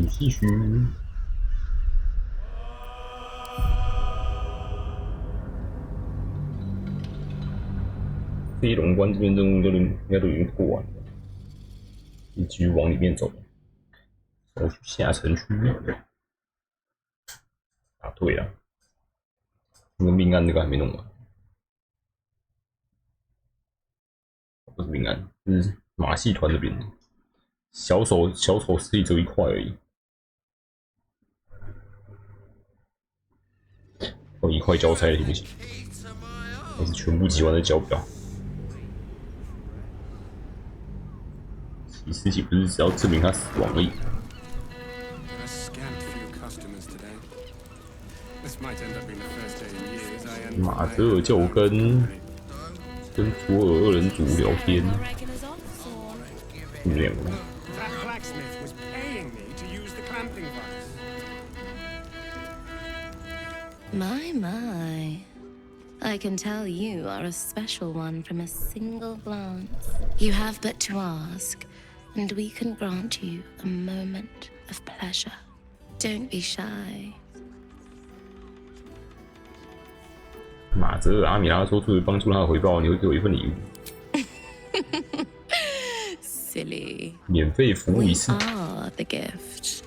继续。飞龙关这边任务应该都已经过完了，你继续往里面走。我去下城区。啊，对了，那个命案这个还没弄完。不是命案，是马戏团那边。小丑实力只有1块而已。哦，1块交差行不行？还是全部集完再交表？洗尸体不是只要证明他死亡而已。马泽尔叫我跟左耳2人组聊天，你们2个。My. I can tell you are a special one from a single glance. You have but to ask, and we can grant you a moment of pleasure. Don't be shy. 马泽尔阿米拉说，作为帮助他的回报，你会给我一份礼物。Silly. 免费服务一次。We are the gift.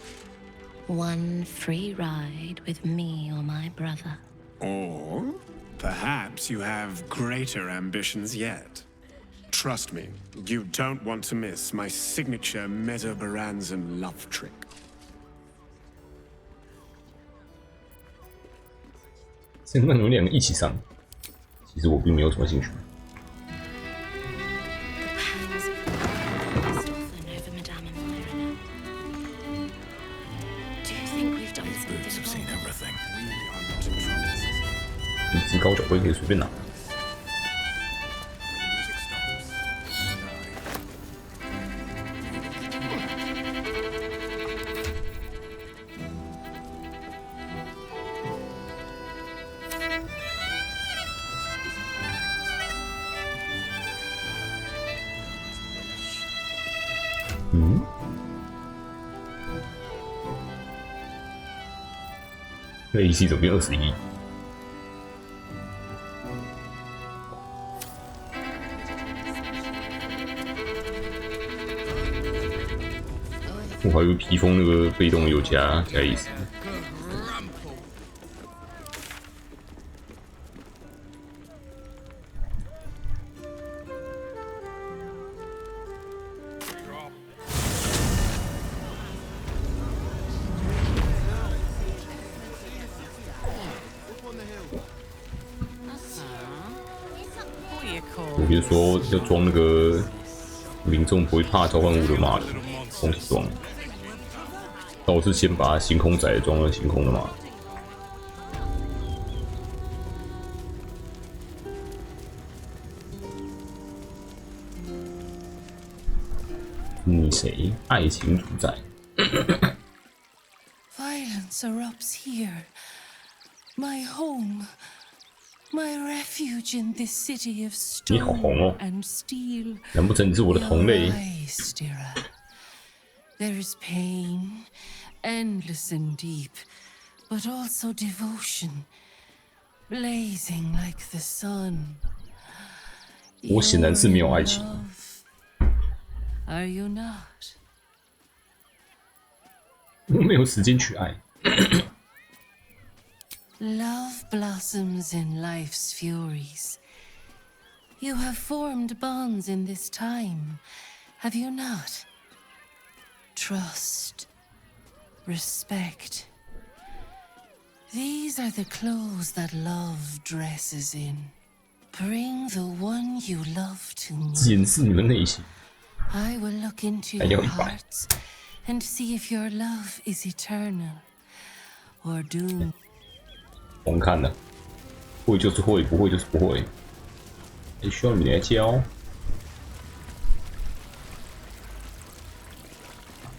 One free ride with me or my brother. Or perhaps you have greater ambitions yet. Trust me, you don't want to miss my signature Mesobaranzan love trick. 现在你们2个一起上，其实我并没有什么兴趣。你职高脚杯可以随便拿。AC 怎么变21？我还以为披风那个被动有加意思。我别说要装那个民众不会怕召唤物的马的空体装，但我是先把星空仔装了星空的马。你谁？爱情主宰。Violence erupts here. My home. My refuge in this city of stone and steel. 难不成你是我的同类？ There is pain, endless and deep, but also devotion, blazing like the sun. 我显然是没有爱情。Are you not? 我没有时间去爱。Love blossoms in life's furies. You have formed bonds in this time, have you not? Trust, respect. These are the clothes that love dresses in. Bring the one you love to me. 检视你们内心。 I will look into your hearts and see if your love is eternal or doomed. 光看了，会就是会，不会就是不会。需要你来教。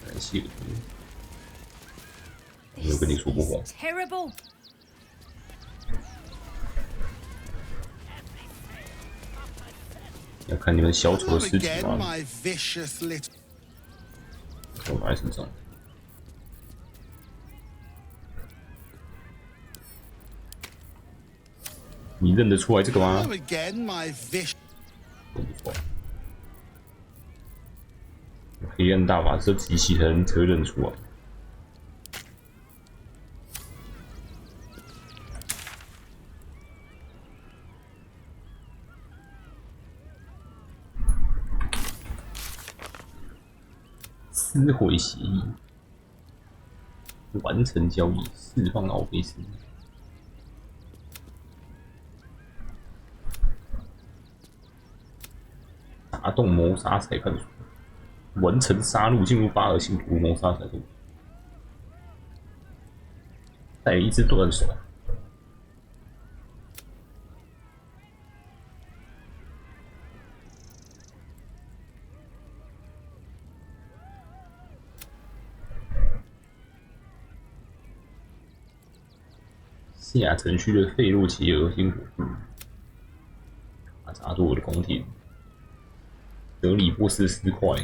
感谢。我没有跟你说过谎。要看你们小丑的尸体吗？我拿在身上。你认得出来这个吗？ Again, my vision. 不错。黑暗大法师机器人才会认出来。撕毁协议，完成交易，释放奥菲斯。打动谋杀裁判所，完成杀戮，进入巴尔信徒谋杀裁判所，带一只断手。下城区的费洛奇尔星火库，卡扎多的宫廷。德里波斯尸块，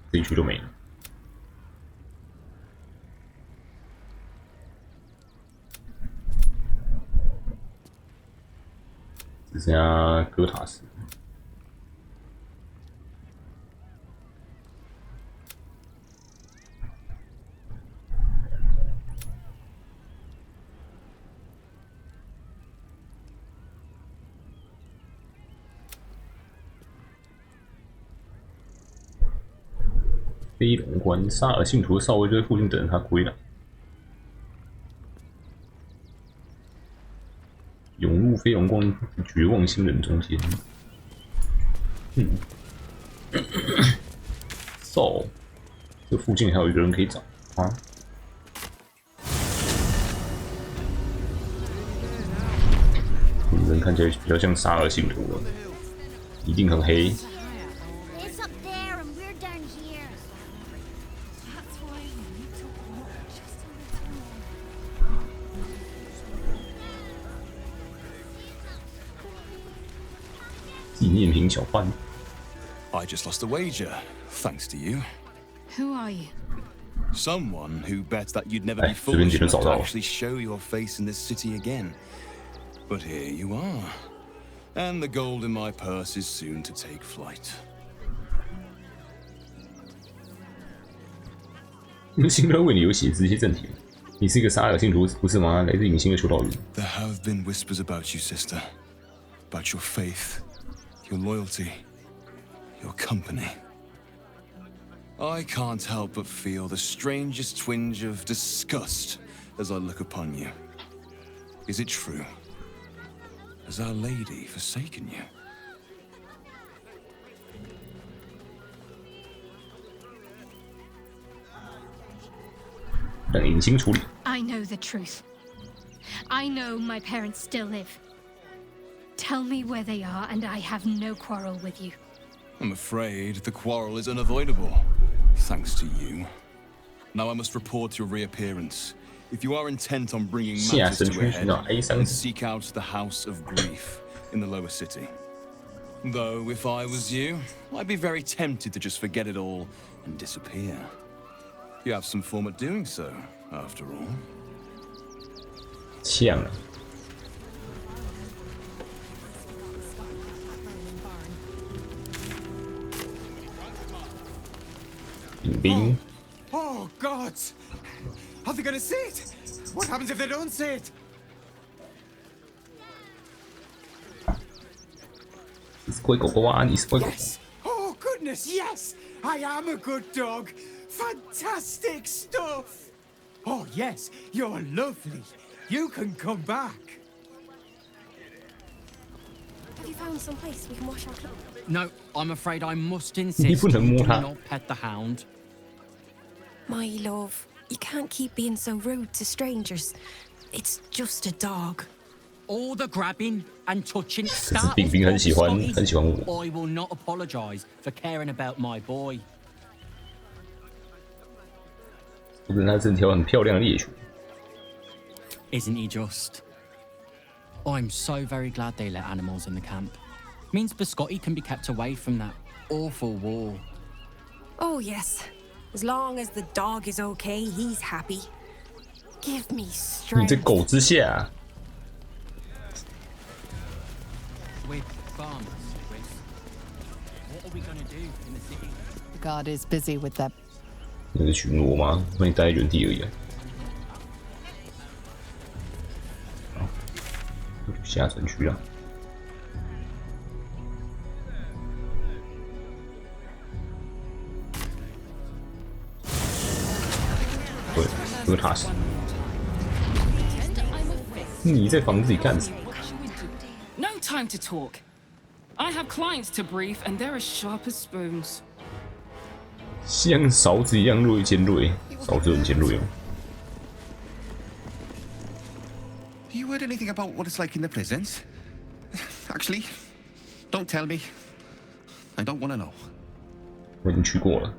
这一区都没了。只剩下哥塔斯。飞龙关，沙尔信徒的少尉就在附近等着他归来。涌入飞龙关，绝望星人中间。So， 这附近还有一个人可以找啊。人看起来比较像沙尔信徒了，一定很黑。纪念品小贩。I just lost a wager, thanks to you. Who are you? Someone who bet that you'd never be foolish enough to actually show your face in this city again. But here you are, and the gold in my purse is soon to take flight. 新哥为你有写这些正题，你是一个沙尔信徒，不是吗？来自隐形的修道院。There have been whispers about you, sister, about your faith, your loyalty, your company. I can't help but feel the strangest twinge of disgust as I look upon you. Is it true? Has Our Lady forsaken you? I know the truth. I know my parents still live. Tell me where they are, and I have no quarrel with you. I'm afraid the quarrel is unavoidable, thanks to you. Now I must report your reappearance. If you are intent on bringing matters to a head, then seek out the House of Grief in the lower city. Though, if I was you, I'd be very tempted to just forget it all and disappear. You have some form at doing so, after all. 呛了。迎宾。Oh God! Are they gonna see it? What happens if they don't see it? 你是乖狗狗啊！你是乖狗狗。Yes! Oh goodness, yes! I am a good dog. Fantastic stuff! Oh yes, you're lovely. You can come back. Have you found some place we can wash our clothes? No, I'm afraid I must insist you do not pet the hound. My love, you can't keep being so rude to strangers. It's just a dog. All the grabbing and touching start. 冰冰很喜欢我。I will not apologize for caring about my boy. 不是，他是条很漂亮的猎犬。Isn't he just? I'm so very glad they let animals in the camp. Means Biscotti can be kept away from that awful war. Oh yes. As long as the dog is okay, he's happy. Give me 你这 strength. 狗之下。 With farmers, what are we gonna do in the city? The guard is busy with their. 那是巡逻吗？那你待在原地而已啊。好，下城区啊。对，哥塔斯。你在房子里干什么？ No time to talk. I have clients to brief, and they're as sharp as spoons. 像勺子一样尖锐，勺子很尖锐哦。 You heard anything about what it's like in the prisons? Actually, don't tell me. I don't want to know. 我已经去过了。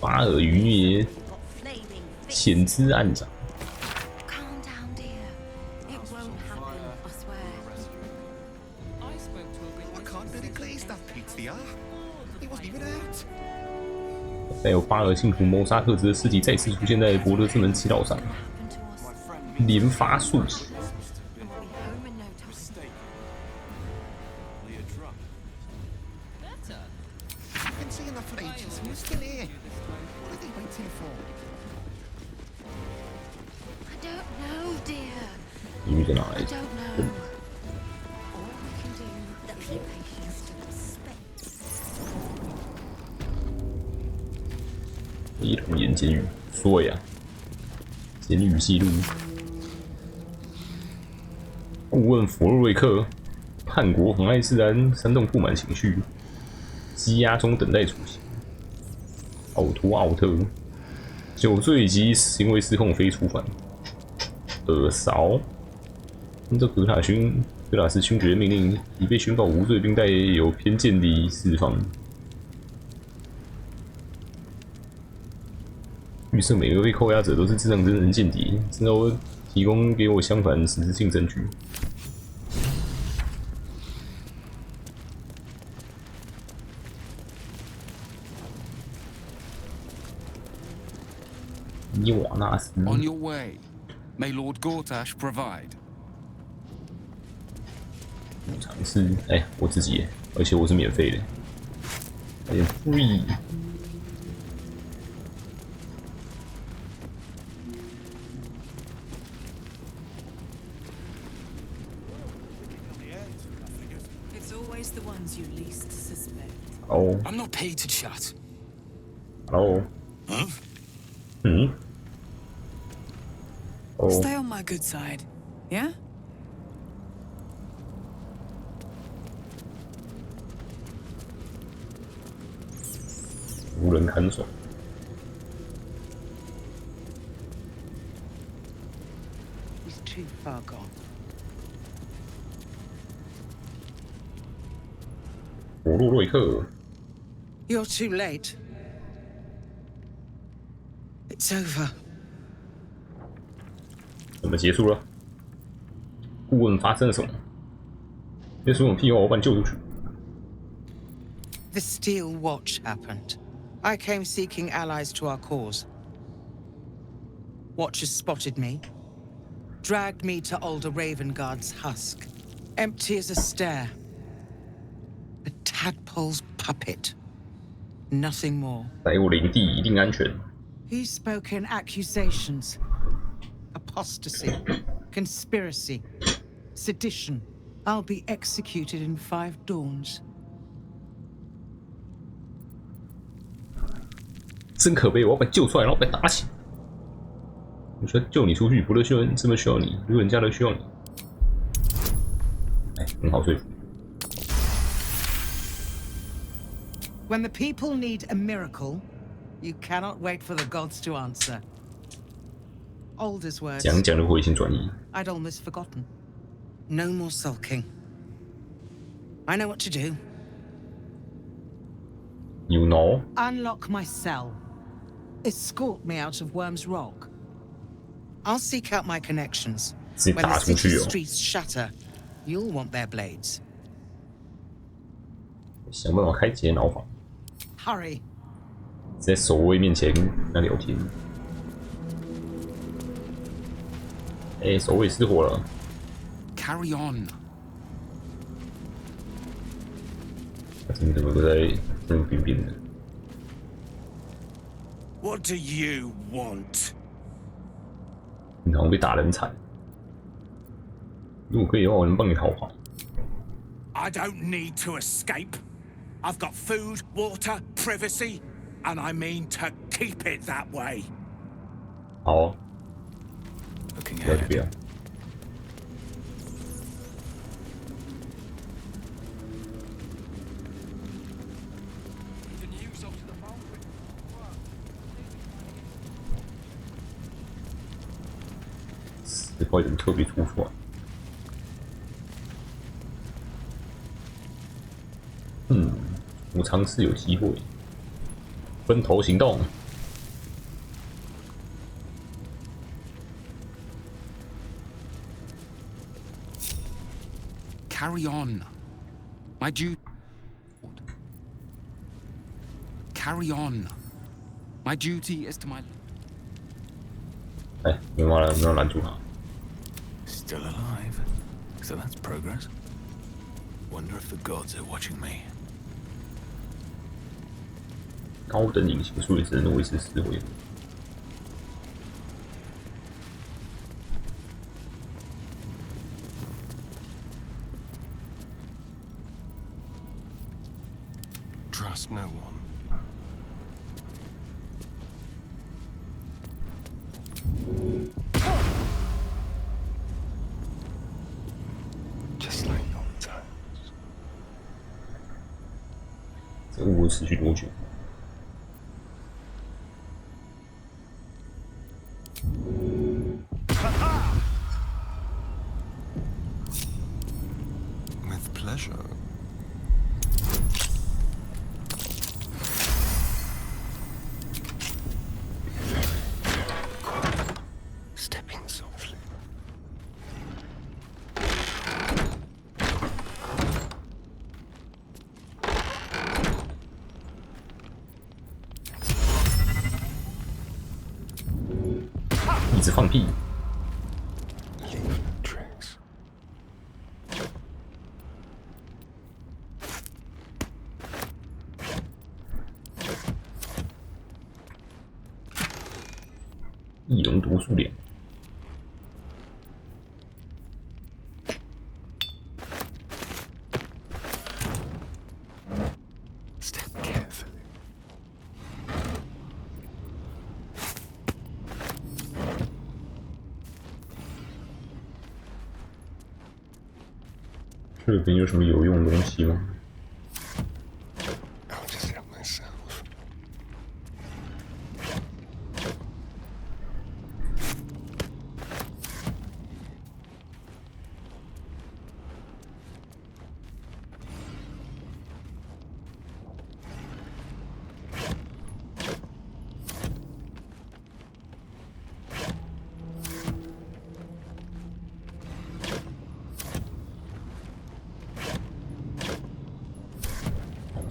巴尔余孽，险之暗长。 Calm down, dear. It won't happen, I swear. I spoke to a I witness. can't really glaze that pizza. He wasn't even hurt. 带有巴尔信徒谋杀特质的尸体再次出现在博德之门7道上，连发数起。 Home in no time. I've been seeing that for ages. Who's still here? What are they waiting for? I don't know, dear. 谜语在哪里？ I don't know. All we can do is be patient. 一童言监狱，说呀，监狱记录。顾问弗洛瑞克，叛国妨碍治安，煽动不满情绪，羁押中等待处刑。奥托奥特，酒醉及行为失控非处犯。耳勺，按照格塔斯勋爵命令，已被宣告无罪，并带有偏见地释放。 预设每个被扣押者都是智障真人间谍，直到提供给我相反实质性证据。伊瓦纳斯。 On your way. May Lord Gortash provide. 尝试，哎，我自己耶，而且我是免费的，有点 free。 It's always the ones you least suspect. Oh. I'm not paid to chat. Hello. Huh? Hmm. Oh. Stay on my good side, yeah? 无人看守。 He's too far gone. 博洛瑞克， You're too late. It's over. 怎么结束了？顾问发生了什么？别说什么屁话，我把你救出去。 The Steel Watch happened. I came seeking allies to our cause. Watchers spotted me, dragged me to Older Ravengard's husk, empty as a stare. A tadpole's puppet. Nothing more. 在我领地一定安全。 He spoke in accusations. Apostasy, conspiracy, sedition. I'll be executed in 5 dawns. 真可悲！我要把你救出来，然后被打起。我说救你出去，不都需要这么需要你？如果人家都需要你，哎，很好说服。 When the people need a miracle, you cannot wait for the gods to answer. Older's words. 讲讲就回心转意。 I'd almost forgotten. No more sulking. I know what to do. You know? Unlock my cell. Escort me out of Worm's Rock. I'll seek out my connections. 直接 When 打 the 出去 city 哦！ streets shatter, you'll want their blades. 想办法开解牢房。 Hurry. 在守卫面前跟他聊天。哎，守卫失火了。Carry on. 他怎么都在这么冰冰的？ What do you want? 你好像被打得很惨。如果可以的话，我能帮你逃跑。I don't need to escape. I've got food, water, privacy, and I mean to keep it that way. 好啊，不要就不要。这块怎么特别突出来？我尝试有机会分头行动。Carry on. My duty. Carry on. My duty is to my. 哎，没有拦住他。 Still alive, so that's progress. Wonder if the gods are watching me. 高等隐形术也只能维持4回合。Trust no one. Just like old times. 这雾会持续多久？ With pleasure. Stepping softly. 一直放屁。 易容毒素脸， Step carefully. 这边有什么有用的东西吗？ I'll just help myself.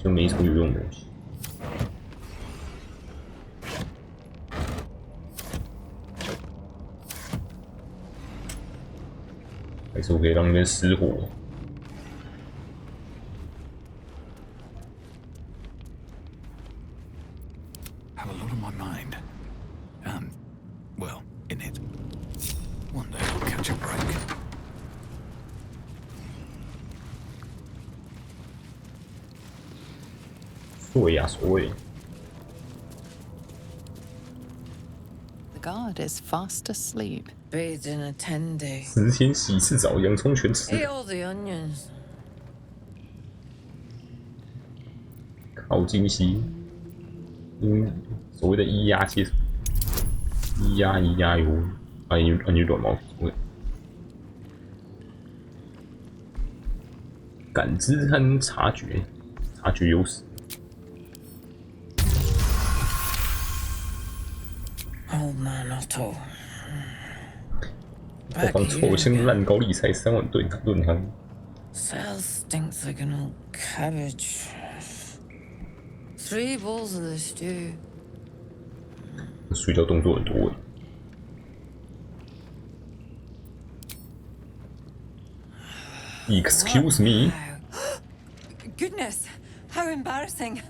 就没什么有用的东西。还是我可以让那边失火。 Have a lot on my mind. And, well, in it. One day I'll catch a break. 对呀，所谓。 The guard is fast asleep. Bathed in a 10-day. 10天洗一次澡，洋葱全吃。 Ate all the onions. 靠近西，所谓的咿呀切，咿呀咿呀哟，按你短毛皮，感知和察觉优势。 Old man Otto. 后方臭香烂高丽菜3碗炖汤。 Cell stinks like an old cabbage. 3 bowls of the stew. 睡觉动作很多诶。Excuse me. Goodness, how embarrassing.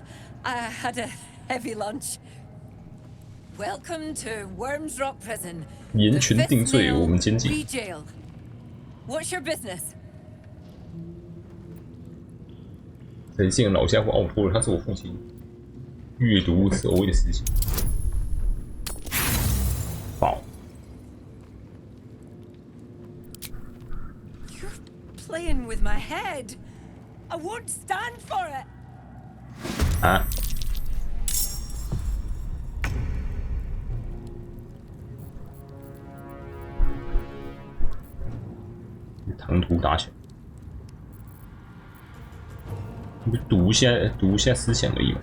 I had a heavy lunch. Welcome to Worms Rock Prison. 严权定罪，我们监禁。 Jail. What's your business? 陈姓老家伙奥托尔，他是我父亲。阅读所谓的事情。爆。 Playing with my head. I won't stand for it. 啊！唐突打起来，你不读一下思想而已嘛。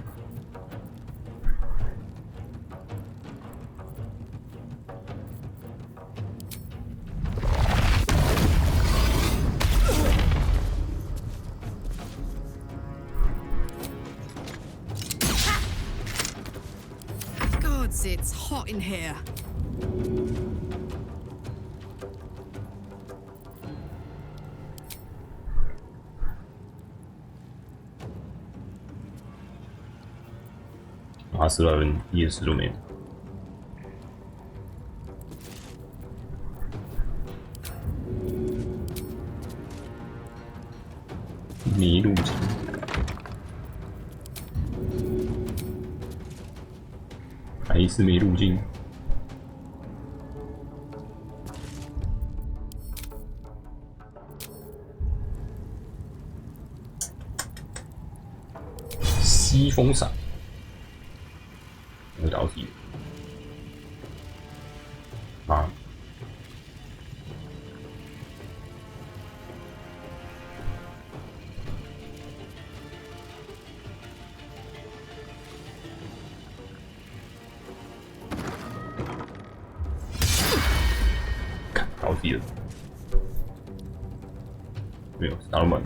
Gods, it's hot in here.80人夜市都没有。迷路径，还是没路径。西风伞。 会倒地啊！倒地了，没有打到门。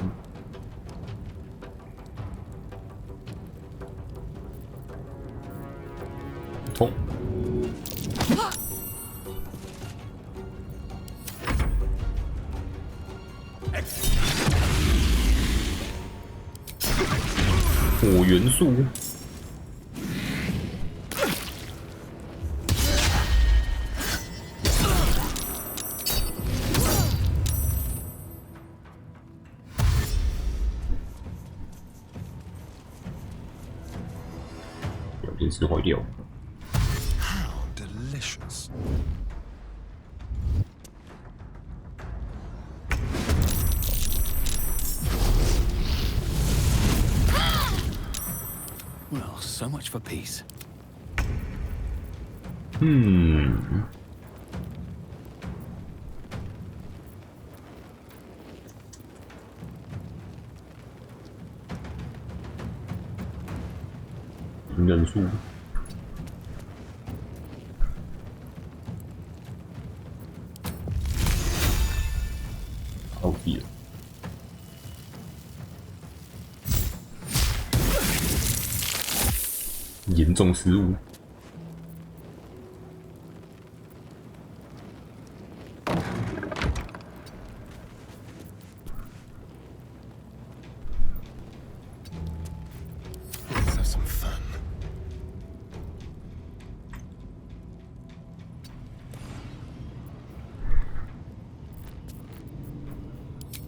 痛！火元素，有电池坏掉。 Delicious. Well, so much for peace. 人数。 倒地了，严重失误。Let's have some fun.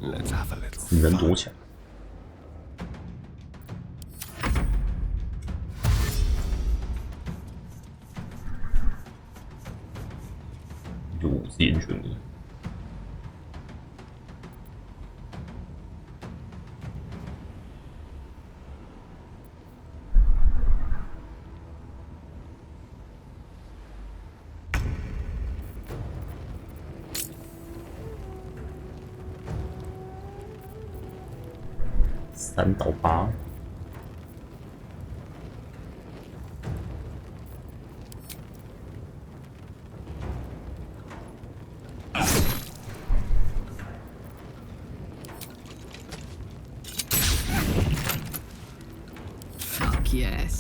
Let's have a little. 你能躲起来？就我是严选的。3到8，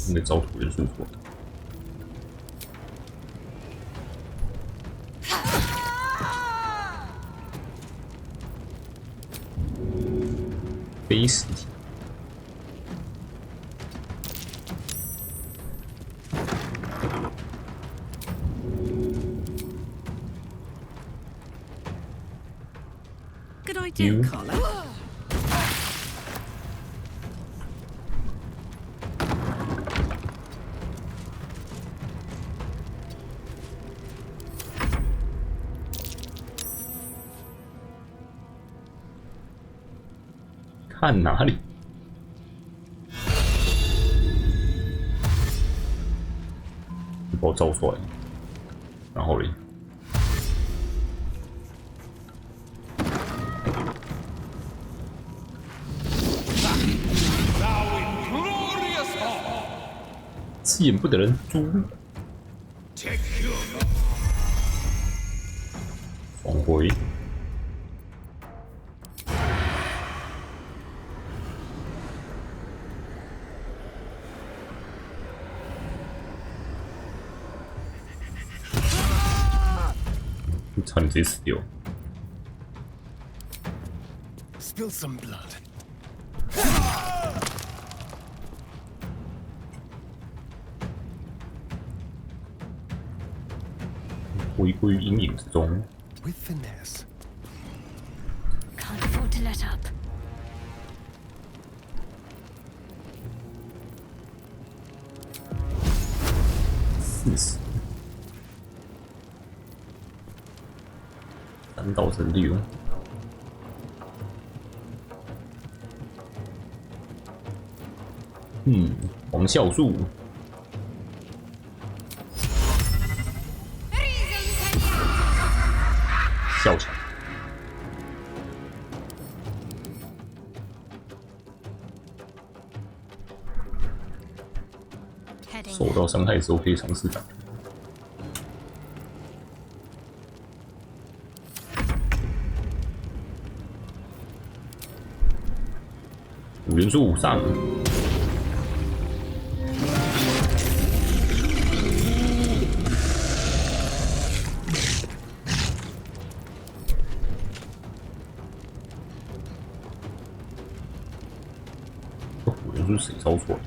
你的招土人数错。非实体。Good idea, Carlo. 看哪里？把我照出来，然后嘞，刺眼不得人诛。双回。差点直接死掉。Spill some blood. 回归阴影之中。With finesse. Can't afford to let up. 40。3到6。黄酵素。笑场。受到伤害的时候可以尝试打。5元素上。5元素谁烧出来？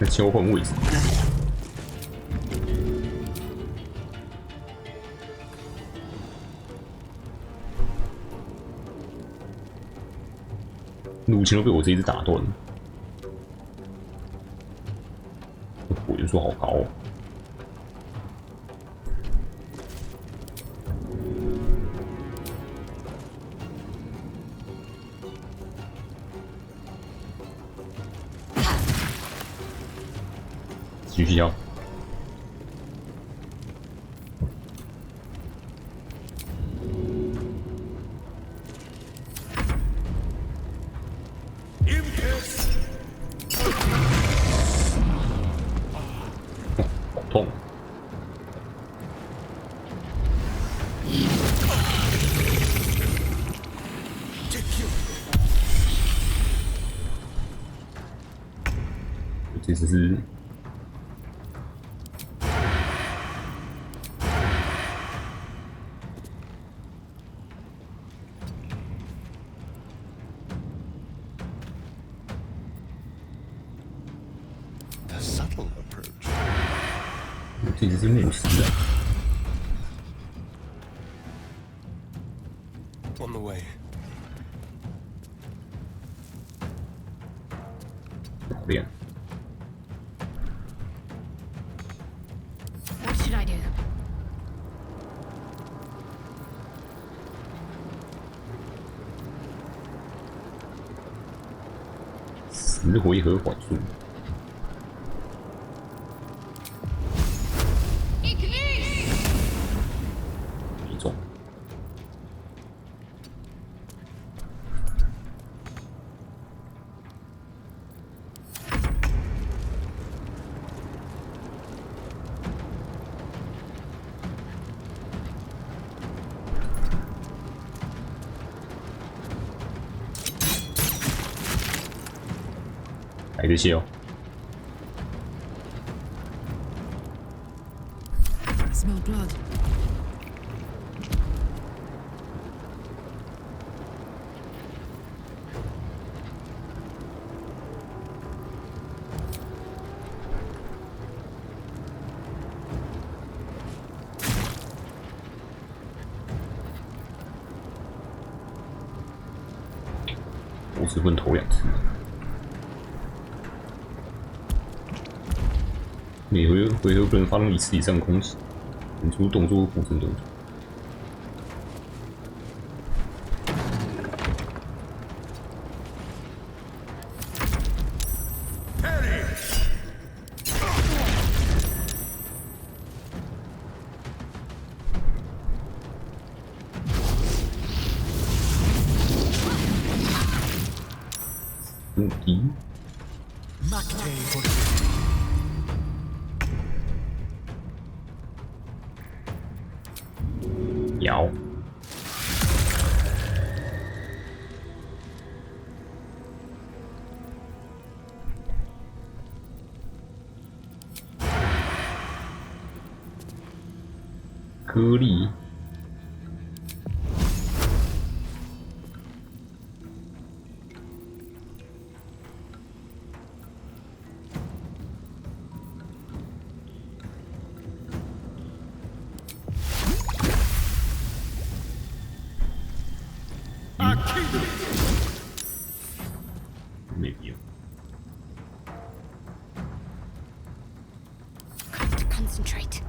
切换位置。弩琴都被我这一只打断了。火元素好高哦。继续教。好痛！这只是。这只是牧师啊。On the way. 好练。What should I do? 10回合缓速。没中。来这些哦。I smell blood. 我只问头2次，每回合不能发动1次以上攻击，演出动作附赠动作。摇，颗粒。没必要。Got to concentrate.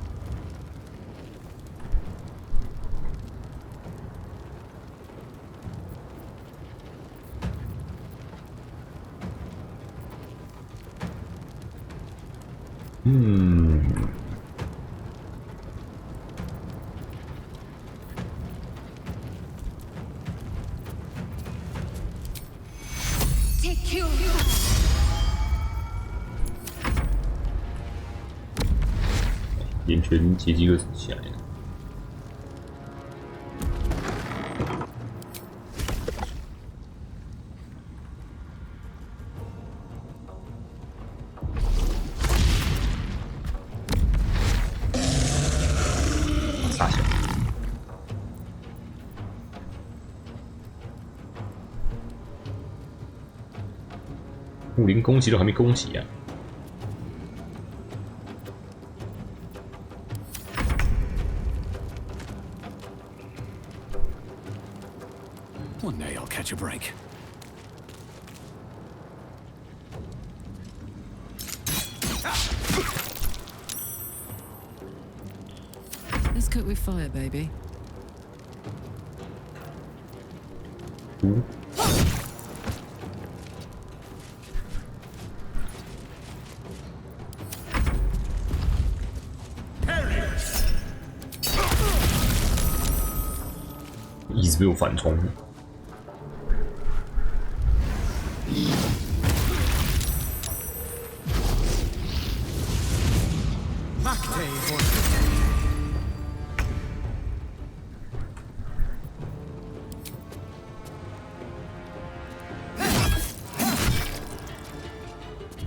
Take you. 眼圈阶级2起来了。傻笑。我连攻击都还没攻击啊！ One day I'll catch a break. Let's cook with fire, baby. Harry! 一直被我反冲。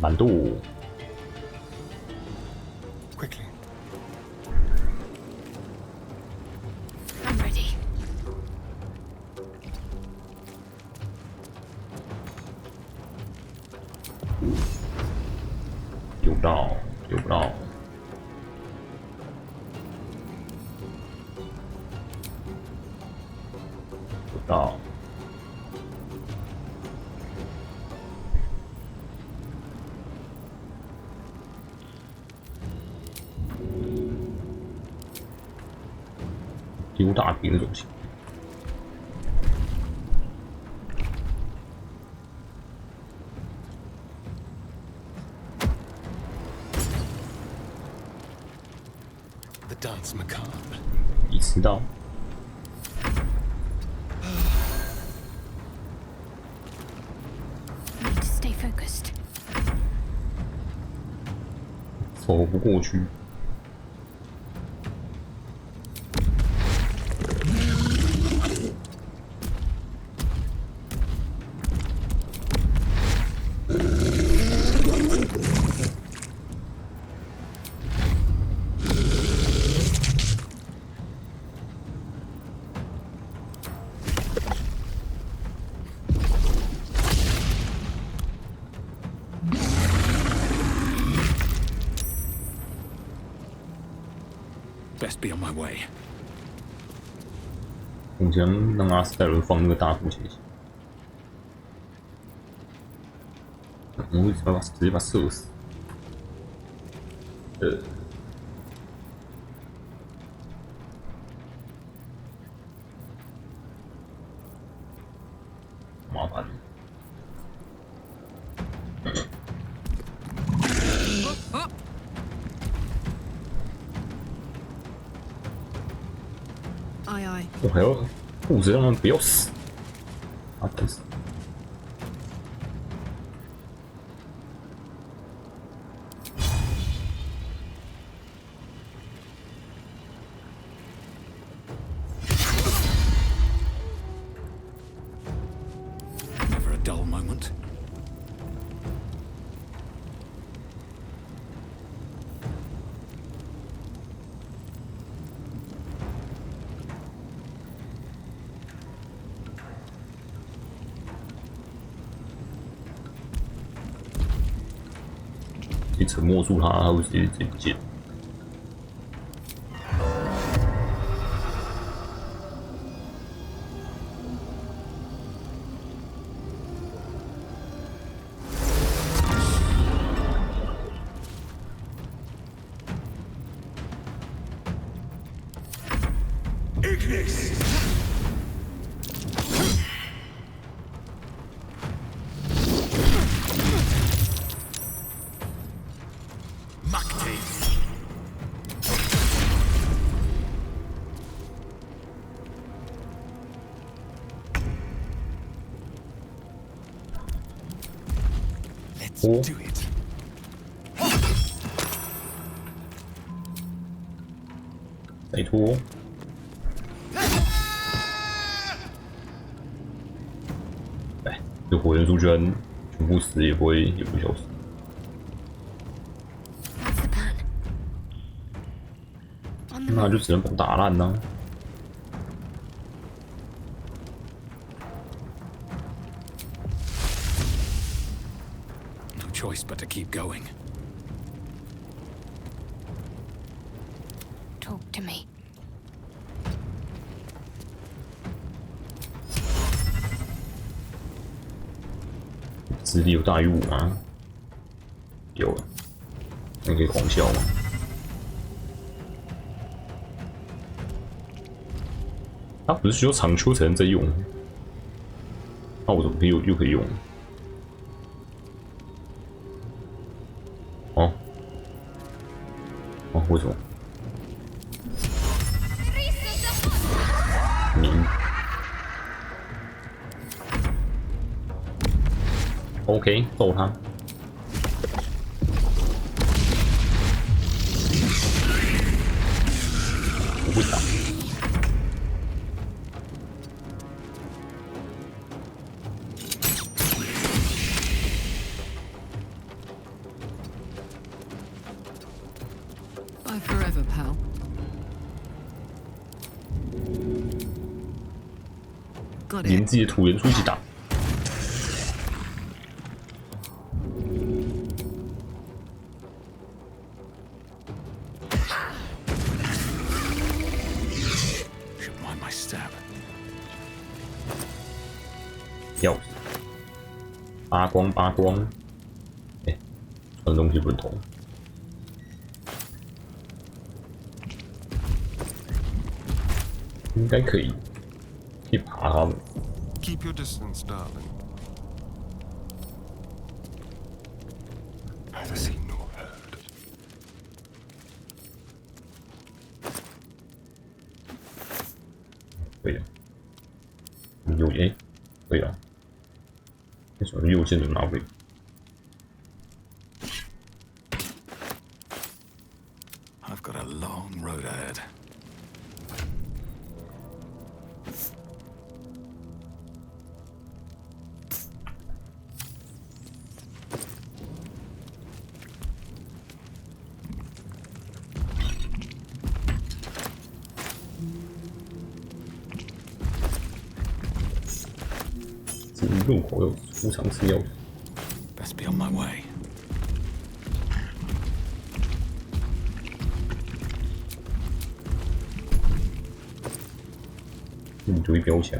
满度。Quickly. I'm ready. 丢不到，丢不到。丢不到。 丢大兵总行。The dance macabre. 你知道。Need to stay focused. 走不过去。 Got be on my way. 我想让阿斯泰伦放那个大副前行。我为什么直接把射死？麻烦。我还要护着让他们不要死。啊，真是。Never a dull moment.你沉默住他，他会直接不见。Do it. 再拖。哎，这火元素居然全部死也不消失。那就只能把它打烂啦。Choice but to keep going. Talk to me. 实力有大于5吗？有了，那可以狂笑吗？他不是需要长秋才能再用？那我怎么可以又可以用？为什么？你 OK 揍他！我不打。Bye forever, pal. 连自己的土元素一起打。Should mind my step. 钥匙，扒光。哎，穿的东西不能偷。应该可以爬他们。Keep your distance, darling. Neither seen nor heard. 可以啊，右键，可以啊。为什么右键都拿不了？ I've got a long road ahead. 入口有储藏室钥匙。Best be on my way. 我你注意标枪。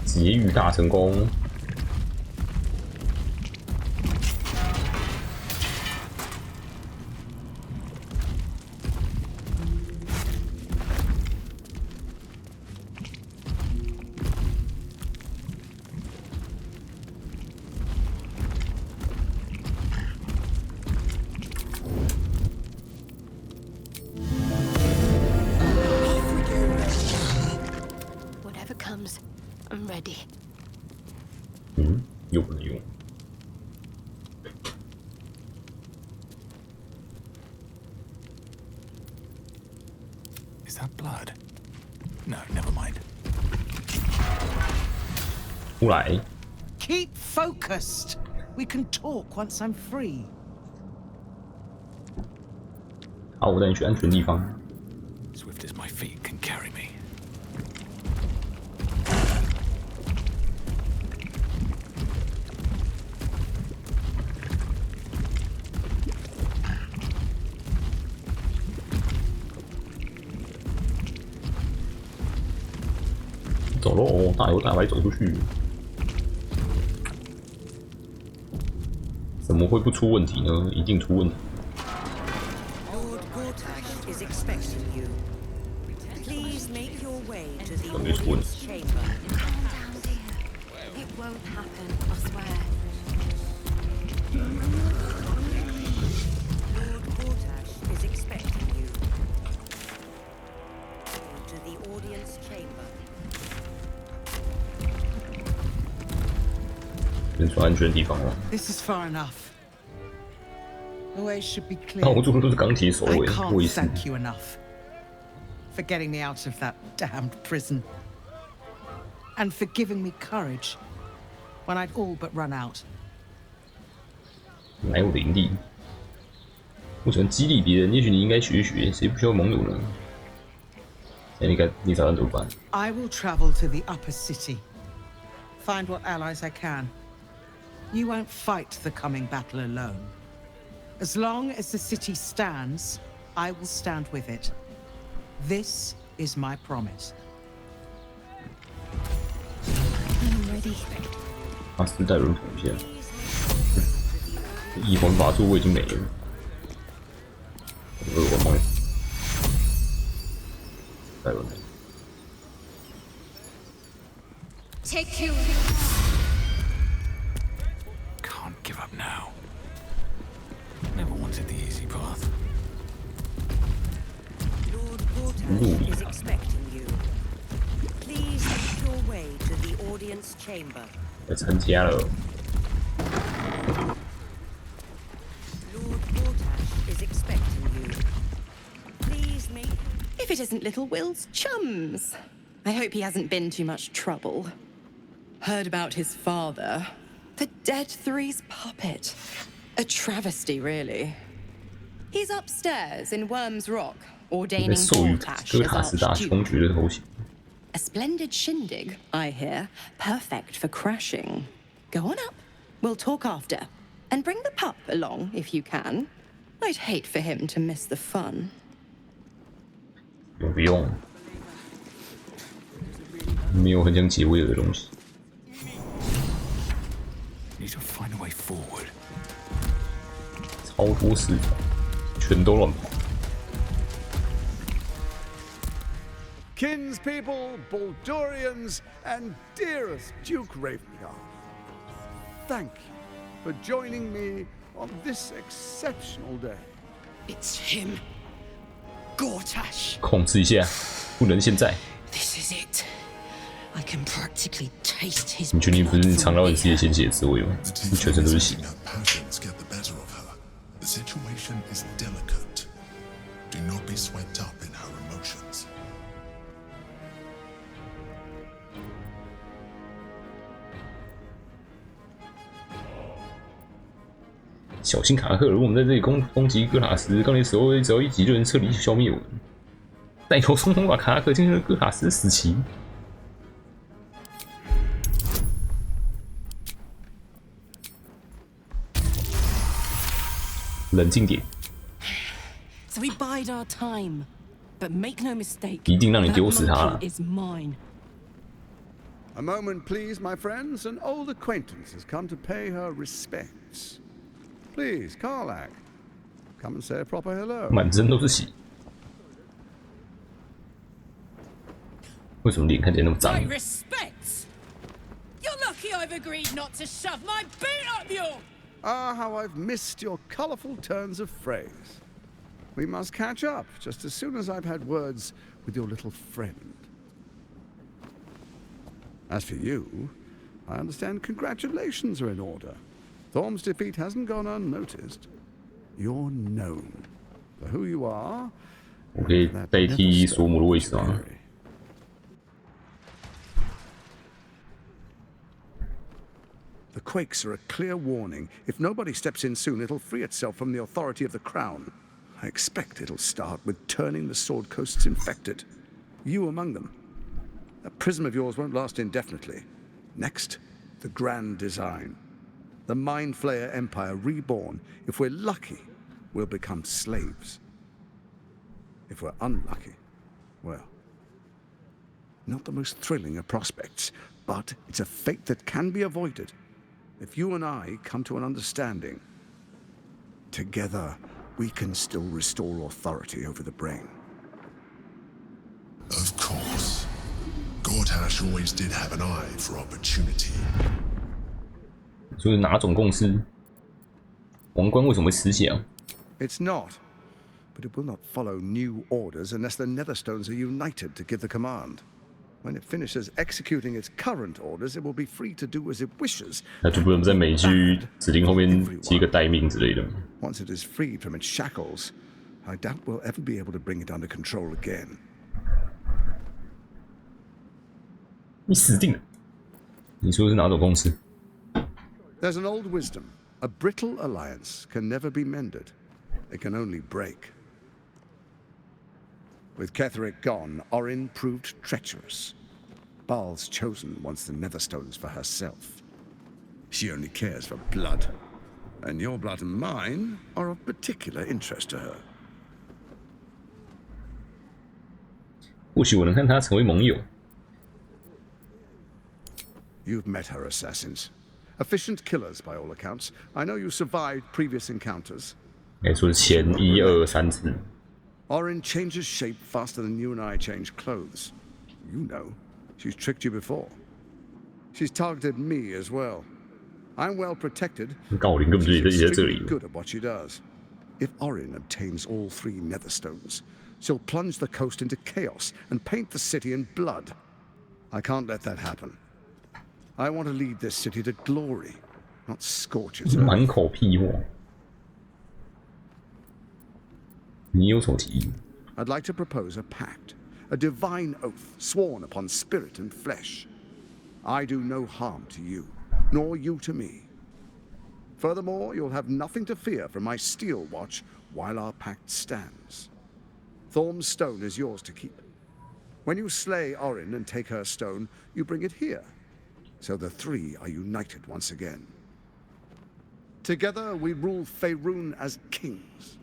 劫狱大成功！又不能用。Is that blood? No, never mind. 出来。Keep focused. We can talk once I'm free. 好，我带你去安全地方。Swift as my feet can carry me. 走喽，大摇大摆走出去，怎么会不出问题呢？一定出问题。怎么没出问题？ 能去安全的地方了。This is far enough. The way should be clear. 那我做的都是钢铁手 I 诶， can't 我也是。 thank you enough for getting me out of that damned prison, and for giving me courage when I'd all but run out. 哪有灵力？我喜欢激励别人，也许你应该学一学，谁不需要盟友呢？哎，你打算怎么办？ I will travel to the upper city, find what allies I can. You won't fight the coming battle alone. As long as the city stands, I will stand with it. This is my promise. I'm ready. 阿斯戴伦普线，异魂法术我已经没了。我梦戴伦。 Take you. Can't give up now. Never wanted the easy path. Lord Portage is expecting you. Please make your way to the audience chamber. 要参加了。 Lord Portage is expecting you. Please make. If it isn't little Will's chums. I hope he hasn't been too much trouble. Heard about his father. The Dead Three's puppet. A travesty, really. He's upstairs in Worm's Rock, ordaining Portage as Archduke. A splendid shindig, I hear. Perfect for crashing. Go on up. We'll talk after. And bring the pup along, if you can. I'd hate for him to miss the fun. 不用，没有很想解威尔的东西。 Need to find a way forward. 超多市场，全都乱跑。 Kinspeople, Baldurians, and dearest Duke Ravengard, thank you for joining me on this exceptional day. It's him. Gortash. 控制一下，不能现在。 This is it. I can practically taste his. 你确定不是你尝到你自己的鲜血滋味吗？你全身都是血。 Passions get the better of her. The situation is delicate. Do not be swept up in her emotions. 小心卡克！如果我们在这里攻击哥塔斯，刚才时候只要一击就能彻底消灭我们。带头冲锋把卡克进入哥塔斯死期。冷静点。So we bide our time, but make no mistake. 一定让你丢死他了。 Is mine. A moment, please, my friends. An old acquaintance has come to pay her respects. Please, Karlak, come and say a proper hello. 满身都是血。为什么脸看起来那么脏？ My respects. You're lucky I've agreed not to shove my boot up you. Ah, how I've missed your colourful turns of phrase. We must catch up just as soon as I've had words with your little friend. As for you, I understand congratulations are in order. Thorm's defeat hasn't gone unnoticed. You're known for who you are. 我可以代替索姆的位置吗？ The quakes are a clear warning. If nobody steps in soon, it'll free itself from the authority of the crown. I expect it'll start with turning the Sword Coasts infected. You among them. That prism of yours won't last indefinitely. Next, the grand design. The Mind Flayer Empire reborn. If we're lucky, we'll become slaves. If we're unlucky, well, not the most thrilling of prospects, but it's a fate that can be avoided. If you and I come to an understanding, together we can still restore authority over the brain. Of course. Gortash always did have an eye for opportunity. 所以哪种共识？王冠为什么会失效？ It's not, but it will not follow new orders unless the Netherstones are united to give the command. When it finishes executing its current orders, it will be free to do as it wishes. 那就不能在每句指令后面接个待命之类的。 Once it is freed from its shackles, I doubt we'll ever be able to bring it under control again. 你死定了！你说的是哪种公司？ There's an old wisdom. A brittle alliance can never be mended. It can only break. With Ketheric gone, Orin proved treacherous. Baal's chosen wants the Netherstones for herself. She only cares for blood. And your blood and mine are of particular interest to her. 或许我能和他成为盟友。 You've met her assassins. Efficient killers by all accounts. I know you survived previous encounters. 该说是前1、2、3次。 Orin changes shape faster than you and I change clothes. You know, she's tricked you before. She's targeted me as well. I'm well protected. 高林根本就也在这里。 Good at what she does. If Orin obtains all 3 Netherstones, she'll plunge the coast into chaos and paint the city in blood. I can't let that happen. I want to lead this city to glory, not scorch its earth. 满口屁话。你有什么提议？ I'd like to propose a pact, a divine oath sworn upon spirit and flesh. I do no harm to you, nor you to me. Furthermore, you'll have nothing to fear from my steel watch while our pact stands. Thorm's stone is yours to keep. When you slay Orin and take her stone, you bring it here. So the 3 are united once again. Together we rule Faerun as kings.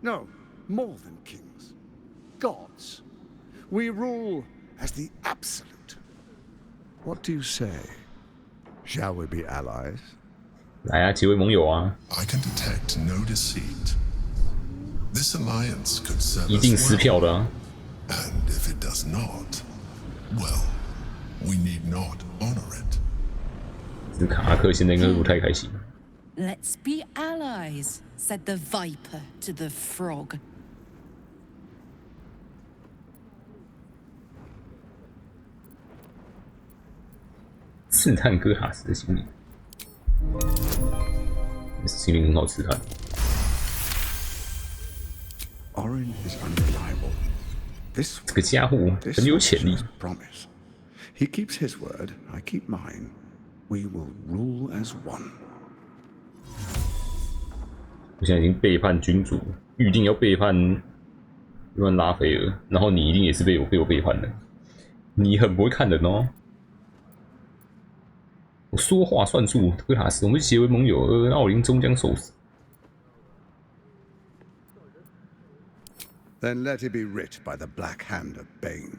No, more than kings. Gods. We rule as the absolute. What do you say? Shall we be allies? 来啊，结为盟友啊！ I can detect no deceit. This alliance could serve 一定撕 us 票 well. 的啊！ And if it does not, well, we need not honor it. 这卡克现在应该不太开心。 Let's be allies, said the viper to the frog. 刺探哥塔斯的心理，心灵很好刺探。 Orin is unreliable. This 这个家伙很有潜力。 promise. He keeps his word, I keep mine. We will rule as one. 我现在已经背叛君主，预定要背叛拉斐尔，然后你一定也是被我背叛的。你很不会看人哦。我说话算数，特塔斯，我们结为盟友，而奥林终将受死。 Then let it be writ by the black hand of Bane.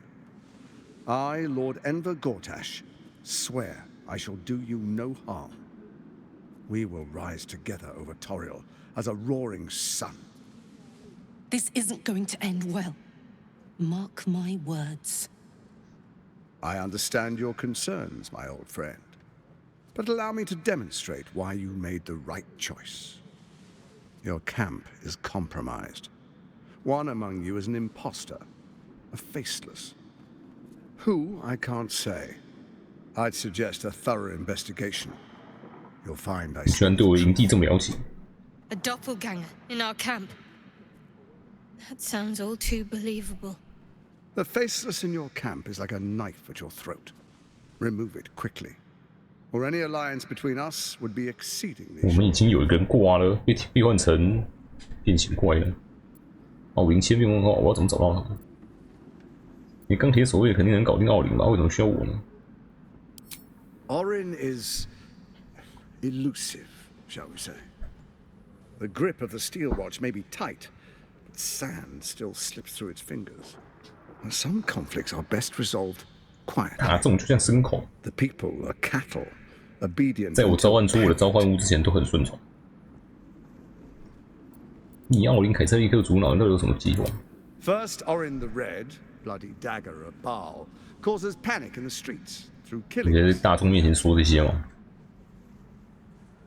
I, Lord Enver Gortash, swear I shall do you no harm. We will rise together over Toriel as a roaring sun. This isn't going to end well. Mark my words. I understand your concerns, my old friend. But allow me to demonstrate why you made the right choice. Your camp is compromised. One among you is an imposter, a faceless. Who, I can't say. I'd suggest a thorough investigation. You'll find I 居然对我营地这么了解。 A doppelganger in our camp. That sounds all too believable. The faceless in your camp is like a knife at your throat. Remove it quickly, or any alliance between us would be exceedingly. 我们已经有一个人挂了，被换成变形怪了。奥林千变万化，我要怎么找到他？你钢铁守卫肯定能搞定奥林吧？为什么需要我呢？ Orin is elusive, shall we say? The grip of the steel watch may be tight, but sand still slips through its fingers. And some conflicts are best resolved quietly. 啊，这种就像牲口。 The people are cattle, obedient. 在我召唤出我的召唤物之前都很顺从。你奥林凯瑟利克主脑，那有什么计划 First, Orin the Red, bloody dagger of Baal, causes panic in the streets through killing. 你在大众面前说这些吗？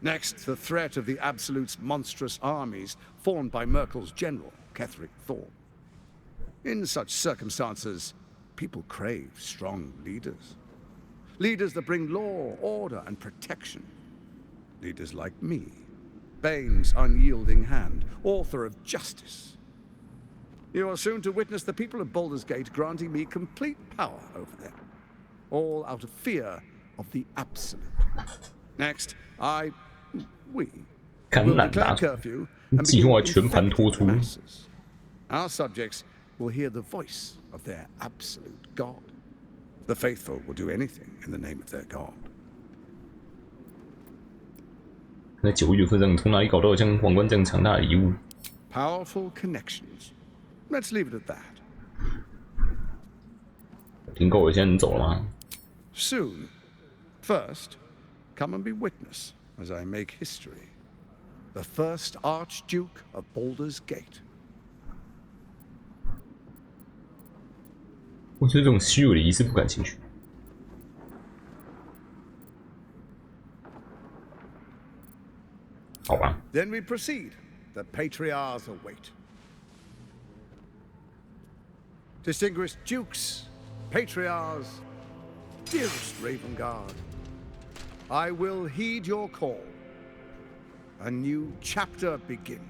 Next, the threat of the Absolute's monstrous armies formed by Merkel's general, Ketheric Thorn. In such circumstances, people crave strong leaders. Leaders that bring law, order, and protection. Leaders like me, Bane's unyielding hand, author of justice. You are soon to witness the people of Baldur's Gate granting me complete power over them, all out of fear of the Absolute. Next, we will declare curfew and begin infecting the masses. Our subjects will hear the voice of their absolute god. The faithful will do anything in the name of their god. 在9月份上，你从哪里搞到像皇冠这样强大的礼物？ Powerful connections. Let's leave it at that. 听够了，现在能走了吗？ Soon. First, come and be witness as I make history. The first Archduke of Baldur's Gate. 我对这种虚伪的仪式不感兴趣。好吧。 Then we proceed. The patriarchs await. Distinguished dukes, patriarchs, dearest Ravengard, I will heed your call. A new chapter begins.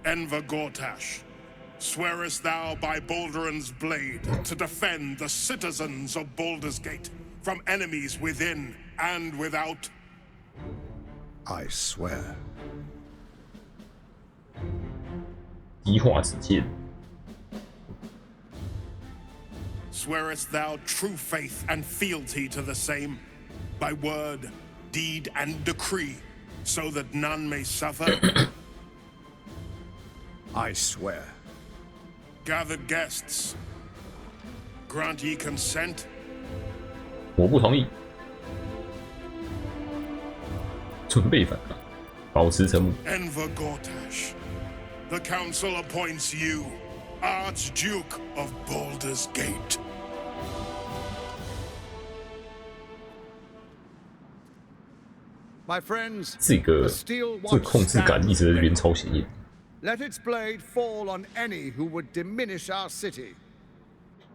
Enver Gortash, swearest thou by Balduran's blade to defend the citizens of Baldur's Gate from enemies within and without? I swear. 一化之剑。 Swearest thou true faith and fealty to the same, by word, deed, and decree, so that none may suffer? I swear. Gathered guests, grant ye consent? 我不同意。准备反抗，保持沉默。 Enver Gortash, the council appoints you Archduke of Baldur's Gate. My friends, 这个 the steel 这 watch 控制感 stands 一直在这边超显眼。 Let its blade fall on any who would diminish our city.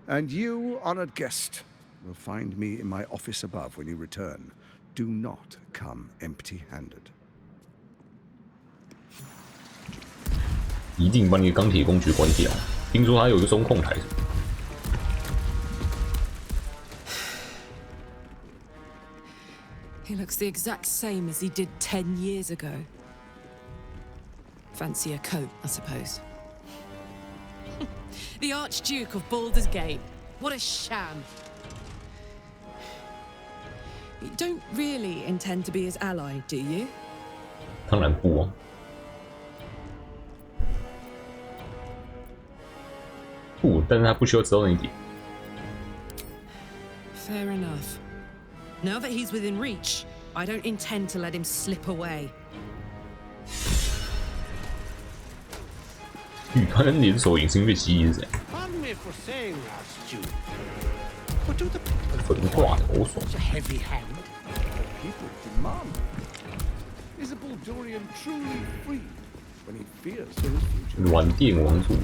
And you, honored guest, will find me in my office above when you return. Do not come empty-handed. 一定把你的钢铁公爵关掉。听说他有一个中控台。He looks the exact same as he did 10 years ago. Fancy a coat, I suppose. The Archduke of Baldur's Gate. What a sham. You don't really intend to be his ally, do you? 当然不啊。不，但是他不需要知道那一点。Fair enough. Now that he's within reach, I don't intend to let him slip away. 与他人联手隐身被袭击是谁？ Pardon me for saying, Archduke, but do the 焚化头爽。 such a heavy hand? People demand. Is a Baldurian truly free when he fears for his future? 软电王族，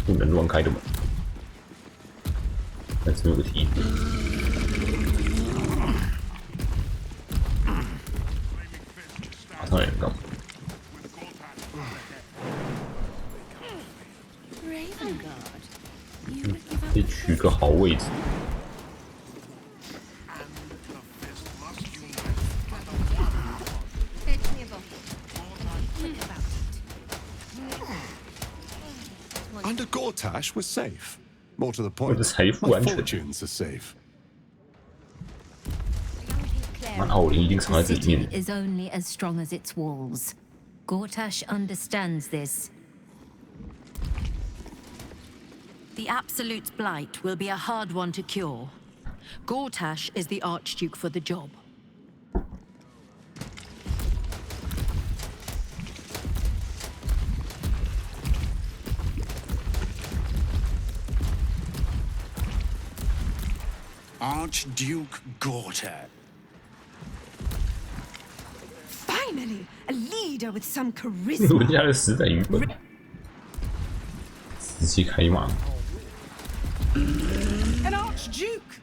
不能乱开的门。但是有个梯子。马上有人干嘛？ 得取个好位置。Under Gortash, we're safe. More to the point, 我的财富 my 安全。 fortunes are safe. 妈，奥林一定藏在这里面。 is only as strong as its walls. Gortash understands this. The Absolute's blight will be a hard one to cure. Gortash is the Archduke for the job. Archduke Gortash. Finally, a leader with some 人 charisma. 家的时代语本，直接开骂。 An Archduke!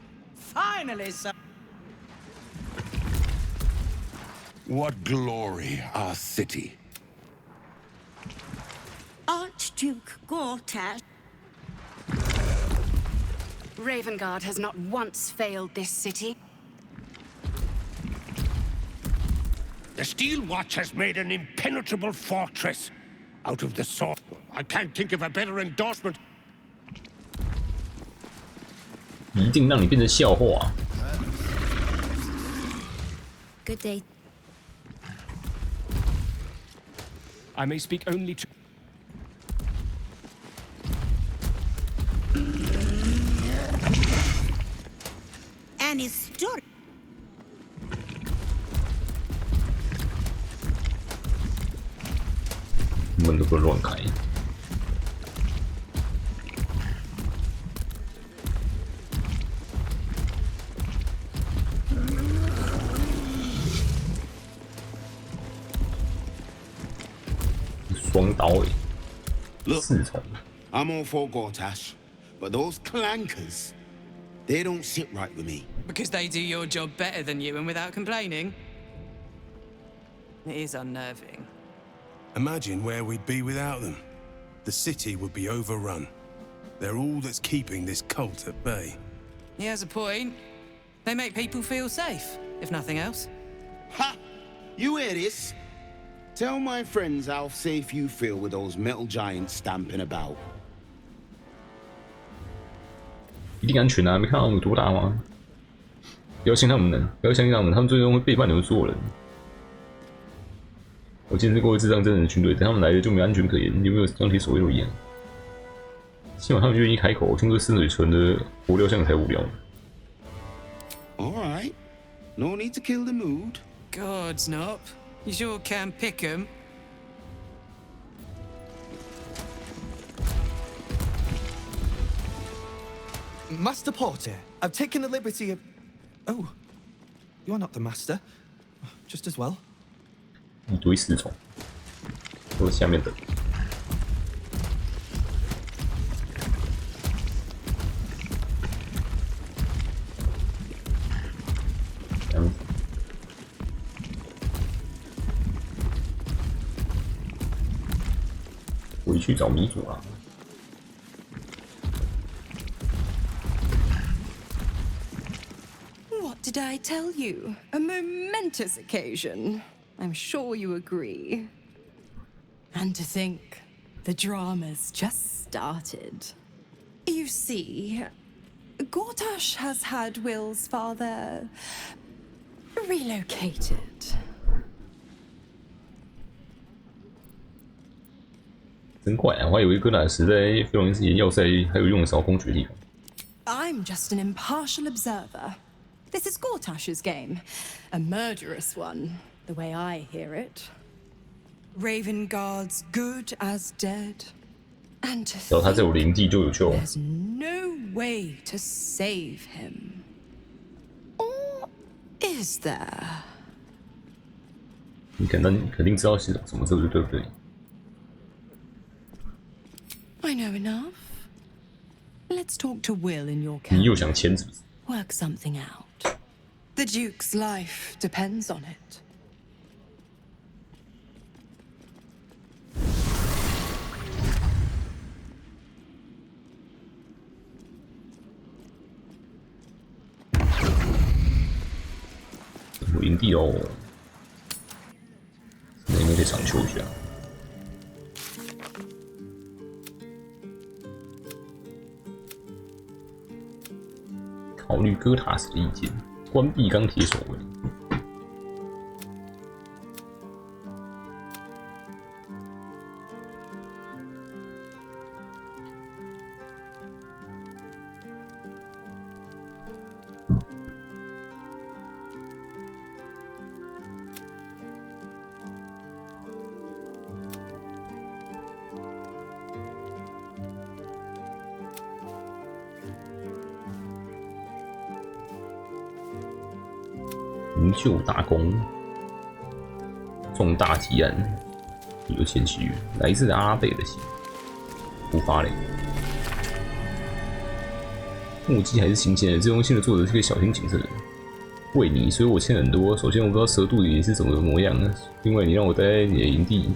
Finally, sir. What glory, our city. Archduke Gortash. Ravengard has not once failed this city. The Steel Watch has made an impenetrable fortress out of the sword. I can't think of a better endorsement. 一定让你变成笑话。 Good day. I may speak only to. Any story? 门都不能乱开。双刀诶， Look, 四重。 I'm all for Gortash, but those clankers, they don't sit right with me. Because they do your job better than you and without complaining. It is unnerving. Imagine where we'd be without them. The city would be overrun. They're all that's keeping this cult at bay. He has a point. They make people feel safe, if nothing else. Ha! You hear this? Tell my friends how safe you feel with those metal giants stamping about. 一定安全啊！没看到他们有多大吗？不要信他们的，不要相信他们，他们最终会背叛你们所有人。我见识过智障真人的军队，等他们来了就没安全可言，有没有钢铁守卫都一样。希望他们愿意开口，听说深水村的活雕像才无聊。 All right. No need to kill the mood. Gods, Nop. You sure can pick 'em. Master Porter, I've taken the liberty of... Oh, you're not the master. Just as well. 一堆四重，都在下面等。这样子。回去找米主啊！ I tell you, a momentous occasion. I'm sure you agree. And to think, the drama's just started. You see, Gortash has had Will's father relocated. 真怪啊！我还以为哥塔时在飞龙岩要塞还有用得着公爵地方。I'm just an impartial observer. This is Gortash's game. A murderous one, the way I hear it. Ravenguard's good as dead. And to 只要他在我领地就有救。 there's no way to save him. Or is there? 你肯定知道是什么，对不对？ I know enough. Let's talk to Will in your 你 camp. 又想签是不是？ Work something out. The Duke's life depends on it. 我营地哦，那应该得长休一下。考虑哥塔斯的意见，关闭钢铁守卫。营救大功，重大提案，有前许来自阿拉贝的信，不发雷。目击还是新鲜的，这封信的作者是个小心谨慎的人。为你，所以我欠很多。首先，我不知道蛇肚里是怎么个模样呢。另外，你让我待在你的营地，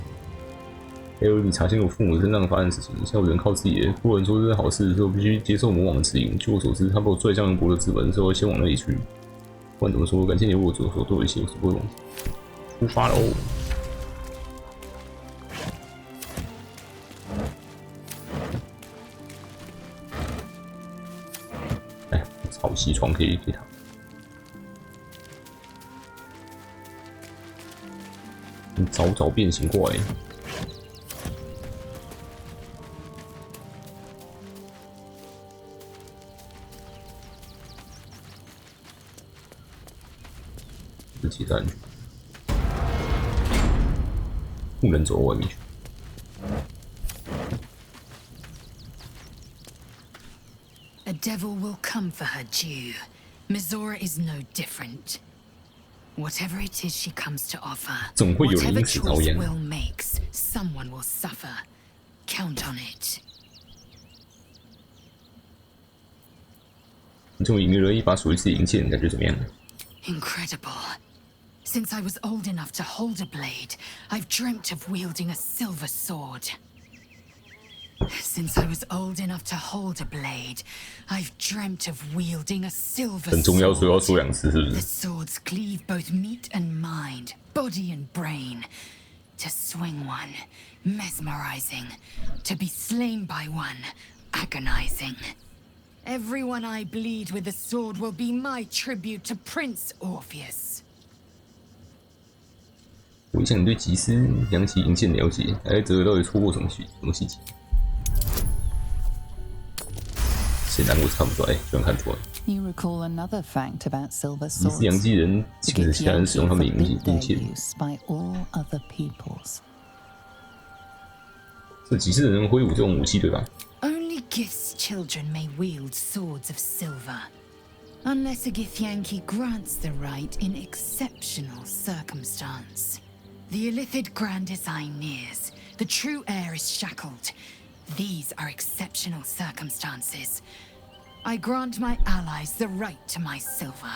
还有你查清我父母身上发生的事情。现在我只能靠自己了。夫人说这是好事，所以我必须接受魔王的指引。据我所知，他把我拽向柏德之门之后，先往那里去。 不管怎么说，感谢你为我所做的一切，我是不会忘记。出发喽！哎，草席床可以给他。早变形怪。其他人不能走到外面去。A devil will come for her due. Mizora is no different. Whatever it is she comes to offer, 总会有人 whatever 因此遭 choice 殃。 Will makes, someone will suffer. Count on it. 你终于赢了一把属于自己银剑，感觉怎么样？ Incredible. Since I was old enough to hold a blade, I've dreamt of wielding a silver sword. Since I was old enough to hold a blade, I've dreamt of wielding a silver 很重要，所以要 sword. 说两次，是不 The 是？ swords cleave both meat and mind, body and brain. To swing one, mesmerizing. To be slain by one, agonizing. Everyone I bleed with the sword will be my tribute to Prince Orpheus. 我想你对吉斯扬起银剑了解，来泽尔到底错过什么细节？显然我是看不出来，居然看出来。 You recall another fact about silver 吉斯 swords. 扬基人禁止其他人使用他们的银 Their 剑。 use by all other peoples. 这吉斯人挥舞这种武器，对吧？ Only Gith's children may wield swords of silver. Unless a Githyanki grants the right in exceptional circumstance. The Illithid grand design nears. The true heir is shackled. These are exceptional circumstances. I grant my allies the right to my silver.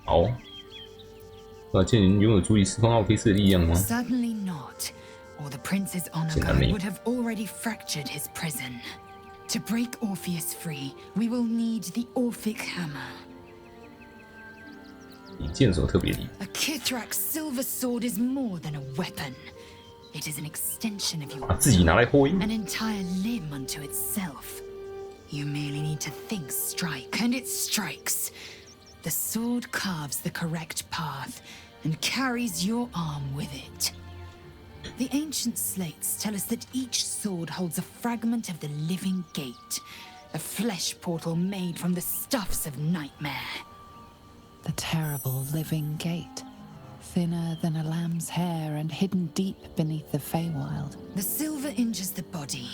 好，那剑人拥有足以释放奥菲斯的力量吗？ Certainly not. Or the prince's honor 显然没 guard 有。 would have already fractured his prison. To break Orpheus free, we will need the Orphic hammer. 你剑什么特别的？ A Kithrak's silver sword is more than a weapon. It is an extension of your 把自己拿来破音。 an entire limb unto itself. You merely need to think strike, and it strikes. The sword carves the correct path and carries your arm with it. The ancient slates tell us that each sword holds a fragment of the living gate, a flesh portal made from the stuffs of nightmare. The terrible living gate, thinner than a lamb's hair and hidden deep beneath the Feywild. The silver injures the body,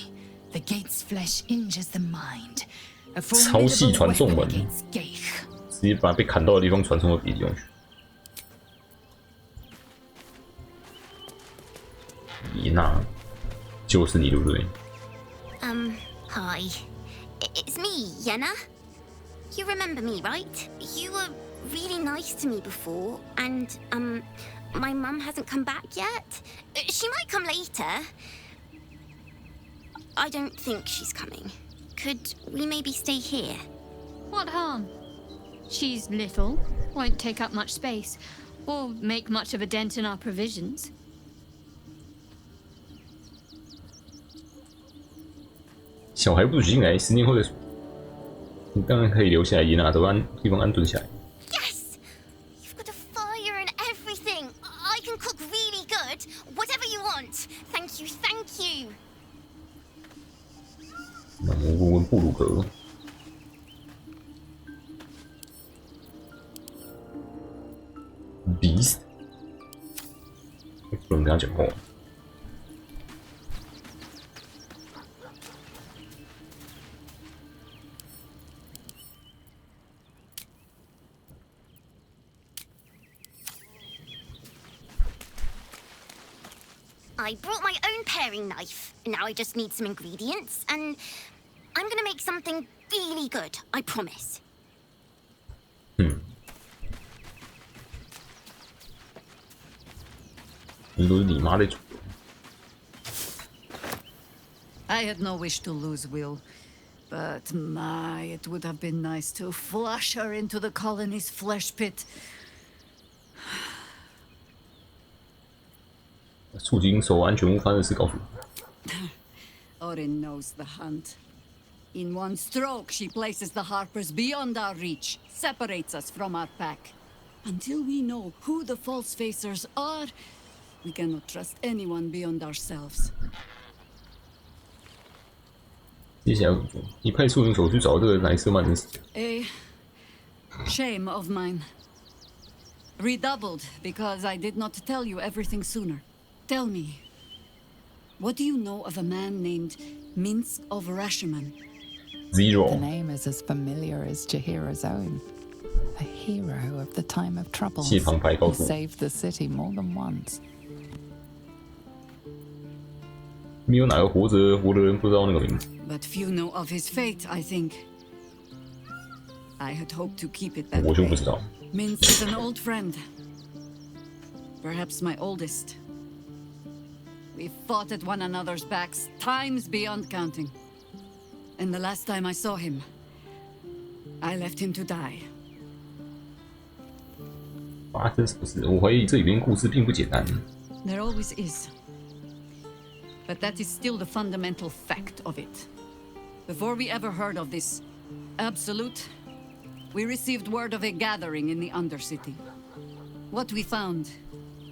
the gate's flesh injures the mind. A 超细传送门， formidable weapon against Gaich. 直接把被砍到的地方传送到别的地方去。伊娜，就是你对不对？ Hi. It's me, Yenna. You remember me, right? You were really nice to me before, and, my mum hasn't come back yet. She might come later. I don't think she's coming. Could we maybe stay here? What harm? She's little, won't take up much space, or make much of a dent in our provisions. 小孩不许进来，10年后再说。你当然可以留下来，伊娜，都地方安顿下来。 Yes! You've got a fire and everything. I can cook really good. Whatever you want. Thank you, thank you. 那我问问布鲁克。Beast， 不能跟他讲话。 I brought my own paring knife. Now I just need some ingredients, and I'm gonna make something really good, I promise. 你都是你妈在煮。 I had no wish to lose Will, but my, it would have been nice to flush her into the colony's flesh pit. 促进手安全无发生的事告诉我。 Orin knows the hunt. In one stroke, she places the Harpers beyond our reach, separates us from our pack. Until we know who the false facers are, we cannot trust anyone beyond ourselves. 接下来怎么做？你派出人手去找这个莱瑟曼人死。 A shame of mine. Redoubled because I did not tell you everything sooner. Tell me, what do you know of a man named Minsk of Rashomon? Zero. The name is as familiar as Jahira's own. A hero of the time of troubles. He saved the city more than once. 没有哪个活的人不知道那个名字。 But few know of his fate, I think. I had hoped to keep it that 我就不知道。 Minsk is an old friend. Perhaps my oldest. We've fought at one another's backs times beyond counting. And the last time I saw him, I left him to die. 发生什么事？我怀疑这里边故事并不简单。 There always is. But that is still the fundamental fact of it. Before we ever heard of this absolute, we received word of a gathering in the Undercity. What we found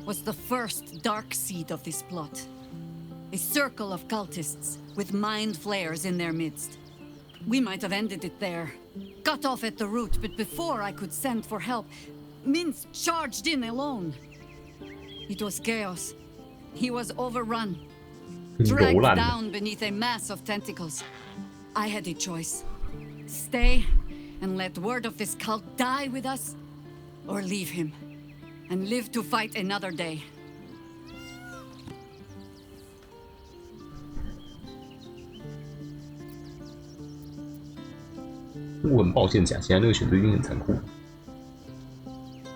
was the first dark seed of this plot. A circle of cultists with mind flayers in their midst. We might have ended it there, cut off at the root, but before I could send for help, Minsk charged in alone. It was chaos. He was overrun, dragged down beneath a mass of tentacles. I had a choice. Stay and let word of this cult die with us, or leave him and live to fight another day. 我很抱歉讲，现在那个选择一定很残酷。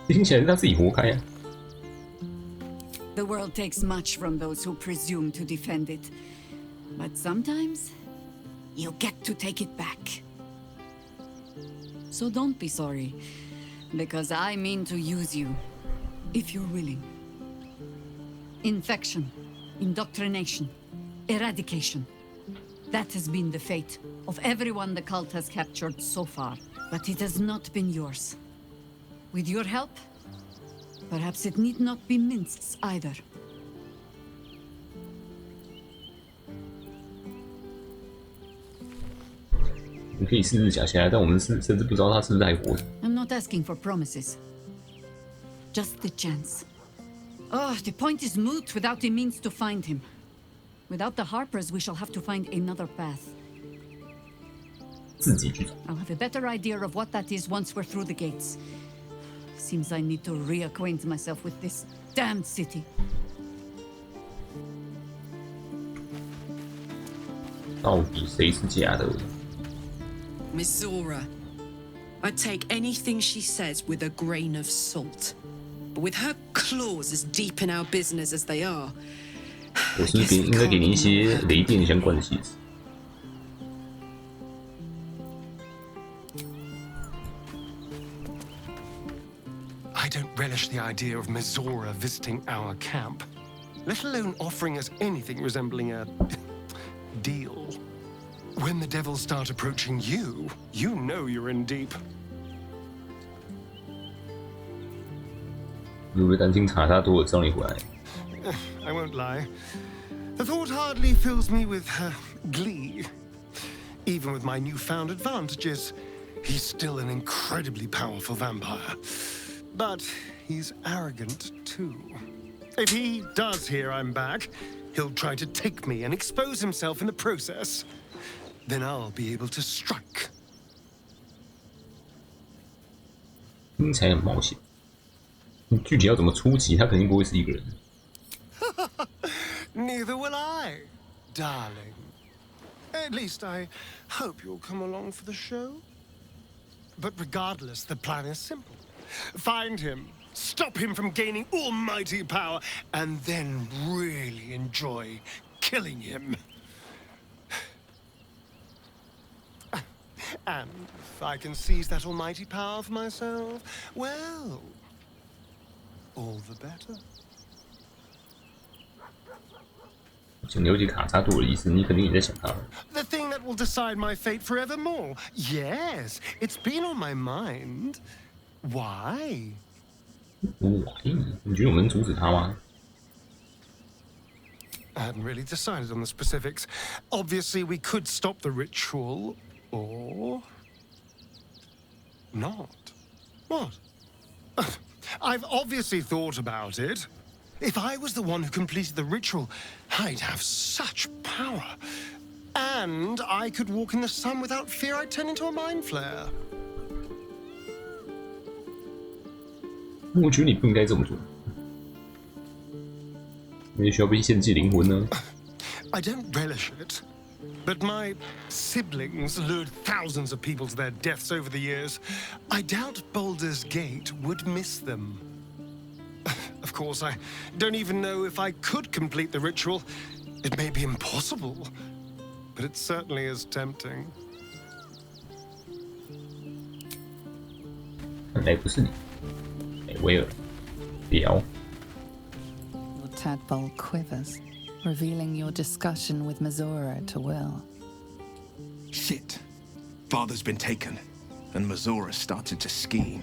听起来是他自己活该啊。 The world takes much from those who presume to defend it. But sometimes, you get to take it back. So don't be sorry. Because I mean to use you, if you're willing. Infection, indoctrination, eradication. That has been the fate of everyone the cult has captured so far. But it has not been yours. With your help, perhaps it need not be Minsk's either. 你可以试试假下来，但我们甚至不知道他是不是还活着。I'm not asking for promises. Just the chance. Oh, the point is moot without the means to find him. Without the Harpers, we shall have to find another path. 自己去找。I'll have a better idea of what that is once we're through the gates. Seems I need to reacquaint myself with this damned city. 到底谁是假的？ Mizora. I'd take anything she says with a grain of salt. But with her claws as deep in our business as they are, 我是应该给你一些雷电相关的戏子。I don't relish the idea of Mizora visiting our camp, let alone offering us anything resembling a deal. When the devils start approaching you, you know you're in deep. 你会不会担心查他多了招你回来？ I won't lie. The thought hardly fills me with glee. Even with my newfound advantages, he's still an incredibly powerful vampire. But he's arrogant too. If he does hear I'm back, he'll try to take me and expose himself in the process. Then I'll be able to strike. 听起来很冒险。具体要怎么出击，他肯定不会是一个人。Neither will I, darling. At least I hope you'll come along for the show. But regardless, the plan is simple. Find him, stop him from gaining almighty power, and then really enjoy killing him. And if I can seize that almighty power for myself, well, all the better. 想了解卡扎多的意思，你肯定也在想他了。 The thing that will decide my fate forevermore. Yes, it's been on my mind. Why? Why? 你觉得我们能阻止他吗？ I hadn't really decided on the specifics. Obviously, we could stop the ritual, or not. What? I've obviously thought about it. If I was the one who completed the ritual, I'd have such power. And I could walk in the sun without fear I'd turn into a mind flare. 我觉得你不应该这么做。你需要被献祭灵魂呢？ I don't relish it. But my siblings lured thousands of people to their deaths over the years. I doubt Baldur's Gate would miss them. Of course, I don't even know if I could complete the ritual. It may be impossible, but it certainly is tempting. 看来不是你，威尔，屌。 Your tadpole quivers, revealing your discussion with Mizora to Will. Shit. Father's been taken, and Mizora started to scheme.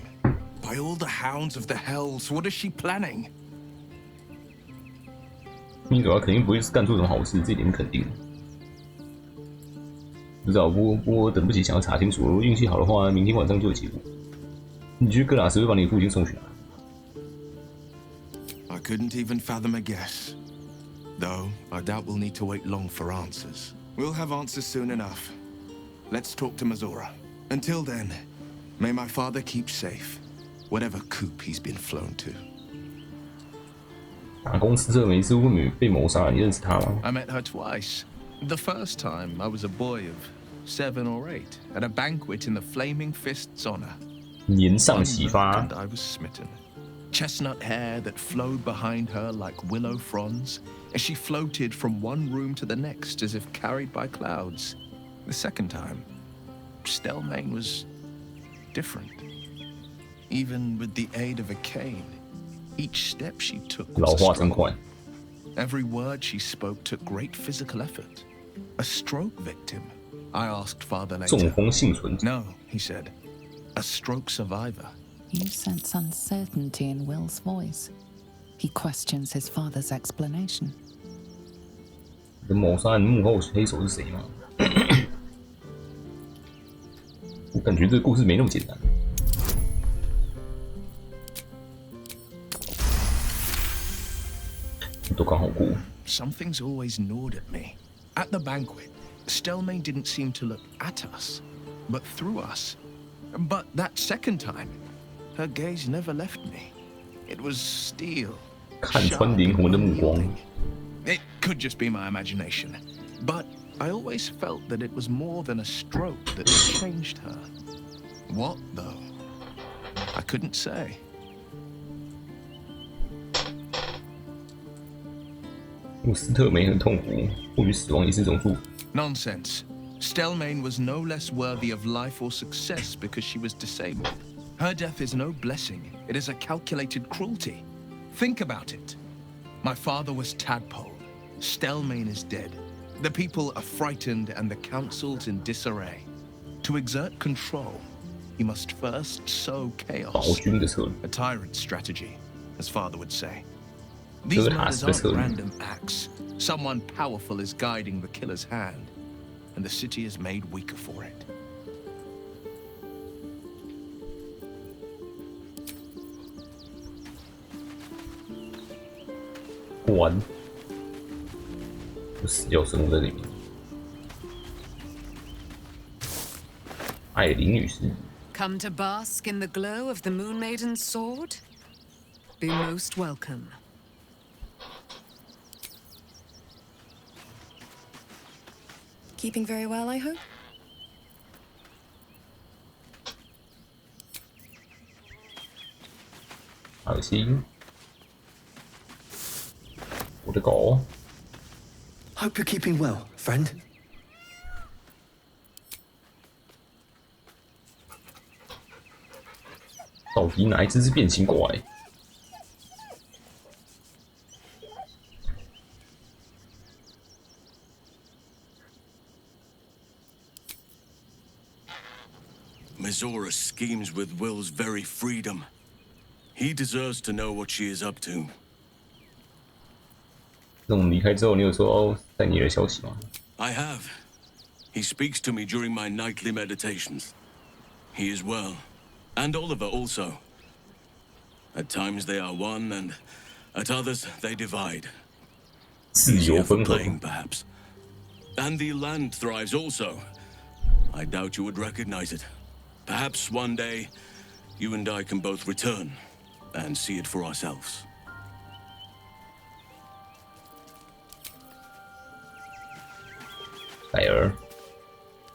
By all the hounds of the hells, what is she planning? 你主要肯定不会干出什么好事，这一点肯定。不知道，不过等不及想要查清楚。如果运气好的话，明天晚上就有结果。你觉得格拉斯会把你父亲送去哪？ I couldn't even fathom a guess. Though, I doubt we'll need to wait long for answers. We'll have answers soon enough. Let's talk to Mizora. Until then, may my father keep safe, whatever coop he's been flown to. 打公司这每次会被谋杀，你认识他吗？ I met her twice. The first time, I was a boy of 7 or 8, at a banquet in the Flaming Fist's honor. 年上启发。 And I was smitten. Chestnut hair that flowed behind her like willow fronds, as she floated from one room to the next as if carried by clouds. The second time, Stelmane was different. even with the aid of a cane. Each step she took 老 was 化 a 真快。 struggle. Every word she spoke took great physical effort. A stroke victim, I asked Father 中 later. 风幸存者。 No, he said. A stroke survivor. You sense uncertainty in Will's voice. He questions his father's explanation. 这谋杀案幕后黑手是谁吗？我感觉这个故事没那么简单。都刚好过。 Something's always gnawed at me. At the banquet, Stelmane didn't seem to look at us, but through us. But that second time, her gaze never left me. It was steel. 看穿灵魂的目光。 It could just be my imagination, but I always felt that it was more than a stroke that changed her. What, though? I couldn't say. 穆斯特梅很痛苦，或许死亡也是一种祝福。 Nonsense. Stelmane was no less worthy of life or success because she was disabled. Her death is no blessing. It is a calculated cruelty. Think about it. My father was Tadpole. Stelmane is dead. The people are frightened and the council's in disarray. To exert control, he must first sow chaos. A tyrant's strategy, as father would say. These murders aren't random acts. Someone powerful is guiding the killer's hand, and the city is made weaker for it. 完，有死掉生物在里面。艾琳女士。 Come to bask in the glow of the Moon Maiden's sword? Be most welcome. Keeping very well, I hope? 恶心！我的狗。 Hope you're keeping well, friend. 到底哪一只是变形怪？ Mizora schemes with Will's very freedom. He deserves to know what she is up to. 那我们离开之后，你有收到戴尼尔的消息吗？ I have. He speaks to me during my nightly meditations. He is well. And Oliver also. At times they are one, and at others they divide. 自由分合 playing, perhaps. And the land thrives also. I doubt you would recognize it. Perhaps one day, you and I can both return and see it for ourselves.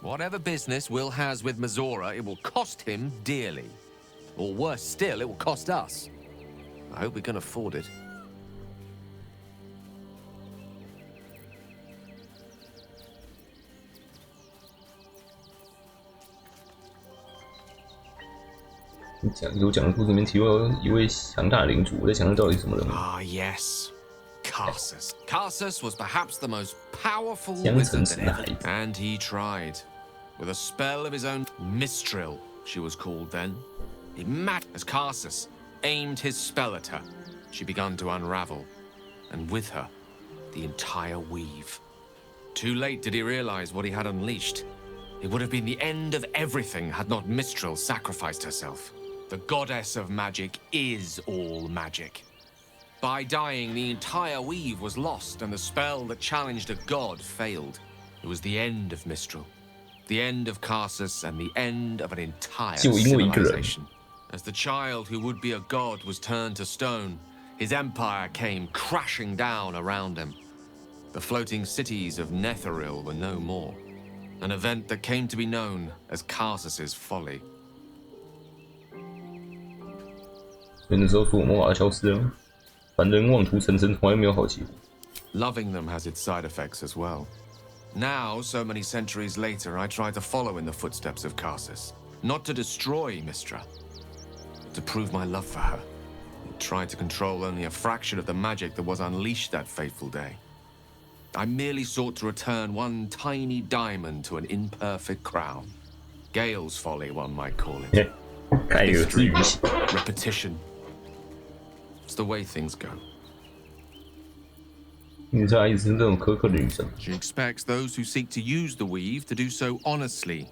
Whatever business Will has with Mizora, it will cost him dearly. Or worse still, it will cost us. I hope we can afford it. 我讲的故事里面提到一位强大的领主，我在想他到底是什么人物。 Ah, yes. Carsus. Carsus was perhaps the most powerful wizard that ever lived. And he tried. With a spell of his own, Mistral, she was called then. As Carsus aimed his spell at her, she began to unravel. And with her, the entire weave. Too late did he realize what he had unleashed. It would have been the end of everything had not Mistral sacrificed herself. The goddess of magic is all magic. By dying, the entire weave was lost, and the spell that challenged a god failed. It was the end of Mistral, the end of Carsus, and the end of an entire civilization. As the child who would be a god was turned to stone, his empire came crashing down around him. The floating cities of Netheril were no more, an event that came to be known as Carsus's folly. 所以那时候说我魔法消失了，凡人妄图成真，从来没有好结果。 Loving them has its side effects as well. Now, so many centuries later, I try to follow in the footsteps of Carsus. Not to destroy Mistra, but to prove my love for her. I tried to control only a fraction of the magic that was unleashed that fateful day. I merely sought to return one tiny diamond to an imperfect crown. Gale's folly, one might call it. History, repetition. It's the way things go. She expects those who seek to use the weave to do so honestly,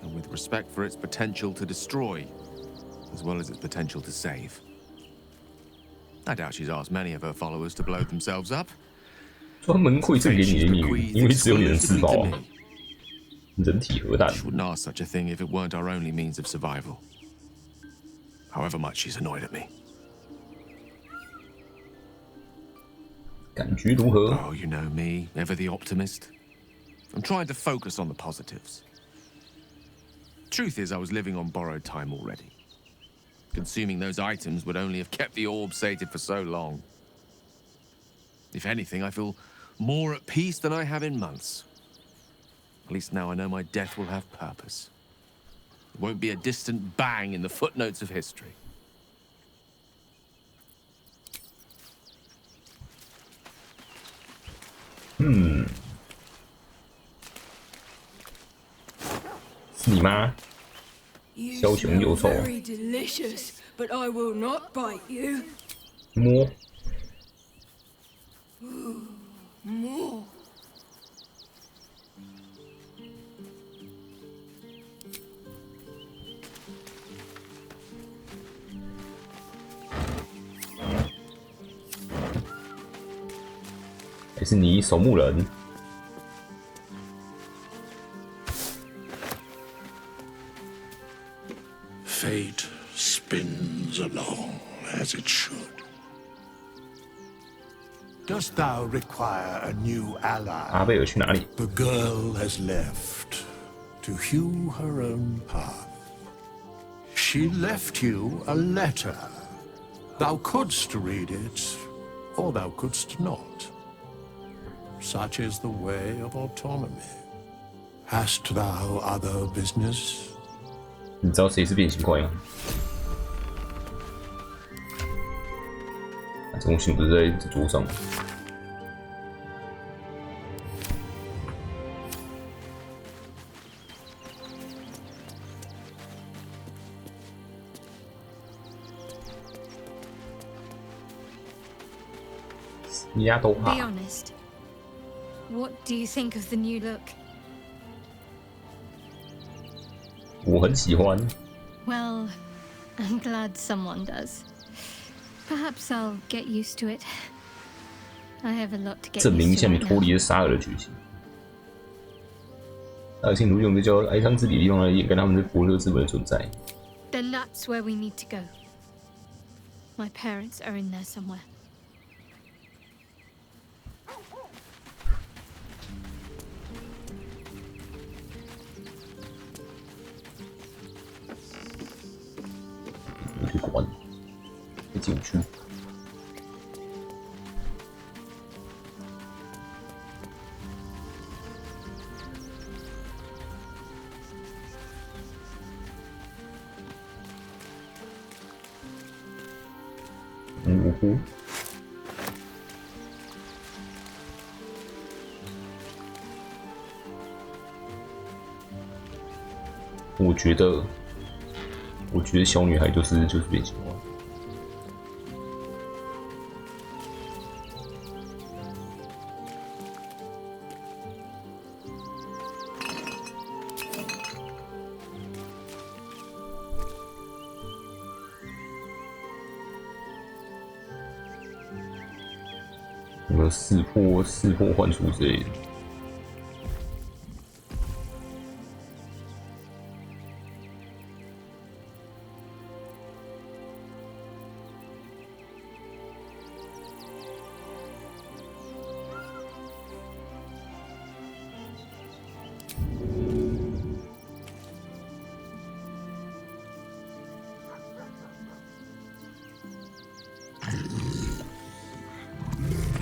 and with respect for its potential to destroy, as well as its potential to save. I doubt she's asked many of her followers to blow themselves up. 专门馈赠给你的秘密，因为只有你能自爆啊！人体核弹。She wouldn't ask such a thing if it weren't our only means of survival. However much she's annoyed at me. 感觉如何 Oh, you know me, ever the optimist. I'm trying to focus on the positives. Truth is, I was living on borrowed time already. Consuming those items would only have kept the orb sated for so long. If anything, I feel more at peace than I have in months. At least now I know my death will have purpose. It won't be a distant bang in the footnotes of history. Hmm. 是你吗？枭雄有仇。 Very delicious, but I will not bite you. 摸。 More. Fate 还是你守墓人？ spins along as it should. Dost thou require a new ally? 阿贝尔去哪里？ The girl has left to hew her own path. She left you a letter. Thou couldst read it, or thou couldst not. Such is the way of autonomy. Hast thou other business? 你知道谁是变形怪吗？这东西不是在这桌上吗？丫都怕。 Be honest. What do you think of the new look? 我很喜欢。 Well, I'm glad someone does. Perhaps I'll get used to it. I have a lot to get 证明一 used 下 to 你 right 脱 now. 离了沙尔的决心。沙尔信徒用这叫哀伤之地的地方来掩盖他们对柏德之门的存在。 Then that's where we need to go. My parents are in there somewhere. 我去管，别进去。呼。我觉得小女孩就是变形怪。有没有四破换出之类的？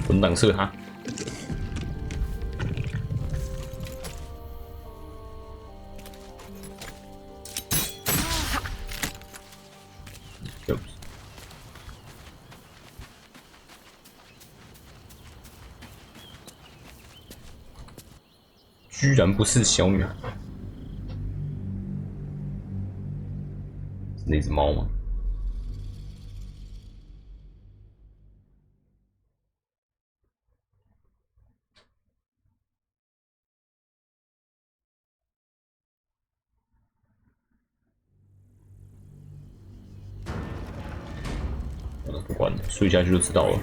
混档射他！居然不是小女孩，是那只猫吗？不管了，睡下去就知道了。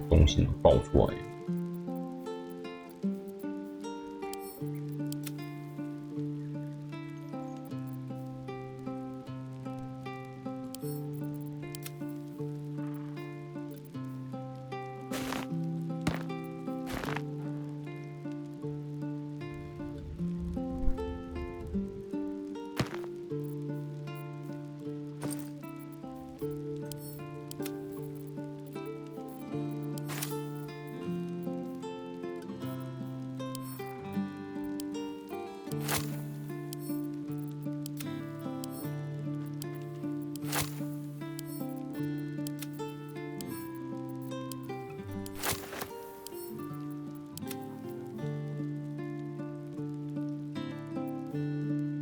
东西能爆出来。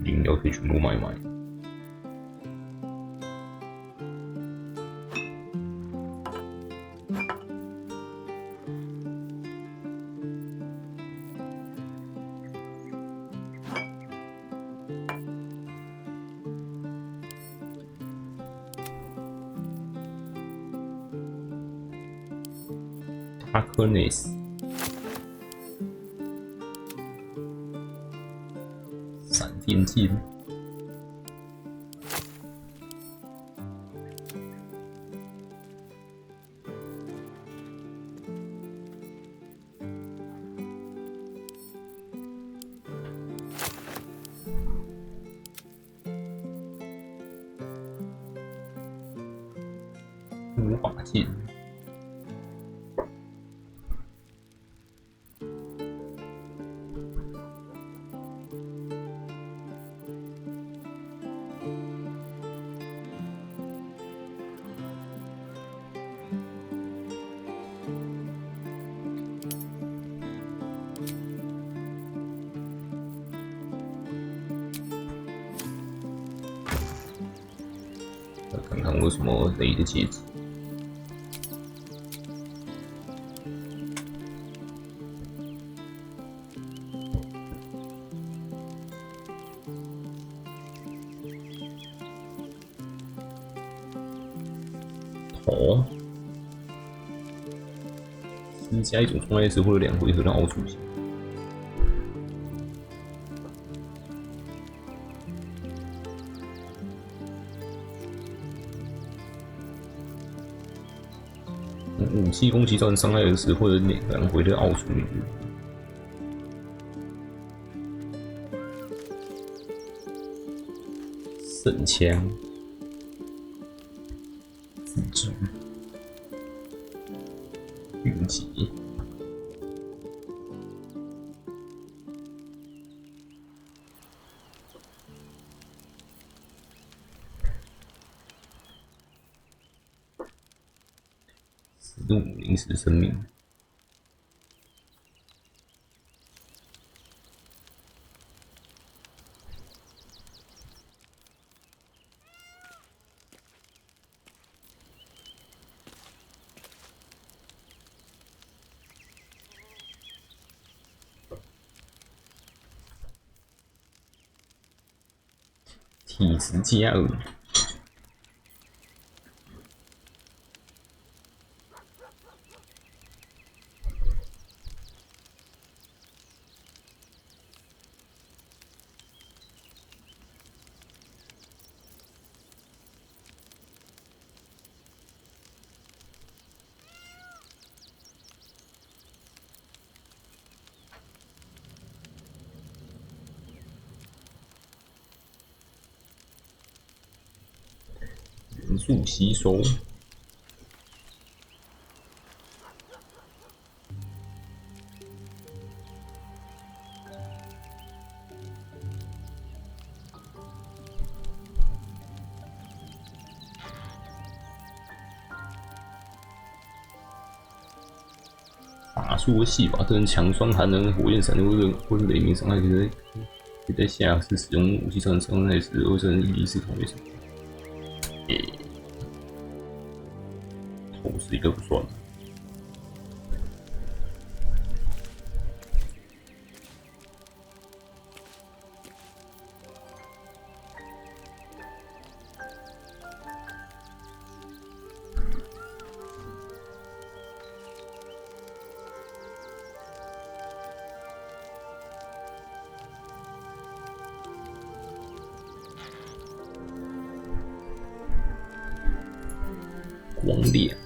饮料可以全部买。塔克内斯。闪电剑，无法剑。看看我有什么雷的戒指。头，施加一种创业时会有2回合的凹出现。武器攻击造成伤害时，会有2回的奥数率。神枪，自制，云集。怒临时生命，体质加2。元素吸收。法术的戏法特征强酸、寒冷、火焰闪电或者雷鸣伤害，可以在下次使用武器造成伤害时，会造成1d4同位伤害。头是一个不算。光烈。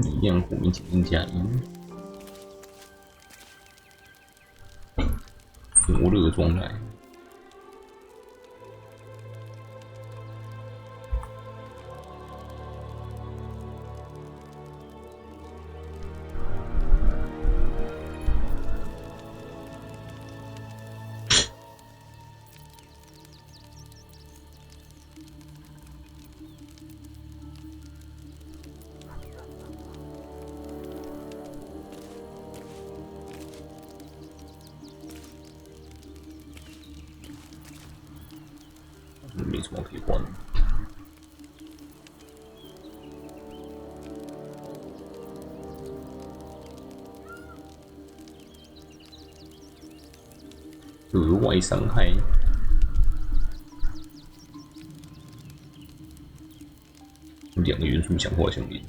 一样火力减加1，灼热状态。没什么可以换的。额外伤害，2个元素强化相连。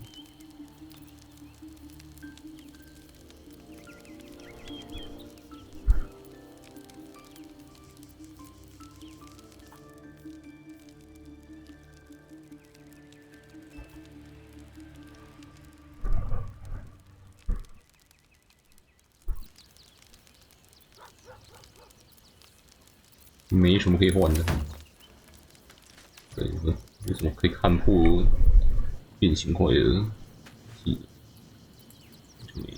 没什么可以换的，对，有什么可以看破变形块的技能？就没有。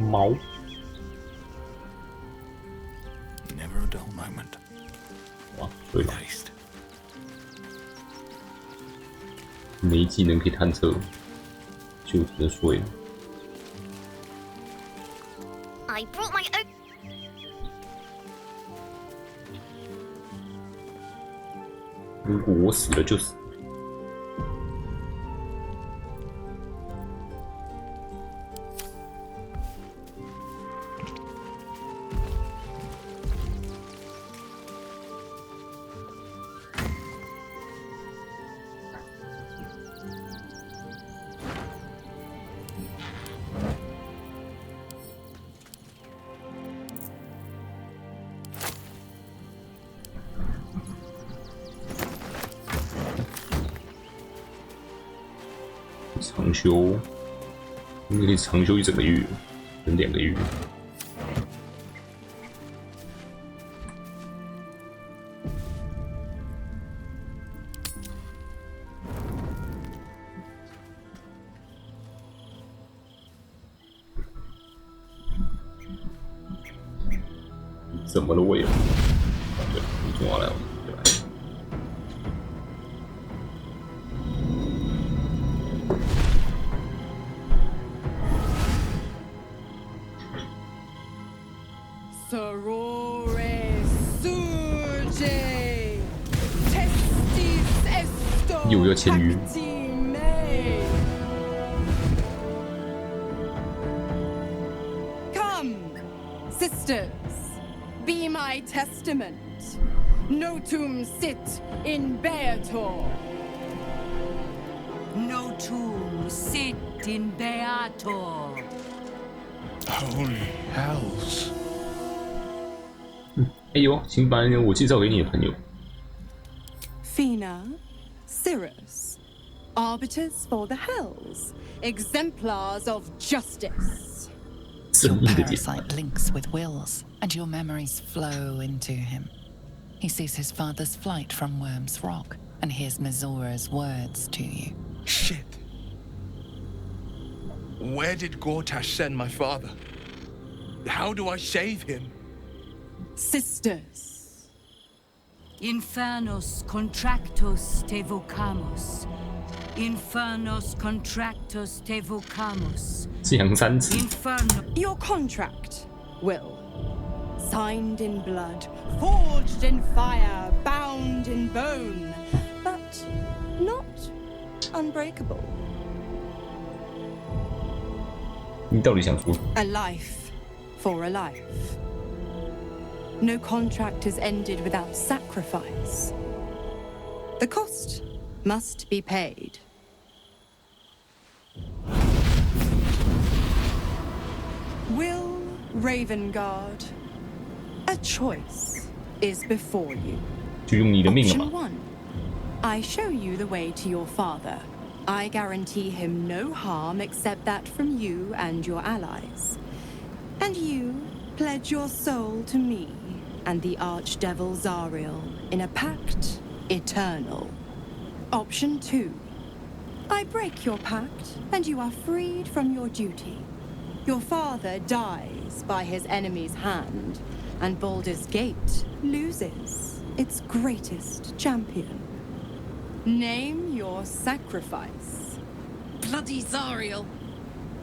毛 Never a dull moment. 哇，对了，没技能可以探测，就只能睡了。I brought my own. 如果我死了就死。长休，你可以长休1整个月，等2个月。怎么了，我有？对，你中华来了，对吧？又要签约。Come, sisters, be my testament. Notum sit in Beator. Notum sit in Beator. Holy hells. 哎呦，请把我介绍给你的朋友。Fina, Cirrus, arbiters for the hells, exemplars of justice. Your parasite links with Will's, and your memories flow into him. He sees his father's flight from Worm's Rock, and hears Mizora's words to you. Shit. Where did Gortash send my father? How do I save him? Sisters. Infernos contractos te vocamus. Infernos contractos te vocamus. Inferno. Your contract, Will. Signed in blood, forged in fire, bound in bone, but not unbreakable. 你到底想说？ A life for a life. No contract is ended without sacrifice. The cost must be paid. Will Ravengard, a choice is before you. 就用你的命了 Option 嘛。 1. I show you the way to your father. I guarantee him no harm except that from you and your allies. And you pledge your soul to me and the archdevil Zariel in a pact eternal. Option 2. I break your pact and you are freed from your duty. Your father dies by his enemy's hand, and Baldur's Gate loses its greatest champion. Name your sacrifice. Bloody Zariel.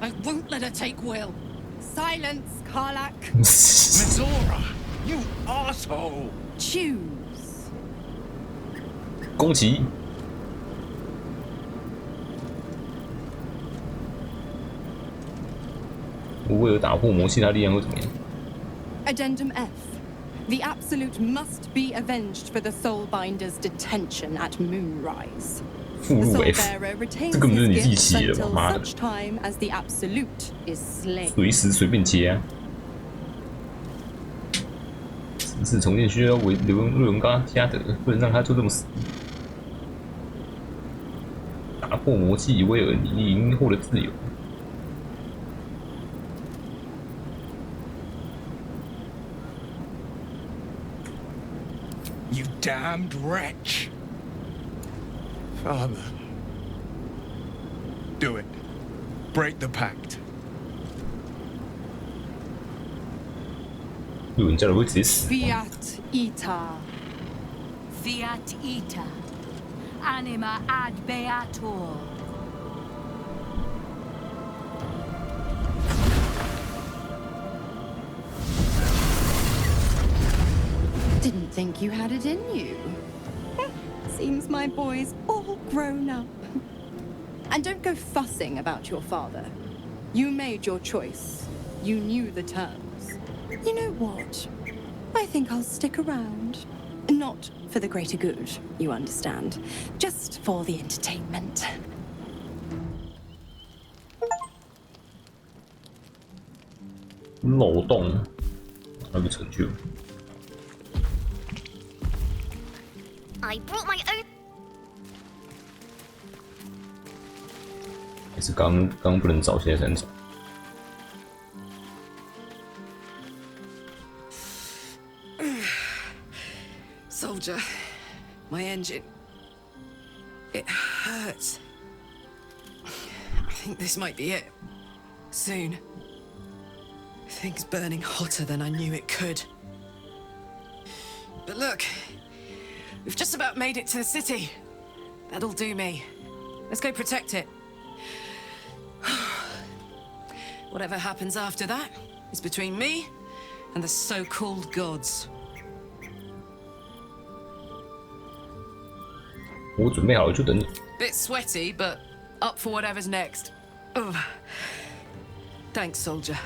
I won't let her take Will. Silence, Karlak. Mizora, you asshole. Choose. 攻击。我为了打破魔器，它力量会怎么样？ Addendum F. The Absolute must be avenged for the Soulbinder's detention at Moonrise. 附 The 录 F， Soulbearer retains 这根本就是 his 你自己 gifts 写的吧？ until 妈的， such time as the Absolute is slain. 随时随便接啊！城市重建需要刘文刚加德，不能让他就这么死。打破魔器，威尔，你已经获得自由。 You damned wretch. Father. Do it. Break the pact. 有人叫人会直接死。 Fiat Ita. Fiat ita. Anima ad beator. Didn't think you had it in you. Seems my boy's all grown up. And don't go fussing about your father. You made your choice. You knew the terms. You know what? I think I'll stick around. Not for the greater good, you understand. Just for the entertainment. 漏洞，那个成就。 I brought my own. 还是刚不能找，现在才能找。 Soldier, my engine. It hurts. I think this might be it. Soon. Things burning hotter than I knew it could. But look, we've just about made it to the city. That'll do me. Let's go protect it. Whatever happens after that is between me and the so-called gods. 我准备好了，就等你。Bit sweaty, but up for whatever's next. Ugh. Thanks, soldier.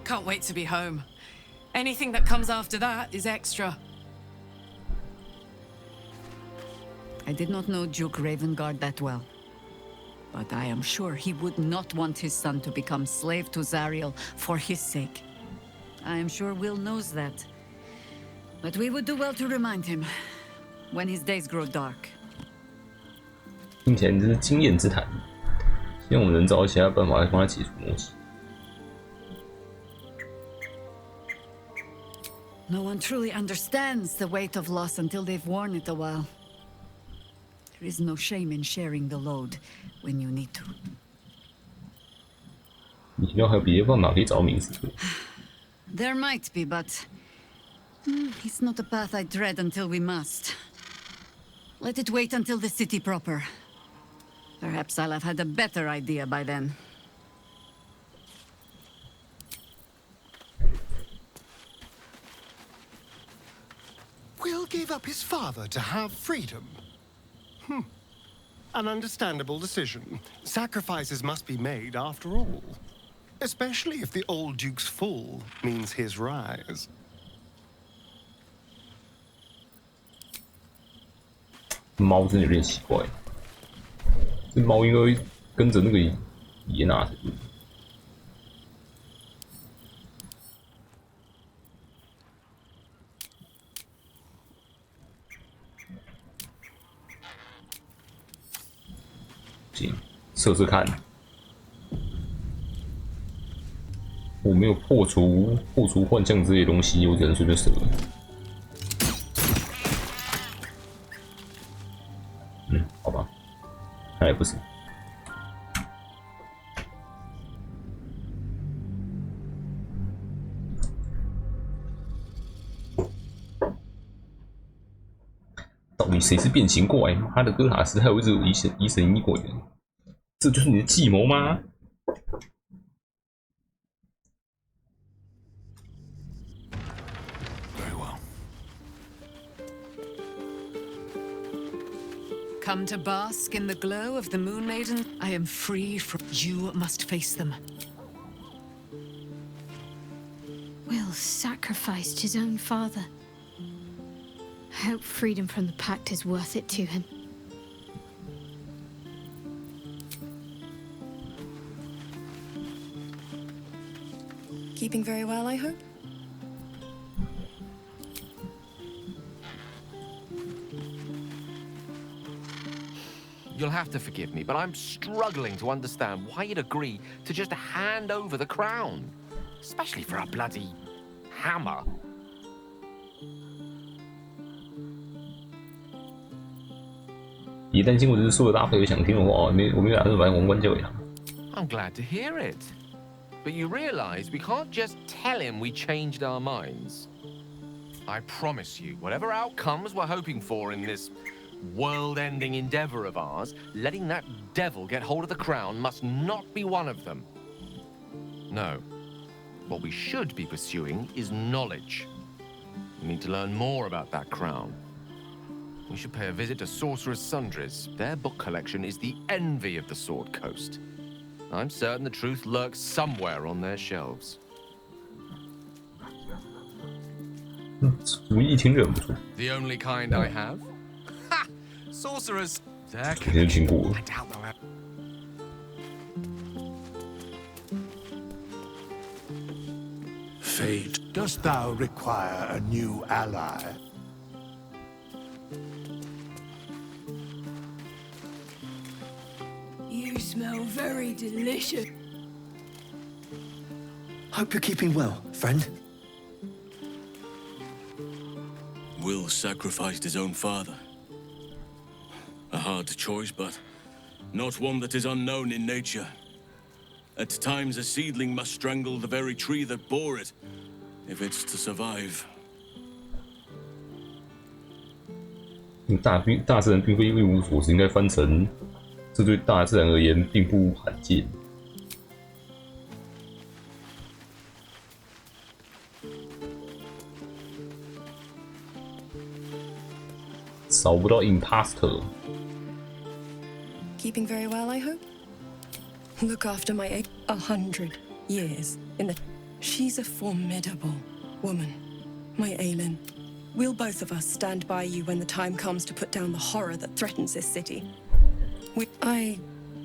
Can't wait to be home. Anything that comes after that is extra. I did not know Duke Ravengard that well, but I am sure he would not want his son to become slave to Zariel for his sake. I am sure Will knows that. But we would do well to remind him when his days grow dark. 听起来真是经验之谈，希望我们能找到其他办法来帮他解除默契。No one truly understands the weight of loss until they've worn it a while. There is no shame in sharing the load when you need to. 你听到还有别的办法可以找到名字？ There might be, but it's not a path I tread until we must. Let it wait until the city proper. Perhaps I'll have had a better idea by then. Will gave up his father to have freedom. An understandable decision. Sacrifices must be made after all. Especially if the old Duke's fall means his rise. 猫真的有点奇怪，这猫应该会跟着那个耶娜才对。行，测试看。我没有破除幻象这些东西，我只能随便射。好吧，看来不是。到底谁是变形怪？妈的，哥塔斯还有一只疑神疑鬼的，这就是你的计谋吗？ Come to bask in the glow of the Moon Maiden? I am free from... You must face them. Will sacrificed his own father. I hope freedom from the Pact is worth it to him. Keeping very well, I hope? You'll have to forgive me, but I'm struggling to understand why you'd agree to just hand over the crown. Especially for a bloody hammer. 别担心，我只是说了大家朋友想听的话，我没有打算把王冠交给他。I'm glad to hear it. But you realize we can't just tell him we changed our minds. I promise you, whatever outcomes we're hoping for in this world-ending endeavor of ours, letting that devil get hold of the crown must not be one of them. No. What we should be pursuing is knowledge. We need to learn more about that crown. We should pay a visit to Sorcerer's Sundries. Their book collection is the envy of the Sword Coast. I'm certain the truth lurks somewhere on their shelves. 主意听着很不错。 The only kind I have? Ha! Sorcerers! 肯定听过。 I doubt they'll have... Fate, dost thou require a new ally? You smell very delicious. Hope you're keeping well, friend. Will sacrificed his own father. A hard choice, but not one that is unknown in nature. At times, a seedling must strangle the very tree that bore it, if it's to survive. 大自然并非一无所知，应该翻成这对大自然而言并不罕见。找不到 imposter。 Keeping very well, I hope. Look after my 100 years in the. She's a formidable woman, my Aelin. We'll both of us stand by you when the time comes to put down the horror that threatens this city. I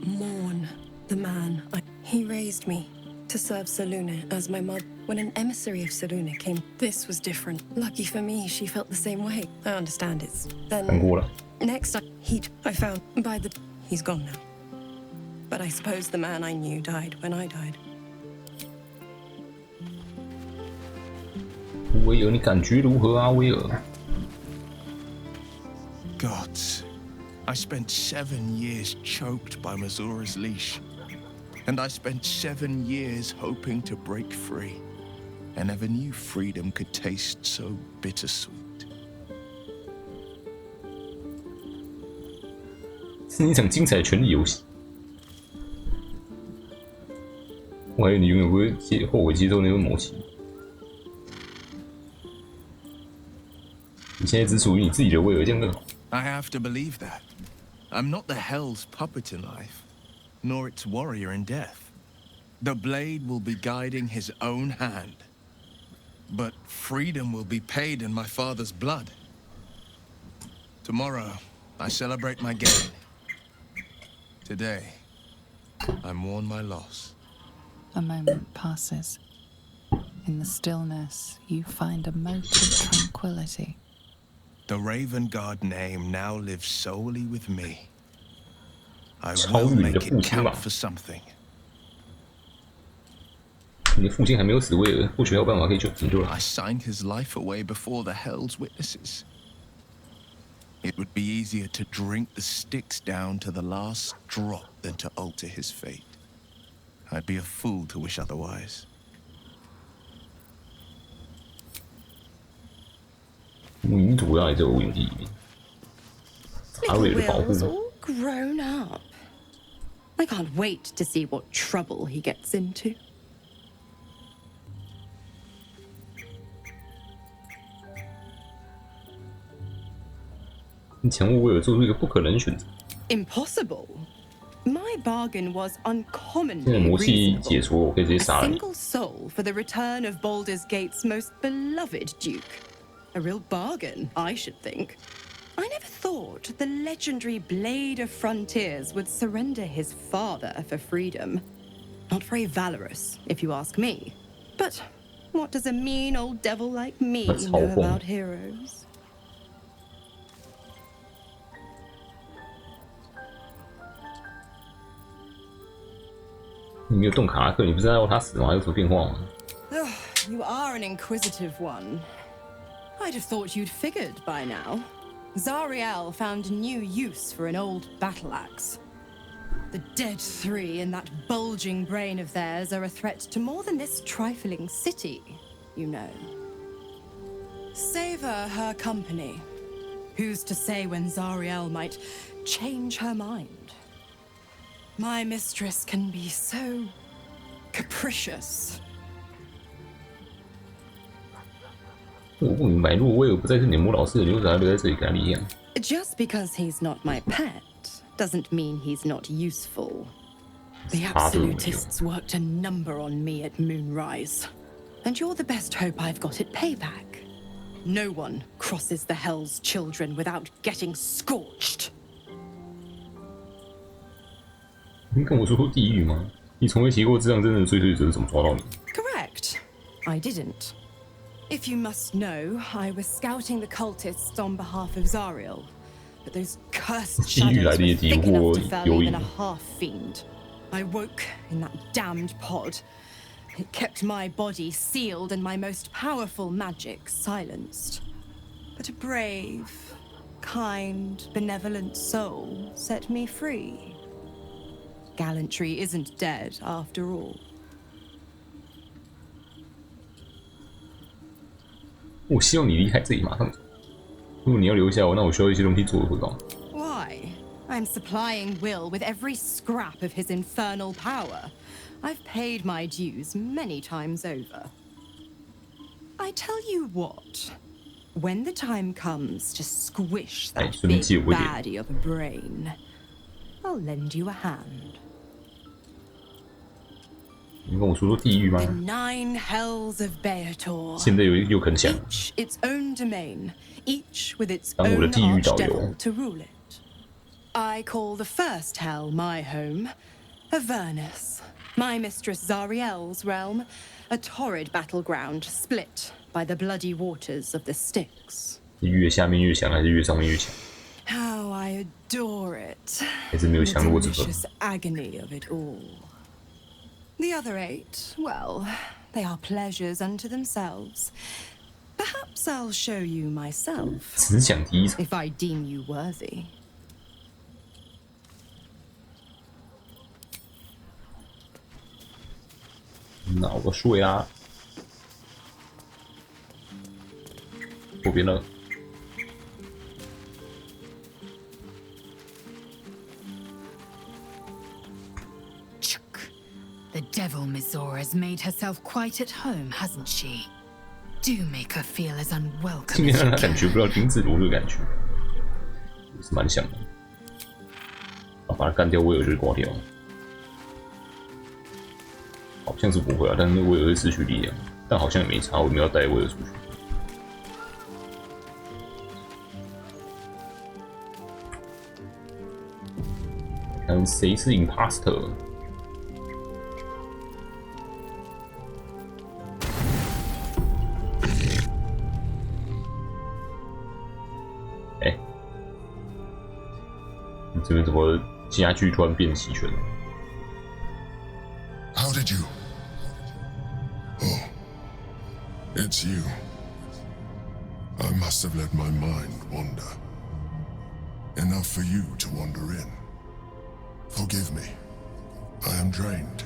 mourn the man. He raised me to serve Selûne as my mother. When an emissary of Selûne came, this was different. Lucky for me, she felt the same way. I understand it's. Then next time, I found by the. He's gone now. But I suppose the man I knew died when I died. 威尔，你感觉如何啊，威尔 Gods, I spent 7 years choked by Missoura's leash. And I spent 7 years hoping to break free. I never knew freedom could taste so bittersweet. 是一场精彩的权力游戏。我还以为你永远不会后悔接受那份魔气。你现在只属于你自己的威尔，这样更好。I have to believe that. I'm not the Hell's puppet in life, nor its warrior in death. The blade will be guiding his own hand. But freedom will be paid in my father's blood. Tomorrow, I celebrate my gain. Today, I mourn my loss. A moment passes. In the stillness, you find a mote of tranquility. The Raven God name now lives solely with me. I will make it count for something. 你的父亲还没有死，威尔，或许还有办法可以拯救他。 I signed his life away before the Hell's witnesses. It would be easier to drink the sticks down to the last drop than to alter his fate. I'd be a fool to wish otherwise. 民主要在这个问题里面，查瑞的保护。 all grown up. I can't wait to see what trouble he gets into. 你强迫威尔做出一个不可能的选择。 Impossible. My bargain was uncommonly 现在魔气解除，我可以直接 A 杀人。 single soul for the return of Baldur's Gate's most beloved Duke. A real bargain, I should think. I never thought the legendary Blade of Frontiers would surrender his father for freedom. Not very valorous, if you ask me. But what does a mean old devil like me know about heroes? 你没有动卡克，你不是要他死吗？有什么变化吗？ You are an inquisitive one. I'd have thought you'd figured by now. Zariel found a new use for an old battle axe. The dead 3 in that bulging brain of theirs are a threat to more than this trifling city, you know. Savor her company. Who's to say when Zariel might change her mind? My mistress can be so capricious. 我不明白，如果威尔不再是你魔老师，你为啥要留在这里跟他一样？ Just because he's not my pet doesn't mean he's not useful. The Absolutists worked a number on me at Moonrise. And you're the best hope I've got at payback. No one crosses the Hell's children without getting scorched. 你跟我说过地狱吗？你从未提过这样真正的追随者是怎么抓到你？ Correct. I didn't. If you must know, I was scouting the cultists on behalf of Zariel. But those cursed shadows were thick enough to fell even a half-fiend. I woke in that damned pod. It kept my body sealed and my most powerful magic silenced. But a brave, kind, benevolent soul set me free. Gallantry isn't dead after all. 我希望你离开这里马上走。如果你要留下我，那我需要一些东西做回报。 Why? I'm supplying Will with every scrap of his infernal power. I've paid my dues many times over. I tell you what, when the time comes to squish that big baddie of a brain, I'll lend you a hand. 你跟我说地狱吗 The 9 hells of Beator. 现在又肯想 Each its own domain, each with its 当我的 own 地狱导游 archdevil to rule it. I call the first hell my home, Avernus. My mistress Zariel's realm, a torrid battleground split by the bloody waters of the Styx. 你越下面越强，还是越上面越强？ How I adore it. 还是没有 The 强弱之分？ delicious agony of it all. The other 8, well, they are pleasures unto themselves. Perhaps I'll show you myself, 只想第一场。 if I deem you worthy. 脑个睡啊！左边了。 The devil Mizora has made herself quite at home, hasn't she? Do make her feel as unwelcome 今天 as 让 you 他感觉 can. 不到丁字罗这个感觉，也是蛮像的。把他干掉，威尔就挂掉。好像是不会啊，但是威尔会失去力量，但好像也没差，我没有带威尔出去。看谁是 imposter。 这边怎么家具突然变齐全了 ？How did you? Oh, it's you. I must have let my mind wander. Enough for you to wander in. Forgive me. I am drained.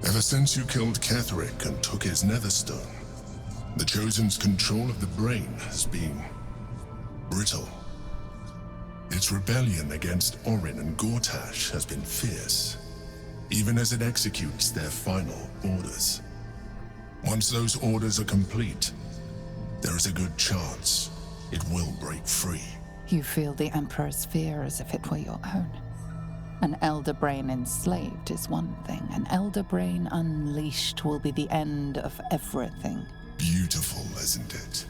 Ever since you killed Ketherick and took his netherstone, the Chosen's control of the brain has been brittle. Its rebellion against Orin and Gortash has been fierce, even as it executes their final orders. Once those orders are complete, there is a good chance it will break free. You feel the Emperor's fear as if it were your own. An elder brain enslaved is one thing. An elder brain unleashed will be the end of everything. Beautiful, isn't it?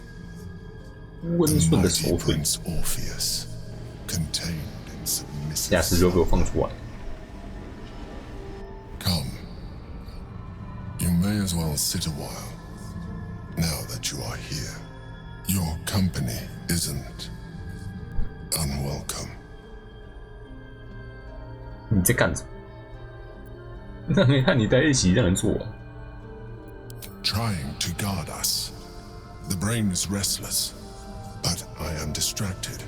温顺的手腿。 Prince Orpheus. Contained in submissive. 下次就给我放出来。 Come. You may as well sit a while. Now that you are here, your company isn't unwelcome. 你在干什么？让人和你在一起让人做。 Trying to guard us. The brain is restless, but I am distracted.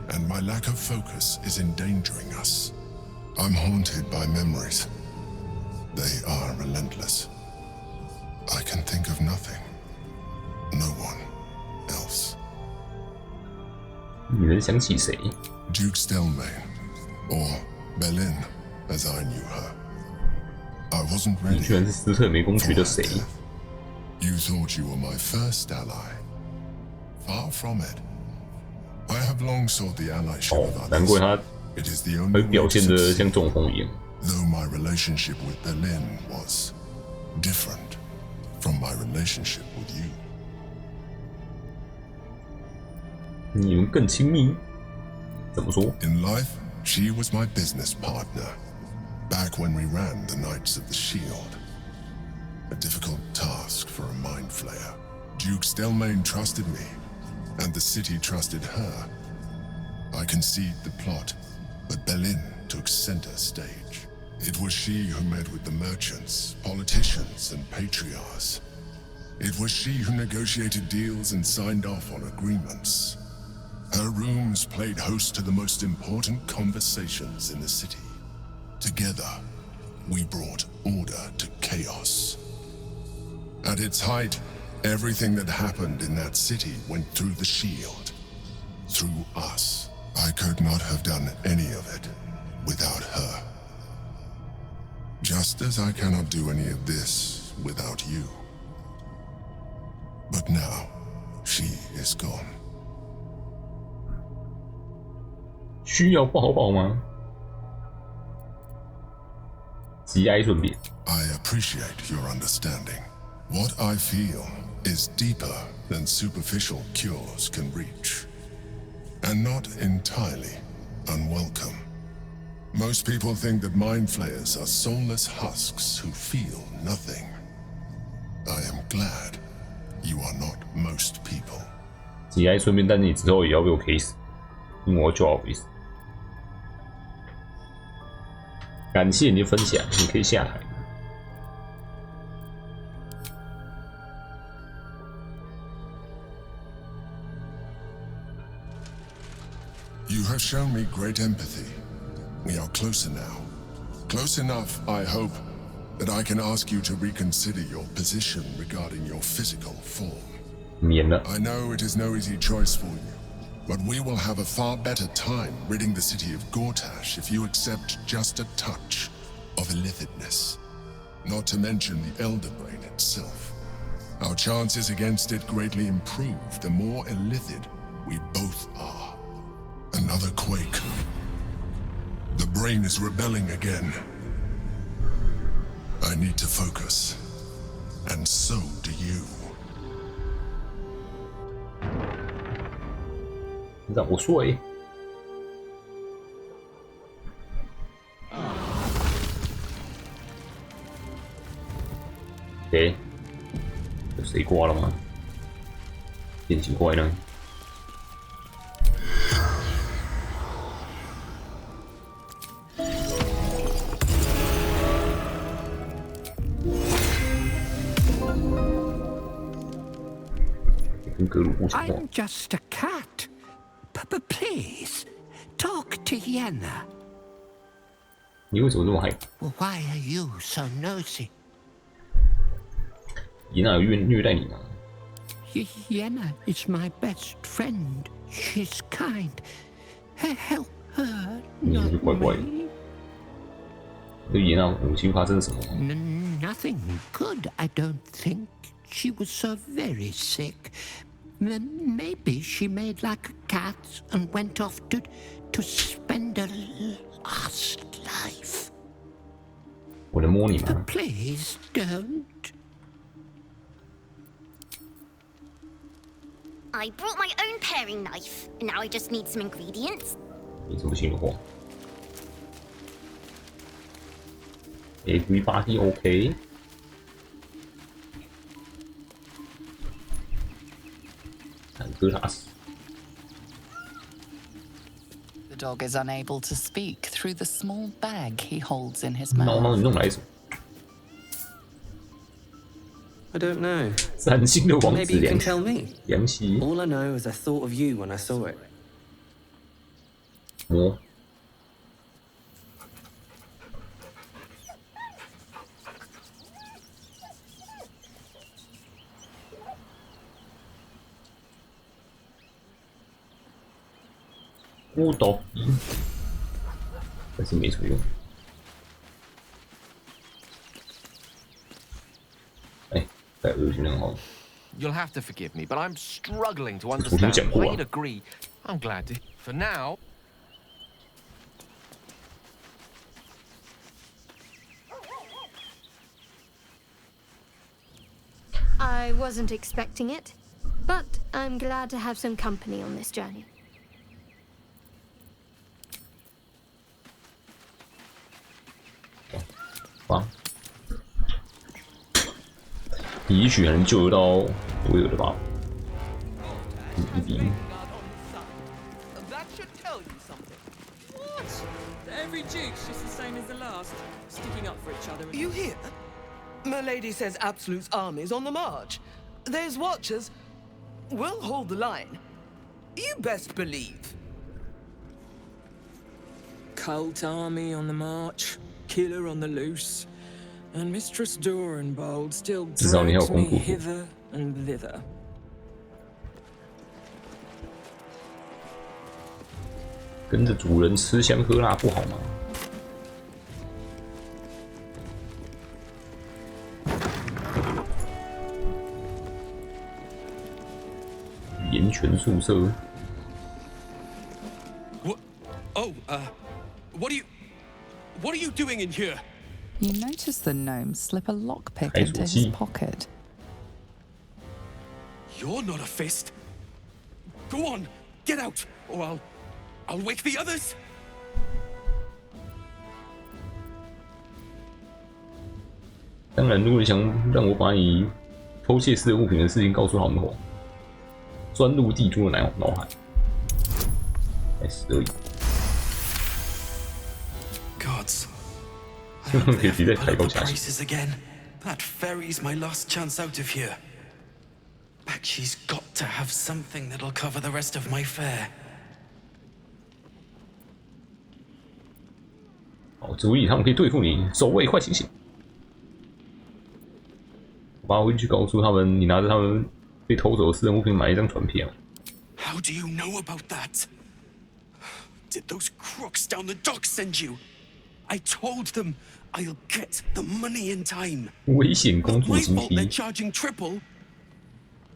And my lack of focus is endangering us. I'm haunted by memories. They are relentless. I can think of nothing. No one else. 你能想起谁 Duke Stelmane, or Belin, as I knew her. I wasn't 你 ready. 居然是斯特梅公爵的谁？ You thought you were my first ally. Far from it. I have long sought the allyship of others. 难怪他 It is the 会 only 表 way to 现得 succeed. 像中风一样。 Though my relationship with Berlin was different from my relationship with you. 你们更亲密？怎么说？ In life, she was my business partner. Back when we ran the Knights of the Shield. A difficult task for a mind flayer. Duke Stelmane trusted me, and the city trusted her. I conceived the plot, but Berlin took center stage. It was she who met with the merchants, politicians, and patriarchs. It was she who negotiated deals and signed off on agreements. Her rooms played host to the most important conversations in the city. Together, we brought order to chaos. At its height, Everything that happened in that city went through the shield. Through us. I could not have done any of it without her. Just as I cannot do any of this without you. But now, she is gone. 需要不好保吗？节哀顺变。I appreciate your understanding. What I feel is deeper than superficial cures can reach. And not entirely unwelcome. Most people think that mind flayers are soulless husks who feel nothing. I am glad you are not most people. 节哀顺变，但你之后也要被我 K 死，因为我就好意思。感谢你的分享，你可以下台。You have shown me great empathy. We are closer now. Close enough, I hope, that I can ask you to reconsider your position regarding your physical form. I know it is no easy choice for you, but we will have a far better time ridding the city of Gortash if you accept just a touch of illithidness. Not to mention the Elder Brain itself. Our chances against it greatly improve the more illithid we both are. Another quake. The brain is rebelling again. I need to focus. And so do you. 让我睡。诶，有谁挂了吗？变形怪呢？I'm just a cat. But please, talk to Yenna. 你为什么那么害怕？ Why are you so nosy? 伊娜有虐待你吗？ Yenna is my best friend. She's kind. Help her, 你是 not 怪怪的。 me. 对伊娜母亲发生了什么吗？ Nothing good, I don't think. She was so very sick. Maybe she made like a cat and went off to spend a last life. 我能摸你吗？ Please don't. I brought my own paring knife. Now I just need some ingredients. 你怎么信的话？Everybody OK？ The dog is unable to speak through the small bag he holds in his mouth. No, 你弄来什么？ I don't know. 崭新的王 Maybe 子 you 凉 can tell me. 凉席 All I know is I thought of you when I saw it. 摸。孤岛皮，但是没什么用。哎，在恶心很好。 You'll have to forgive me, but I'm struggling to understand why you'd agree. I'm glad to. For now. I wasn't expecting it, but I'm glad to have some company on this journey. 棒！你也许还能救得到威尔的吧？一比。 That should tell you something. What? Every duke's just the same as the last, sticking up for each other. You hear? Milady says Absolute's army's on the march. There's watchers. We'll hold the line. You best believe. Cult army on the march, killer on the loose. And Mistress Dorenbold still 至少你还有 drags 红 me 姑姑。 hither and thither. 跟着主人吃香喝辣不好吗？岩泉宿舍。 What? Oh, what are you doing in here? You notice the gnome slip a lockpick into his pocket. You're not a fist. Go on, get out, or I'll wake the others. 当然，如果你想让我把你偷窃私人物品的事情告诉他们的话，钻入地主的脑海，才10而已。 Gods. 可以别再抬高 Up the 下去。 prices again. That ferry's my last chance out of here. Bakshi's got to have something that'll cover the rest of my fare. 好主意，他们可以对付你。守卫，快醒醒！我爸回去告诉他们，你拿着他们被偷走的私人物品买一张船票。 How do you know about that? Did those crooks down the dock send you? I told them I'll get the money in time. 危险工作 My 经 fault 济 they're charging triple.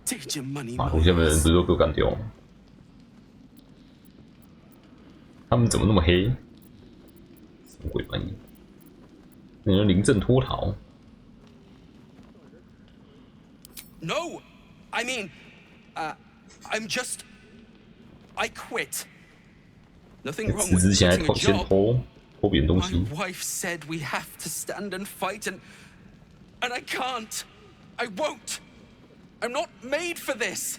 Take your money, 码头下面的人不是都被我干掉吗？他们怎么那么黑？什么鬼玩意？那人临阵脱逃。 No, I mean, I'm just. I quit. Nothing wrong 辞 with 职前还 quitting a 先 job. 偷别人东西 My。wife said we have to stand and fight, and I can't. I won't. I'm not made for this.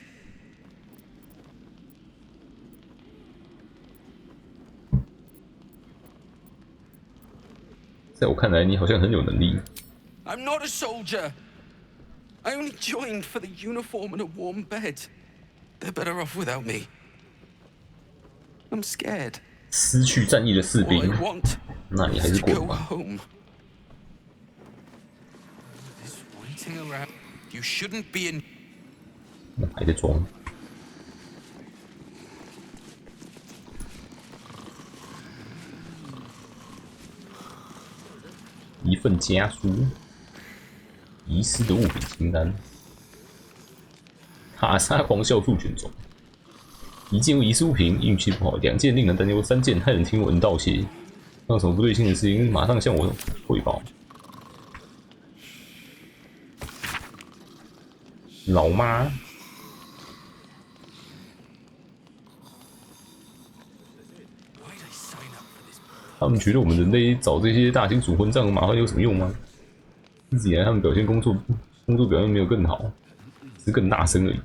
在我看来，你好像很有能力。 I'm not a soldier. I only joined for the uniform and a warm bed. They're better off without me. I'm scared. 失去战役的士 All 兵 I，want 那你还 is 是 to 滚 go 吧。 home. This waiting around. You shouldn't be in. 还在装。一份家书，遗失的物品清单。塔沙狂笑兔犬种。1件遗失物品，运气不好；2件令人担忧；3件骇人听闻盗窃。有什么不对劲的事情，马上向我汇报。老妈。 他们觉得我们人类找这些大金主混账麻烦有什么用吗？一直以来他们表现工作表现没有更好，只是更大声而已。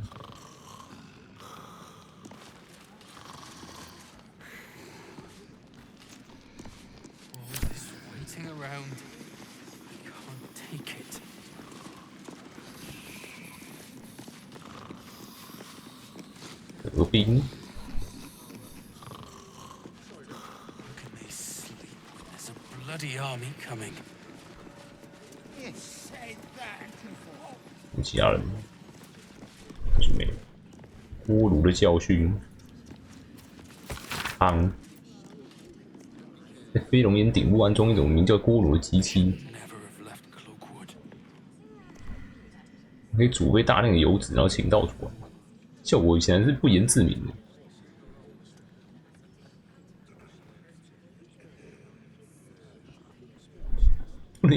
得兵。 Bloody army coming. 有其他人吗？好像没有。锅炉的教训。汤。在飞龙岩顶部安装一种名叫锅炉的机器，可以煮沸大量的油脂，然后倾倒出来，效果显然是不言自明的。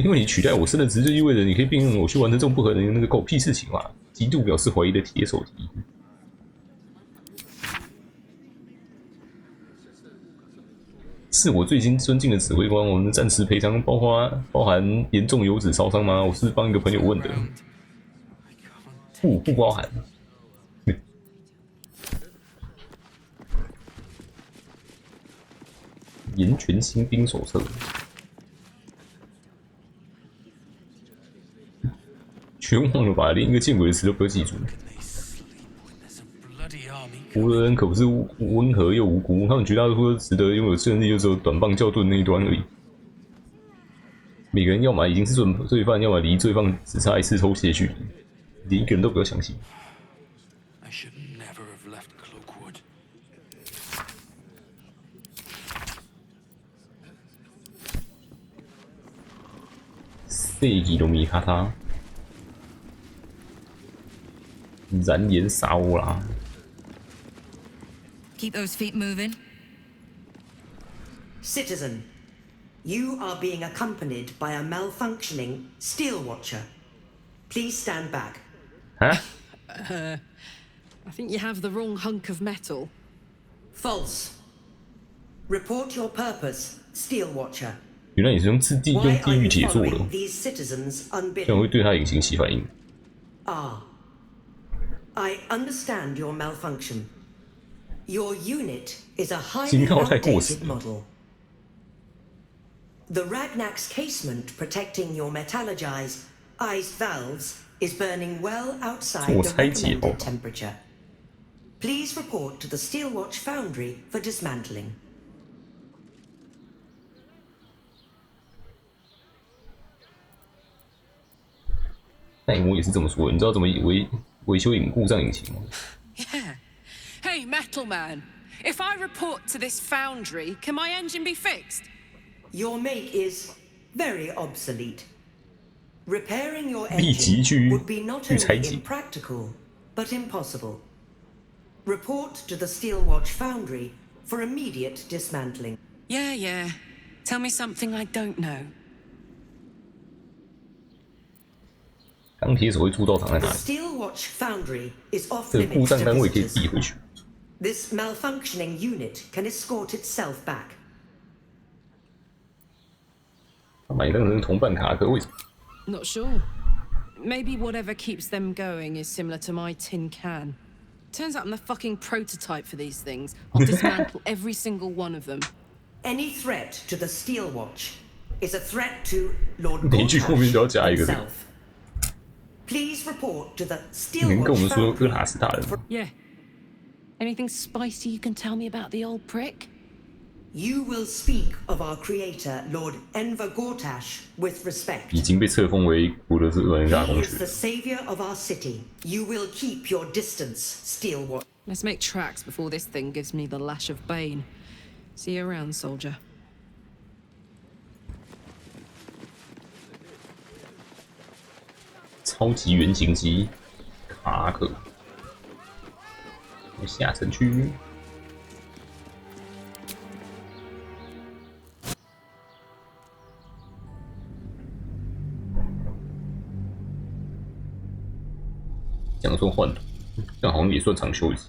因为你取代我生的职，就意味着你可以聘用我去完成这种不可能的那个狗屁事情嘛！极度表示怀疑的铁手提。是我最尊敬的指挥官，我们的暂时赔偿包含严重油脂烧伤吗？我是帮一个朋友问的，不包含。岩泉新兵手册。 全忘了吧，连一个见鬼的词都不要记住。湖人可不是温和又无辜，他们绝大多数都值得拥有胜利，就只有短棒教盾那一端而已。每个人要么已经是罪犯，要么离罪犯只差一次抽血距离，连一个人都不要相信。I should never have left Cloakwood. 世紀都米卡塔，燃炎沙欧啦。 Keep those feet moving. Citizen, you are being accompanied by a malfunctioning steel watcher. Please stand back. Huh? I think you have the wrong hunk of metal. False. Report your purpose, steel watcher. 原来你是用地狱铁做的， These citizens 这样会对他引起起反应。 I understand your malfunction. Your unit is a highly 信号太过时 outdated model. The Ragnak's casement protecting your metallurgized iced valves is burning well outside the recommended temperature. Please report to the Steelwatch Foundry for dismantling. 奈摩也是这么说的，你知道怎么维修故障引擎吗？ Yeah. Hey, Metal Man. If I report to this foundry, can my engine be fixed? Your make is very obsolete. Repairing your 立即 engine would be not 去拆 only 解。 impractical, but impossible. Report to the Steelwatch Foundry for immediate dismantling. Yeah. Tell me something I don't know. 钢铁手会铸造厂在 The 哪里？ Steelwatch Foundry is off 这个故 limits 障 to 单位可以 visitors. 寄回去。 This malfunctioning unit can escort itself back. 把你当成同伴卡克，为什么？ Not sure. Maybe whatever keeps them going is similar to my tin can. Turns out I'm the fucking prototype for these things. I'll dismantle every single one of them. Any threat to the Steelwatch is a threat to Lord 每一句后面都要加一个。 himself. Please report to the 你能跟我 Steelwatch 们说哥 Foundry. 塔斯大人吗？ Yeah. Anything spicy you can tell me about the old prick? You will speak of our creator, Lord Enver Gortash, with respect. 已经被册封为博德之门大 He 公 is the 爵。 savior of our city. You will keep your distance, Steelwatch. Let's make tracks before this thing gives me the lash of Bane. See you around, soldier. 超级原型机卡克，下城区。这样算换图，这样好像也算长休一次。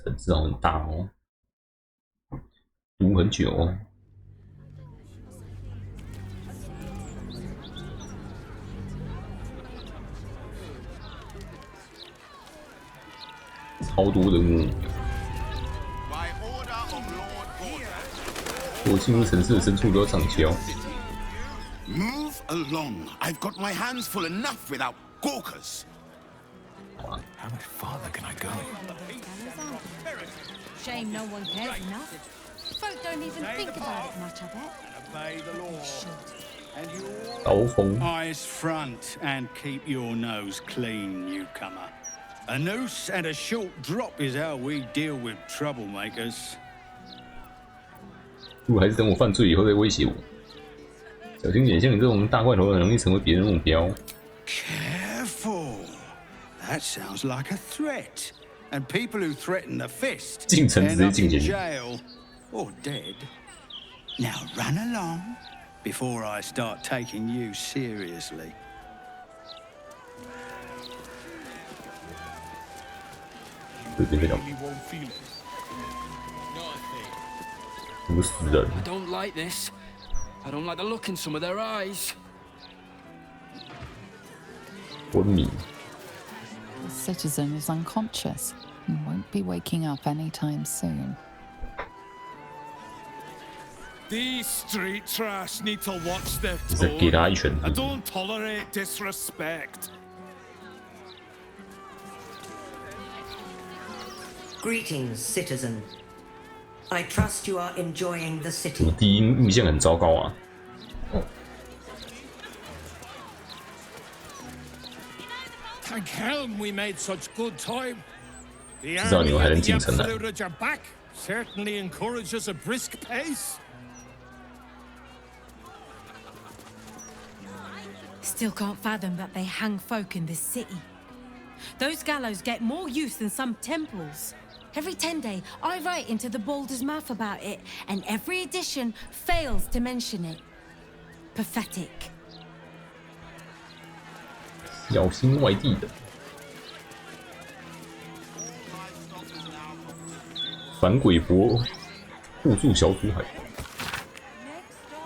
城市好像很大哦，读很久哦。超多人物。我进入城市的深处都要上交。 Move along. I've got my hands full enough without gawkers. How much farther can I go? Shame no one cares enough. Folk don't even think about it much, I bet. Obey the law. And you 刀锋 eyes front and keep your nose clean, newcomer. A noose and a short drop is how we deal with troublemakers. 如果还是等我犯罪以后再威胁我，小心点，像你这种大块头很容易成为别人的目标。 Careful. That sounds like a threat. And people who threaten the fist 进城直 end 接 up 进 in 监狱。 jail or dead. Now run along before I start taking you seriously. 对对对，毒死人。I don't like this. I don't like the look in some of their eyes. 昏迷。 The citizen is unconscious and won't be waking up anytime soon. These street trash need to watch their 再给他一 tone. 拳。 I don't tolerate disrespect. Greetings, citizen. I trust you are enjoying the 我 city. 第一印象很糟糕啊。 Thank Helm we made such good time. The 至少你 army 们还能 and the 进城来。 Absolute at your back certainly encourages a brisk pace. Still can't fathom that they hang folk in this city. Those gallows get more use than some temples. Every 10 day, I write into the Balder's Mouth about it, and every edition fails to mention it. Pathetic. 小心外地的。反鬼婆互助小组海。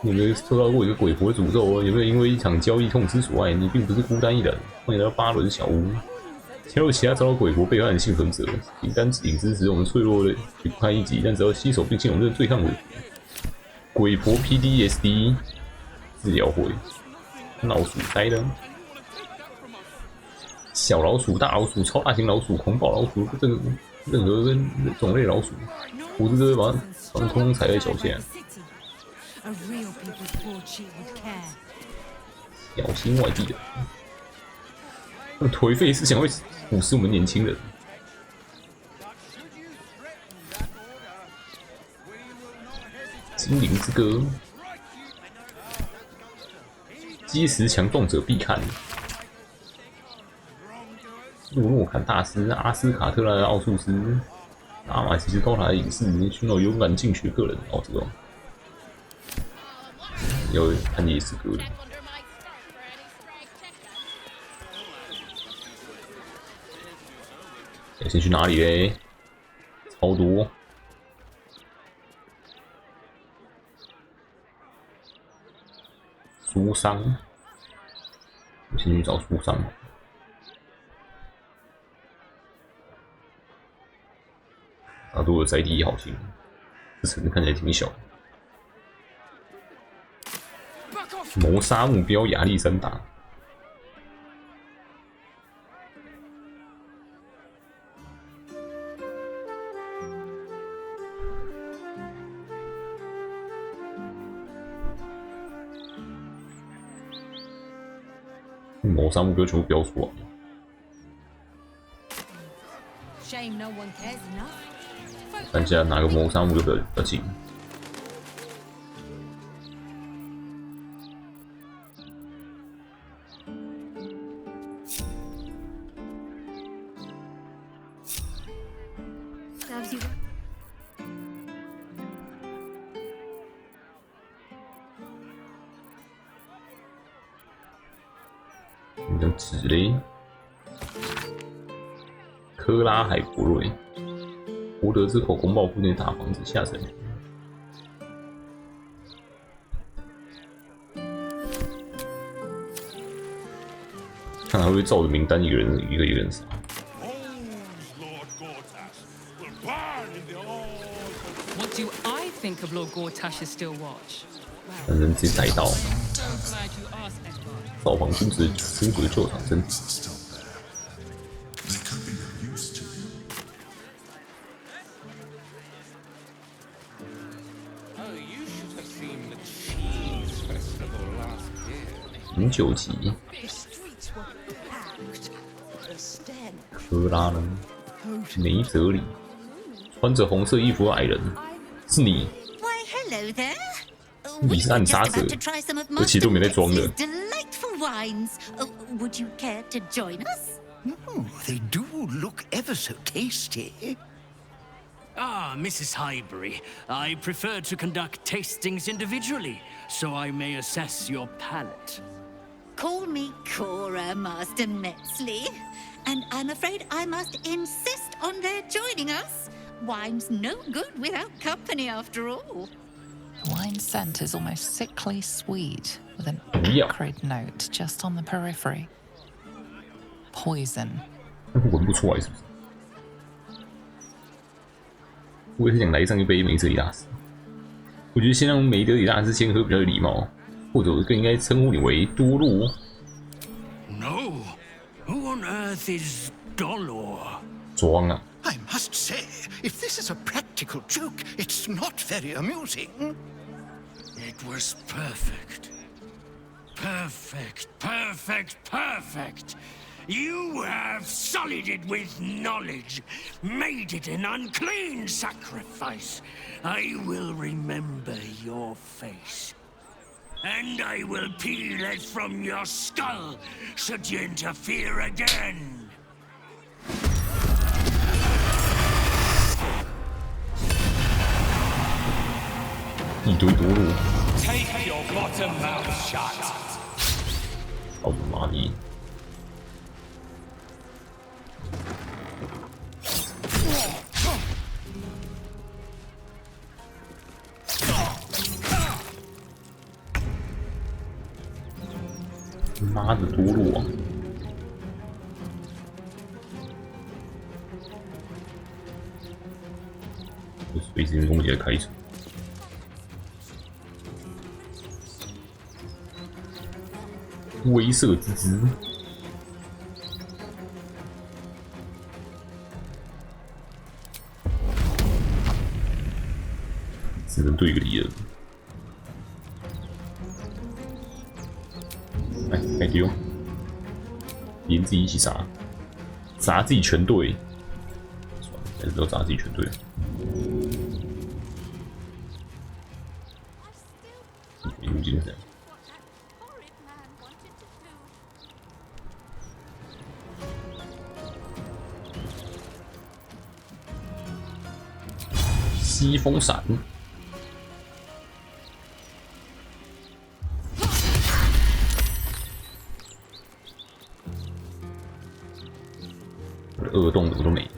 你有没有受到过一个鬼婆诅咒？有没有因为一场交易痛失所爱？你并不是孤单一人。欢迎来到巴伦小屋。加入其他遭到鬼婆背叛的幸存者，以单指引支持我们脆弱的去不堪一击，但只要携手并肩，我们就对抗鬼婆。鬼婆 PTSD 治疗会。老鼠呆的。 小老鼠、大老鼠、超大型老鼠、狂暴老鼠，任何种类老鼠，我这个把它们通通踩在脚下。 A real people's broadsheet would care. 小心外地人，那颓废思想会腐蚀我们年轻人。精灵之歌，基石强壮者必看。 路诺坎大师、阿斯卡特拉的奥术师、阿马奇斯高塔的隐士，寻找勇敢进取个人。哦，这种要看夜诗歌的。先去哪里嘞？超多。书商，我先去找书商。 大多的载体好型，这城看起来挺小。谋杀目标亚历山大。谋杀目标全部标出来。 Shame no one cares enough. 看一下哪个谋杀目标比较近。你的纸嘞？科拉海伯瑞。 博德之口公报附近大房子下沉。看他会不会照着名单一个一个人杀。What do I think of Lord Gortash's still watch? 让人直接逮到。 So glad you asked, Edward. 造访君子的救场针。 饮酒集，科拉呢？梅泽里，穿着红色衣服的矮人，是你。 Why, hello there. 你是暗杀者，而且都没在装的。 Delightful wines. Would you care to join us? Oh, they do look ever so tasty. Ah, Mrs. Highbury, I prefer to conduct tastings individually, so I may assess your palate. Call me Cora, Master Metzley. And I'm afraid I must insist on their joining us. Wine's no good without company, after all. The wine scent is almost sickly sweet, with an acrid note just on the periphery. Poison. 闻不出来是不是？我也是想来上一杯梅泽里大师。我觉得先让梅德里大师先喝比较有礼貌，或者我更应该称呼你为多洛。No, who on earth is Dolor? 装啊！ I must say, if this is a practical joke, it's not very amusing. It was perfect. Perfect, perfect, perfect. You have sullied it with knowledge, made it an unclean sacrifice. I will remember your face. And I will peel it from your skull, should you interfere again. 一堆多路， Take your bottom mouth shut. 操他妈的！妈的多路啊！这是被这边攻击的开始。 威慑之姿，只能对个敌人。哎，该丢，连自己一起砸，砸自己全队。算了，还是不要砸自己全队。没入精神。 西风闪，我的恶洞怎么都没了。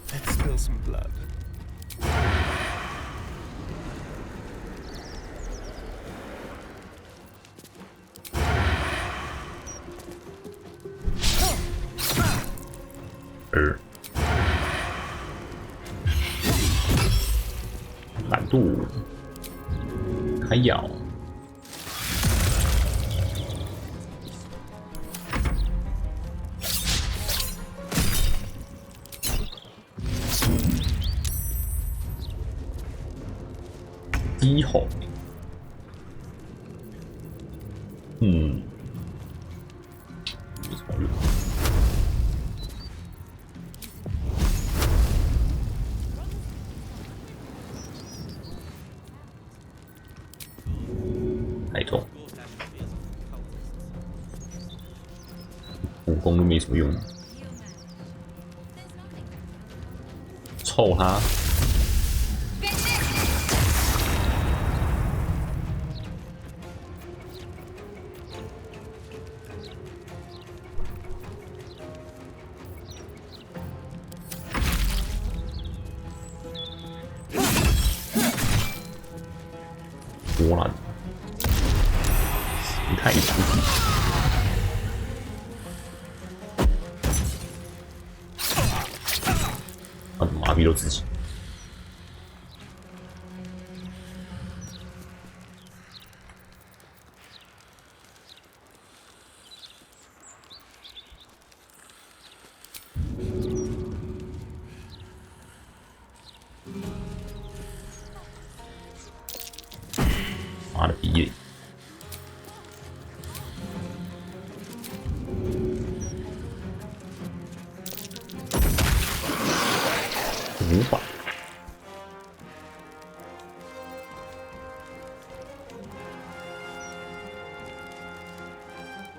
Let's spill some blood.懒惰，开咬，低吼，没什么用。 太重，武功都没什么用，臭他！波兰。 太出戏，麻痹了自己。妈的逼嘞！ 无法。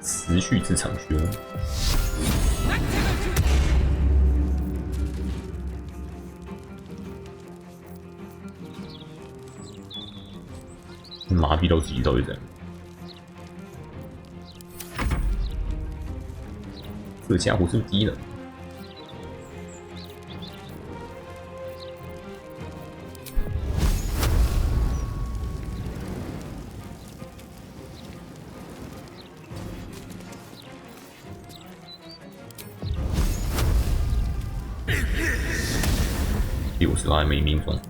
持续之长靴。麻痹到自己到底怎样？这家伙是不是低能？ 60还没命中。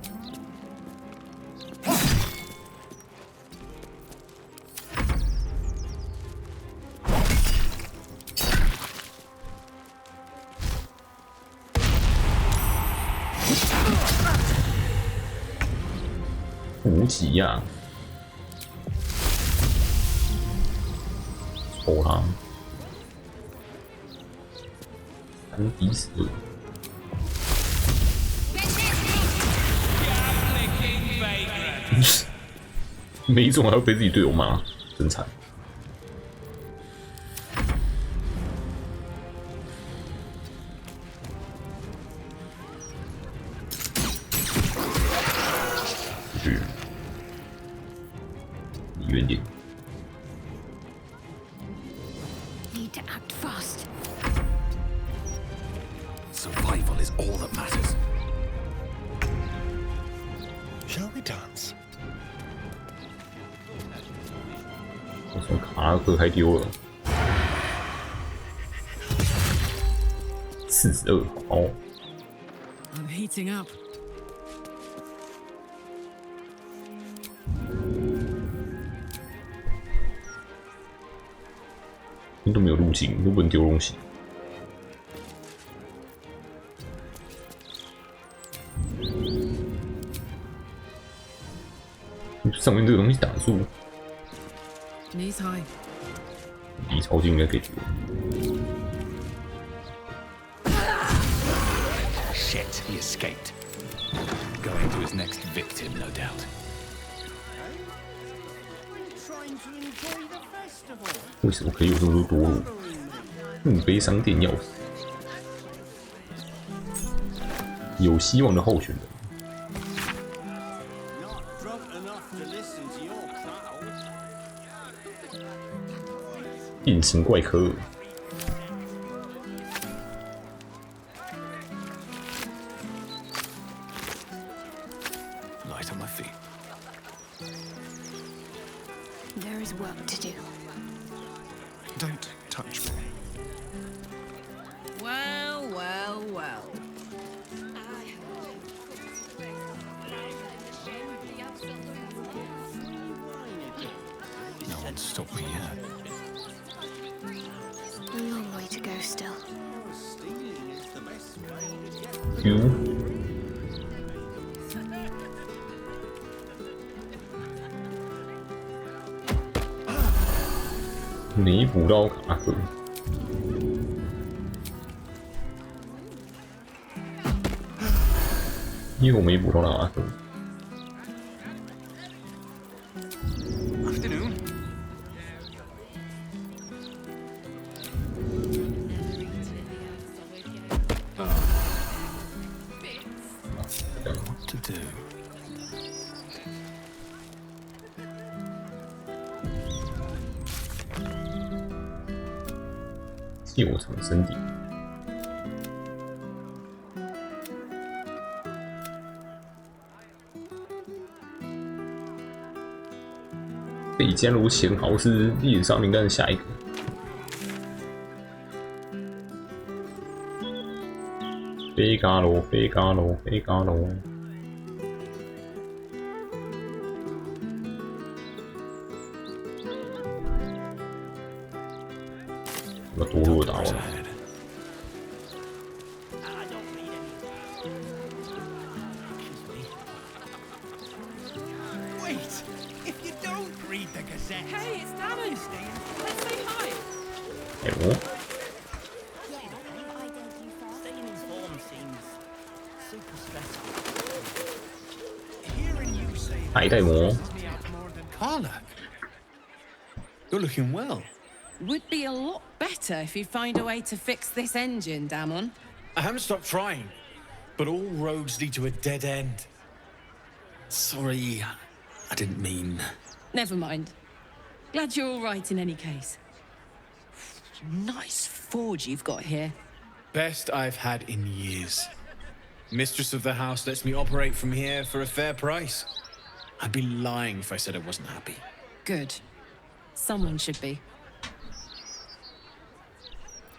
无极呀！抽他3比12。每一种还要被自己队友骂，真惨。是，离远点。Need to act fast. Survival is all that matters. Shall we dance? 我从卡拉克还丢了42哦。I'm heating up. 你都没有路径，都不能丢东西。上面这个东西挡住。 Knees high. 离超近应该可以丢。Shit, he escaped. Going to his next victim, no doubt. 为什么可以有这么多多路？悲伤店钥匙，有希望的候选人。 变形怪科， Light on my feet. There is work to do. Don't touch me. Well, well, well. No one's stopped me yet. A long way to go still. You. 弥补到卡克，因为我没补到卡克。 Afternoon. What to do? 救场身体，被加入前豪是猎杀名单的下一个。飞嘎喽，飞嘎喽，飞嘎喽！那多路打完。 Hey, it's Danny. Let's say hi. 哎我。Staying informed seems super stressful. Hearing you say 海带魔。 Carla, you're looking well. Would be a lot better if you find a way to fix this engine, Damon. I haven't stopped trying, but all roads lead to a dead end. Sorry, I didn't mean. Never mind. Glad you're all right in any case. Nice forge you've got here. Best I've had in years. Mistress of the house lets me operate from here for a fair price. I'd be lying if I said I wasn't happy. Good. Someone should be.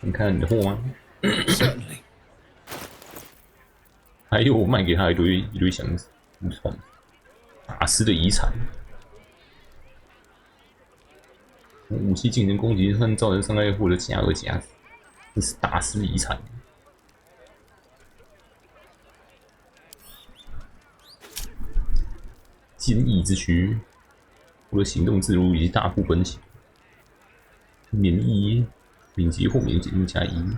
你看你的货吗？ Certainly. 还有卖给他一堆箱子，大师的遗产。武器进行攻击和造成伤害获得加2加值，这是大师遗产。坚毅之躯，获得行动自如以及大步奔袭。免疫敏捷后免减速加1。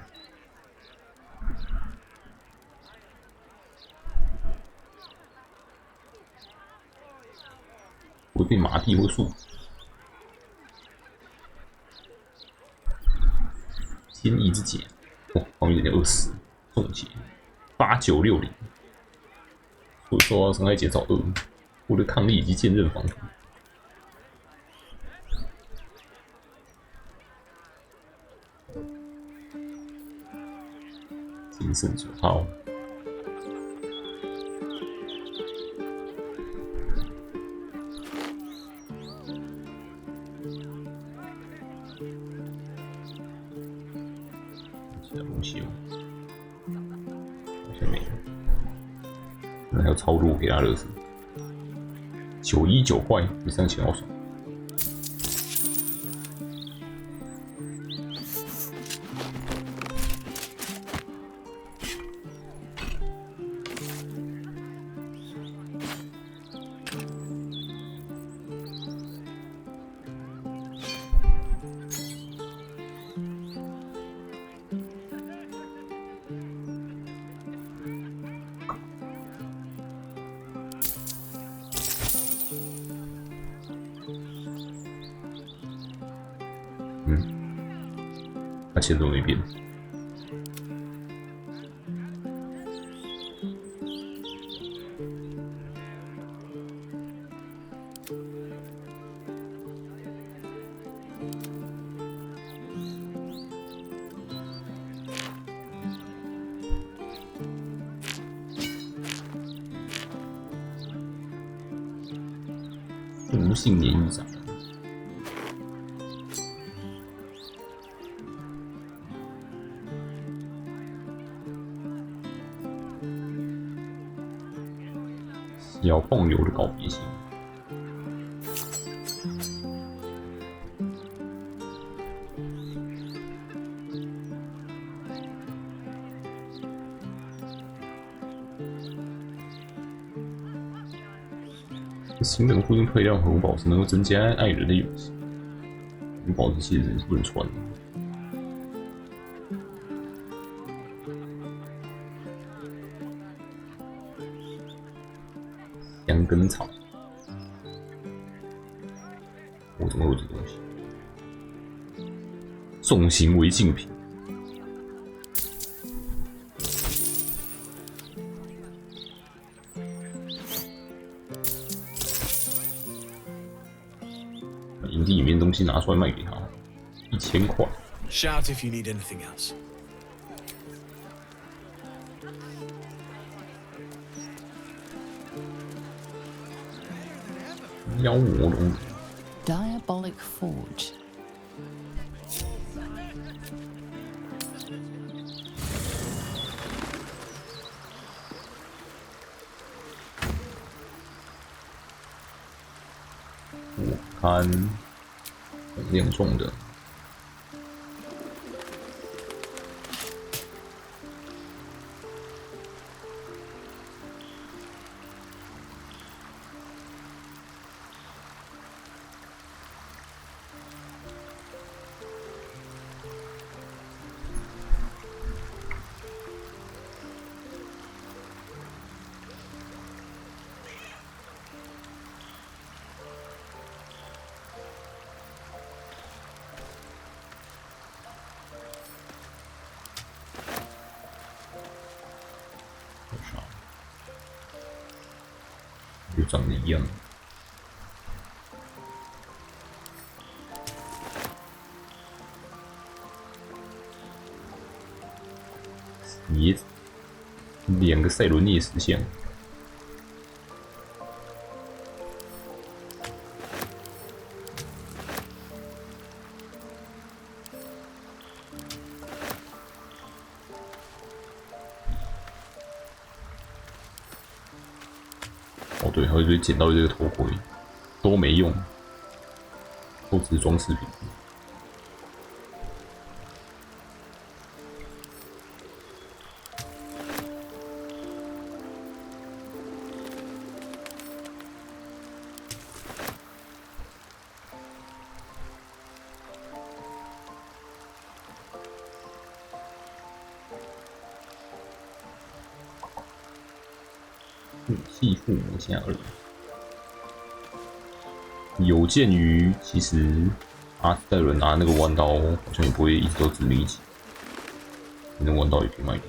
会被麻痹或束缚。坚毅之茧，哇，防御等于20，重血8960，所受到伤害减少2，获得抗力以及坚韧防御。金圣手套。其他东西吗？好像没有。那还有超多给他乐事，919块，比上钱好爽。他钱都没变。无性免疫长。小朋友的告别信。新的护盾配料红宝石能够增加爱人的勇气。红宝石其实是不能穿的。香根草，我怎么会有这东西？重型违禁品。把营地里面东西拿出来卖给他，1000块。Shout if you need anything else. 妖魔龙。Diabolic Forge. 我看很量重的。就长得一样。椰子，2个赛伦涅石像。哦，对，还会捡到这个头盔，都没用，都只是装饰品。武器附魔加2。有鉴于其实阿斯戴伦拿那个弯刀好像也不会一直都只立起，那弯刀也可以卖掉。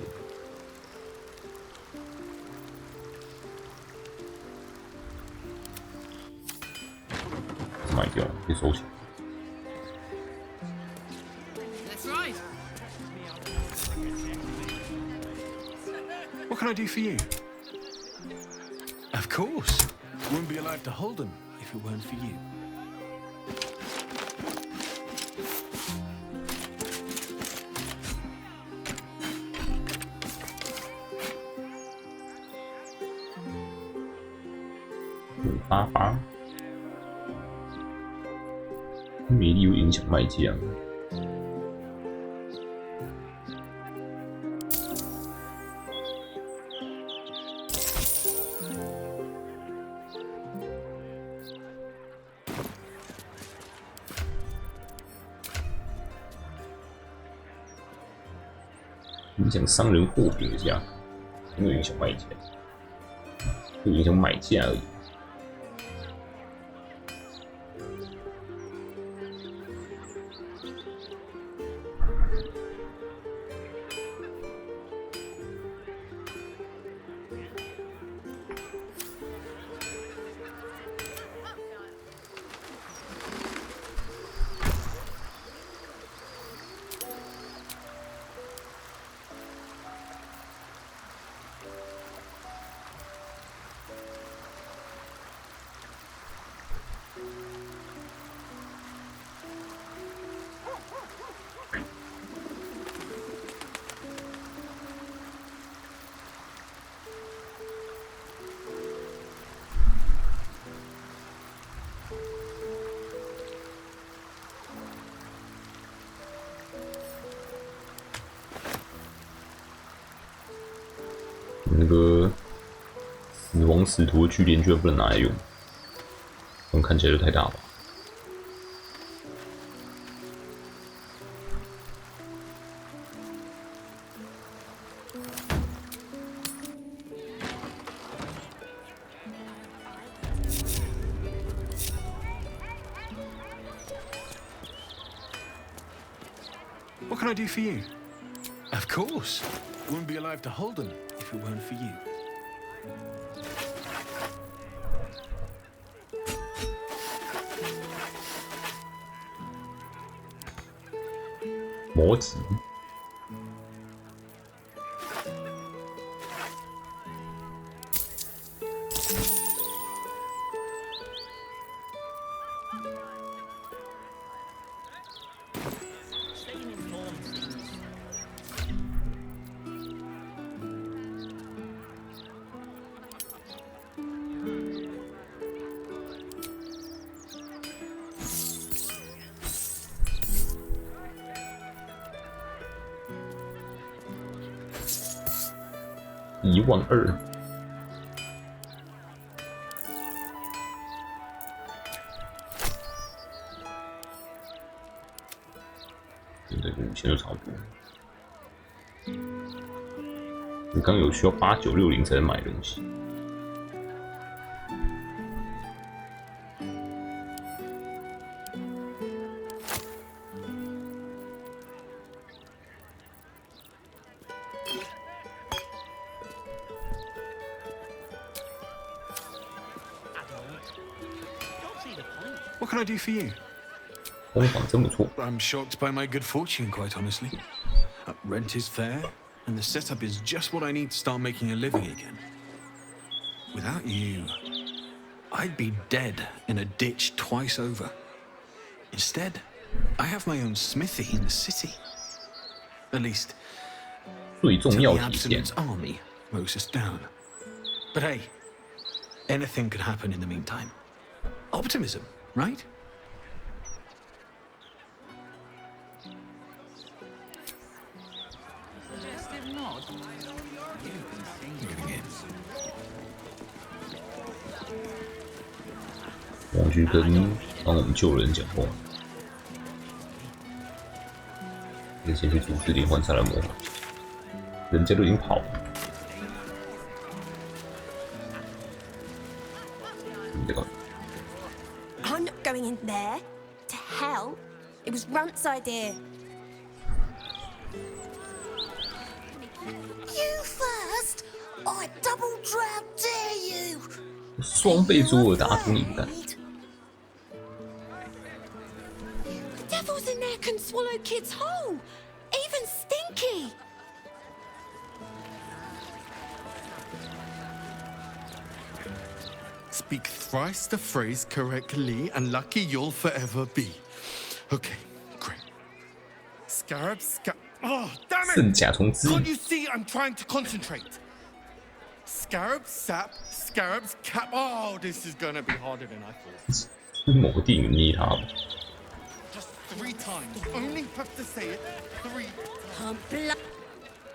卖掉可以收起来。That's right. What can I do for you? Of course. Wouldn't be alive to hold them if it weren't for you.588，魅力会影响卖价。影响商人货品的价格，没有影响卖价，就影响买价而已。那个死亡使徒的据点居然不能拿来用，看起来就太大了。What can I do for you? Of course. Wouldn't be alive to hold them if it weren't for you.魔级。12000。这个5000就差不多。你刚有需要8960才能买东西。What can I do for you? 工坊真不错。I'm shocked by my good fortune, quite honestly. Rent is fair, and the setup is just what I need to start making a living again. Without you, I'd be dead in a ditch twice over. Instead, I have my own smithy in the city. At least, 最重 till 要 the 体现 Absolute's army mows us down. But hey, anything could happen in the meantime. Optimism, right? Moving in. 王去跟帮我们救人讲话，先去阻止连环杀人魔，人家都已经跑了。这个。 I'm not going in there. To hell. It was Runt's idea. You first! I double drown dare you! 双倍左耳打通你干。 The devils in there can swallow kids whole. Even Stinky. Speak thrice the phrase correctly, and lucky you'll forever be. Okay, great. Scarab. Oh, damn it! 圣甲虫之 Can't you see I'm trying to concentrate? Scarab, sap, scarabs, cap. Oh, this is gonna be harder than I thought. 某个电影捏他吧。 Just 3 times. Only have to say it 3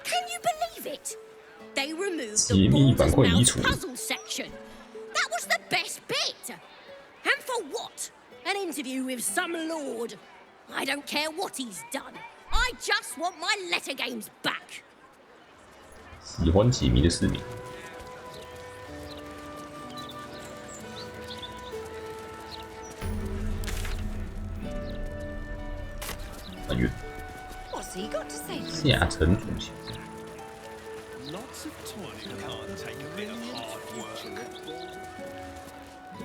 Can you believe it? They removed 解密板块移除。 puzzle section. That was the best bit. And for what? An interview with some lord. I don't care what he's done. I just want my letter games back. 喜欢解谜的市民。翻阅。 What's he got to say? 下层主线。 Lots of toiling can't take a bit of hard work.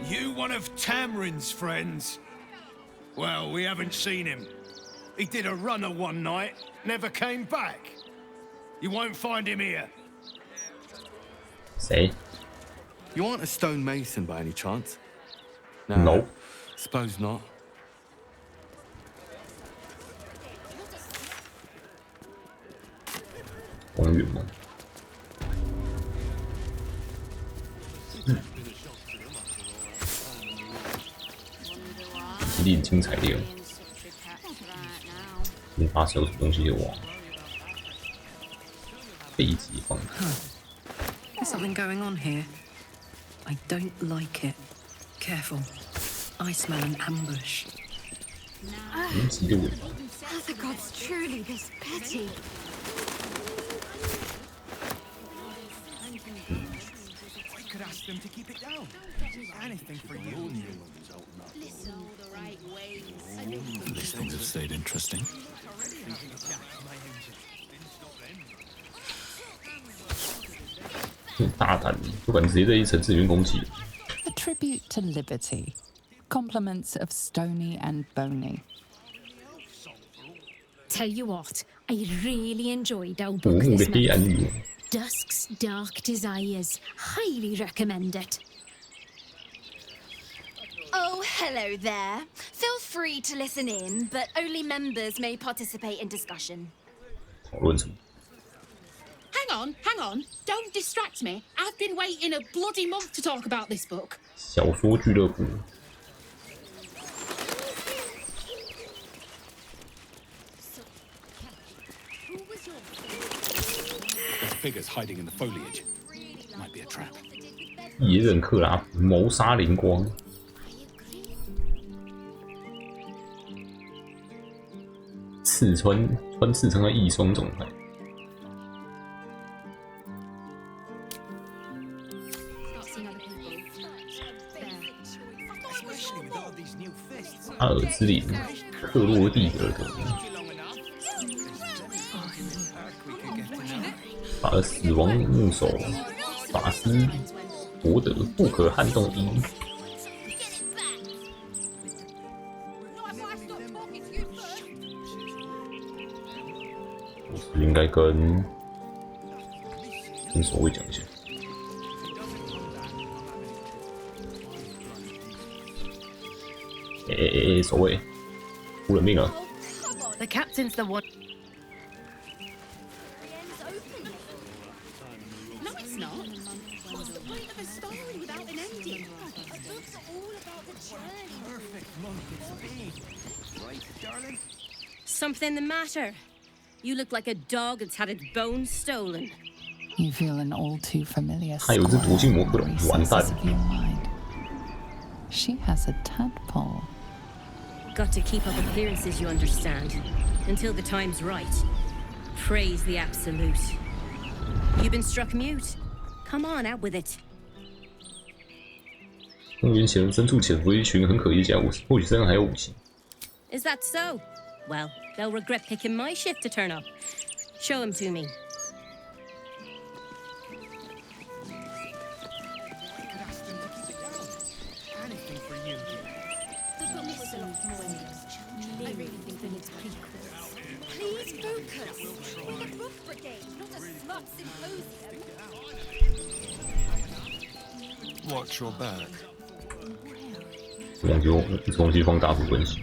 You one of Tamrin's friends? Well, we haven't seen him. He did a runner one night, never came back. You won't find him here. Say. You aren't a stonemason by any chance? No. Suppose not. Mm. 一定精彩的哦！你发射有什么东西就忘了。背脊放。There's something going on here. I don't like it. Careful. I smell an ambush. 无极的尾巴。 Are the gods truly this petty? We could ask them to keep it down. Anything for you. These things have stayed interesting. 大胆，不敢直接在一层次里面攻击。A tribute to liberty. Compliments of Stony and Bony. Tell you what, I really enjoyed our 古 book 墓的 this 黑暗 month. 域。 Dusk's Dark Desires. Highly recommend it. Oh, hello there. Feel free to listen in, but only members may participate in discussion. 讨论什么？ Hang on. Don't distract me. I've been waiting a bloody month to talk about this book. 小说俱乐部。 There's figures hiding in the foliage. Might be a trap. 野忍克拉谋杀灵光。刺穿刺穿的异双状态。 阿尔兹林，克洛蒂尔德，法尔死亡木手，法师，博德不可撼动一。我是不是应该跟守卫讲一下？ 守卫，出人命了！ The captain's the one. No, it's not. What's the point of a story without an ending. A book's all about the journey. Perfect monk it's been. Right, darling? Something the matter? You look like a dog that's had its bones stolen. You feel an all too familiar 还有一只毒性魔克隆，完蛋！ She has a tadpole. Got to keep up appearances, you understand, until the time's right. Praise the absolute. You've been struck mute. Come on, out with it. 公园前深处潜伏一群很可疑的家伙，或许身上还有武器。 Is that so? Well, they'll regret picking my shift to turn up. Show them to me. Anything for you. I really think we need prequels. Please focus. We're the Buff Brigade, not a smart symposium. Watch your back. 这东西放大幅分析。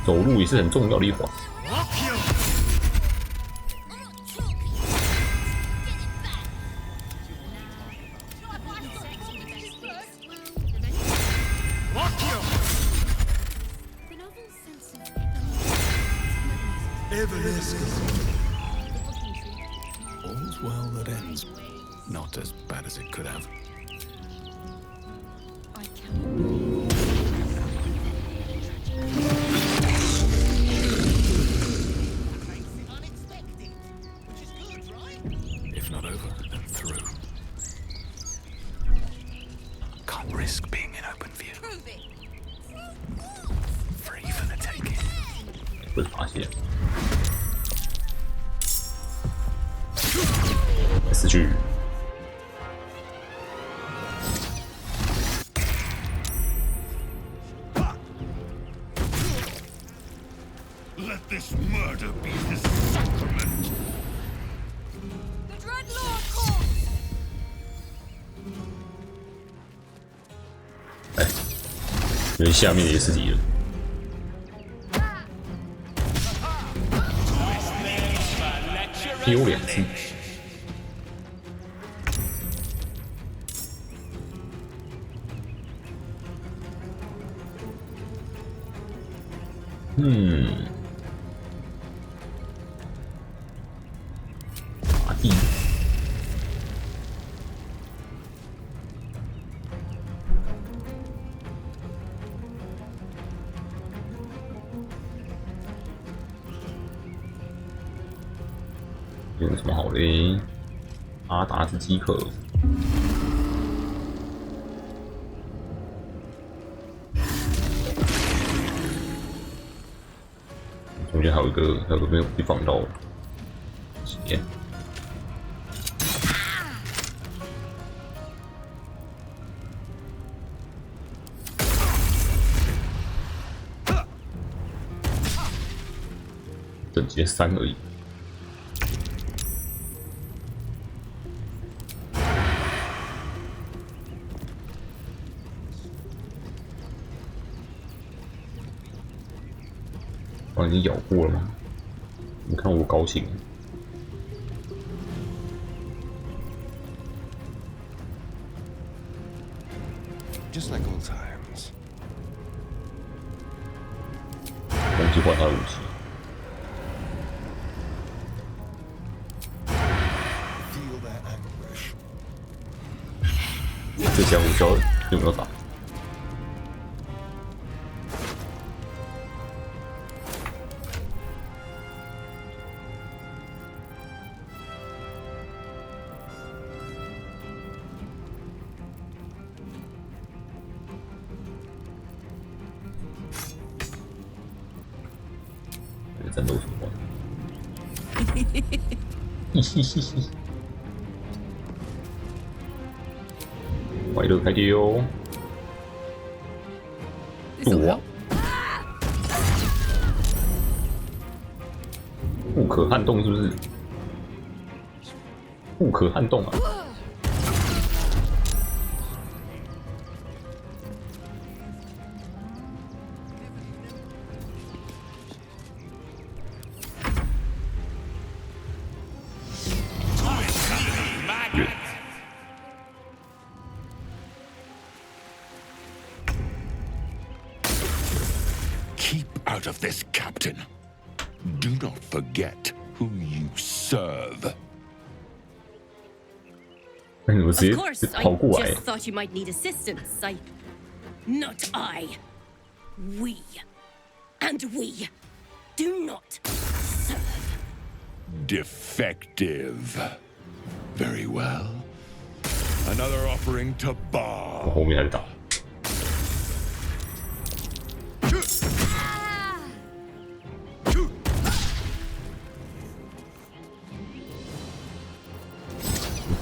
走路也是很重要的一环。All's well that ends. Not as bad as it could have. If not over, then through. Can't risk being in open view. Free for the taking. 被发现。死去。 Let this murder be the sacrament. The Dreadlord calls. 哎，因为下面也是敌人。丢2次。打地。有什么好嘞？阿达斯基克。中间还有一个没有被放到。血。整节3而已。 我已经咬过了吗？你看我高兴。Just like old times. 忘记换他的武器。Feel their anguish. 这家伙叫有没有打？ 战斗什么？嘻嘻嘻嘻，快乐开丢！躲！不可撼动是不是？不可撼动啊！ out of this, Captain. Do not forget who you serve. Of course, I just thought you might need assistance. Not I. We. And we do not serve. Defective. Very well. Another offering to Bar. 后面还是打。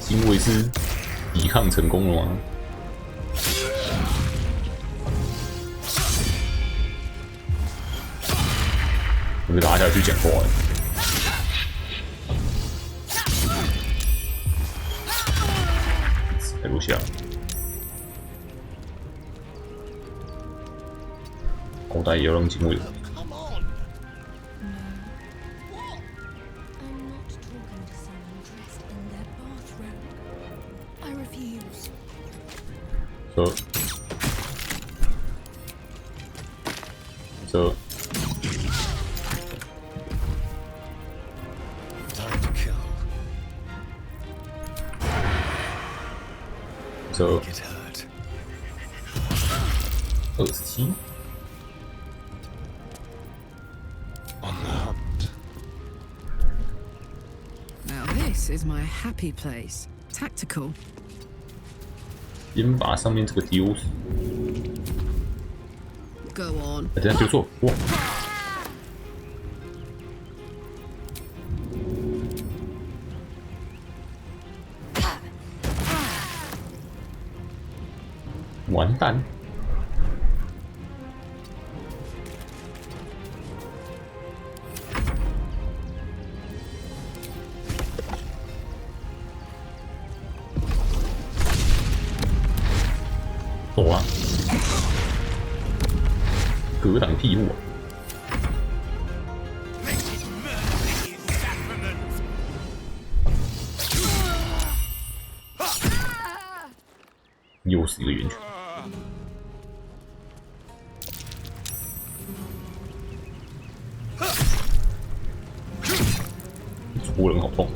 精卫是抵抗成功了吗？我被拉下去讲话了。太录下。口袋也要让精卫。 So. Time to kill. So. Get hurt. 27. On the hunt. Now this is my happy place. Tactical. 先把上面这个丢死。 Go on. 等下丢错，哇！完蛋！走啊！ 格挡庇护啊！又是一个圆圈，戳人好痛。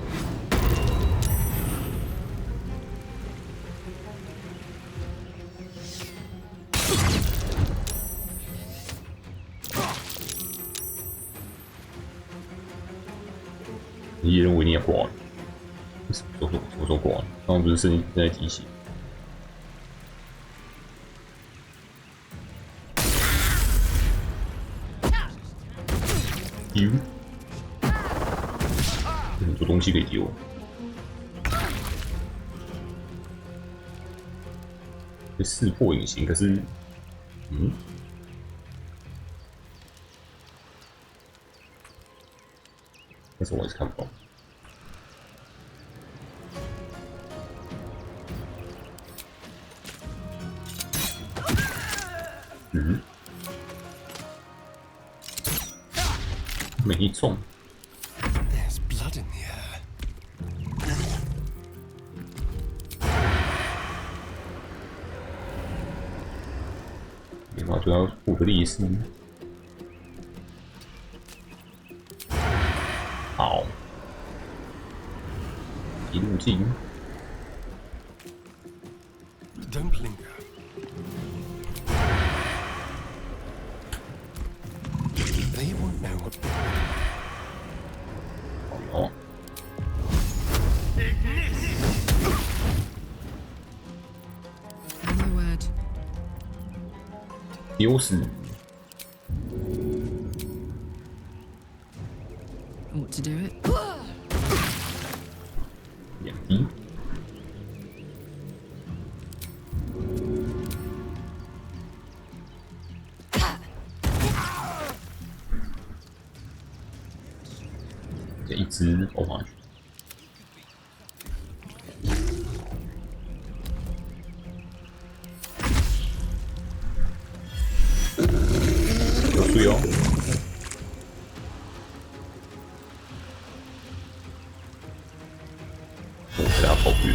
你也认为你也挂了？什么时候挂了？刚刚不是正在提醒？丢！很多东西可以丢。会识破隐形，可是，但是我还是看不懂。没中。There's blood in the air. 没办法，就要获得利势。 好，一路进。Don't linger. They won't know what. 哦。丢死。 Ought to do it. 两滴。这一只欧马去。有水哦。 我给他跑远。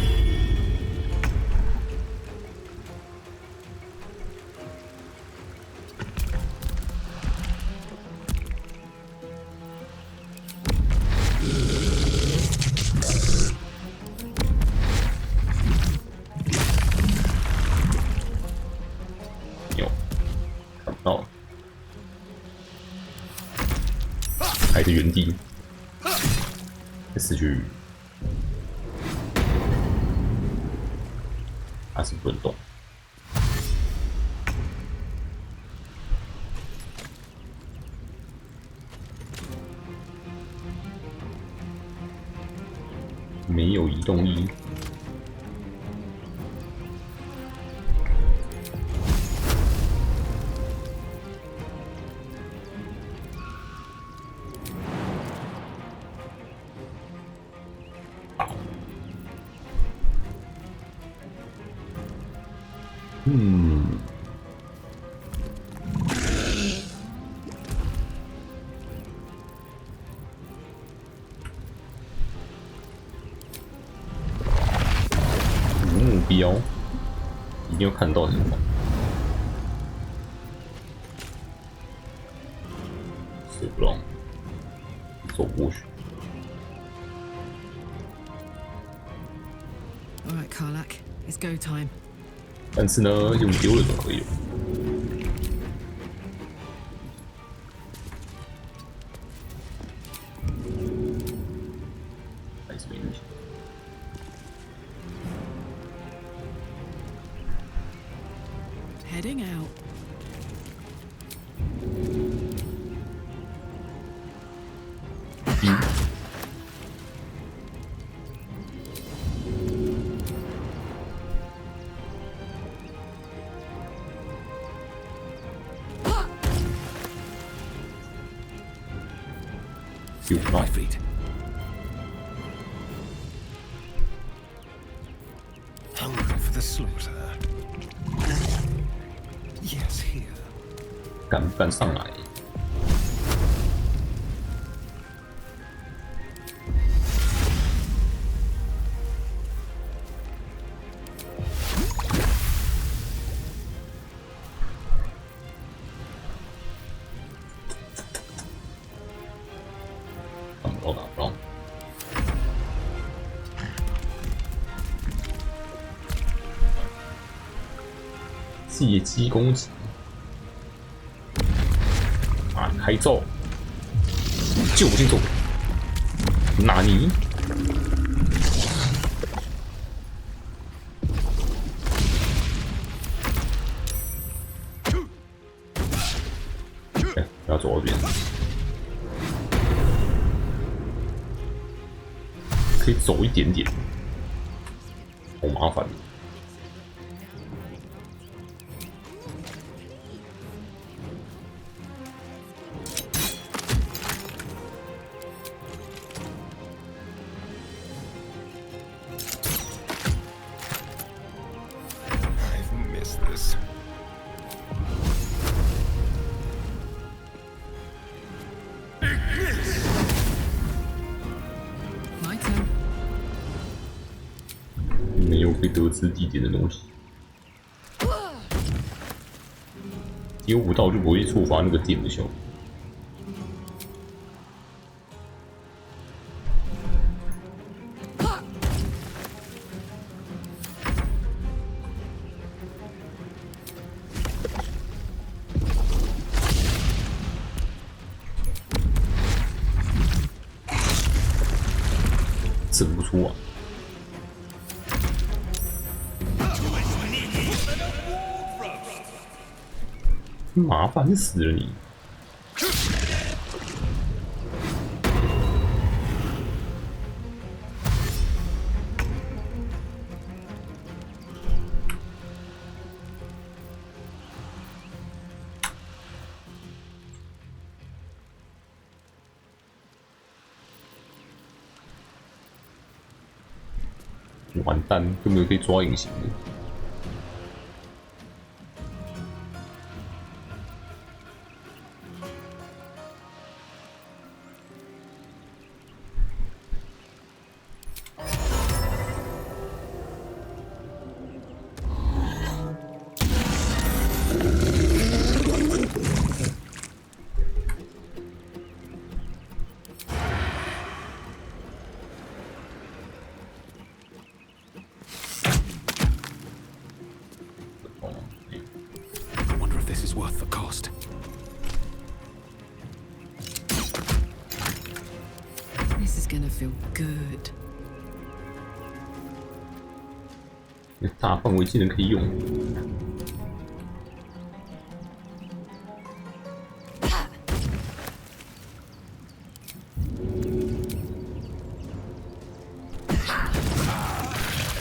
在原地，死去，还是不能动。没有移动力。目标一定要看到什么？死不了，走过去。 All right, Karlak, it's go time. 但是呢，用丢了总可以。还是没东西。Heading out. My feet. Hungry for the slaughter. Yes, here. 敢不敢上来？打不到。借机攻击。 开咒，就近咒，纳尼？哎，不要走这边，可以走一点点，好麻烦。 没有被得知地点的东西，丢不到就不会触发那个点的效果。整不出啊！ 麻烦死了你！完蛋，就没有可以抓隐形的。 Worth the cost. gonna feel good. 大范围技能可以用。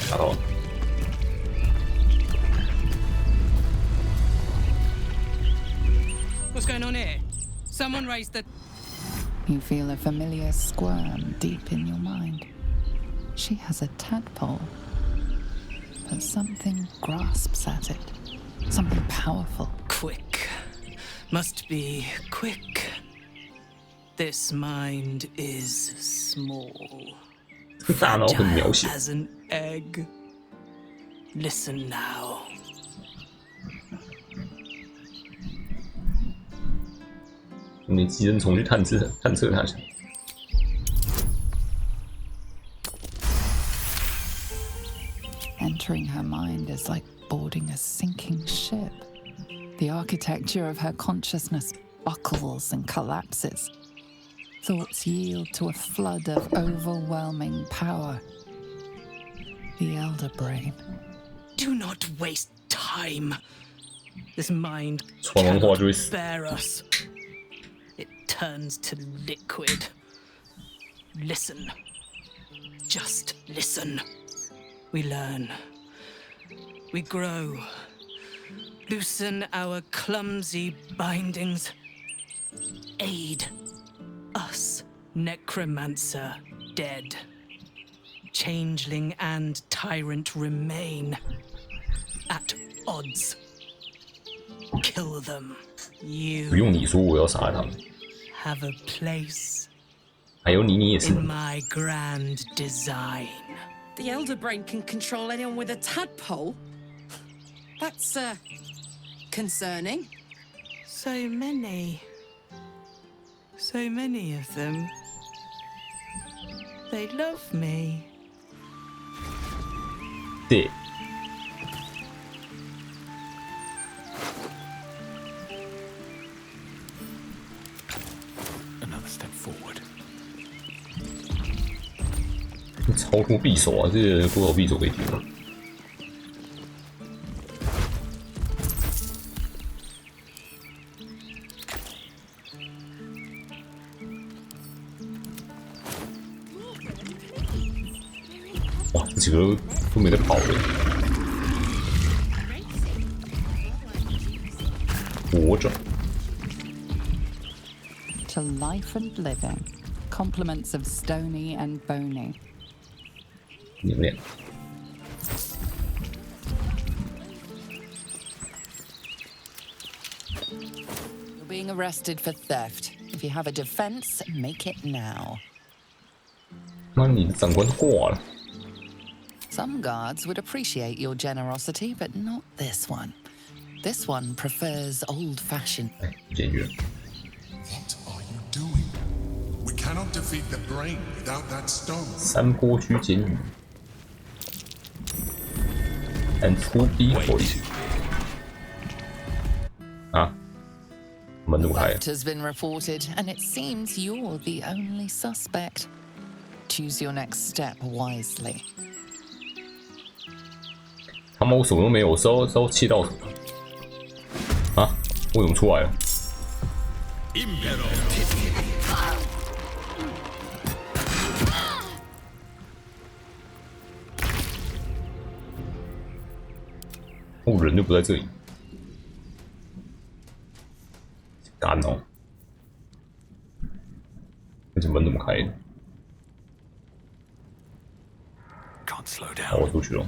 打到了。 What's going on here? Someone raised the... You feel a familiar squirm deep in your mind. She has a tadpole, but something grasps at it. Something powerful. Quick. Must be quick. This mind is small. 大脑很渺小。 As an egg. Listen now. 你寄生虫去探测它去。 Entering her mind is like boarding a sinking ship. The architecture of her consciousness buckles and collapses. Thoughts yield to a flood of overwhelming power. The elder brain. Do not waste time. This mind 传完话就会死。 bear us. It turns to liquid. Listen. Just listen. We learn. We grow. Loosen our clumsy bindings. Aid us, necromancer, dead. Changeling and tyrant remain at odds. Kill them. You 不用你说，我要杀他们。 have a place 还有你也是。 in my grand design. The elder brain can control anyone with a tadpole? That's, concerning. So many. So many of them. They love me. 对。 Another step forward. 超多匕首啊！这些人多少匕首可以丢？哇，这几个都没得跑的，活着。 To life and living, complements of stony and bony. 能量。 You're being arrested for theft. If you have a defense, make it now. 妈，你的长官都挂了。 Some guards would appreciate your generosity, but not this one. This one prefers old-fashioned. 监狱。 What are you doing? We cannot defeat the brain without that stone. 山坡区监狱。And to be voiced. 啊，门怎么开？ Theft has been reported, and it seems you're the only suspect. Choose your next step wisely. 他妈，我什么都没有，我烧气到什么？啊，我怎么出来了？ 哦，人就不在这里，干哦！而且门怎么开的？ 好，我出去了。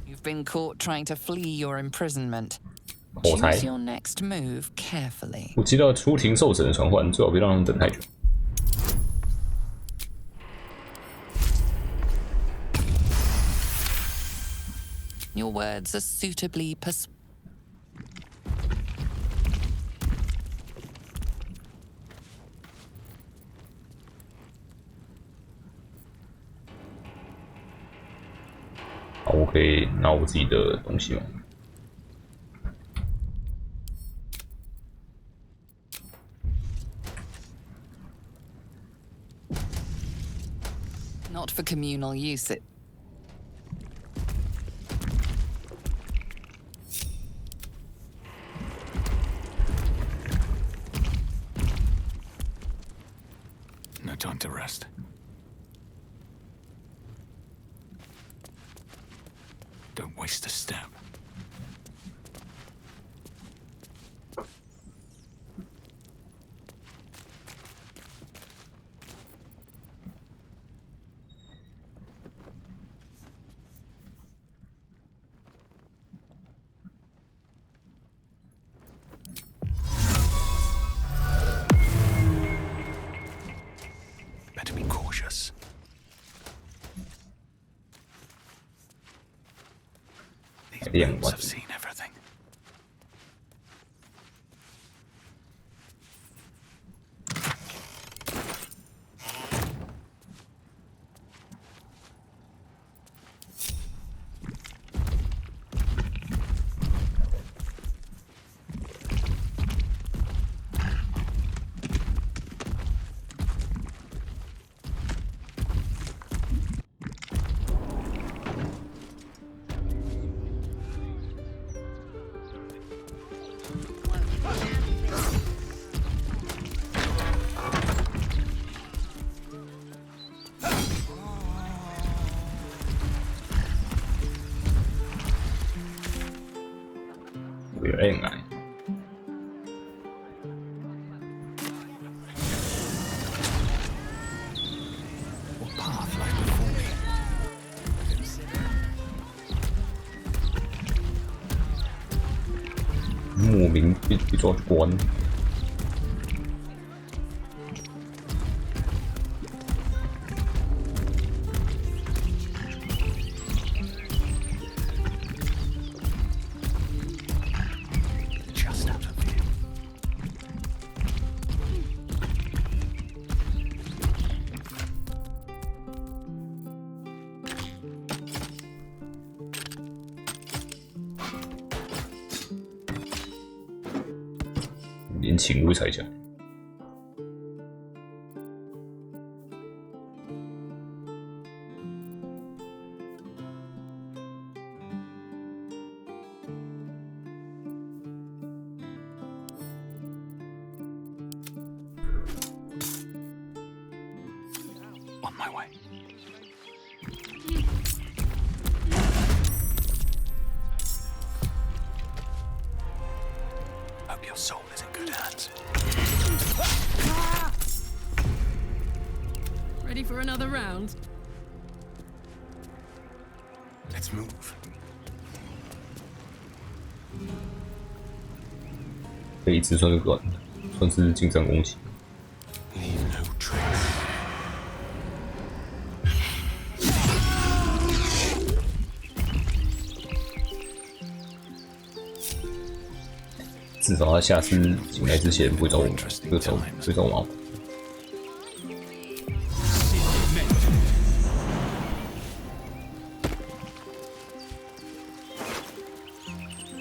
You've been caught trying to flee your imprisonment. 火柴。 Choose your next move carefully. 我接到出庭受审的传唤，最好别让他们等太久。 Your words are suitably好，我可以拿我自己的东西吗？ for communal use. No time to rest. Don't waste a step. Better be cautious. These boots have seen everything. What path lies before me? 莫名被抓去关。Just out of view. 连请都猜一下。On my way. Hope your soul is in good hands. Ready for another round? Let's move. 这一次算是短，算是近战攻击。 Leave no trace. 至少他下次进来之前不会找我，不会找我麻烦。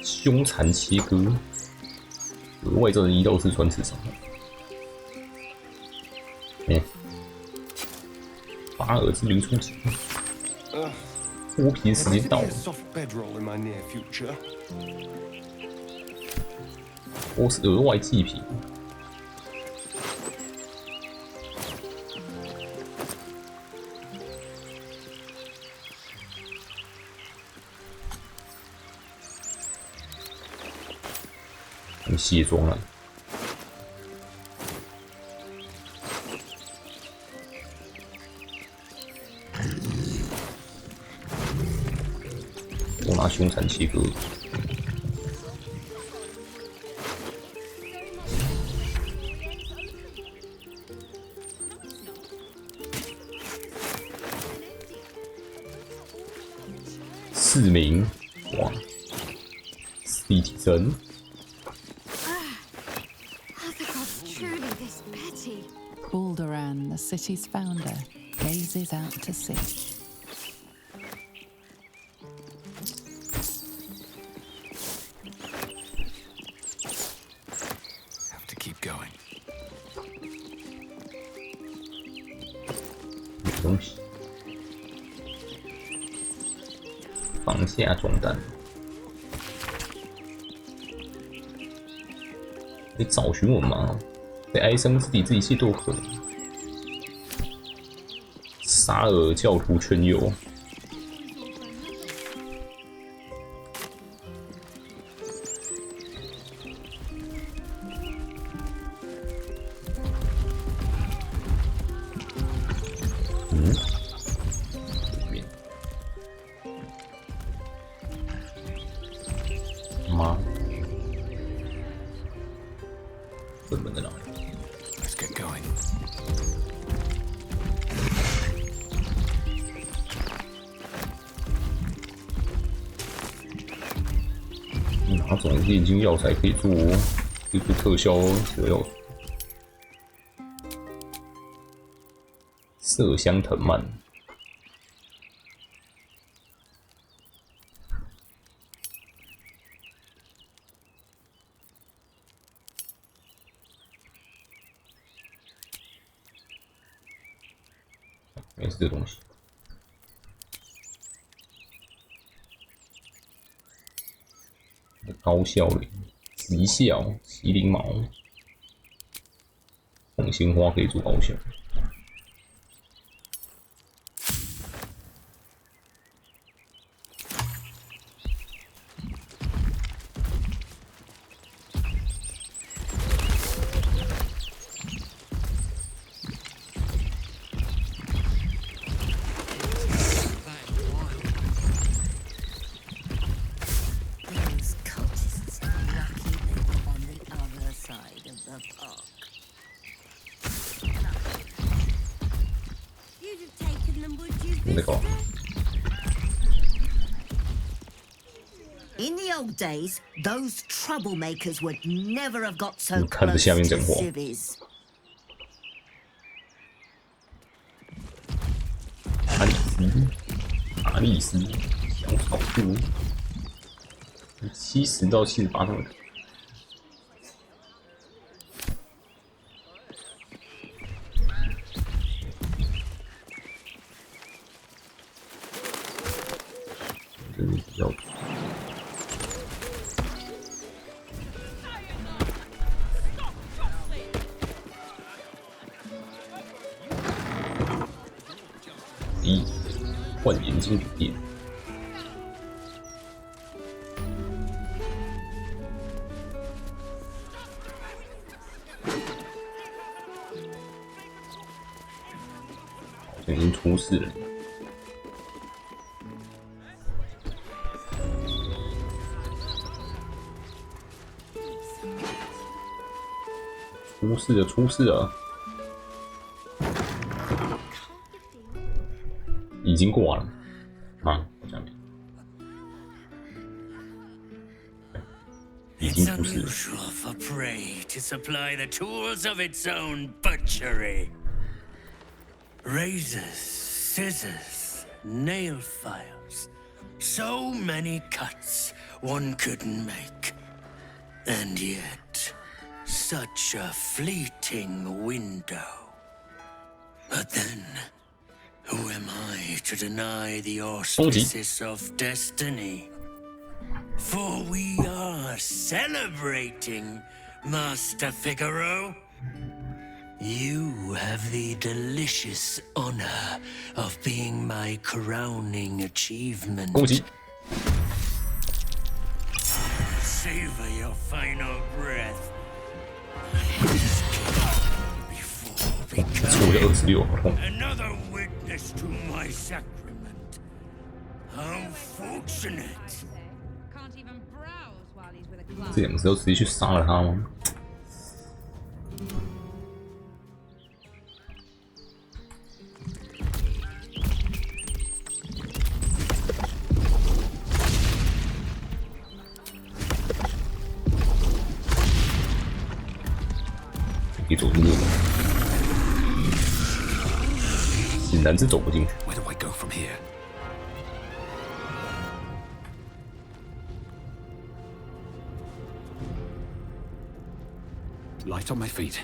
凶残切割，额外造成1到4穿刺伤害。巴尔之灵冲击，脱皮时间到了。我是额外祭品。用卸妆了。我拿凶残切割。 4名，哇，4提升。 Balderan, the city's founder, gazes out to sea. Have to keep going. 东西。下装弹。你找寻我们吗？在哀伤之地，这一切都有可能。沙尔教徒劝诱。妈，这门在哪里 Let's get going. 哪种炼金药材可以做特效的药？麝香藤蔓。没是这东西。高效灵、极效、麒麟毛、红心花可以做高效。那个。 In the old days, those troublemakers would never have got so 看着 close 下面 to 讲话。 civvies. 阿丽丝，小草树，70到78种。这里比较。 换眼睛笔电，好像已经出事了。出事了！出事了！ 已经挂了啊，好像没。已经 It's 出事了。 unusual for prey to supply the tools of its own butchery. Razors, scissors, nail files. So many cuts one couldn't make. And yet, such a fleeting window. But then, who am I to deny the auspices of destiny? For we are celebrating, Master Figaro. You have the delicious honor of being my crowning achievement. Savor your final breath. Another witness to my sacrament. How fortunate. 这两个时候直接去杀了他吗？可以走进去吗？显然是走不进去。 Where do I go from here? Light on my feet.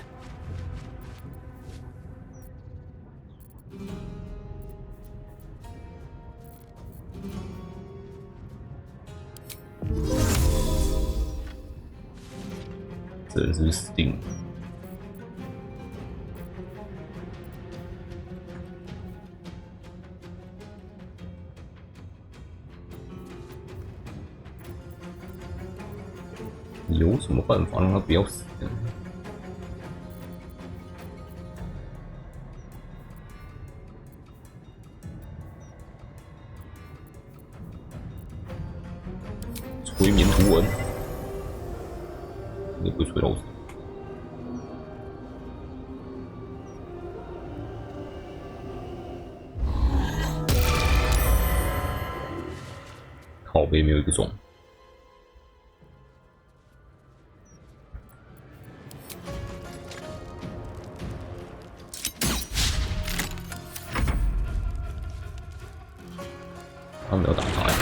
这人是不是死定了？有什么办法让他不要死呢？催眠图文，你不会催到我。靠背没有一个中。他没有打他呀。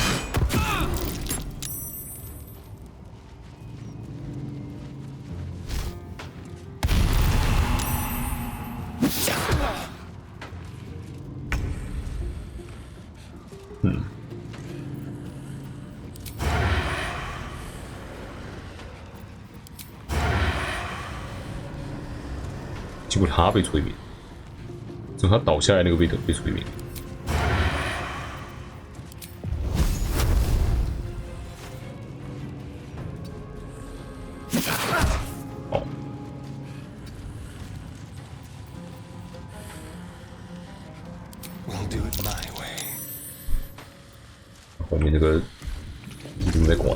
结果他被催眠，就他倒下来那个被催眠。哦，后面那个一直没在管。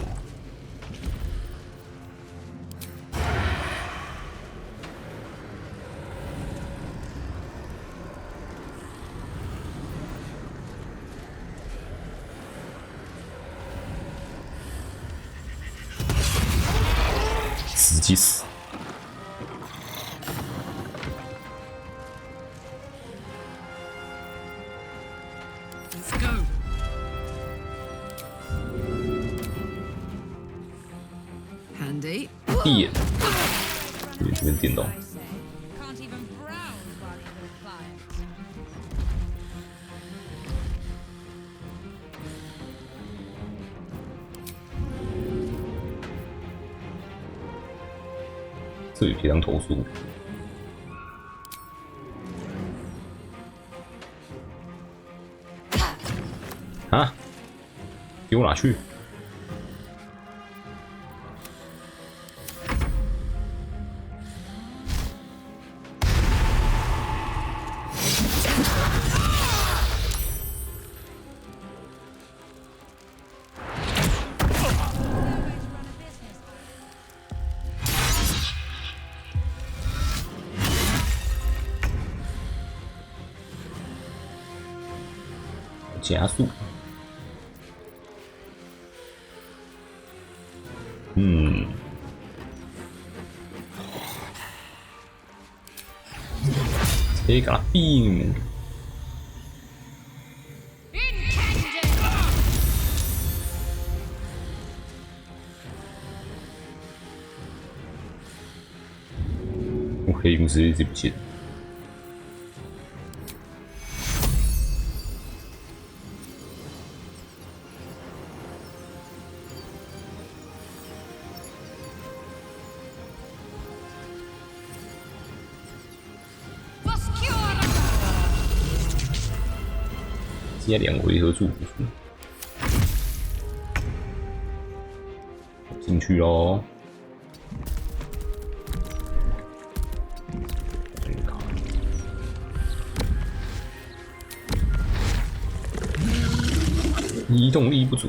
死即死。Let's go. 电，这边电到。这里可以当投诉。啊！给我哪去？加速。Take a beam。我黑公司一直不见。接2回合祝福符，进去喽！移动力不足。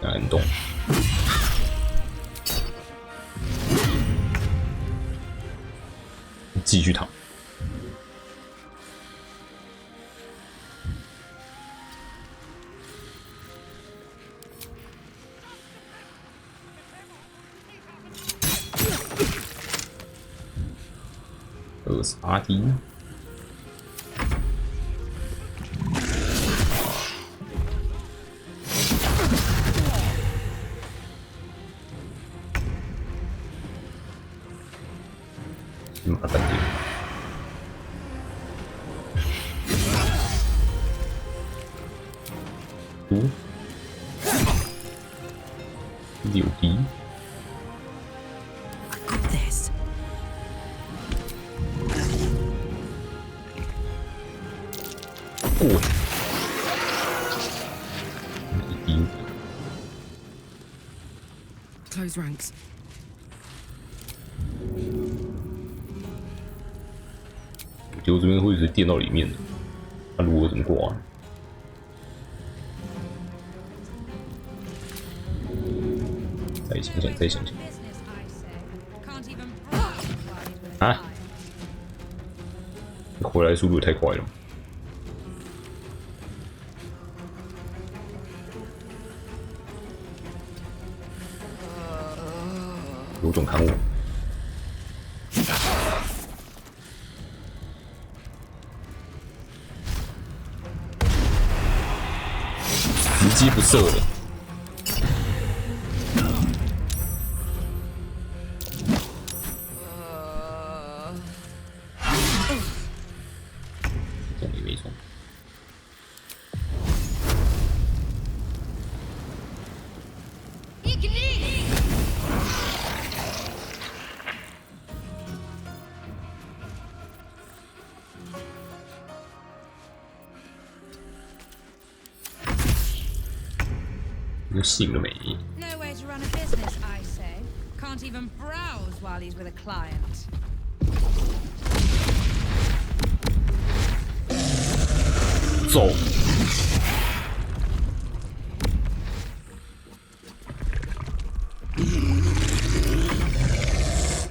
难动。继续躺。28滴。马上点。6滴。过。1滴。Close ranks. 结果这边会是电到里面的，那如果怎么挂？再想想，再想想。啊！回来速度也太快了。有种砍我！直击不射了。中也没中。你醒了没？ No way to run a business, I say. Can't even browse while he's with a client. 走。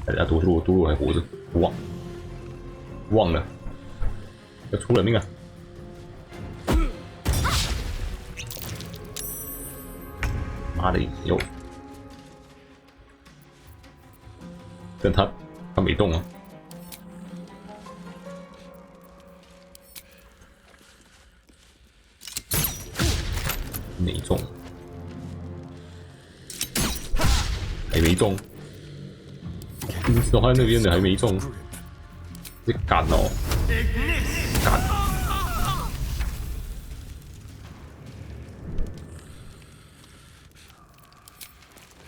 大家多洛还活着，忘了，要出人命啊！妈的，有，但他没动啊。没中，还没中，守在那边的还没中，这干哦，干！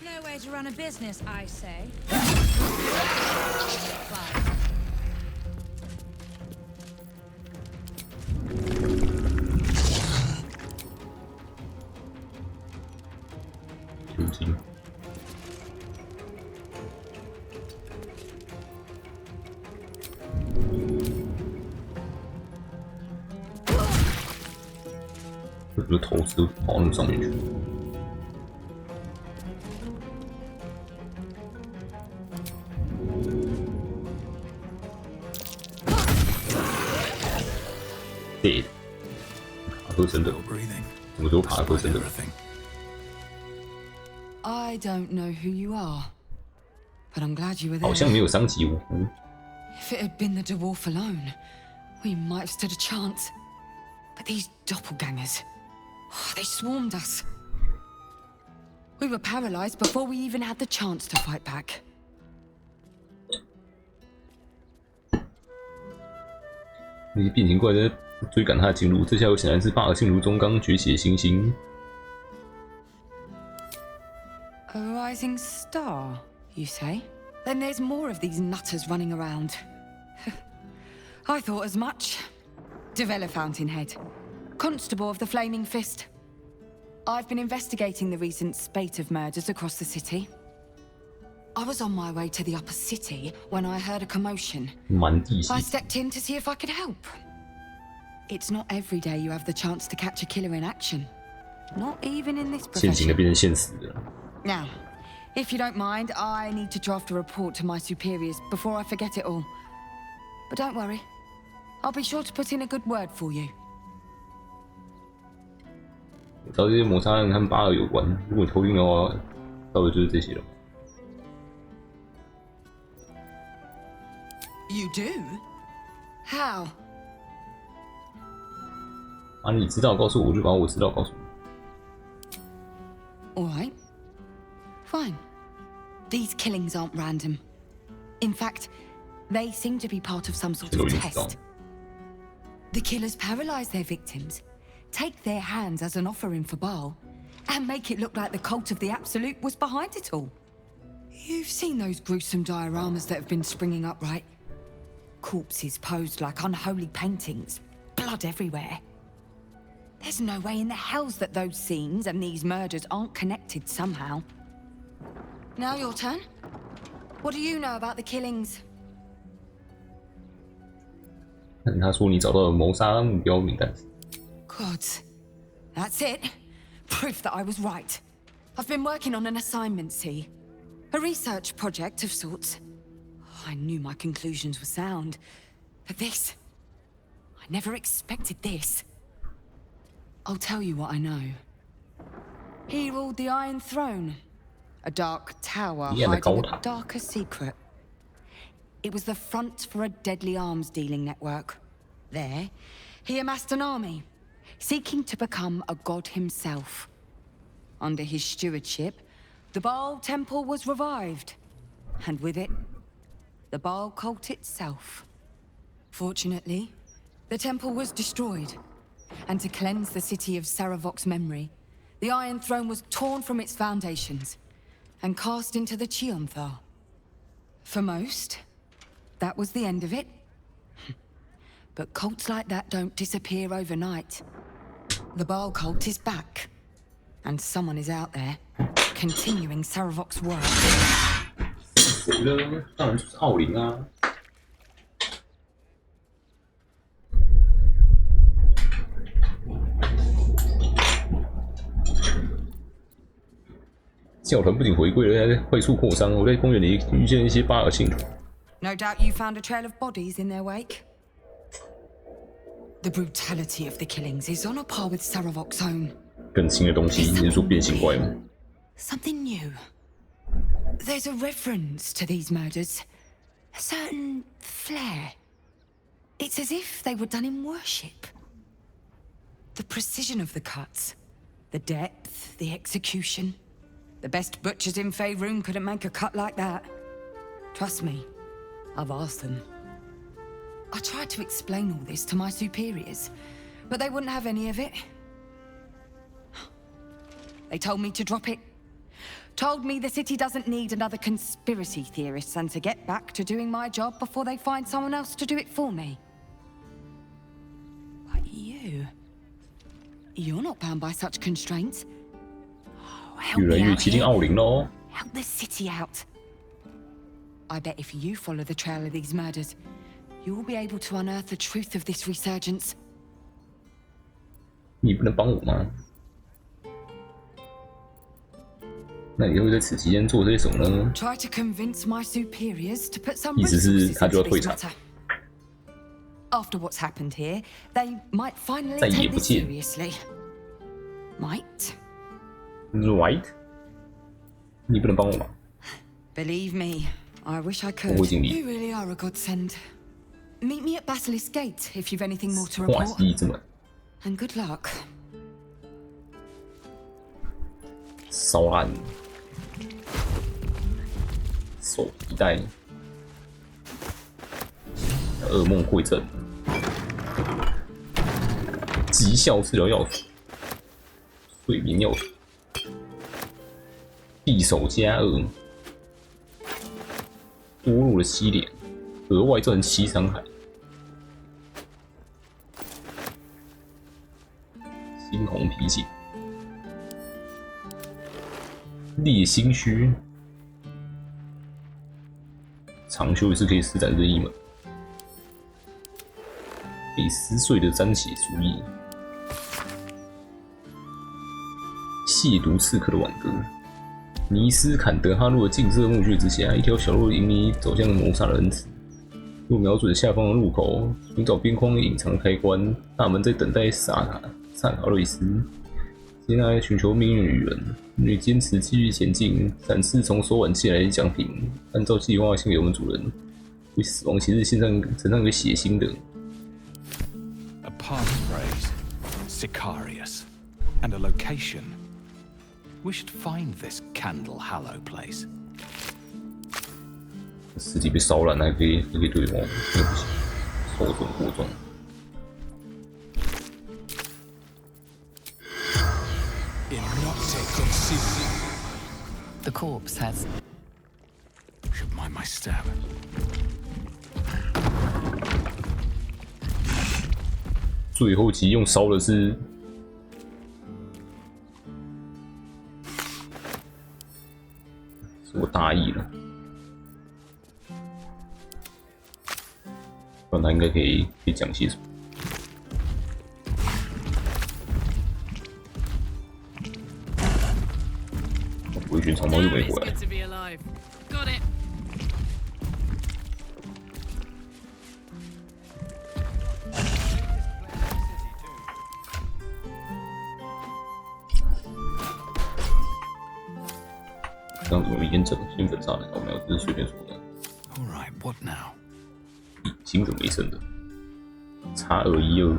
No way to run a business, I say. 酒精。我的头子都跑到那上面去。 dead， 卡车真的，什么时候卡车真的 I don't know who you are, but I'm glad you were there. 好像没有伤及无辜。 If it had been the dwarf alone, we might have stood a chance. But these doppelgangers, they swarmed us. We were paralyzed before we even had the chance to fight back. 那些变形怪在追赶他的进入，这下又显然是巴尔信如中刚崛起的星星。 A rising star, you say? Then there's more of these nutters running around. I thought as much. Devella Fountainhead, Constable of the Flaming Fist. I've been investigating the recent spate of murders across the city. I was on my way to the upper city when I heard a commotion. I stepped in to see if I could help. It's not every day you have the chance to catch a killer in action. Not even in this profession. 现行的变成现实的了。 Now, if you don't mind, I need to draft a report to my superiors before I forget it all. But don't worry, I'll be sure to put in a good word for you. 我知道这些谋杀案和巴尔有关，如果你偷听的话，大概就是这些了。 You do? How? 啊，你知道告诉我，我就把我知道告诉你。 All right. Fine. These killings aren't random. In fact, they seem to be part of some sort of test. The killers paralyze their victims, take their hands as an offering for Baal, and make it look like the cult of the Absolute was behind it all. You've seen those gruesome dioramas that have been springing up, right? Corpses posed like unholy paintings, blood everywhere. There's no way in the hells that those scenes and these murders aren't connected somehow. Now your turn. What do you know about the killings? 他说你找到了谋杀目标名单。Good. That's it. Proof that I was right. I've been working on an assignment, see? A research project of sorts. I knew my conclusions were sound. But this... I never expected this. I'll tell you what I know. He ruled the Iron Throne. A dark tower hiding a darker secret. It was the front for a deadly arms dealing network. There, he amassed an army, seeking to become a god himself. Under his stewardship, the Baal Temple was revived, and with it, the Baal cult itself. Fortunately, the temple was destroyed, and to cleanse the city of Saravok's memory, the Iron Throne was torn from its foundations and cast into the Chionthar. For most, that was the end of it. But cults like that don't disappear overnight. The Baal cult is back, and someone is out there, continuing Saravok's work. 谁呢？当然就是奥林啊！教团不仅回归了，还在快速扩张。我在公园里遇见一些巴尔信徒。No doubt you found a trail of bodies in their wake. The brutality of the killings is on a par with Saravok's own. 更新的东西，你是说变形怪吗？ Something new. There's a reference to these murders, a certain flair. It's as if they were done in worship. The precision of the cuts, the depth, the execution. The best butchers in Faerun couldn't make a cut like that. Trust me, I've asked them. I tried to explain all this to my superiors, but they wouldn't have any of it. They told me to drop it. Told me the city doesn't need another conspiracy theorist and to get back to doing my job before they find someone else to do it for me. But you're not bound by such constraints. Help 越来 me 越 out 接近 here. 奥林喽。 Help the city out. I bet if you follow the trail of these murders, you will be able to unearth the truth of this resurgence. 你不能帮我吗？那你会在此期间做些什么呢？ Try to convince my superiors to put some 意思是 resources 他就要 into 退 this 场。 matter. After what's happened here, they might finally 再也 take 不 this 见。 seriously. Might. Right？ 你不能帮我吗？ Believe me, I wish I could. 我会尽力。 You really are a godsend. Meet me at Basilisk Gate if you've anything more to 话 report. 是这么 And good luck. 烧烂，手皮带，噩梦会诊，极效治疗药水，睡眠药水，匕首加2，多入了7点，额外造成7伤害。猩红皮筋，裂心须，长袖是可以施展任意门，被撕碎的沾血足液，亵渎刺客的挽歌。尼斯坎德哈洛的静色墓穴之下，一条小路引你走向谋杀的恩赐。若瞄准下方的入口，寻找边框隐藏开关，大门在等待萨卡瑞斯。接下来寻求命运与人，你坚持继续前进，展示从手腕借来的奖品，按照计划献给我们主人。为死亡骑士献上呈上一个血腥的。A passphrase, Sicarius, and a location. We should find this Candle Hallow place. 尸体被烧烂，还可以对话，这不行，受损过重。The corpse has. Should mind my step. 最后期用烧的是我大意了，不然他应该可以讲些什么。回旋长矛又没回来。这样子容易验证兴奋炸弹，哦没有，这是随便说的。Alright, what now? 精准没剩的，X212。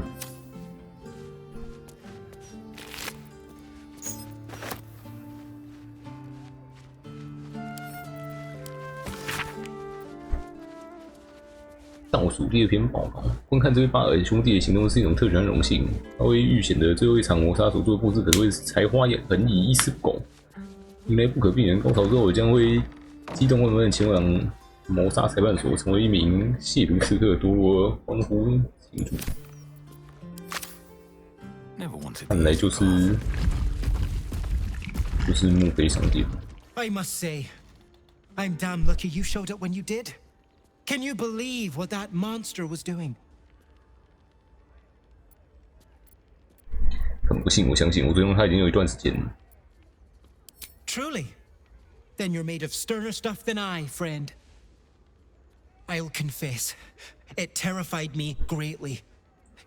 倒数第2篇报告。观看这位巴尔兄弟的行动是一种特权和荣幸。他为遇险的最后一场谋杀所做的布置，可谓是才华横溢，一丝不苟。迎来不可避免的高潮之后，我将会激动万分的前往谋杀裁判所，成为一名亵渎刺客，多罗欢呼庆祝。看来就是墓碑商店。I must say, I'm damn lucky you showed up when you did. Can you believe what that monster was doing? 很不幸，我相信我追踪他已经有一段时间了。Truly? Then you're made of sterner stuff than I, friend. I'll confess, it terrified me greatly.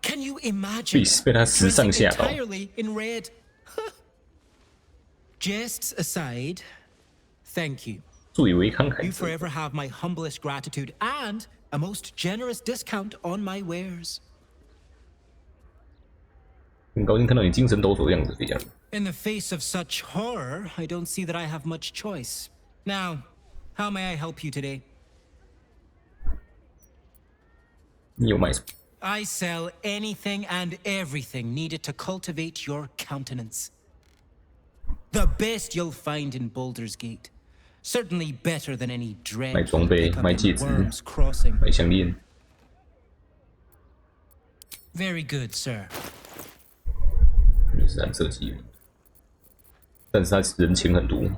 Can you imagine? 被他时尚吓到。 Entirely in red. Jests aside, thank you. 最为慷慨。 You forever have my humblest gratitude and a most generous discount on my wares. 很高兴看到你精神抖擞的样子，这样。 In the face of such horror, I don't see that I have much choice. Now, how may I help you today? 你有卖什么？ I sell anything and everything needed to cultivate your countenance. The best you'll find in Baldur's Gate. Certainly better than any 卖 dread 装备， pickup 卖 in 戒指， Worm's Crossing. 卖项链。 Very good, sir. 就是蓝色机，但是他人钱很多。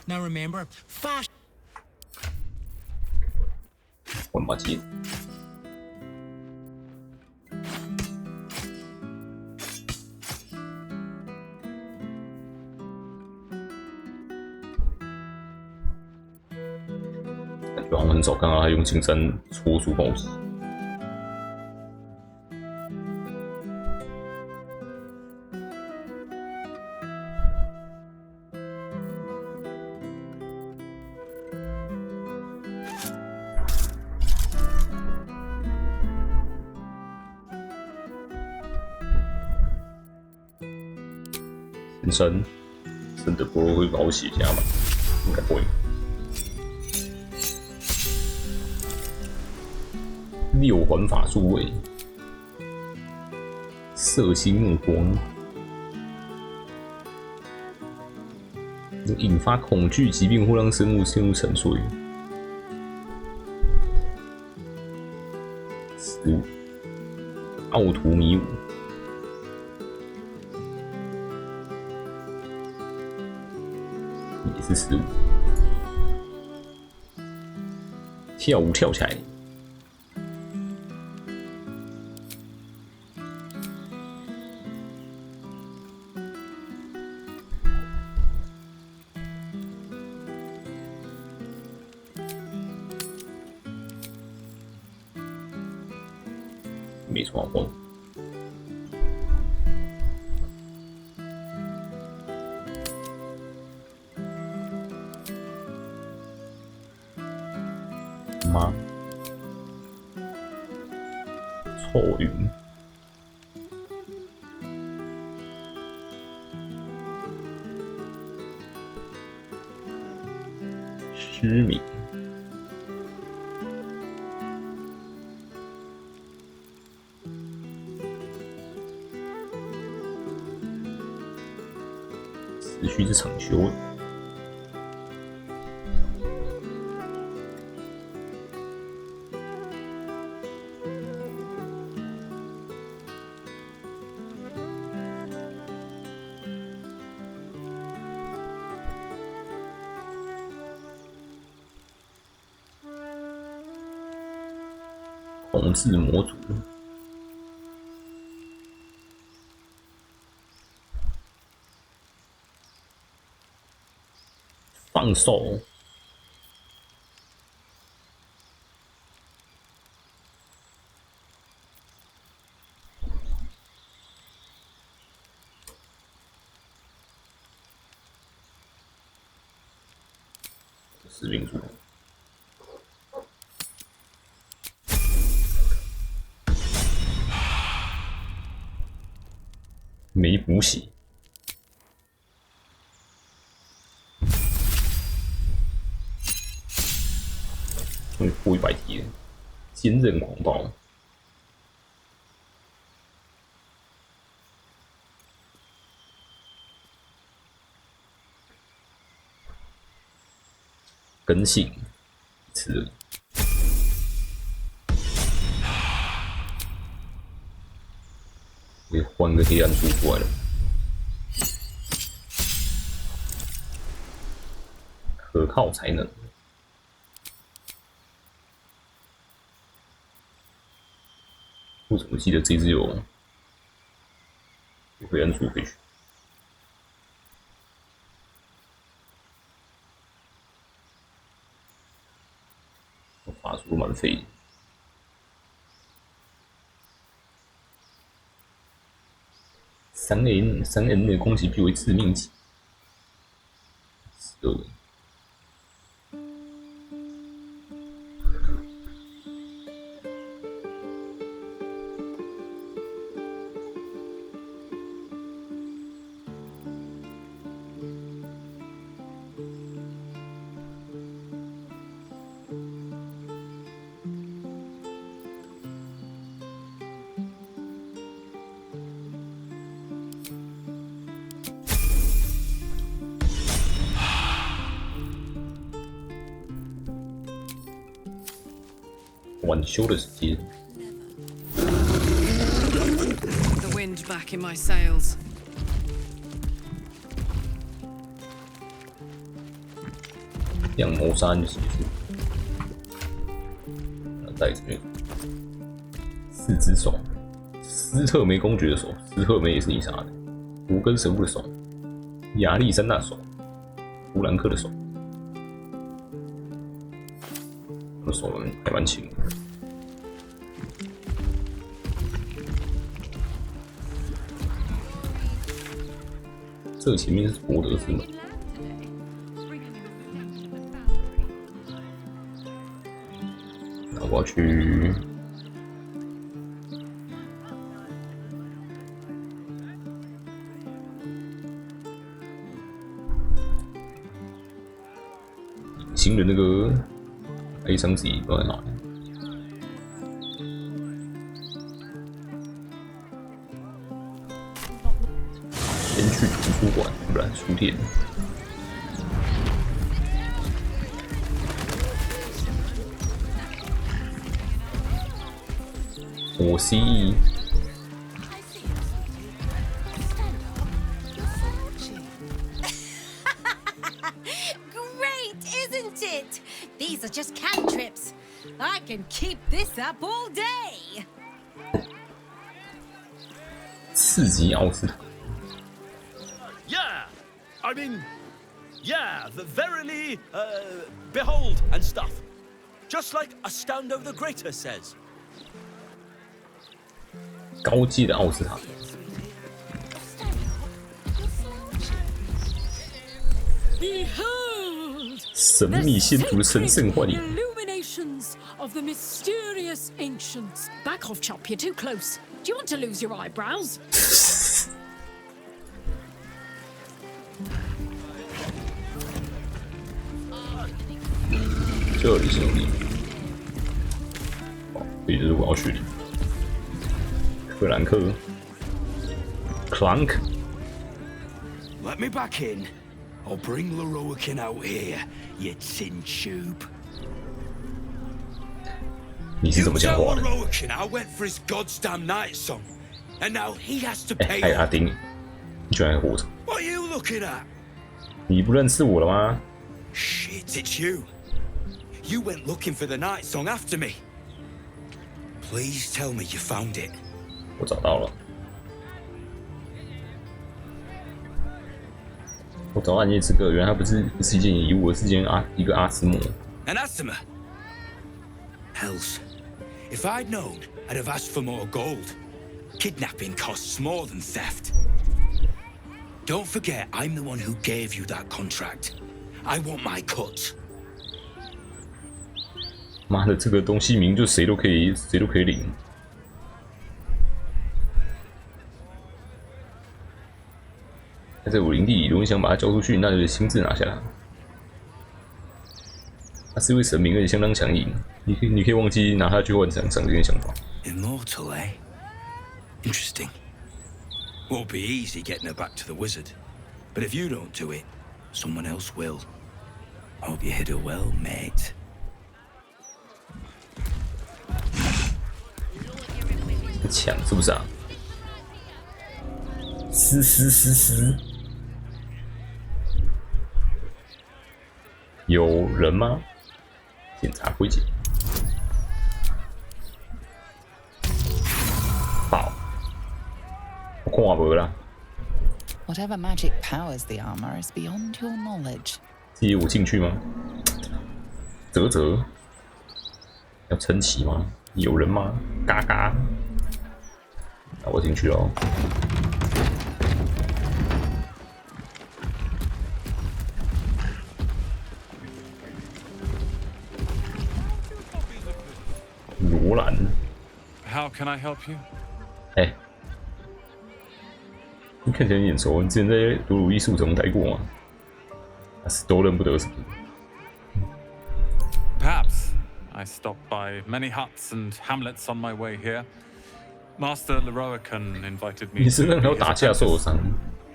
Now remember, fast. 换把剑。感觉好像很少看到他用青山戳出宝石。 神的不会把我写下吗？应该不会。六环法术位，色心目光，引发恐惧疾病或让生物陷入沉睡。15，奥图迷舞。 也是15，跳舞跳起来，没闯祸。臭云。失明。持续是长修。控制模组。放手。士兵组。没补血。终于破100题了，坚韧狂暴。更新一次了。我换个黑暗术出来了，可靠才能。我怎么记得这只有黑暗术可以选？法术蛮废的。3N 的攻击必为致命级。12。晚休的时间。The wind back in my sails. 样谋杀案的协助。带着那个4只手，斯特梅公爵的手，斯特梅也是你杀的。无根神父的手，亚历山大手，弗兰克的手。我手还蛮轻的。这前面是柏德之门。那我要去新的那个哀伤之翼不知道在哪里。先去图书馆，不然书店。我 CE。Great, isn't it? These are just cantrips. I can keep this up all day. 刺激奥斯塔。Yeah, I mean, yeah, verily, behold and stuff. Just like Astondo the Greater says. 高阶的奥斯塔。神秘仙徒神圣幻影。revelations of the mysterious ancients. Back off, Chop, you're too close. Do you want to lose your eyebrows? 这里兄弟，哦，这里就是我要去的。克兰克 ，Clank。 Let me back in, or bring Leroican out here, you tin tube. 你是怎么讲话的？ Leroican I went for his goddamn night song, and now he has to 哎， pay. 还有阿丁，你居然还活着？ What are you looking at? 你不认识我了吗？ Shit, it's you. You went looking for the night song after me. Please tell me you found it. 我找到了，我找到你这个，原来它不是一件遗物，是一个阿斯莫。 An Asima? Hells. If I'd known, I'd have asked for more gold. Kidnapping costs more than theft. Don't forget, I'm the one who gave you that contract. I want my cut. 妈的，这个东西明就谁都可以领。他在我领地，如果你想把它交出去，那就亲自拿下来。他是位神明，而且相当强硬。你可以忘记拿它去换赏这件想法。Immortal, eh? Interesting. Won't be easy getting her back to the wizard. But if you don't do it, someone else will. Hope you hit her well, mate. 抢是不是啊？嘶！有人吗？检查归结。爆！我看无啦。 Whatever magic powers the armor is beyond your knowledge. 这有我进去吗？啧，要撑旗吗？有人吗？嘎嘎。那我进去喽。罗兰。How can I help you? 哎，你看起来眼熟，你之前在鲁鲁艺术中待过吗？还是都认不得什么？ Perhaps. I stopped by many huts and hamlets on my way here. Master Leroican invited me. 你是让他打架受伤？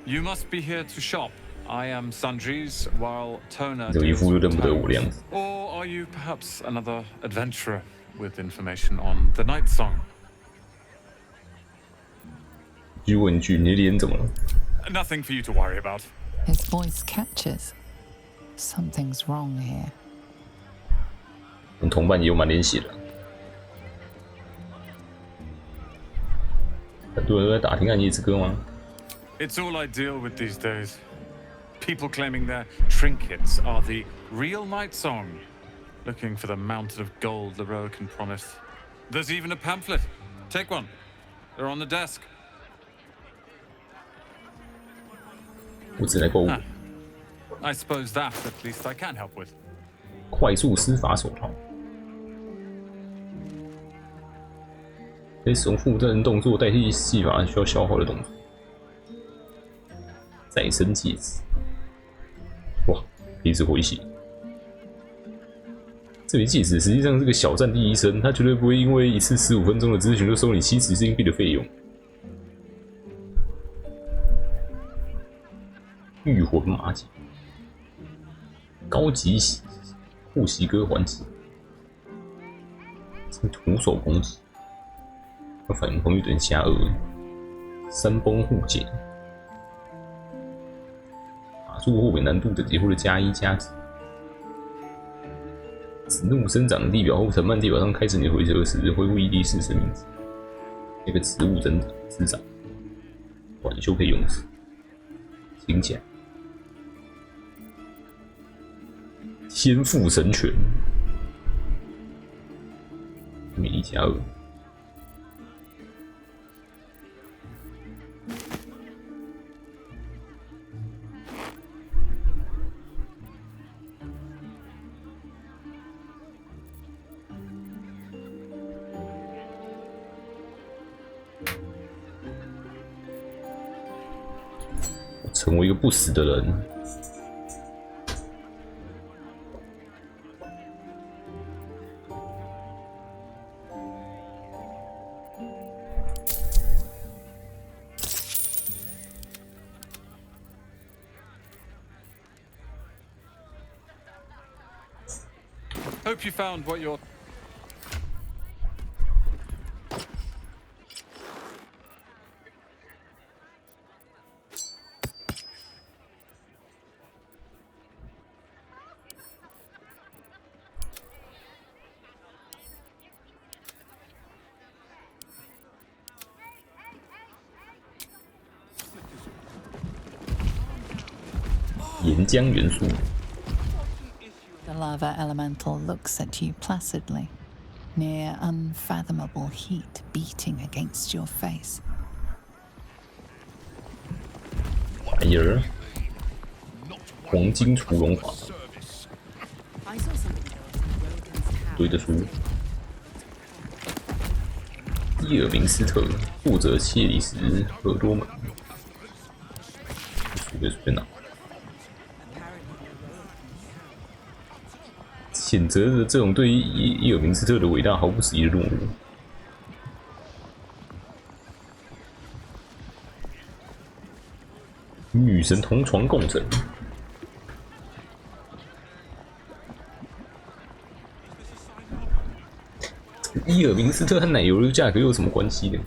You must be here to shop. I am Sundries, while Tona. 这一副就认不得我的样子。 Or are you perhaps another adventurer with information on the night song? 去问一句，你的脸怎么了？ Nothing for you to worry about. His voice catches. Something's wrong here. 我同伴也有满脸血的，很多人都在打听暗夜之歌吗？ It's all I deal with these days. People claiming their trinkets are the real night song, looking for the mountain of gold Leroican promised. There's even a pamphlet. Take one. They're on the desk. 我只来购物。I suppose that at least I can help with. 快速施法手套，可以使用附赠动作代替技法需要消耗的动作。再生戒指，哇，可以一直回血。这枚戒指实际上是个小站第一生，他绝对不会因为一次15分钟的咨询就收你70硬币的费用。御魂马甲，高级护膝哥环节，徒手攻击，要反应攻击等加2，山崩护剑。打住后尾难度等级或者加1加值。子怒生长地表后，藤蔓地表上开始你回合时，恢复1d4生命值。那个植物滋长，短袖可以用时。金甲，天赋神拳，魅力加2。成为一个不死的人。Hope you found what you're. 岩浆元素。 The lava elemental looks at you placidly, near unfathomable heat beating against your face. 玩意儿，黄金除龙法，对得出。伊尔明斯特，作者切里斯·赫多门。随便拿。 谴责的这种对于伊尔明斯特的伟大毫不迟疑的落伍。女神同床共枕，伊尔明斯特和奶油的价格有什么关系呢？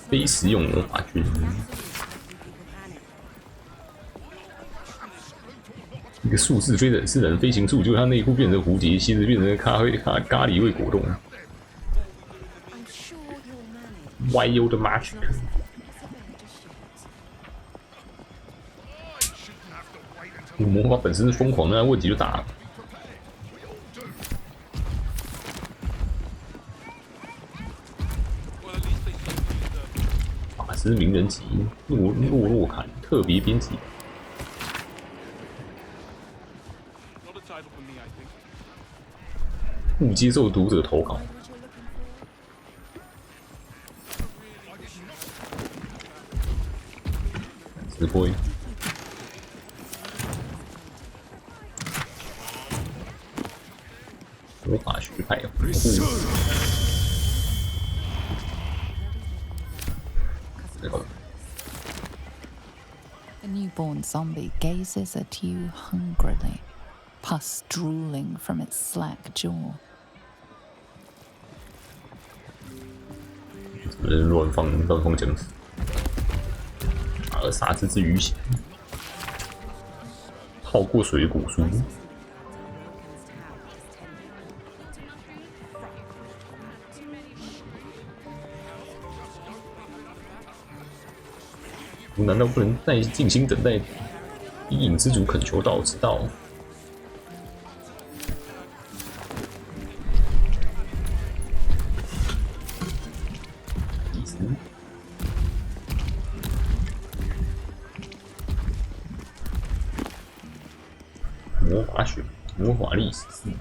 非实用魔法菌。 一个术士飞的是人飞行术，结果他内裤变成蝴蝶，现在变成咖喱味果冻。Wild magic。魔法本身是疯狂的，问题就大了。法师名人集，洛坎特别编辑。 不接受读者投稿。直播。魔法学派护。这个。 The newborn zombie gazes at you hungrily, pus drooling from its slack jaw. 乱放僵尸，杀之之鱼血，泡过水的果蔬。我难道不能耐静心等待阴影之主恳求道之道？ 魔法学，魔法历史4。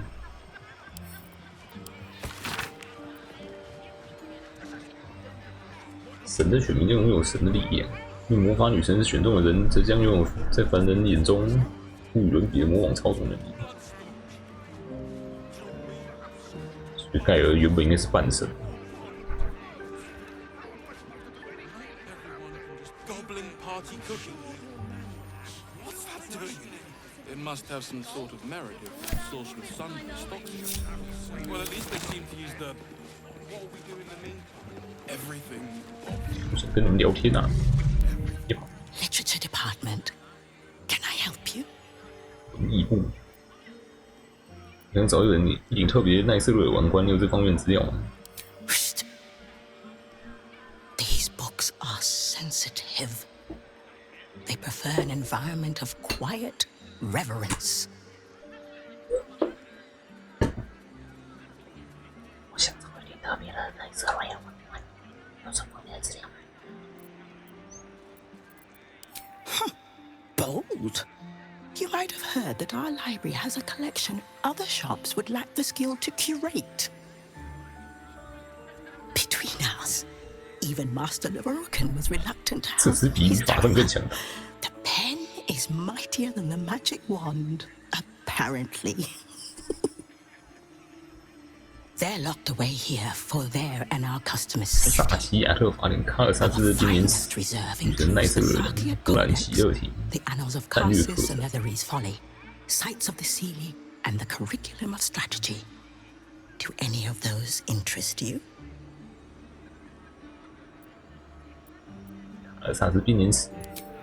神的选民将拥有神的力量，因为魔法女神是选中的人，则将拥有在凡人眼中无与伦比的魔王操纵能力。所以盖尔原本应该是半神。 It must have some sort of merit if Sorcerer's Son stocks you. Well, at least they seem to use the. What will we do in the meantime? Everything. 我想跟你们聊天啊。 Literature department. Can I help you? 文艺部。想找一人一顶特别奈瑟瑞尔玩官，有这方面的资料吗？ These books are sensitive. They prefer an environment of quiet reverence. 我想找一顶特别的奈瑟瑞尔玩官，有这方面的资料吗？ Bold. You might have heard that our library has a collection other shops would lack the skill to curate. us. Even Master Leverokin was reluctant to 这 help. 只比法杖更强大。 The pen is mightier than the magic wand, apparently. They're locked away here for their and our customers' 萨 safety. 奇亚特法典卡尔萨斯的编年史，女神奈瑟人、格兰奇厄提、 The annals of 战略 Carsus 课 and Nethery's folly, sights of the Sealy, and the curriculum of strategy. Do any of those interest you? 卡尔萨斯编年史，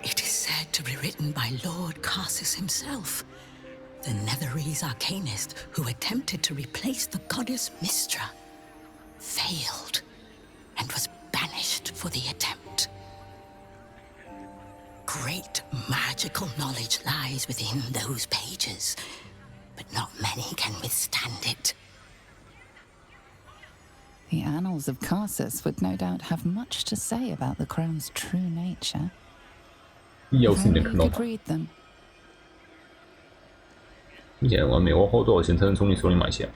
It is said to be written by Lord Carsus himself, the Netherese arcanist who attempted to replace the goddess Mystra, failed, and was banished for the attempt. Great magical knowledge lies within those pages, but not many can withstand it. The annals of Carsus would no doubt have much to say about the crown's true nature. 要 If 是你能 only 看 you 到 could 它， read them. 听起来完美。我花多少钱才能从你手里买下？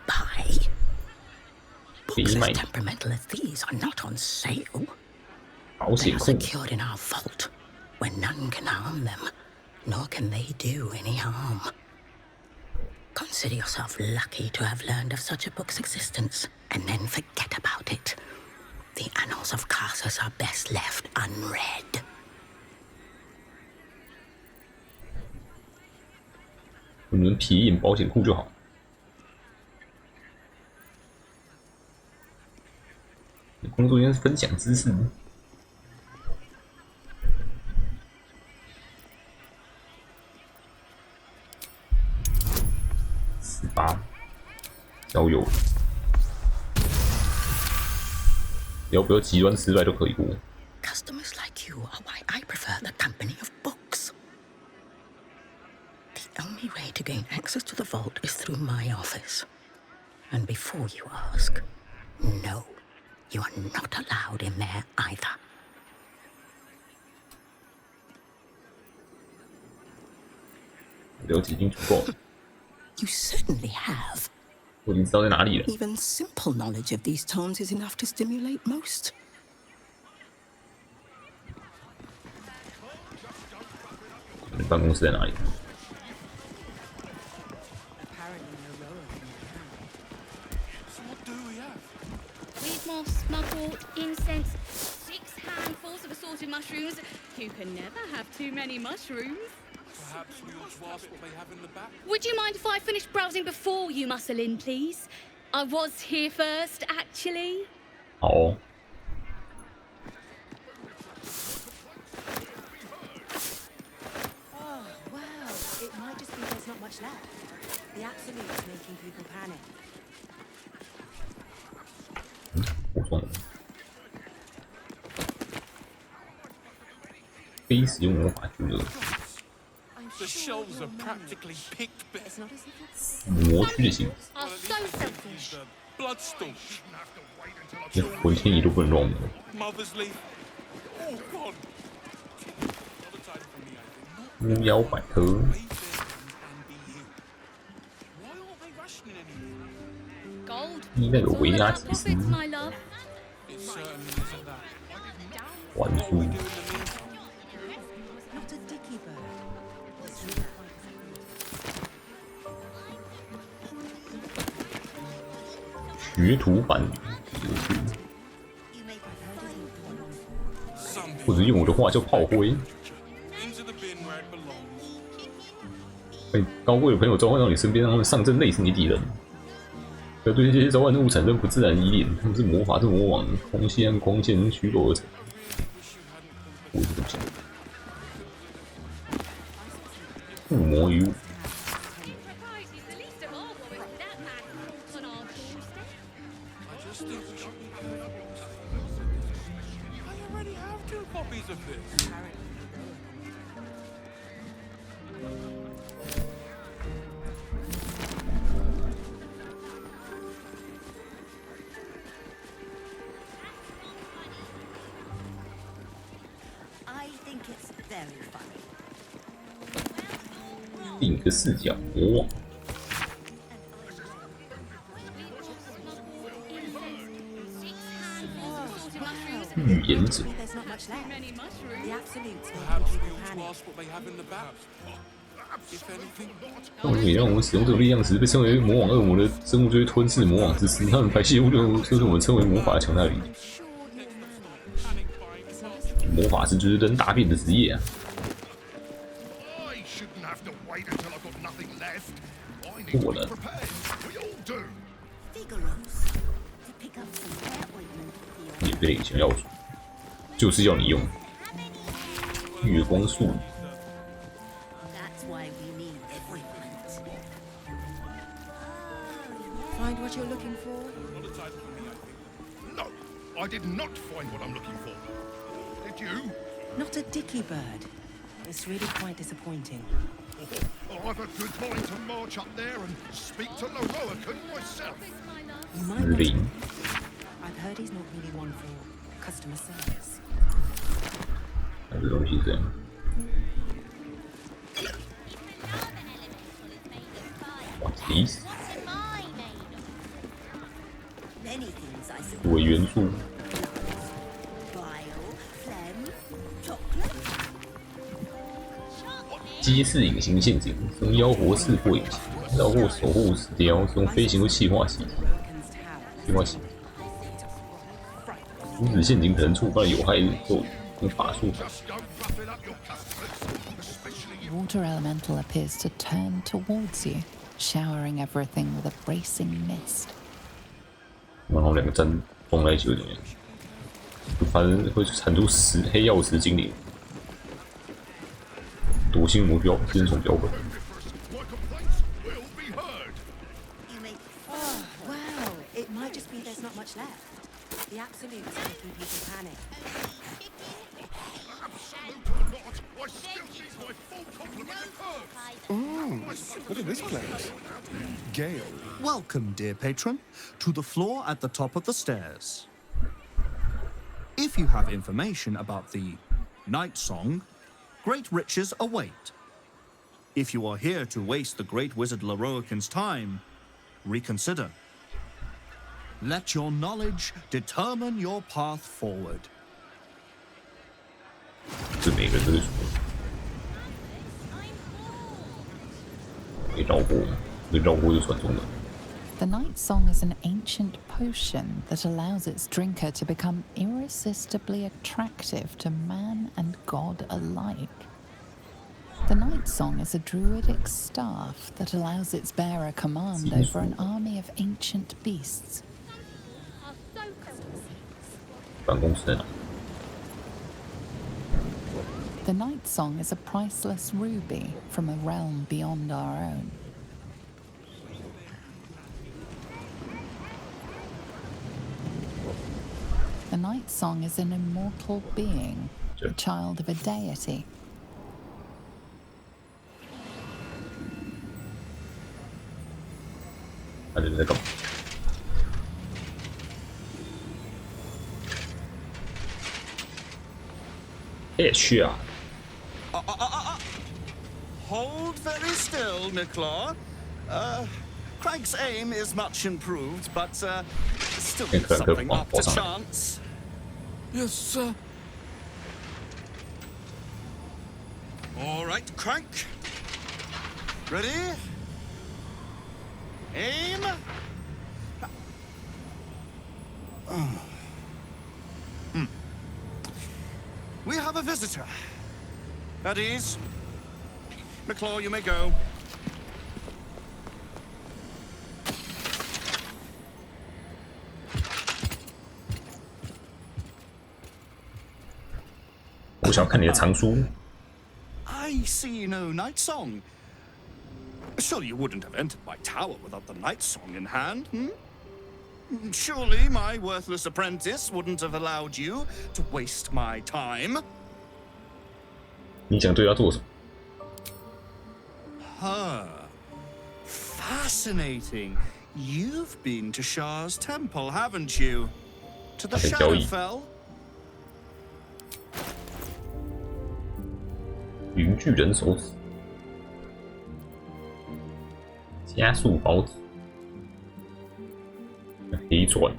Buy? 可 Books 以 as 买 temperamental as these are not on sale. 保 They 险 are 库。 secured in our vault, where none can harm them, nor can they do any harm. Consider yourself lucky to have learned of such a book's existence, and then forget about it. The annals of Carsus are best left unread. 我们皮影保险库就好。工作应该是分享知识。18，交友，要不要极端失败都可以过。 Customers like you are why I prefer the company of books. The only way to gain access to the vault is through my office. And before you ask, no, you are not allowed in there either. 了解已经足够了， You certainly have. 我已经知道在哪里了。 Even simple knowledge of these tones is enough to stimulate most. 你们办公室在哪里？ Weed moss, mugwort, incense, 6 handfuls of assorted mushrooms. You can never have too many mushrooms. Perhaps we ought to ask what they have in the back. Would you mind if I finished browsing before you muscle in, please? I was here first, actually. 好哦。 Oh, wow. It might just be there's not much left. The absolute's making people panic. 补充。非使用魔法俱乐 The shelves are practically picked bare. 魔区的形， Are so selfish. Bloodstone. 连魂天仪都不能乱魔。 Mother's leaf. All gone. 巫妖百科， Why aren't they rushing anymore? Gold. 依那个 It's all 维拉 about 祭司 profits, my love. It certainly isn't that. 还 What 书 we do in the meantime? Not a dicky bird. 学徒版有趣，或者用我的话叫炮灰。 Into the bin where it belongs. 被高贵的朋友召唤到你身边，让他们上阵累死你敌人。不要对这些召唤物产生不自然依恋，他们是魔法，是魔网，空气和光线虚构而成。我是东西，附魔于物。 I just think we should be careful. I already have 2 copies of this. I think it's very funny. 另一个视角，魔网。 Handfuls 预言者。 Perhaps we ought to ask what they have in the bag. If anything. 当每当我们使用这种力量时，被称为魔王恶魔的生物就会吞噬魔王之尸，他们排泄物就是我们称为魔法的强大力。魔法师就是扔大便的职业啊！ 我了。免费的隐形要素，就是要你用月光术。 Find what you're looking for? No, I did not find what I'm looking for. Did you? Not a dicky bird. It's really quite disappointing. Oh, I've a good mind to march up there and speak to Leroican myself. You might be. I've heard he's not really one for customer service. 这东西这样。What's this? 为元素。揭示隐形陷阱，使用妖活刺破隐形，绕过守护石雕，使用飞行或气化器。气化器。阻止陷阱可能触发有害咒语，用法术。 Water elemental appears to turn towards you, showering everything with a bracing mist. 然后两个站撞在一起会怎么样？会产出黑曜石精灵，夺心魔标，先从标本。 Oh, wow. It might just be there's not much left. The absolute's making people panic. Oh, look at this place. Gale, welcome, dear patron, to the floor at the top of the stairs. If you have information about the Night Song, great riches await. If you are here to waste the great wizard Leroican's time, reconsider. Let your knowledge determine your path forward. 这每个人都会说，可以绕过，可以绕过就传送了。 The Night Song is an ancient potion that allows its drinker to become irresistibly attractive to man and god alike. The Night Song is a druidic staff that allows its bearer command over an army of ancient beasts. 办公室在哪？ The Night Song is a priceless ruby from a realm beyond our own. The Night Song is an immortal being, the child of a deity. 他人在干嘛？去啊！ Hold very still, Nicklaw. Craig's aim is much improved, but still something up to chance. Yes, sir. All right, Craig. Ready? Aim. We have a visitor. At ease. Nicklaw, you may go. 我想看你的藏书。 I see no night song. Surely you wouldn't have entered my tower without the night song in hand, hmm? Surely my worthless apprentice wouldn't have allowed you to waste my time. 你想对他做什么？ Huh. Fascinating. You've been to Shah's temple, haven't you? To the Shadowfell? 云巨人手指，加速宝子，黑钻，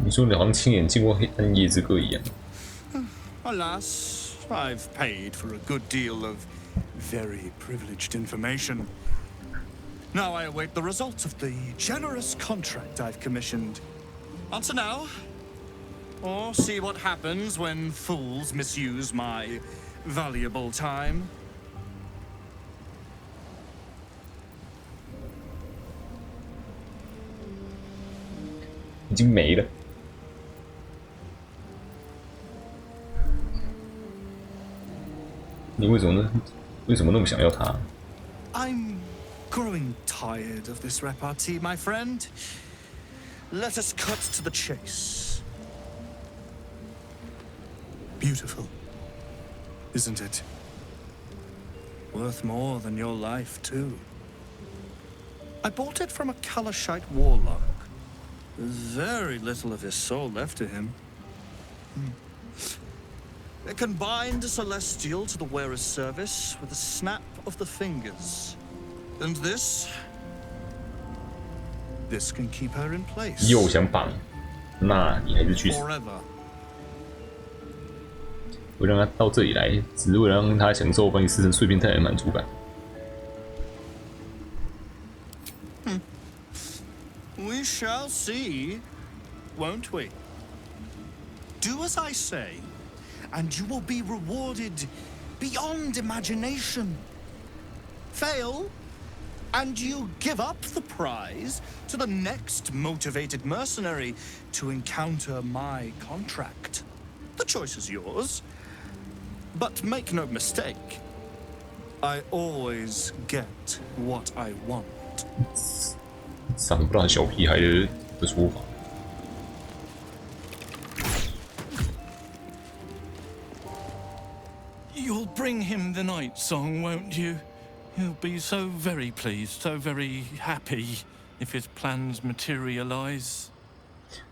你说你好像亲眼见过黑暗夜之歌一样。Alas, I've paid for a good deal of very privileged information. Now I await the results of the generous contract I've commissioned. Answer now, or see what happens when fools misuse my valuable time. 已经没了。你为什么呢？为什么那么想要它？ I'm growing tired of this repartee, my friend. Let us cut to the chase. Beautiful, isn't it? Worth more than your life, too. I bought it from a Kalashite warlock. There's very little of his soul left to him. It can bind a celestial to the wearer's service with a snap of the fingers. And this can keep her in place. 又想绑，那你还是去死。 Forever. 我让他到这里来，只是为了让他享受把你撕成碎片态的满足感。We shall see, won't we? Do as I say, and you will be rewarded beyond imagination. Fail, and you give up the prize to the next motivated mercenary to encounter my contract. The choice is yours, but make no mistake, I always get what I want. 赏不到小屁孩的说法。 You'll bring him the night song, won't you? He'll be so very pleased, so very happy if his plans materialize.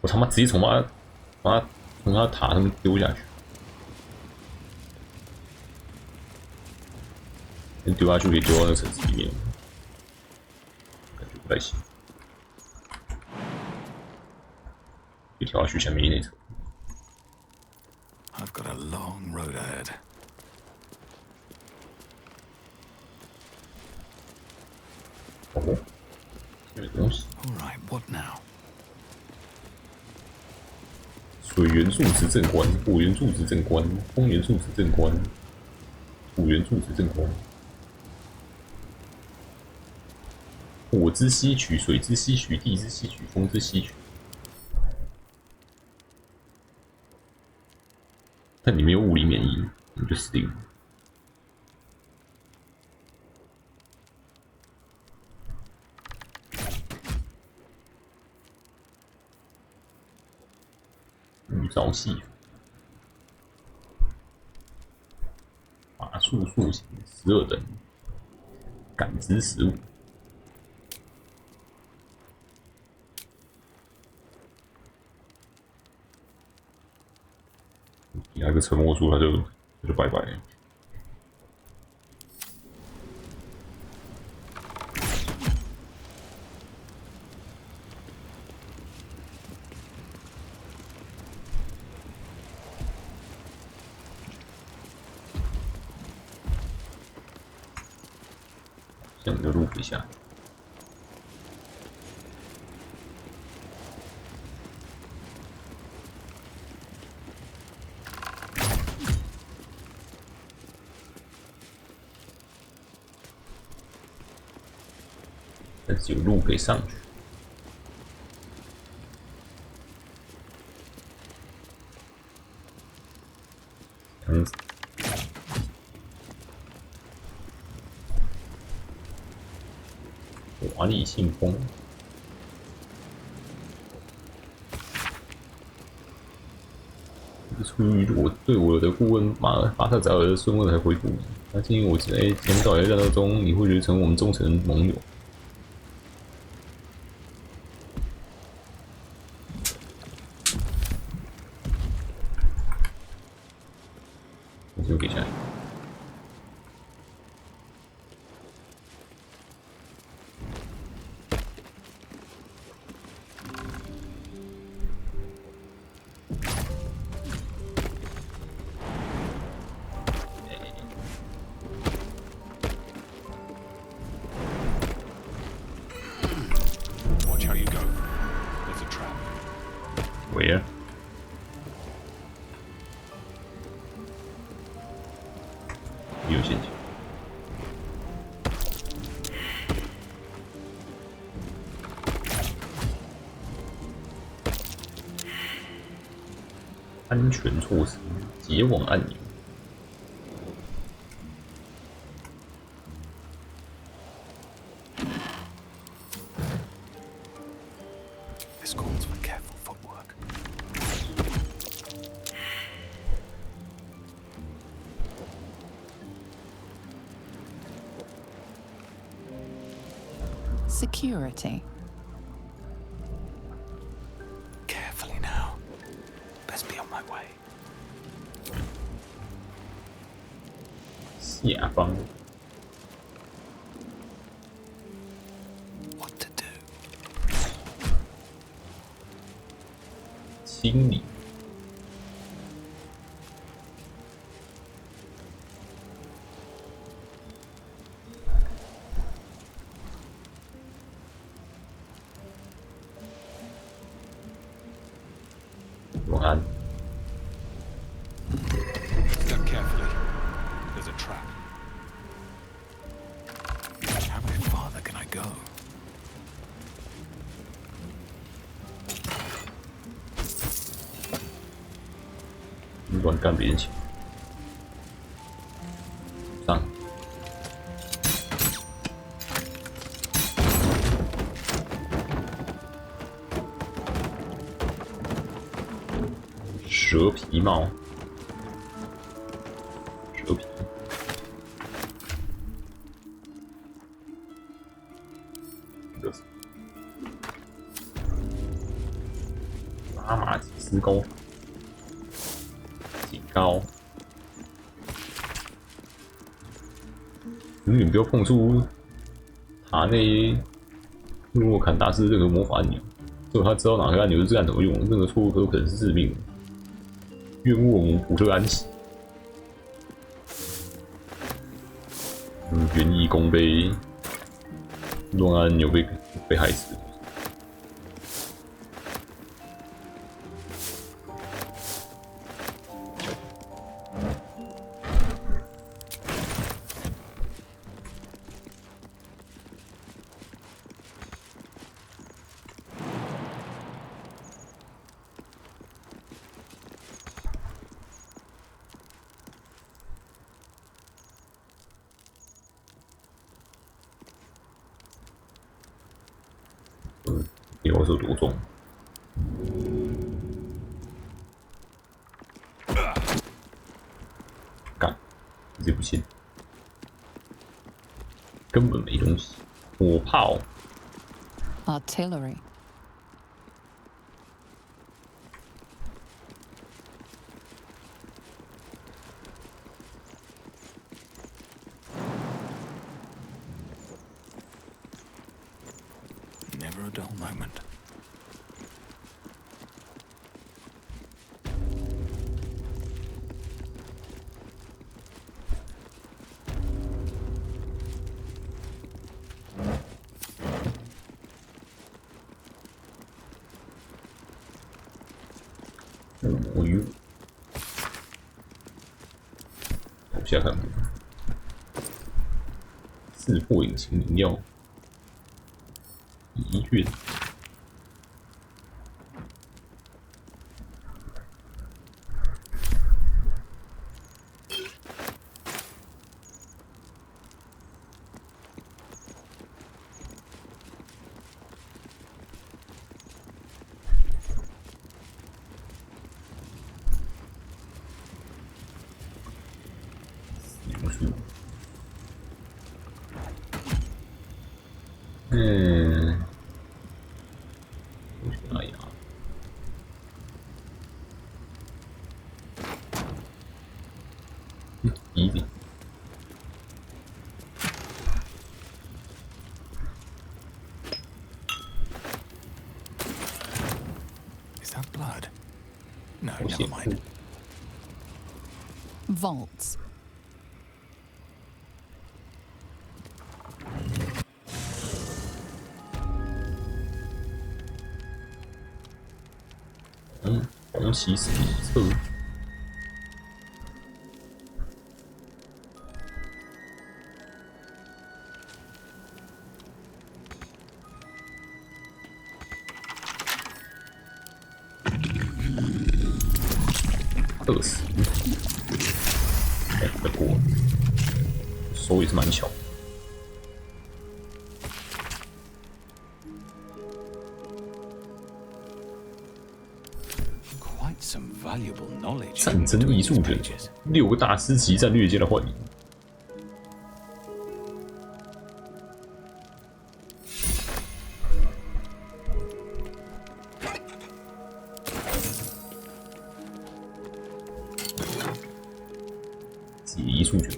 我他妈直接从他塔上面丢下去，丢下去可以丢到那个城市里面，感觉不太行。就跳下去下面那层。 I've got a long road ahead. 哦，有东西。 All right, what now? 水元素执政官、火元素执政官、风元素执政官、土元素执政官。火之吸取、水之吸取、地之吸取、风之吸取。但你没有物理免疫，你就死定了。 预兆系法术塑形12等，感知15。给他一个沉默术，他就拜拜了。 这样就录一下。但是有路可以上去。这样子。 华丽信封，出于我对我的顾问巴特扎尔的顺问才回复你。他建议我在前导的战斗中，你会觉得成为我们忠诚的盟友。我就给下来。安全措施，结网按钮。This calls for careful footwork. Security. Carefully now. Best be on my way. 下方。What to do? 清理。晚安。 Step carefully. There's a trap. How much farther can I go? 乱干别人钱。上。蛇皮帽。蛇皮。拉玛吉斯高法。 高，永远不要碰触塔内诺洛坎大师任何魔法按钮，只有他知道哪个按钮是干什么用，任何错误都有可能是致命的。愿沃姆普特安息。园艺工被乱按钮被害死。 我手多重？干，这不行，根本没东西。火炮 Artillery. Never a dull moment.魔芋，往下看，四破引擎灵药，遗卷。 我去哪里啊？easy。Is that blood? No, never mind. Vaults. 음, 红旗史册。20，哎，再过，手也是蛮巧。战争艺术卷，6个大师级战略间的幻影。解艺术卷。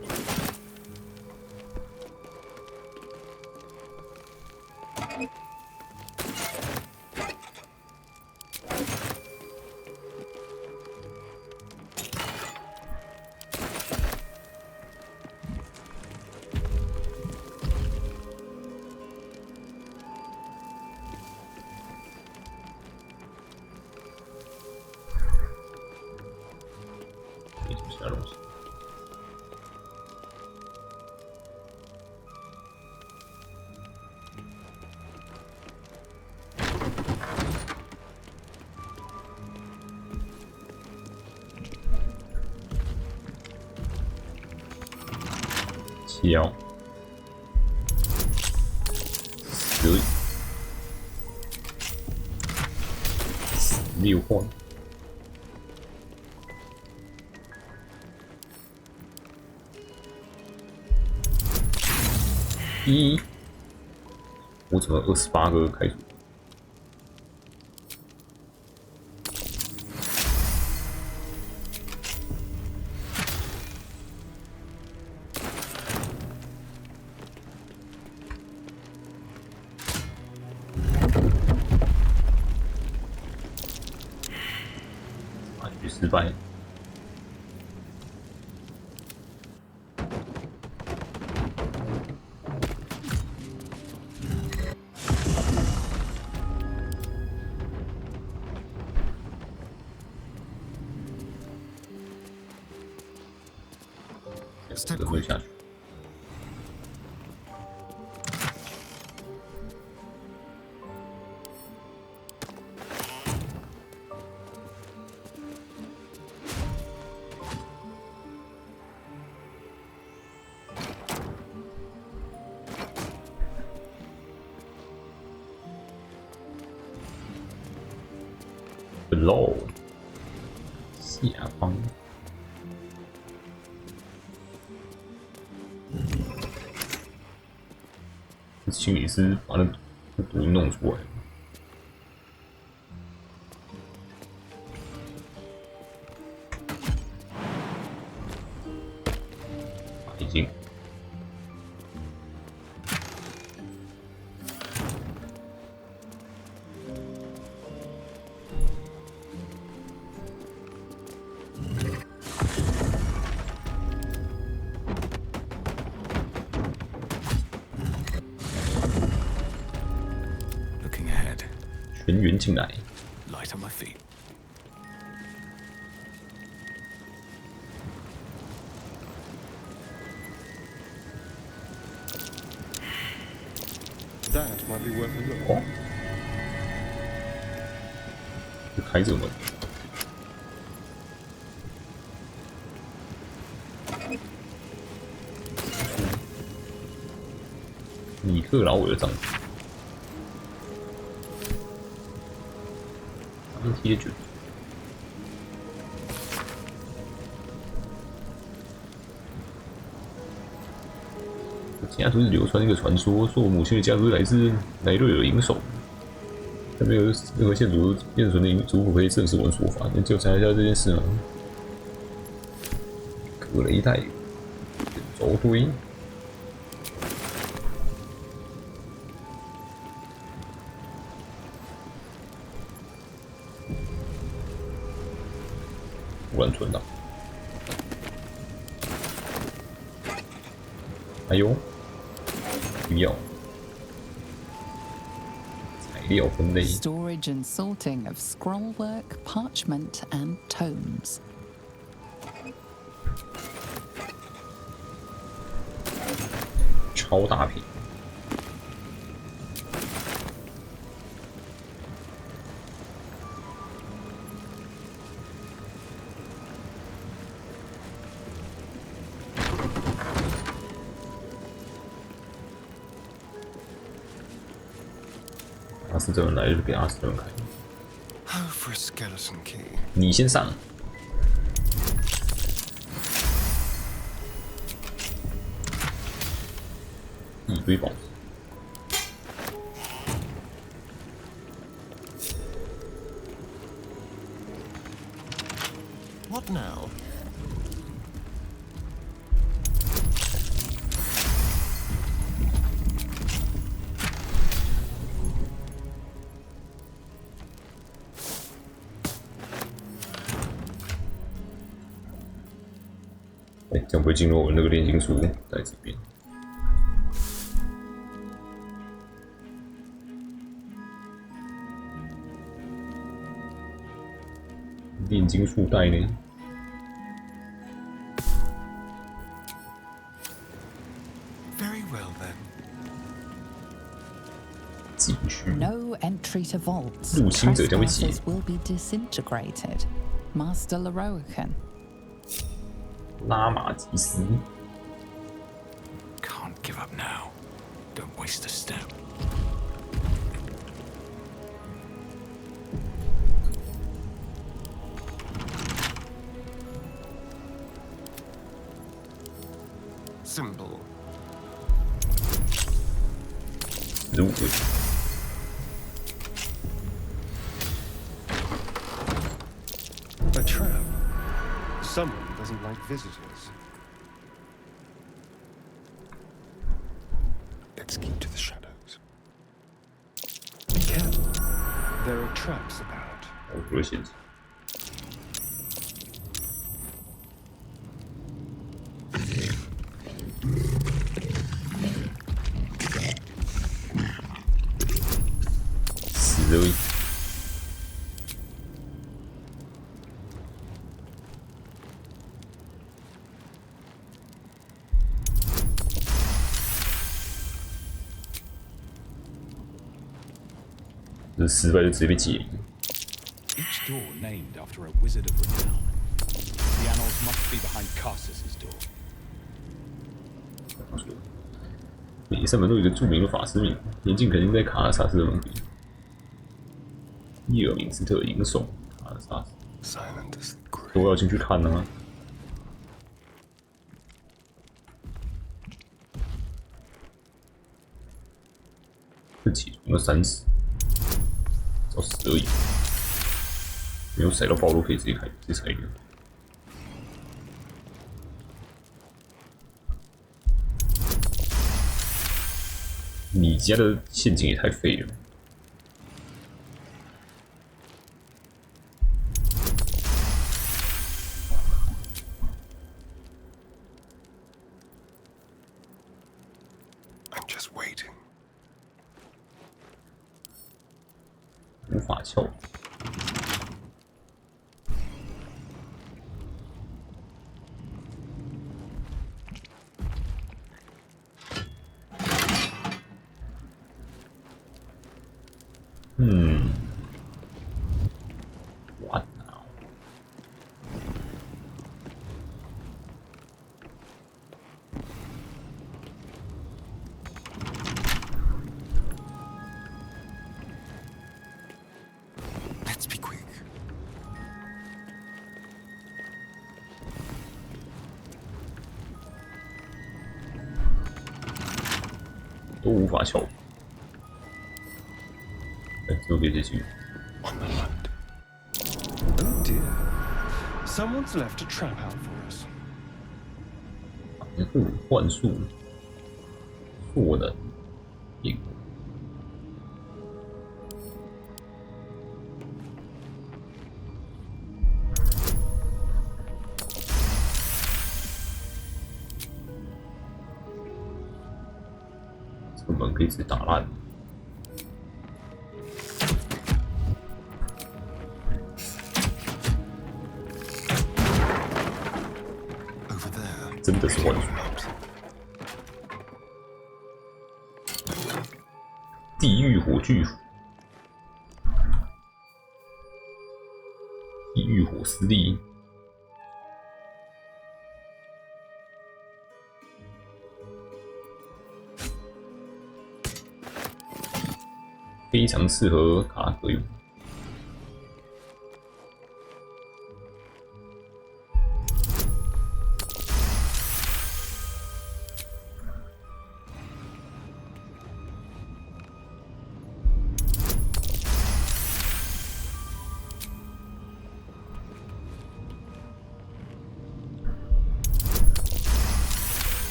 没什么其他东西。7、16换。我怎么28个开除？啊，失败。Step 会下去。Below 下方。心理师把那毒弄出来。已经。全员进来。Light on my feet. That might be worth a look. 哦，就开着门。米克劳尔的丈夫。贴卷，家族流传一个传说，说我母亲的家族来自莱瑞尔营手，但没有任何现存的族谱可以证实我的说法。能调查一下这件事吗？可雷带轴堆。突然存档，哎呦，不要材料分类。Storage and sorting of scrollwork, parchment, and tomes. 超大瓶。阿斯特人来就给阿斯特人开。 Oh, for a skeleton key. 你先上。一堆宝石。 What now?哎，这样不会进入我那个炼金术在这边。炼金术带呢？ No entry to vaults. 入侵者将被解。 Trespassers will be disintegrated. Master Leroican. 拉玛吉斯。 Can't give up now. Don't waste a step. Symbol. 15个。 A trap. Someone doesn't like visitors. Let's keep to the shadows. Be careful. There are traps about. 危险。死而已。 这失败就直接被解离。 Each door named after a wizard of renown. The annals must be behind Carsus's door. 每扇门都有一个著名的法师名，年纪肯定在卡尔萨斯的门边。伊尔明斯特银手卡尔萨斯，都要进去看啊。这启动了30，找10而已，没有踩到暴露可以直接开，直接拆掉。 你家的陷阱也太废了。I'm just waiting. 无法撬。What now? 都无法撬。哎，这个可以进去。 Oh dear. Someone's left a trap out for us. 幻术，做的赢。这个门可以直接打烂。 真的是幻术。地狱火炬斧，地狱火司令，飞非常适合卡格用。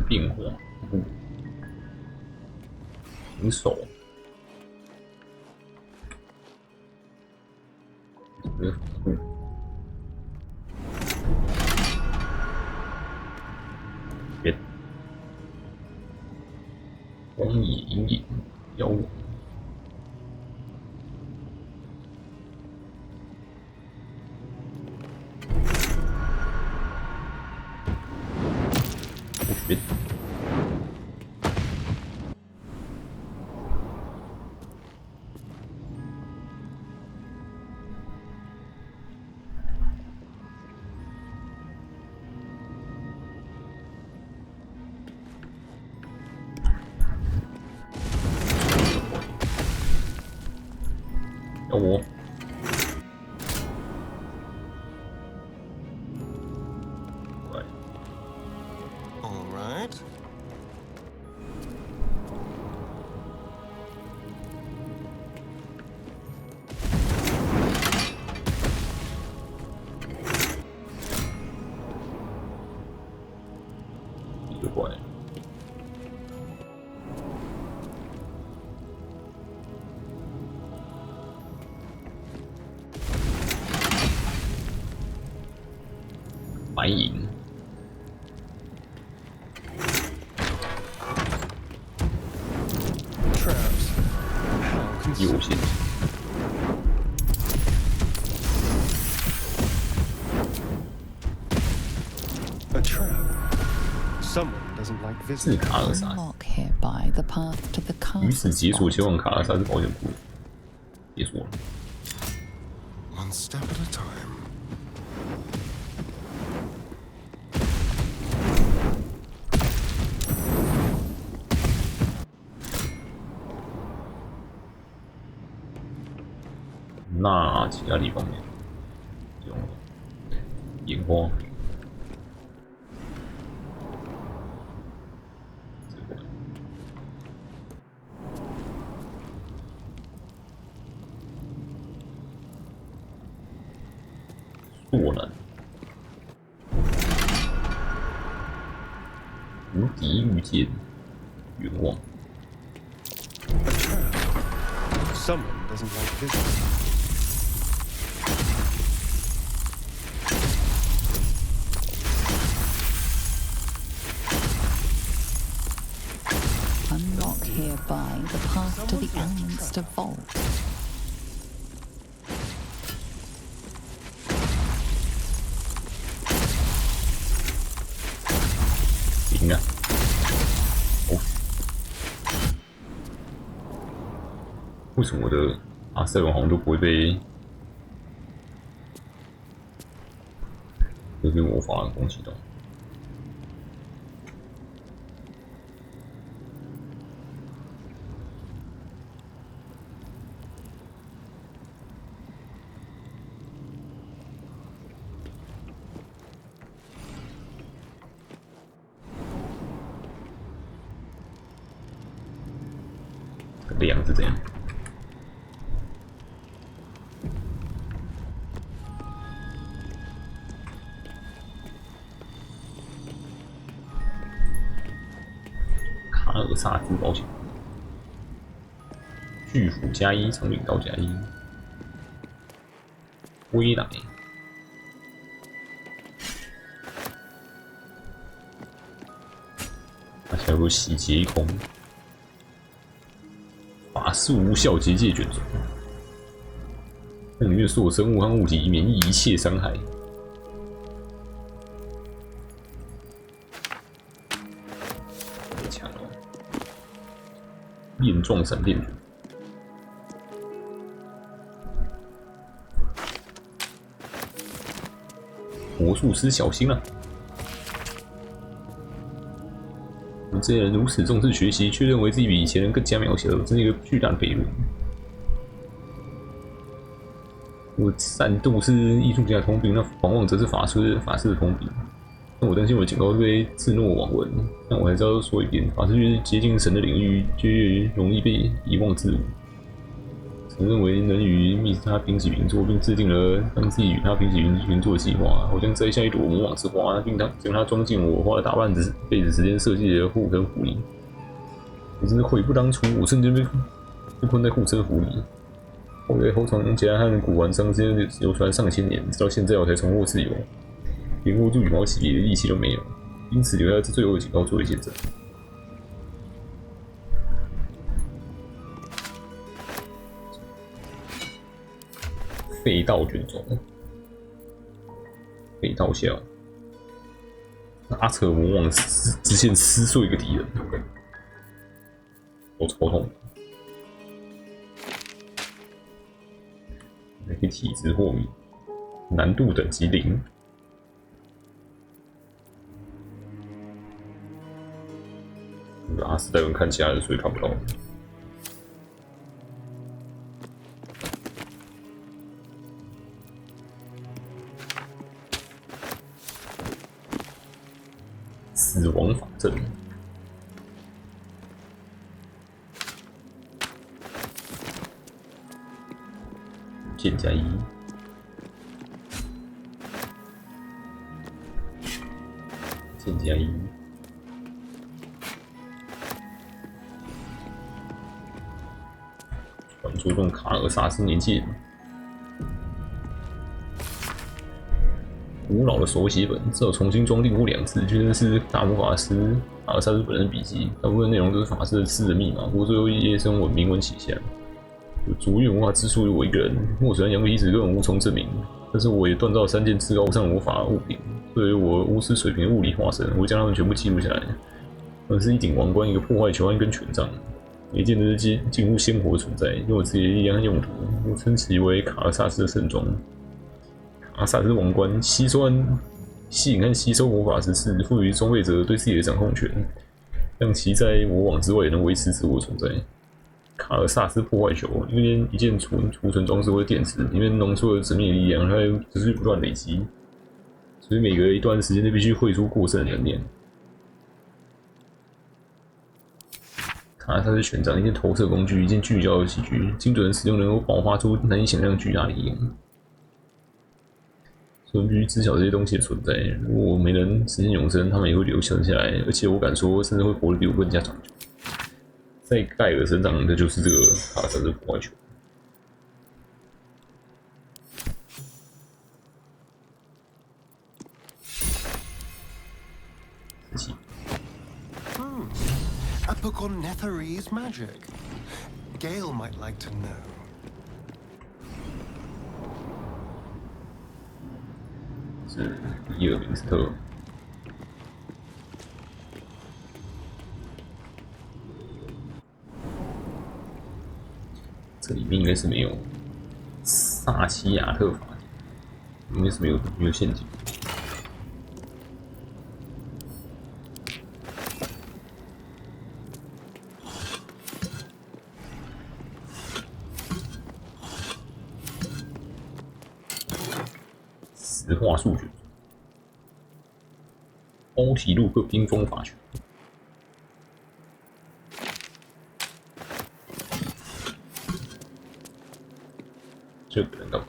变化，平手，别，荒野阴影，妖王，别。我，All right. 一个怪。白银，右线，是卡尔萨。于此解锁前往卡尔萨的保险库。解锁。One step at a time. 那其他地方面，有眼光，索南，无敌御剑，远望。Someone doesn't like visitors. Unlock hereby the path to the Elminster Vault. 赢啊！哦，为什么我的阿塞文好像都不会被魔法攻击到？量是怎样？卡尔萨珠宝险，巨斧加一，长柄刀加一，归来。而且还有洗劫空。法术无效结界卷轴，让里面所有生物和物体免疫一切伤害。太强了！面状闪电卷，术师小心啊！我们这些人如此重视学习，却认为自己比以前人更加渺小，真是一个巨大的悖论。我善妒是艺术家的通病，那狂妄则是法师的通病。但我担心我的警告会被自诺罔闻，但我还是要说一遍：法师越接近神的领域，就越容易被遗忘自我。曾认为能与密斯他平起平坐，并制定了让自己与他平起平坐的计划。我将摘下一朵魔网之花，并将它装进我花了大半辈子时间设计的护身符里。我真是悔不当初，我瞬间被困在护身符里。后来后床家和古玩商之间流传上千年，直到现在我才重获自由，连握住羽毛起笔的力气都没有，因此留下这最后的警告作为见证。废道卷轴，废道笑，拉扯魔网直线撕碎一个敌人，我超痛。还可以体质豁免，难度等级0。阿斯戴文看其他人，所以看不到。死亡法阵，剑加1，剑加1，传说中卡尔萨斯年鉴。古老的手写本，只有重新装订过2次，据称是大魔法师卡尔萨斯本人笔记，大部分内容都是法师的私人密码，不过最后一页是用铭文写下。有卓越魔法之术于我一个人，我虽然阳历史根本无从证明，但是我也锻造了3件至高无上的魔法物品，作为我巫师水平的物理化身，我会将它们全部记录下来。而是一顶王冠、一个破坏球和一根权杖，每件都是近乎鲜活的存在，用我自己的力量和用途，我称其为卡尔萨斯的圣装。卡尔萨斯王冠吸引和吸收魔法之势，赋予装备者对自己的掌控权，让其在魔网之外也能维持自我存在。卡尔萨斯破坏球，一件储存装置或者电池，里面浓缩了神秘的力量，它会持续不断累积，所以每隔一段时间内必须汇出过剩的能量。卡尔萨斯权杖，一件投射工具，一件聚焦的器具，精准的使用能够爆发出难以想象的巨大力量。所以必须知晓这些东西的存在。如果我没能实现永生，他们也会留下来，而且我敢说，甚至会活得比我更加长久。在盖尔身上的就是这个卡尔萨斯破坏球。A book on Netherese magic. Gale might like to know. 是伊尔明斯特。这里面应该是没有萨奇亚特法庭，应该是没有陷阱。石化数据，欧提路克冰封法权。这个能搞。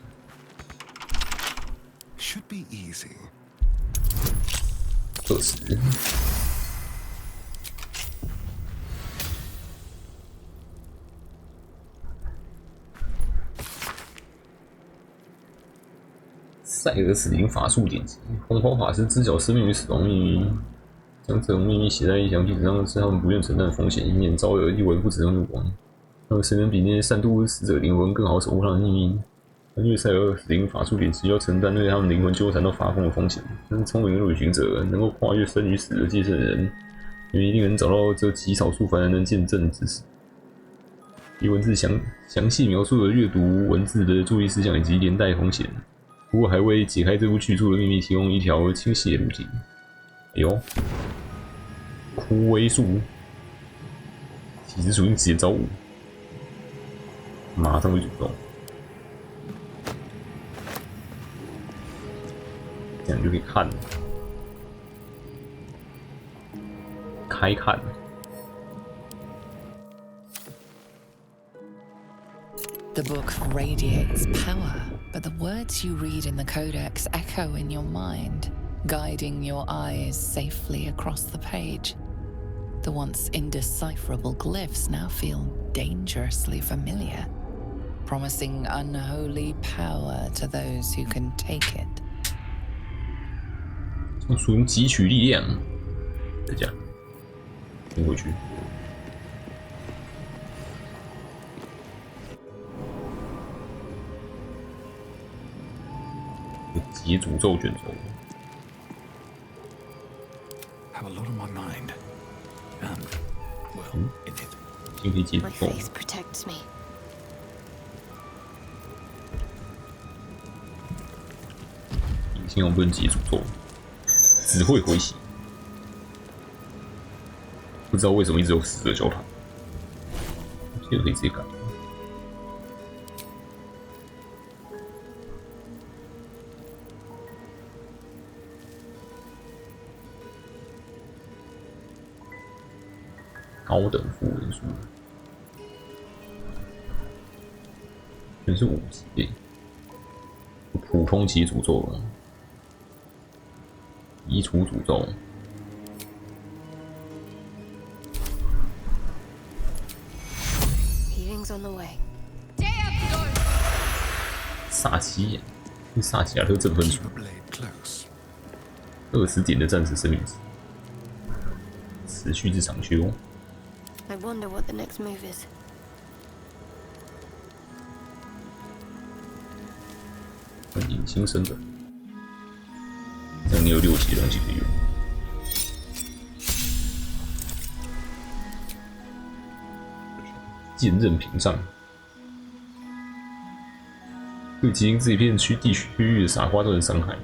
Should be easy. 20。塞尔死灵法术典籍，红袍法师知晓生命与死亡秘密，将这种秘密写在详细纸上，是他们不愿承担的风险，以免招惹一文不值的目光。他们谁能比那些善妒死者灵魂更好守护他们的秘密？但因为塞尔死灵法术典籍要承担对他们灵魂纠缠到发疯的风险，但是聪明的旅行者能够跨越生与死的界限的人，因为一定能找到这极少数凡人能见证的知识。以文字详细描述了阅读文字的注意事项以及连带风险。不过还为解开这部巨著的秘密提供一条清晰的路径。哎呦，枯萎树，体质属性直接招5，马上会主动，这样就可以看了，开看。 The book radiates power, but the words you read in the codex echo in your mind, guiding your eyes safely across the page. The once indecipherable glyphs now feel dangerously familiar, promising unholy power to those who can take it. 从书中汲取力量，再讲，听回去。 解诅咒卷轴。Have a lot on my mind, and well, in it. 今天解诅咒。 protects me. 隐形王不能解诅咒，只会回血。不知道为什么一直有死者教堂，这个可以直接改。 高等符文书，全是5级，普通级诅咒了，移除诅咒，萨奇眼，萨奇亚特正分数，20点的战士生命值，持续至长修。 I wonder what the next move is. 隐形身份，这样你有6级的东西可以用。剑刃屏障，对进行这一片区域的傻瓜造成伤害。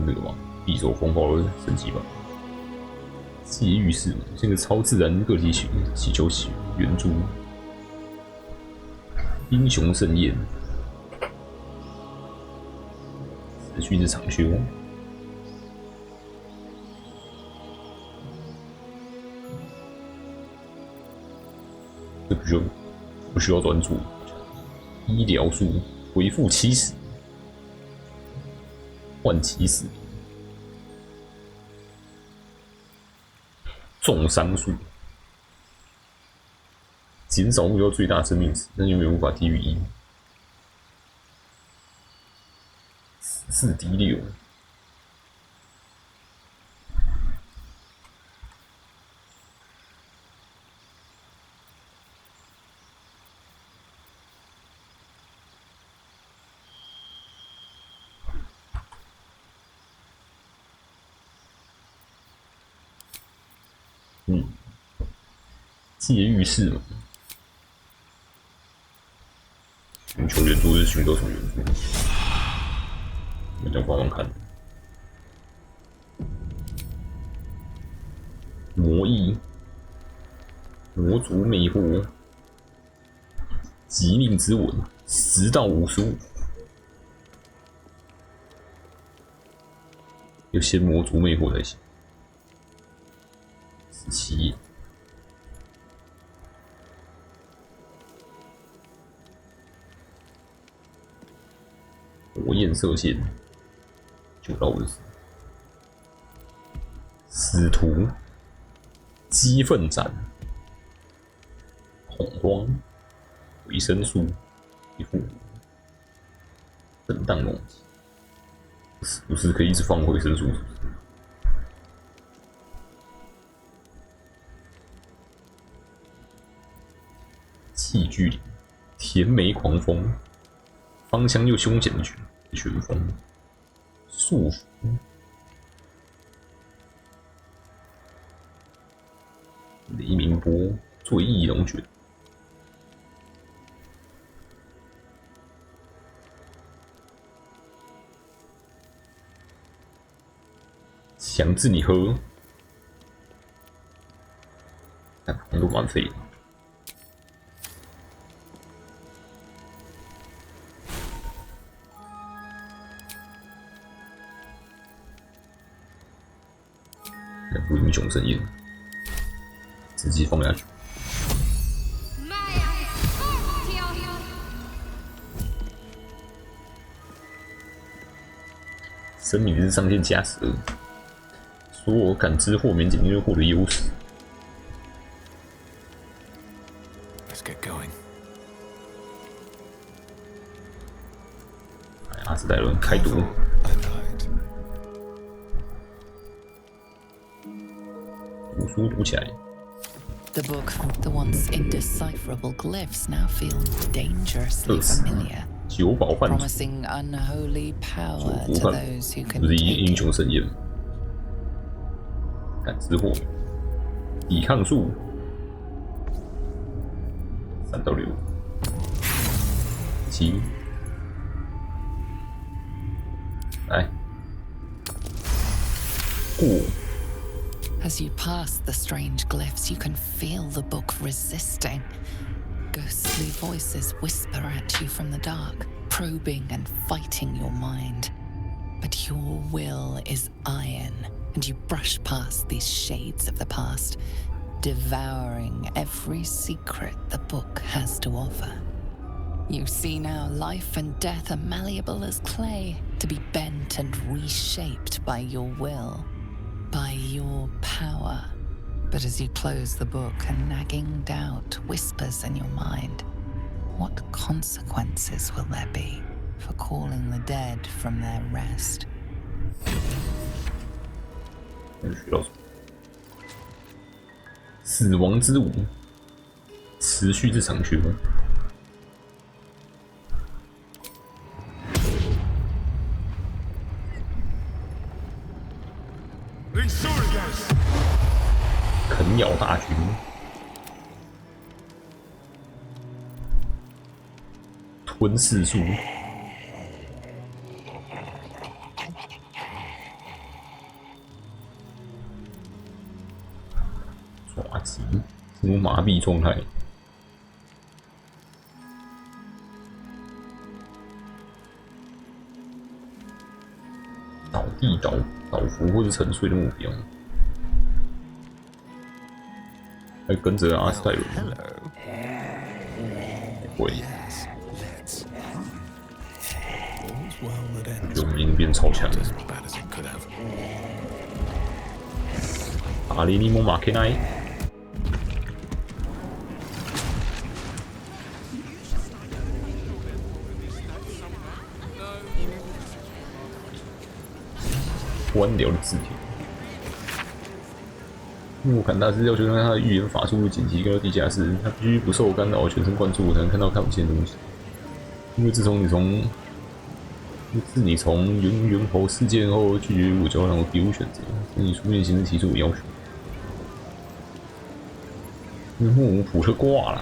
那个吧，匕首风暴的升级吧。 界域式像个超自然个体群，祈求援助。英雄盛宴，持续至长修。这不需要专注。医疗术恢复70，换起死。 重伤术，减少目标最大生命值，但永远无法低于1。4 D6，界域式嘛，寻求援助是寻求什么援助？我们讲画上看。魔翼、魔族魅惑、极命之吻，10到55，要先魔族魅惑才行。17页。 火焰射线9到50，使徒激愤斩，恐慌，维生素，一副震荡攻击，是不是可以一直放维生素？器具里，甜美狂风，芳香又凶险的旋风，束缚。 黎明波最翼龙卷，强制你喝，都蛮废的。不英雄盛宴，直接放下去。生命是上限加12，所有感知或免检定会获得优势。Let's get going. 阿斯戴伦开读。读书读起来。The book, the once indecipherable glyphs, now feel dangerously familiar. 酒保饭 promising unholy power to those who can 不是 take 英雄盛宴，感知货，抵抗术3到6，7来过。As you pass the strange glyphs, you can feel the book resisting. Ghostly voices whisper at you from the dark, probing and fighting your mind. But your will is iron, and you brush past these shades of the past, devouring every secret the book has to offer. You see now life and death are malleable as clay, to be bent and reshaped by your will, by your power. But as you close the book, a nagging doubt whispers in your mind. What consequences will there be for calling the dead from their rest? 死亡之舞，持续这场学。啃咬大军，吞噬术，抓击，进入麻痹状态，倒地倒伏或是沉睡的目标。还跟着阿斯泰伦，会，我们已经变超强了。阿里尼莫马克奈，官僚的字体。木坎大师要求让他的预言法术紧急跟到地下室，他必须不受干扰，全神贯注才能看到看不见的东西。因为自你从猿猴事件后拒绝我交换，我别无选择，你书面形式提出我要求。因为莫姆普特挂了，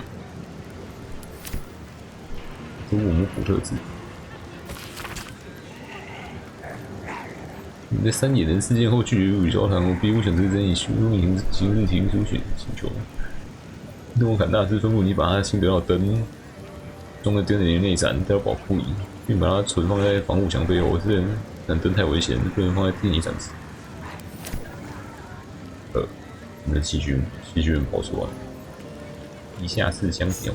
这是我们普特字。你在3野人事件后拒绝与交谈，我别无选择争议书面形式提出请求。诺坎大师吩咐你把他新得到灯装在灯里的内闪带到保护仪，并把它存放在防护墙背后。但灯太危险，不能放在电力展示。你的器具们跑出来，以下是相条。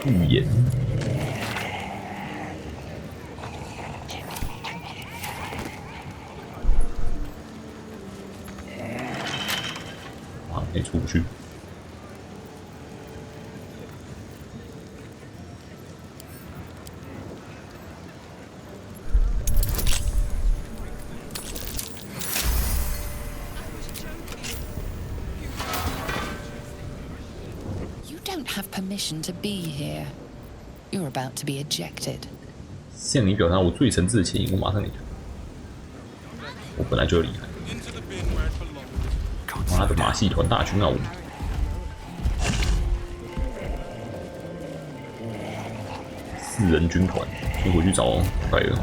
预言，啊，没出不去。To be here, you're about to be ejected. 向你表达我最诚挚的歉意，我马上离开。我本来就要离开。妈的马戏团大军啊！ 4人军团，就回去找凯尔。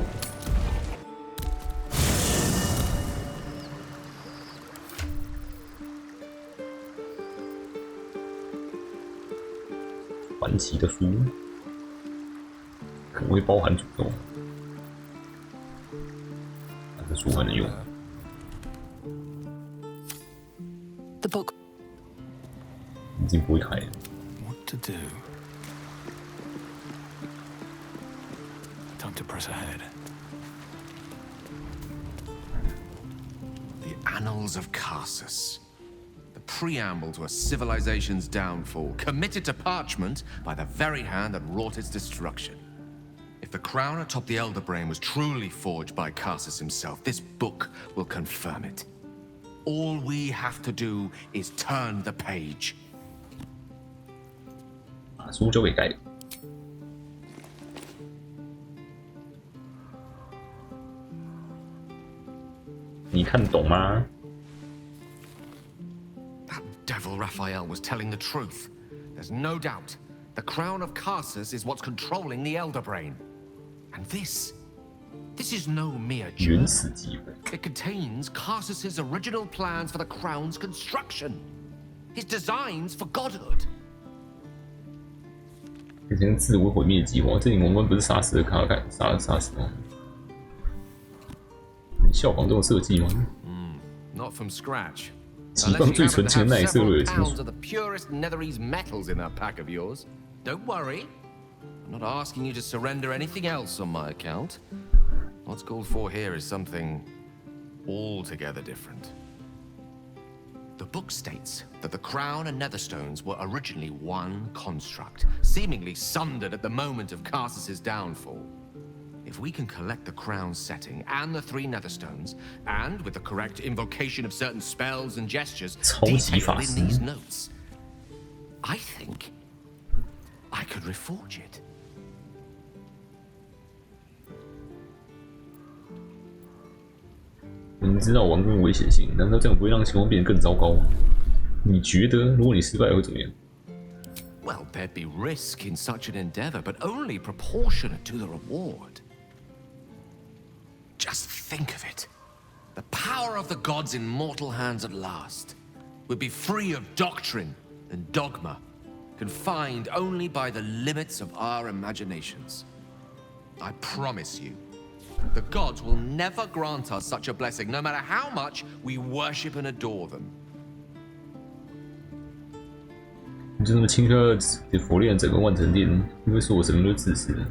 传奇的书可能会包含诅咒，这书还能用。The book 已经不会开了。 What to do? Time to press ahead. The Annals of Carsus. The preamble to a civilization's downfall, committed to parchment by the very hand that wrought its destruction. If the crown atop the Elder Brain was truly forged by Carsus himself, this book will confirm it. All we have to do is turn the page. 把书交给盖尔。你看懂吗？ That devil Raphael was telling the truth. There's no doubt. The crown of Carsus is what's controlling the Elder Brain. And this is no mere journal. It contains Carsus's original plans for the crown's construction. His designs for godhood. 变成自我毁灭计划，这里王冠不是杀死了卡盖，杀死吗？你效仿这种设计吗？ Not from scratch. 击棒最纯净的耐色瑞尔金属。 The purest netherese metals in that pack of yours. Don't worry. I'm not asking you to surrender anything else on my account. What's called for here is something altogether different. The book states that the crown and netherstones were originally one construct, seemingly sundered at the moment of Carsus's downfall. If we can collect the crown's setting and the 3 netherstones, and with the correct invocation of certain spells and gestures detailed in these notes, I think I could reforge it. 明知道王冠危险性，难道这样不会让情况变得更糟糕吗？你觉得，如果你失败会怎么样？ Well, there'd be risk in such an endeavor, but only proportionate to the reward. Just think of it. The power of the gods in mortal hands at last would be free of doctrine and dogma, confined only by the limits of our imaginations. I promise you, the gods will never grant us such a blessing, no matter how much we worship and adore them. 你就这么轻率地佛炼整个万神殿，因为所有神明都自私的。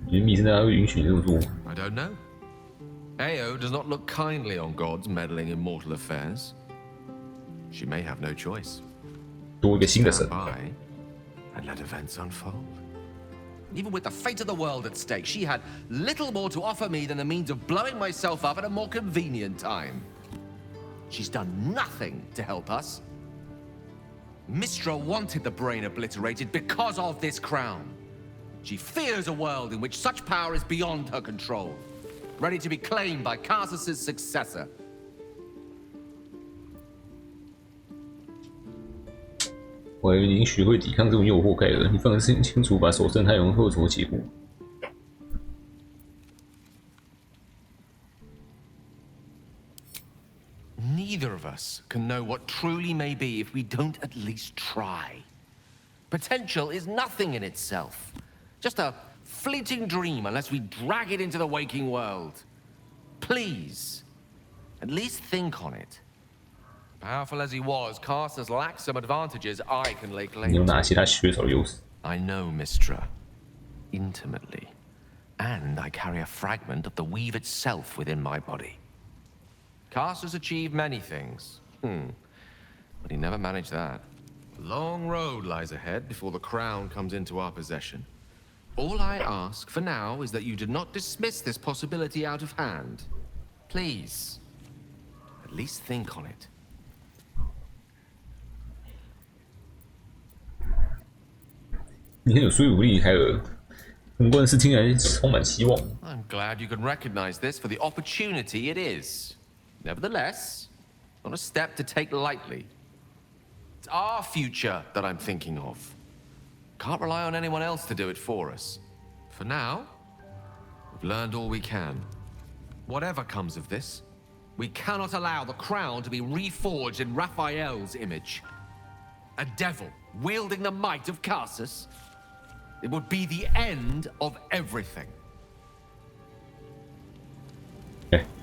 你觉得密圣大家会允许你这么做吗？ I don't know. Ao does not look kindly on gods meddling in mortal affairs. She may have no choice. 多一个新的神。 Stand by and let events unfold. Even with the fate of the world at stake, she had little more to offer me than the means of blowing myself up at a more convenient time. She's done nothing to help us. Mistra wanted the brain obliterated because of this crown. She fears a world in which such power is beyond her control, ready to be claimed by Carsus's successor. 我以为你已经学会抵抗这种诱惑，盖尔，你非常清楚把守圣太阳后所结果。Neither of us can know what truly may be if we don't at least try. Potential is nothing in itself, just a fleeting dream unless we drag it into the waking world. Please, at least think on it. Powerful as he was, Carsus lacks some advantages I can lay claim to. 你有哪些他缺少的优势？ I know Mistra intimately, and I carry a fragment of the weave itself within my body. Carsus achieved many things, but he never managed that. A long road lies ahead before the crown comes into our possession. All I ask for now is that you do not dismiss this possibility out of hand. Please, at least think on it. 你很有说服力，凯尔。宏观的事听起来充满希望。 I'm glad you can recognize this for the opportunity it is. Nevertheless, not a step to take lightly. It's our future that I'm thinking of. Can't rely on anyone else to do it for us. For now, we've learned all we can. Whatever comes of this, we cannot allow the crown to be reforged in Raphael's image. A devil wielding the might of Carsus. It would be the end of everything.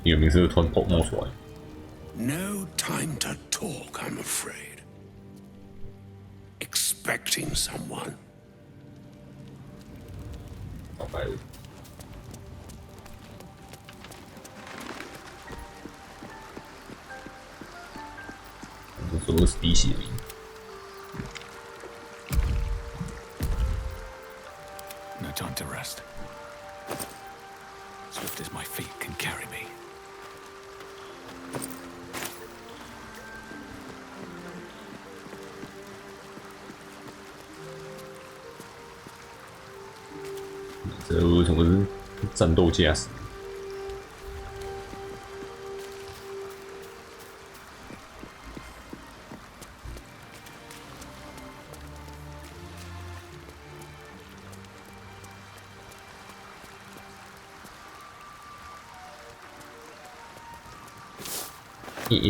你的名字突然冒出来。No time to talk, I'm afraid. Expecting someone. 好白了。我说的是滴血名。No time to rest. Swift as my feet can carry me.这为什么是战斗驾驶？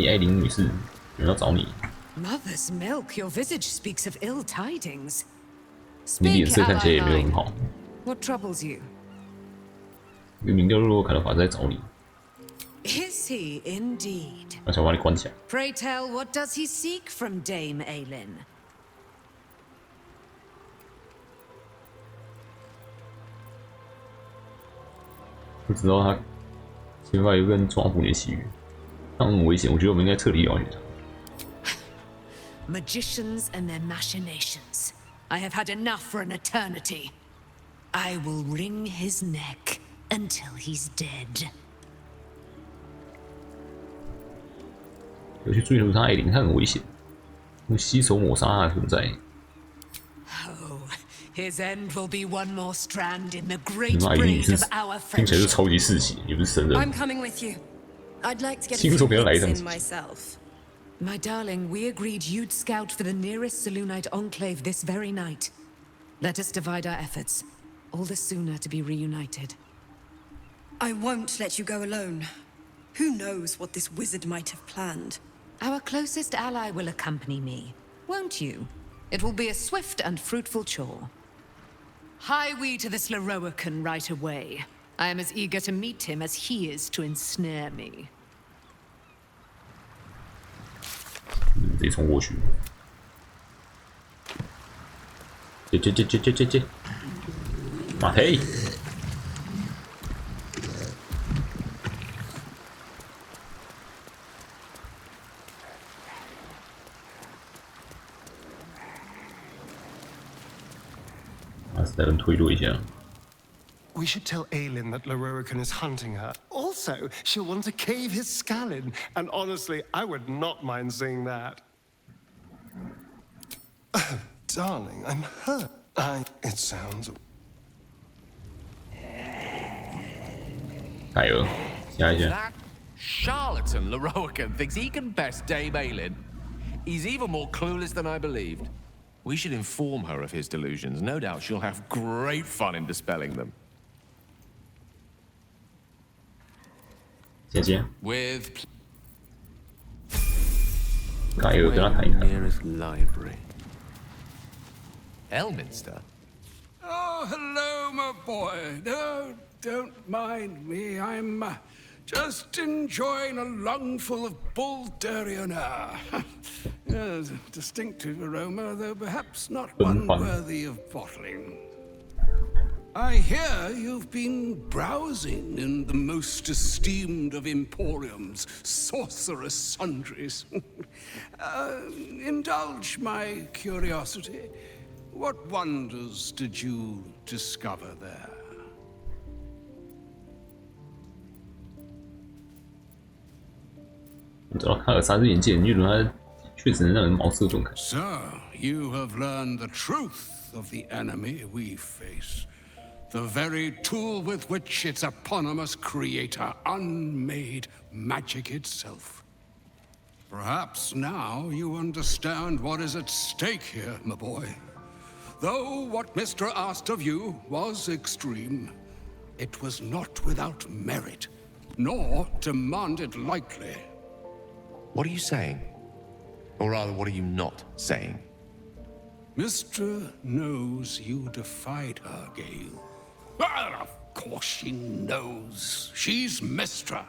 艾琳女士，有人要找你。 Mother's milk, your visage speaks of ill tidings. 你脸 Speak, 色看起来也没有 ally 很好。 mine. What troubles you? 一个名叫洛卡的法师在找你， Is he indeed? 我想把你关起来。 Pray tell, what does he seek from Dame Aelin? 不知道他前面有个人抓捕你的奇遇，他很危险，我觉得我们应该撤离遥远。 Magicians and their machinations. I have had enough for an eternity. I will wring his neck until he's dead. 有去追逐他艾琳，他很危险，用吸手抹杀他的存在。 Oh, his end will be one more strand in the 你 great 们艾琳 braid 是 of our 听起来是 friendship. 超级世袭，也不是神人。 I'm coming with you. I'd like to get a 新 few 手不要来 weeks 这样 in 子。 myself. My darling, we agreed you'd scout for the nearest Selûnite enclave this very night. Let us divide our efforts. All the sooner to be reunited. I won't let you go alone. Who knows what this wizard might have planned? Our closest ally will accompany me, won't you? It will be a swift and fruitful chore. Hie we to this Leroican right away. I am as eager to meet him as he is to ensnare me. 直接冲过去。接，马蹄。还是在人推落一下。 We should tell Aelin that Lororican is hunting her. Also, she'll want to cave his skull in. And honestly, I would not mind seeing that. Oh, darling, I'm hurt. It sounds... 加油，加一下。 That charlatan Leroican thinks he can best Dame Aelin. He's even more clueless than I believed. We should inform her of his delusions. No doubt she'll have great fun in dispelling them. 姐姐， With 加油，跟他谈一谈。 nearest library. Elminster. Oh, hello, my boy. No, don't mind me. I'm just enjoying a lungful of Baldurian air. Yes, a distinctive aroma, though perhaps not one worthy of bottling. I hear you've been browsing in the most esteemed of emporiums, sorcerous sundries. Indulge my curiosity. What wonders did you discover there? 你知道卡尔萨日眼界，你觉得他确实能让人茅塞顿开。 So, you have learned the truth of the enemy we face. The very tool with which its eponymous creator unmade magic itself. Perhaps now you understand what is at stake here, my boy. Though what Mr. asked of you was extreme, it was not without merit, nor demanded lightly. What are you saying? Or rather, what are you not saying? Mr. knows you defied her, Gale. Well, of course she knows. She's Mistra.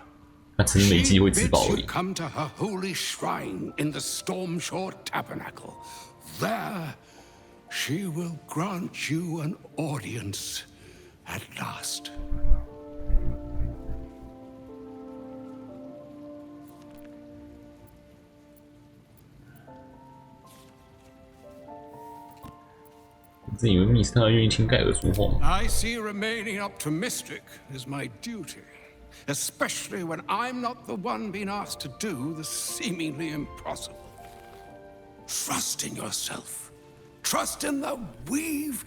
他只是没机会自爆而已。 Come to her holy shrine in the Stormshore Tabernacle. There, she will grant you an audience at last. 真以为密斯特愿意听盖尔说话？ I see remaining optimistic is my duty. Especially when I'm not the one being asked to do the seemingly impossible. Trust in yourself. Trust in the weave.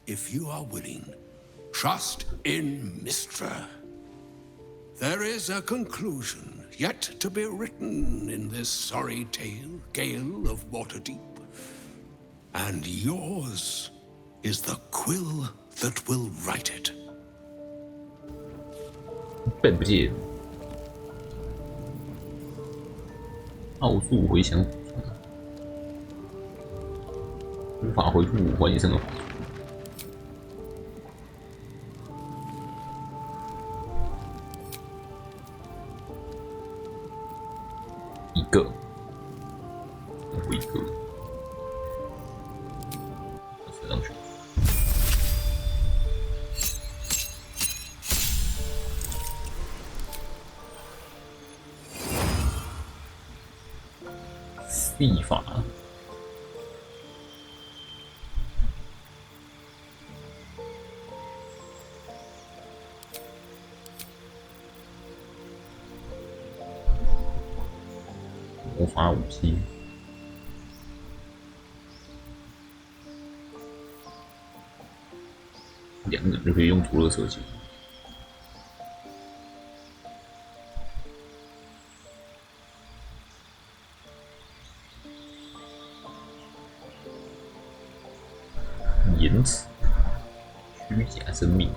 If you are willing, trust in Mistra. There is a conclusion yet to be written in this sorry tale, Gale of Waterdeep. And yours is the quill that will write it. 笨不见，奥数回响，无法回复5环以上的法术。一个，回一个，射上去。 立法，魔法武器，2个人就可以用除热射击。 言辞，虚假生命，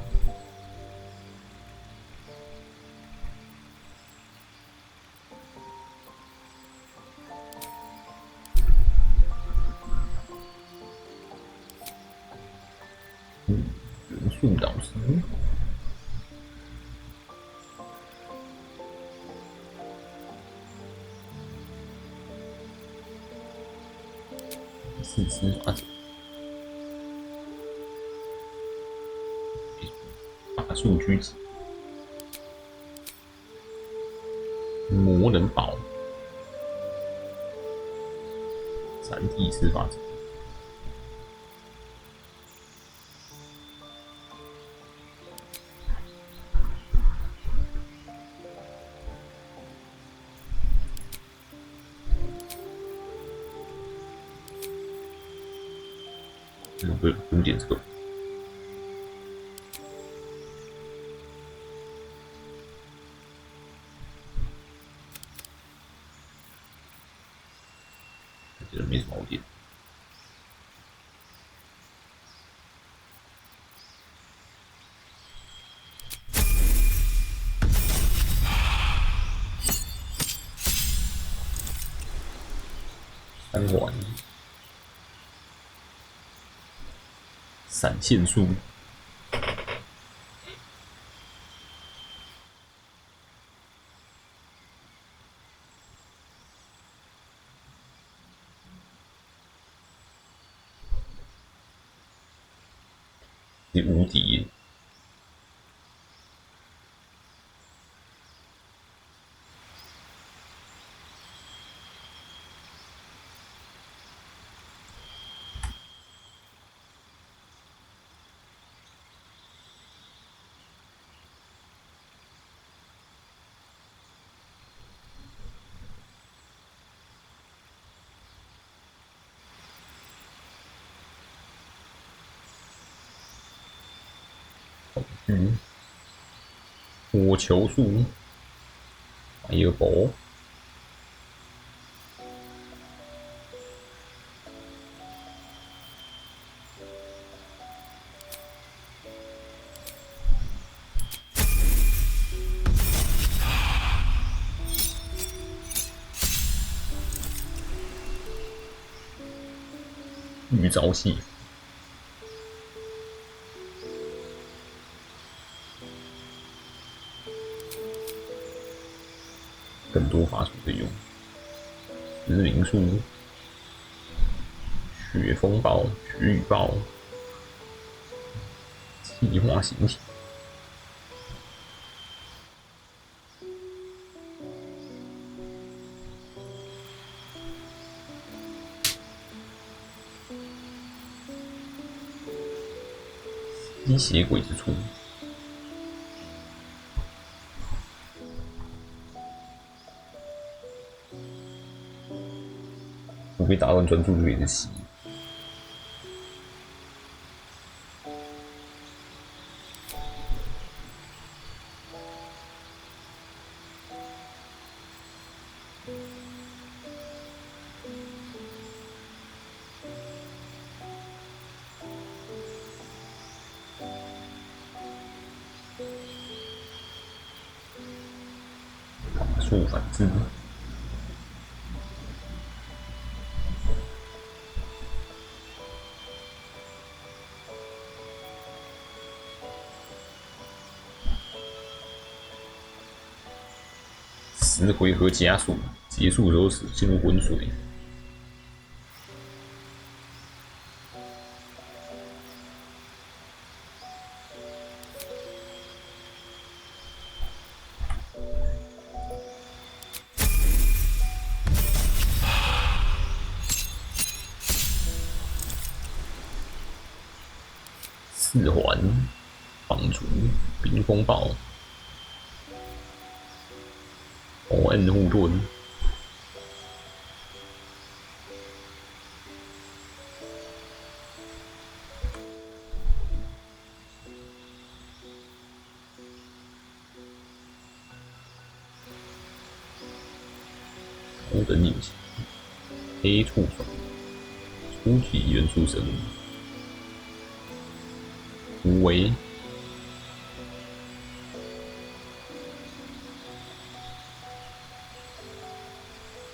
元素导师，四肢法则。 法术狙击，魔人堡，闪地式法则，不用点这个。 觉得没什么好点。3环，闪现术。 无敌，火球术，一个宝，预兆系。更多法术可以用，石灵术、雪风暴、雪雨暴、气化形体。吸血鬼之处。不被打断专注力的吸。法术反制。10回合加速，结束时候进入浑水。4环放逐冰风暴。ON 护盾，头等隐形，黑触手，出体元素生物，无为。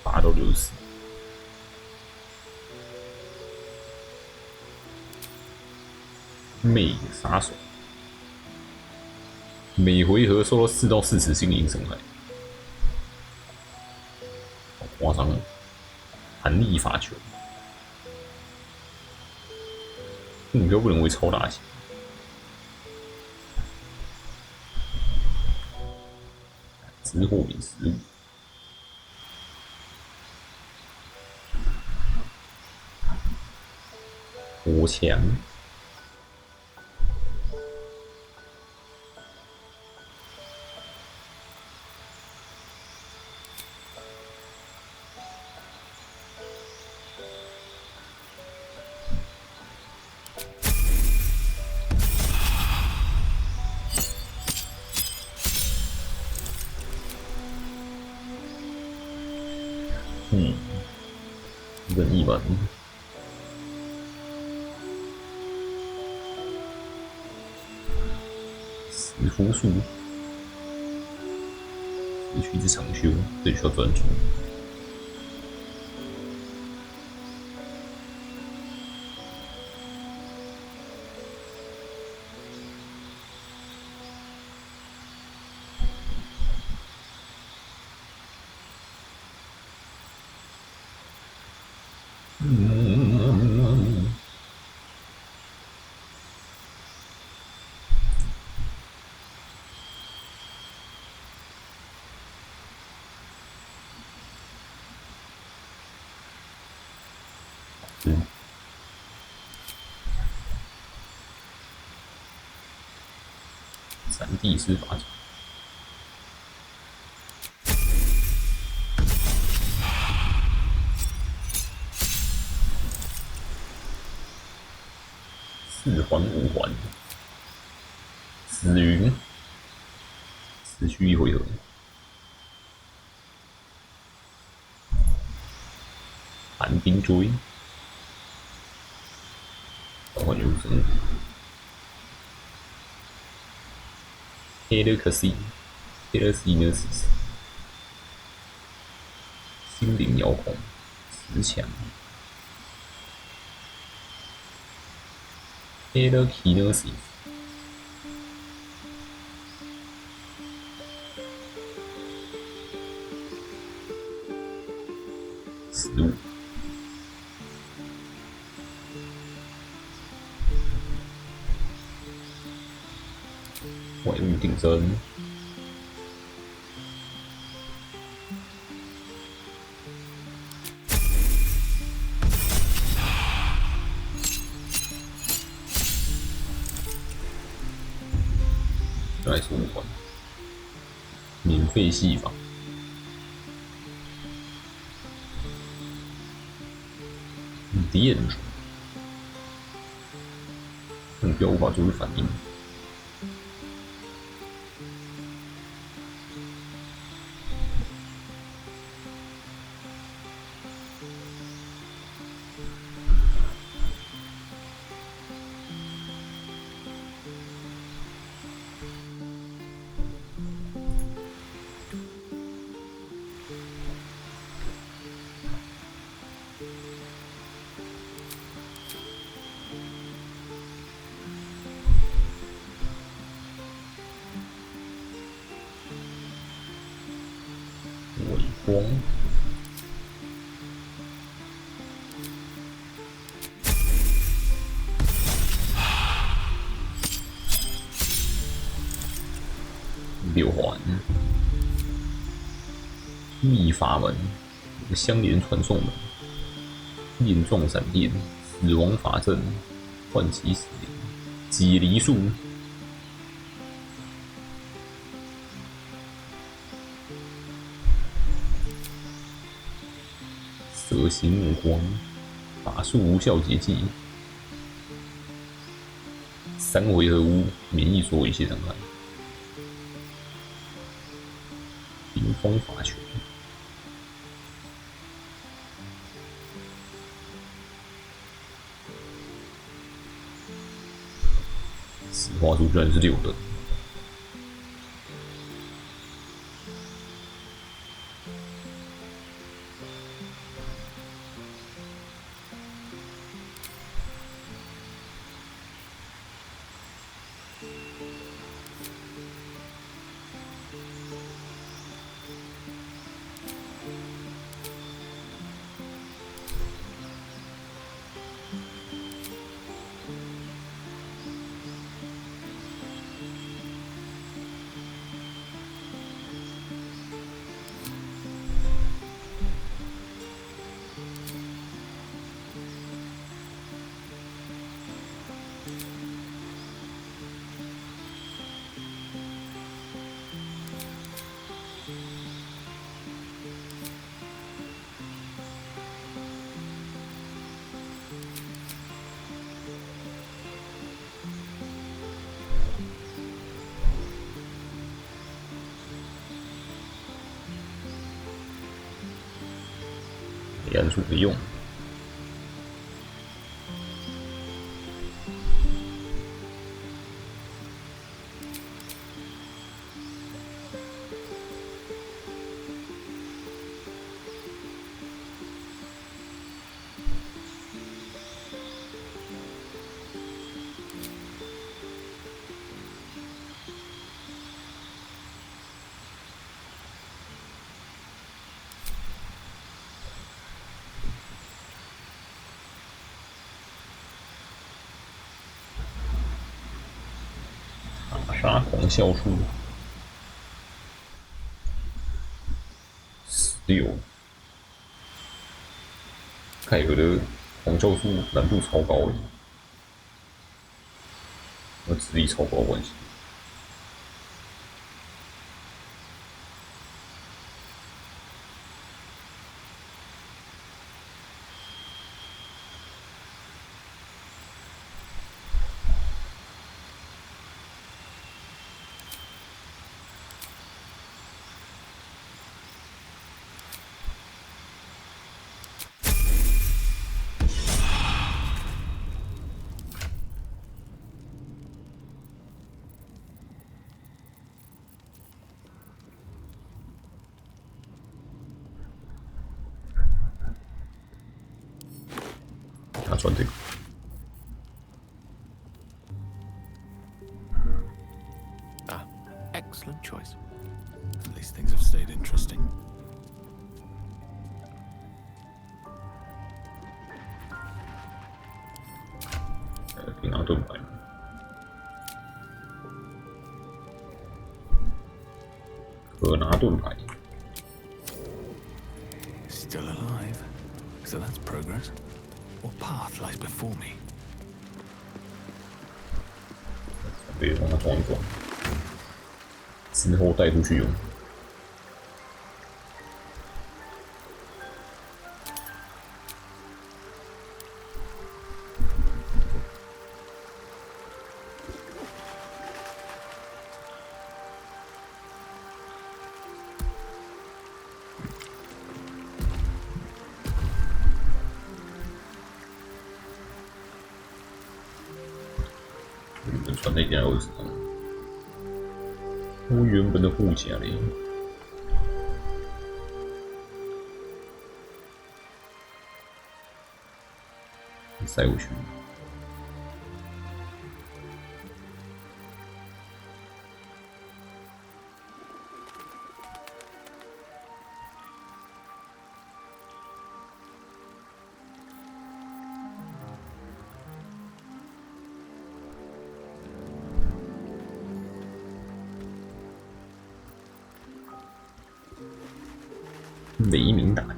8到64，魅杀手，每回合受到4到4次心灵伤害，好夸张！弹力发球，目标不能为超大型。直火比15。火墙，任意门。死符术，失去之长修，这需要专注。3D 施法者，4环5环，死云，持续1回合。寒冰锥，召唤流生。Telekinesis，心灵遥控，磁强， Telekinesis。15。外物定身。来说5环，免费戏法，电住，目标无法做出反应。微光，6环，秘法门，相连传送门，链状闪电，死亡法阵，唤起死灵，解离术。蛇形目光，法术无效结界，3回合无免疫所有一切伤害。冰封法拳，死化术居然是6的。黑暗术可以用。杀狂笑术16，凯尔的狂笑术难度超高耶，和智力超高的关系。他穿这个，可以拿盾牌吗？可拿盾牌。 Still alive. So that's progress. What path lies before me? 对，让他装一装，之后带出去用。传那件儿子，我原本的护甲嘞，塞过去。雷鸣打击，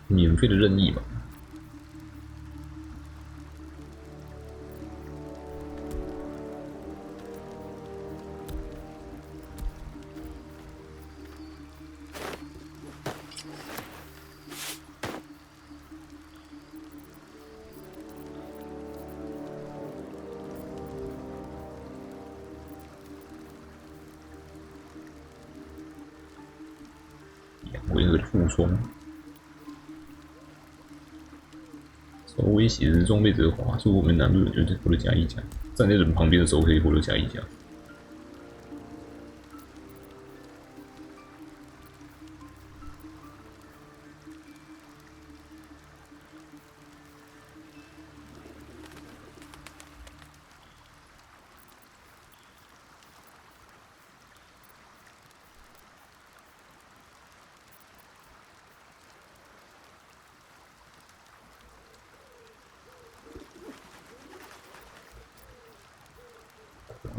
免费的任意吧。 我有个副装，稍微写着装备者滑速，我们难度就是获得加1加，站在人旁边的时候可以获得加1加。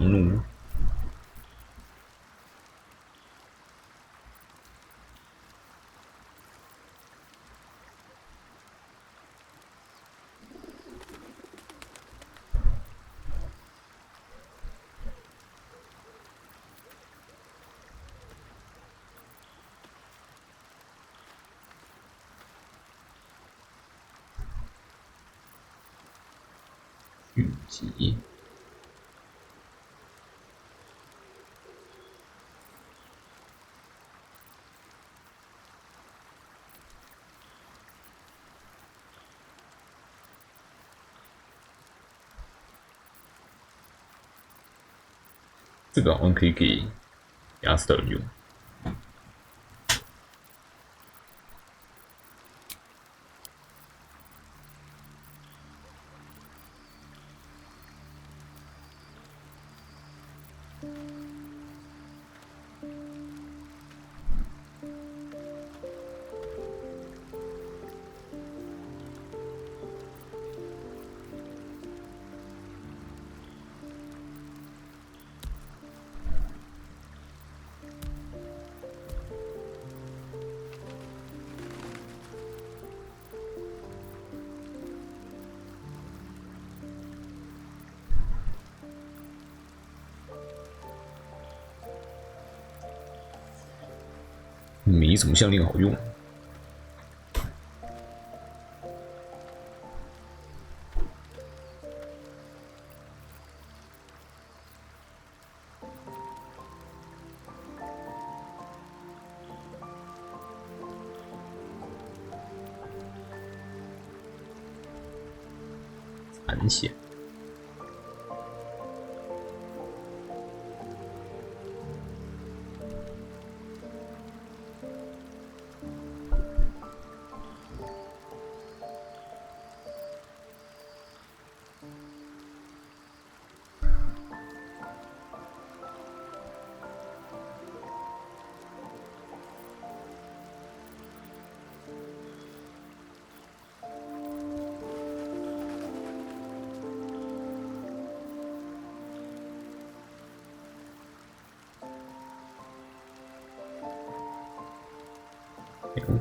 怒，虞姬。 这个好像可以给亚斯特人用。没什么项链好用。残血。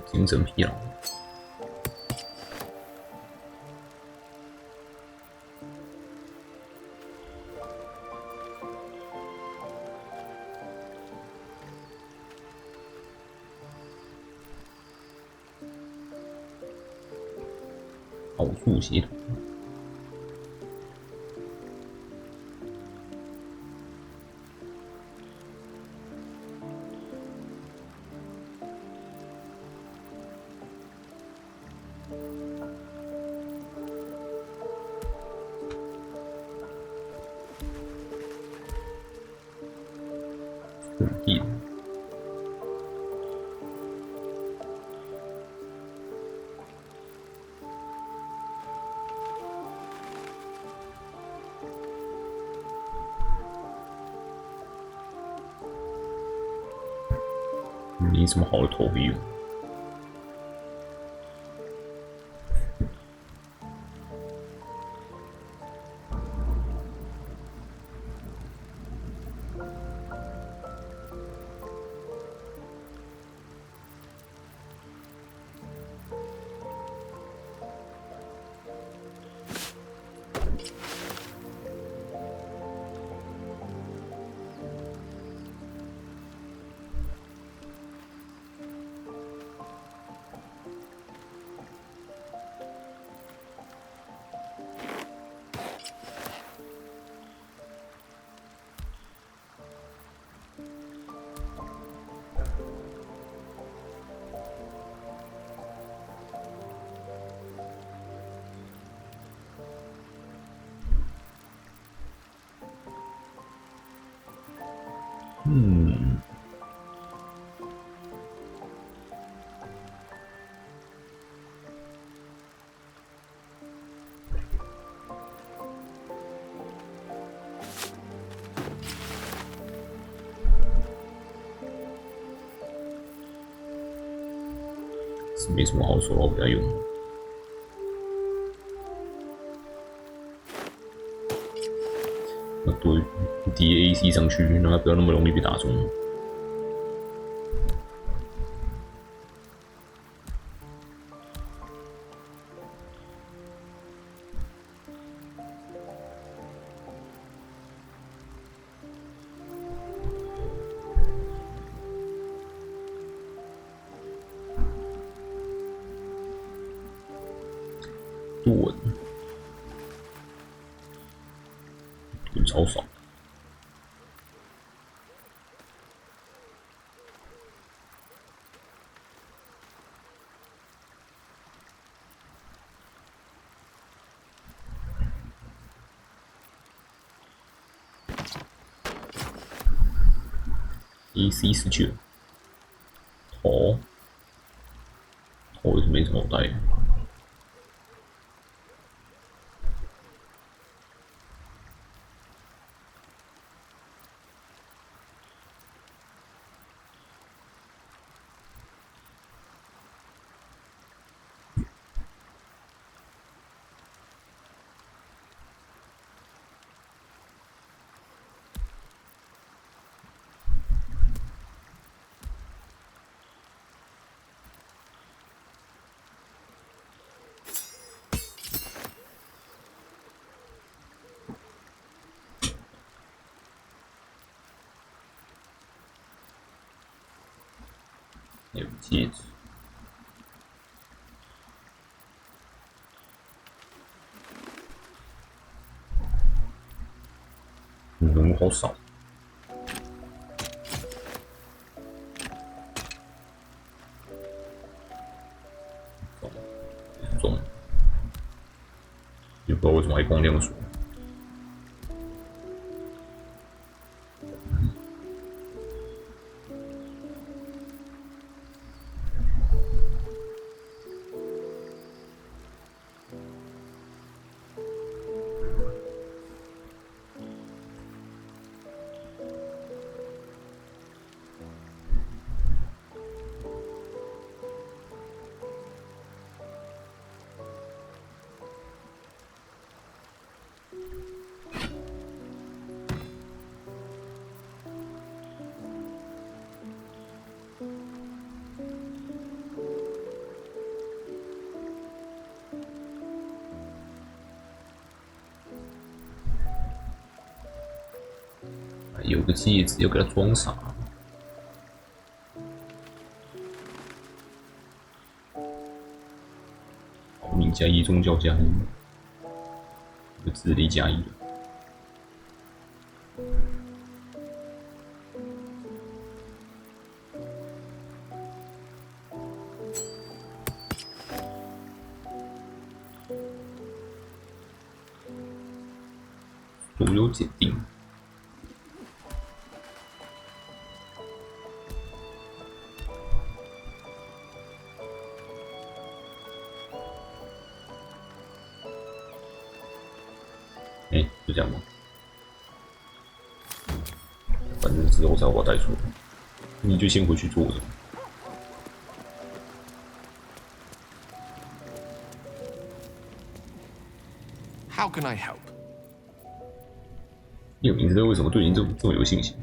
精神疲劳。奥数系统。土地。没什么好的头皮。是没什么好说，我不要用。要多DAC 上去，让它不要那么容易被打中。盾超少。AC19，头也是没什么好带的。有戒指，人物好少。中，也不知道为什么还光亮数。有个戒指要给它装啥？保命加一，宗教加一，有智力加一。所有检定。就这样吧。反正之后再我再说，你就先回去坐着。How can I help? 你有名字为什么对你这么有信心？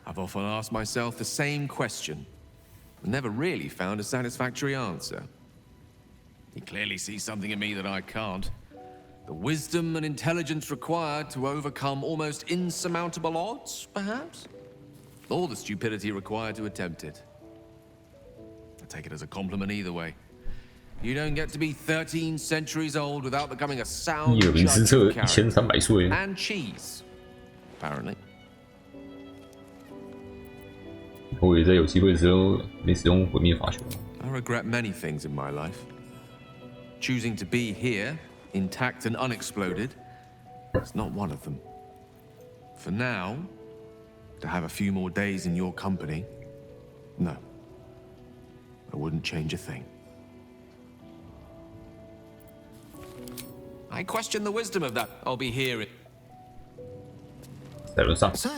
I've often asked myself the same question, but never really found a satisfactory answer. He clearly sees something in me that I can't. The wisdom and intelligence required to overcome almost insurmountable odds, perhaps? Or the stupidity required to attempt it. I take it as a compliment either way. You don't get to be 13 centuries old without becoming a sound judge of character. And cheese, apparently. 我也在有机会的时候没使用毁灭法术。I regret many things in my life. Choosing to be here, intact and unexploded, is not one of them. For now, to have a few more days in your company, no. I wouldn't change a thing. I question the wisdom of that. I'll be here. So,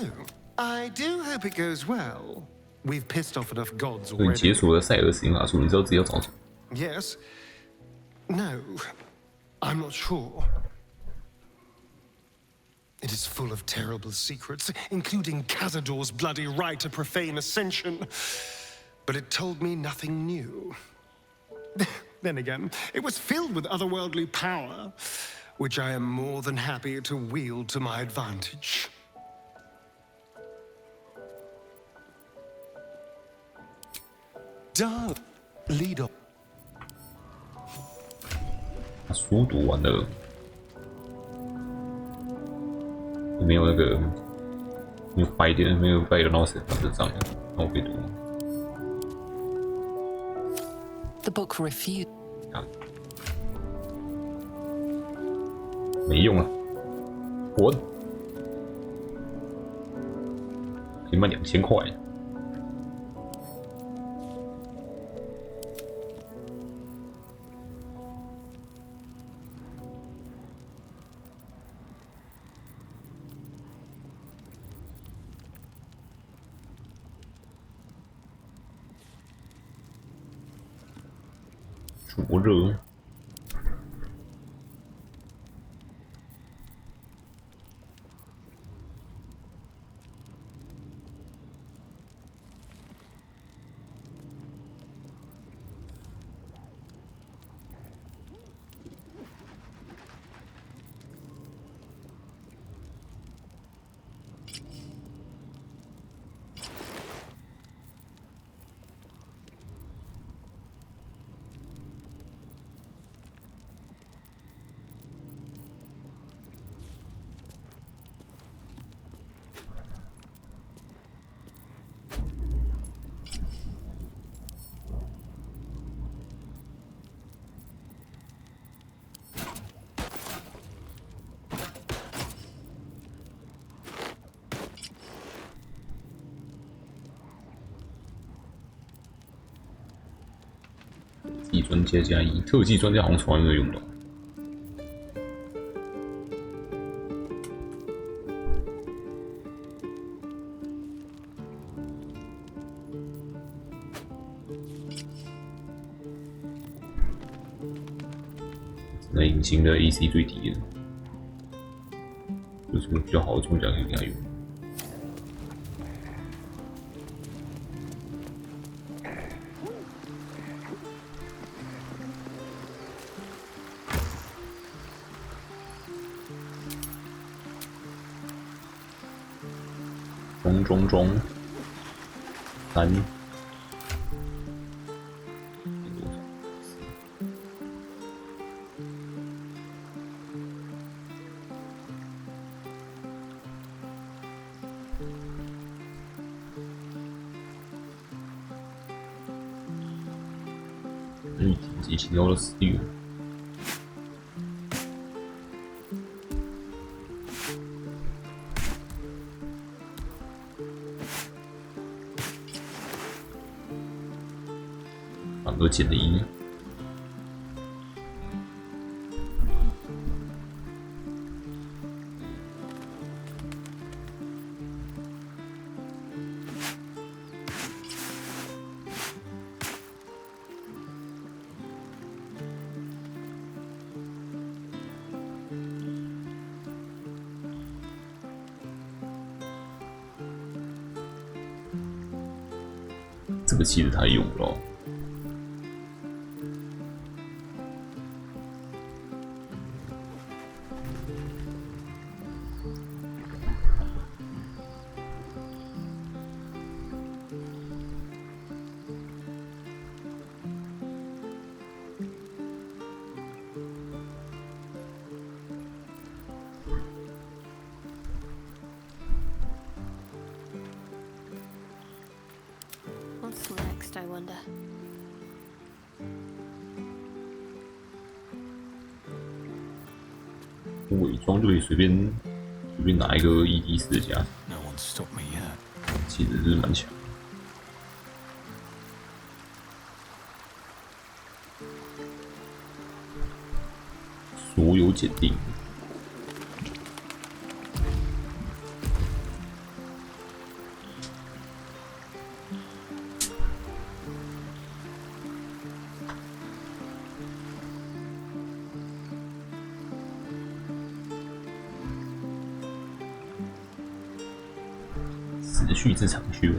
I do hope it goes well. We've pissed off enough gods 所以 already. 解锁了塞尔使用法术，你知道自己要找什么？ Yes. No. I'm not sure. It is full of terrible secrets, including Cazador's bloody right to profane ascension. But it told me nothing new. Then again, it was filled with otherworldly power, which I am more than happy to wield to my advantage. Dark, lead on. 书读完了，没有那个没有白的，没有白的老师把这上面，那我可以读吗？ The book refused. 啊，没用啊，滚！可以卖2000块。 灼热。技专家加1，特技专家好像从来没有用到。那隐形的 AC 最低的，有什么比较好的装甲可以给他用？ 3。已经有了4。差不多减了1。这个其实太用了。What's next, I wonder? 伪装就可以随便拿一个1D4的家，其实是蛮强。所有检定。持续至长靴。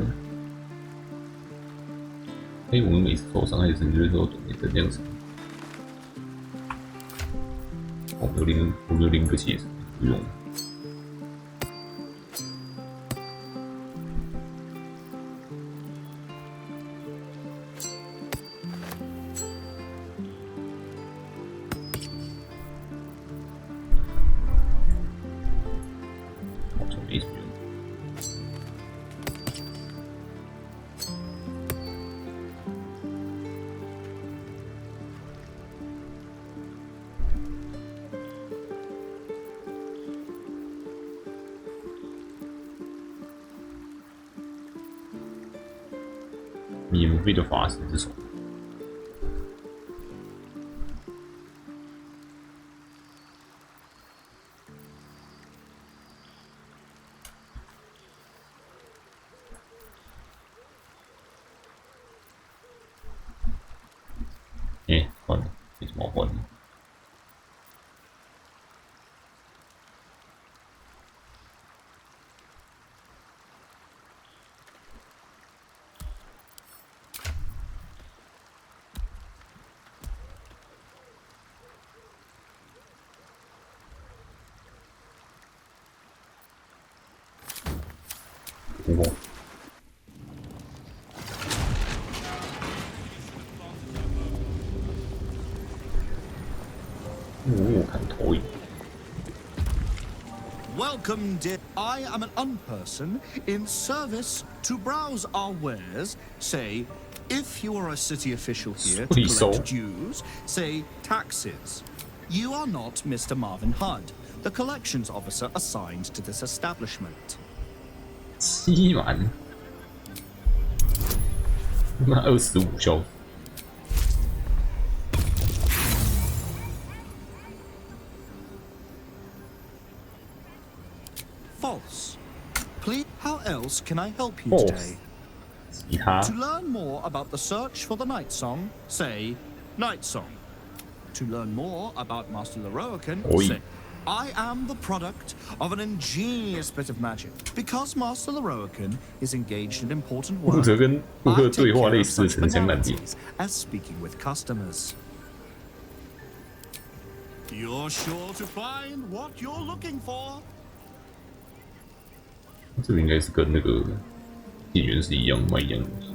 我们每次受伤害成就都等这样子。我没有拎个戒指，不用。好像没什么用。免费的法师之手。换了，没什么好换的。哇！我看投影。Welcome, dear. I am an unperson in service to browse our wares. Say, if you are a city official here to collect dues, say taxes. You are not Mr. Marvin Hudd, the collections officer assigned to this establishment. 7万，那25消。False. Please, how else can I help you today? To learn more about the search for the Night Song, say Night Song. To learn more about Master Leroican, say I am the product of an ingenious bit of magic. Because Master Leroican is engaged in important work, I take care of such banalities as speaking with customers. You're sure to find what you're looking for. 这个应该是跟那个店员是一样卖一样的东西。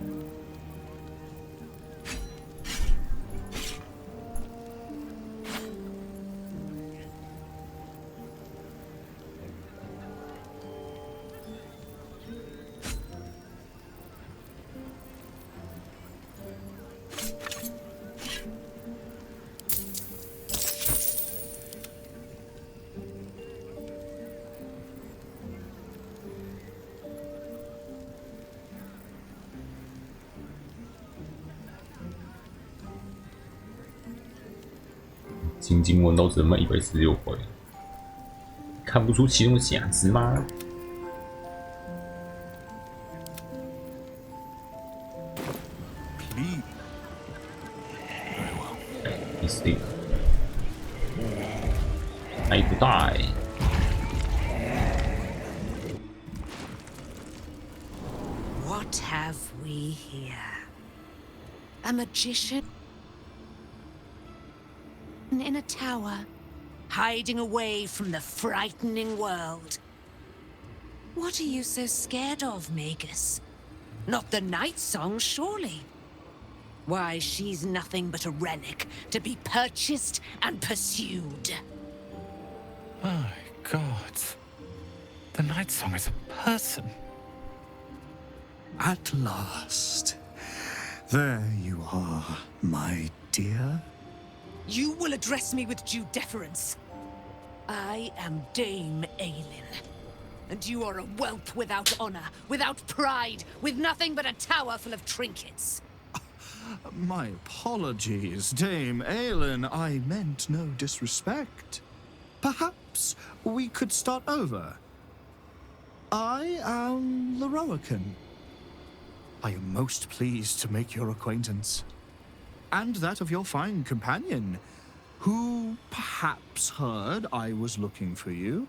晶晶弯刀只能卖116块，看不出其中的价值吗？第四，买不带。What have we here? A magician? In a tower, hiding away from the frightening world. What are you so scared of, Magus? Not the night song, surely? Why, she's nothing but a relic to be purchased and pursued. My God. The night song is a person. At last. There you are, my dear. You will address me with due deference. I am Dame Aelin. And you are a whelp without honor, without pride, with nothing but a tower full of trinkets. My apologies, Dame Aelin. I meant no disrespect. Perhaps we could start over. I am Leroican. I am most pleased to make your acquaintance. And that of your fine companion, who perhaps heard I was looking for you.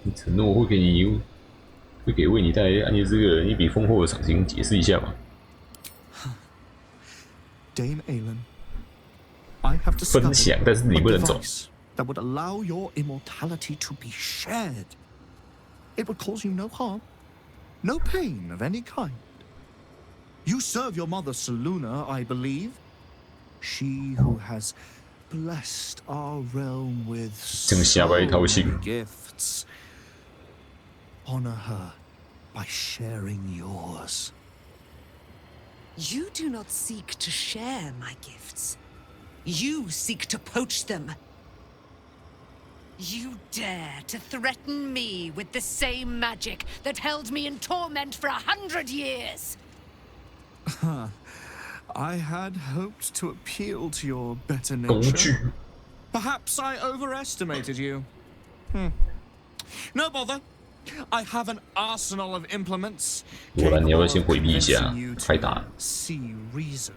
你承诺会给为你带来暗夜之个人一笔丰厚的赏金，解释一下吧。Dame Aelin, I have 分享，但是你不能走。 that would allow your immortality to be shared. It would cause you no harm, no pain of any kind. You serve your mother Seluna, I believe. She who has blessed our realm with so many gifts. Honor her by sharing yours. You do not seek to share my gifts. You seek to poach them. You dare to threaten me with the same magic that held me in torment for 100 years! I had hoped to appeal to your better nature. Perhaps I overestimated you. No bother. I have an arsenal of implements. 果然你要先回避一下，太大了。 See reason.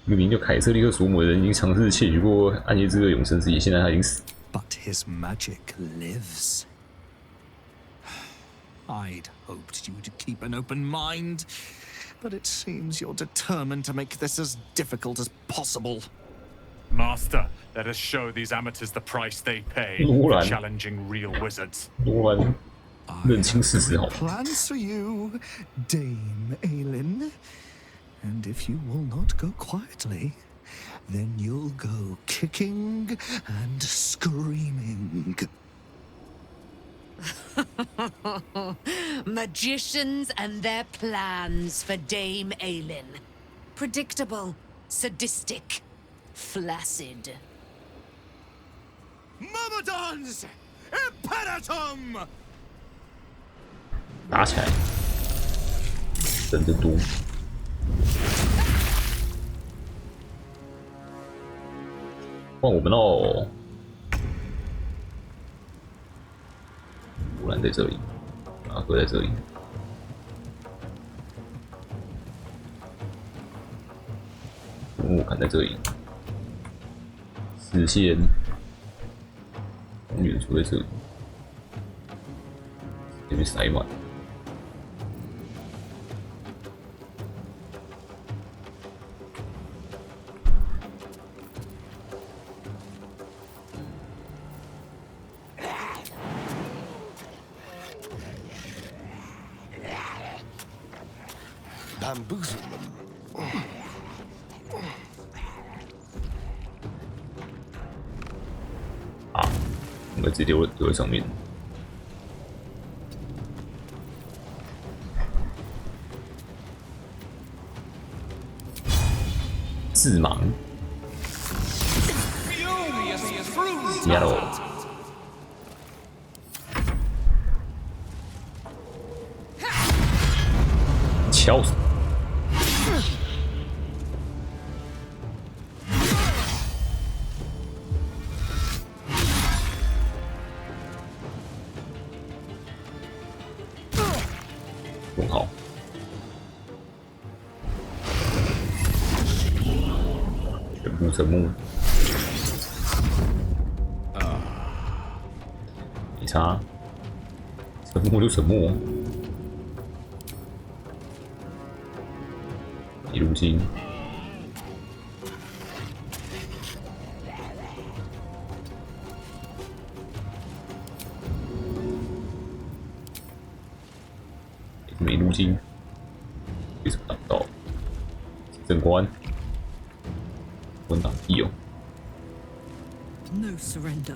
明明就凯瑟利克索姆的人已经尝试窃取过暗夜之歌永生之眼，现在他已经死。 But his magic lives. I'd hoped you to keep an open mind, but it seems you're determined to make this as difficult as possible. Master, let us show these amateurs the price they pay for challenging real wizards. 罗兰，认清事实好。 Plans for you, Dame Aelin. And if you will not go quietly, then you'll go kicking and screaming. Magicians and their plans for Dame Aelin. Predictable, sadistic, flaccid. Myrmidons! Imperatum! 打起来，人真多。 换我们喽！果然在这里，阿哥在这里。我看在这里，视线永远处在这里。这边塞满。Bamboozle them. 啊，我们直接丢在上面。致盲。Yellow。敲死！很好。全部沉默。没差，沉默就沉默。一路金。没路金，为什么打不到？正官，文档一哦。No surrender.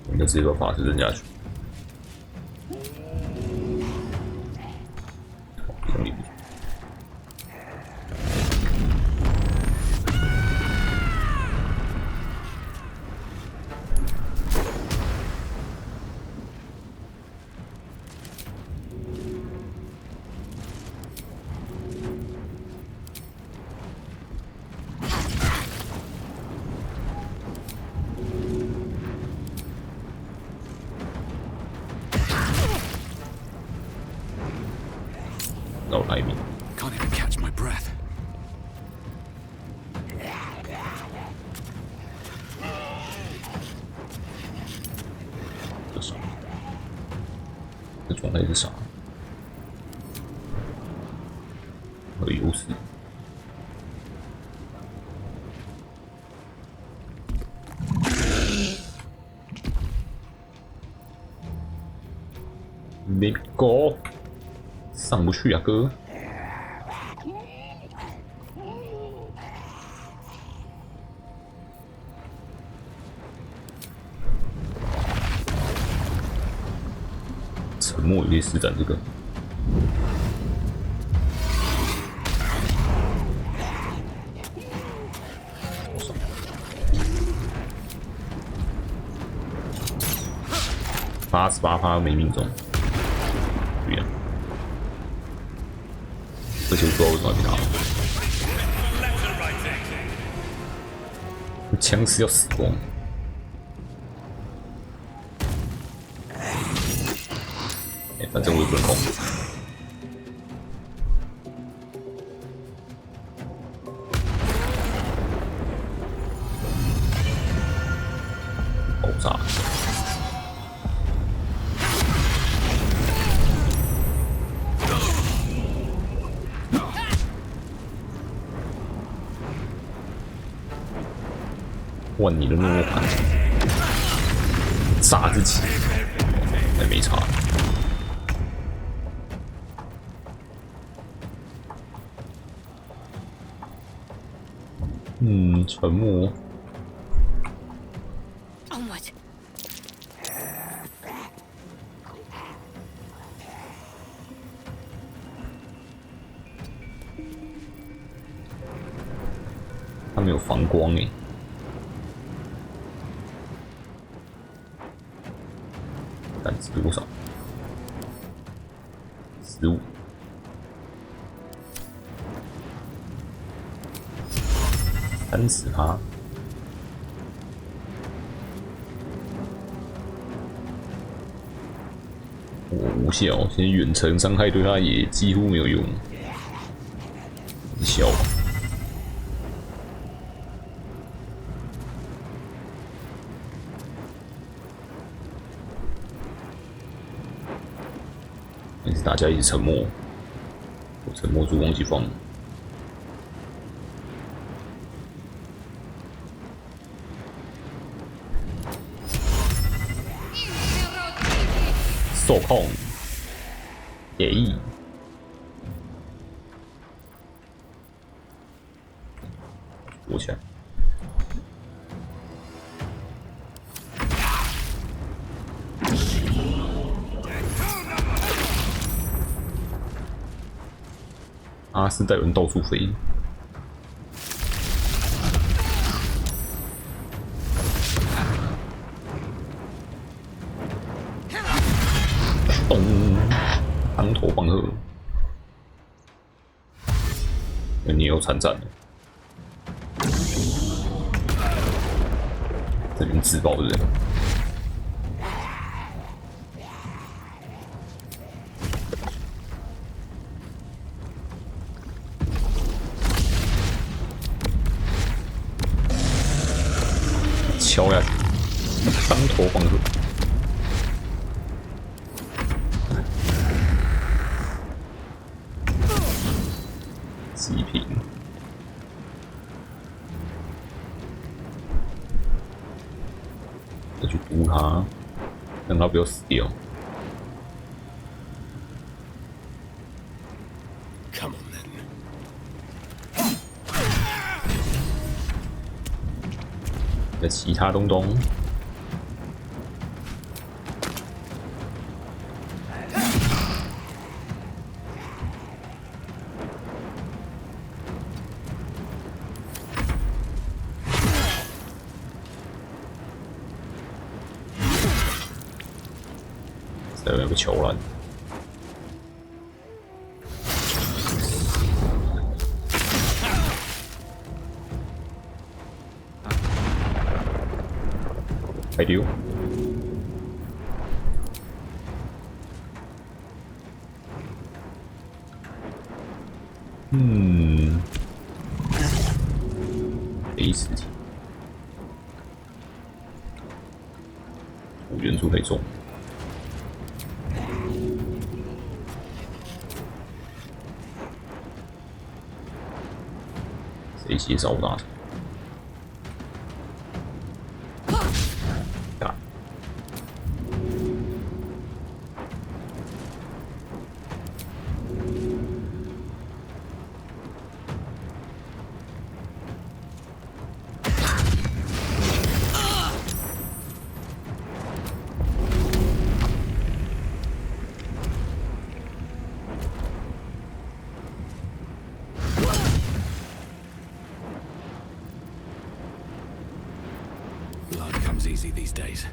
我们就直接把法师扔下去。兄弟。到排名。Can't even catch my breath. 这啥？这状态是啥？和优势。没狗。上不去啊，哥！沉默也可以施展这个。88%没命中，对呀。而且我不知道为什么要给他，枪是要死光。反正我也不能控。爆炸！换你的诺盘，炸自己，还没差。沉默。他没有防光诶。但值多少？15。30%。我无效，现在远程伤害对他也几乎没有用，无效。也是大家一直沉默，沉默助攻击方。受控，协议。躲起来。阿斯带人到处飞。咚！当头棒喝。你又参战了。这边自爆对不对？敲下去，当头棒喝。击平。再去毒他，让他不要死掉。Come on then. 那其他东东，这边有个球篮。还丢。A实体，元素可以中。谁介绍大的？Blood comes easy these days.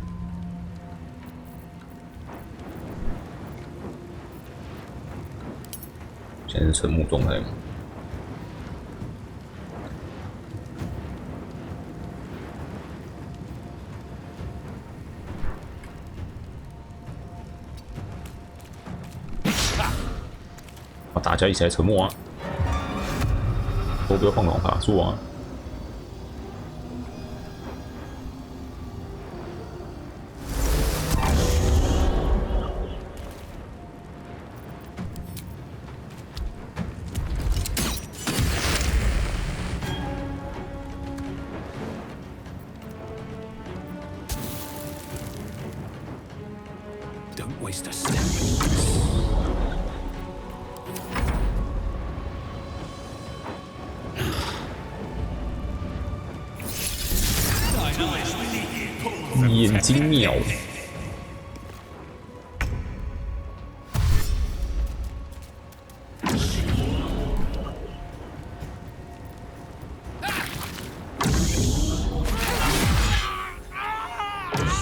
现在是沉默状态吗？大家一起来沉默啊！都不要放脑卡住啊！Don't waste a step. .眼睛鸟。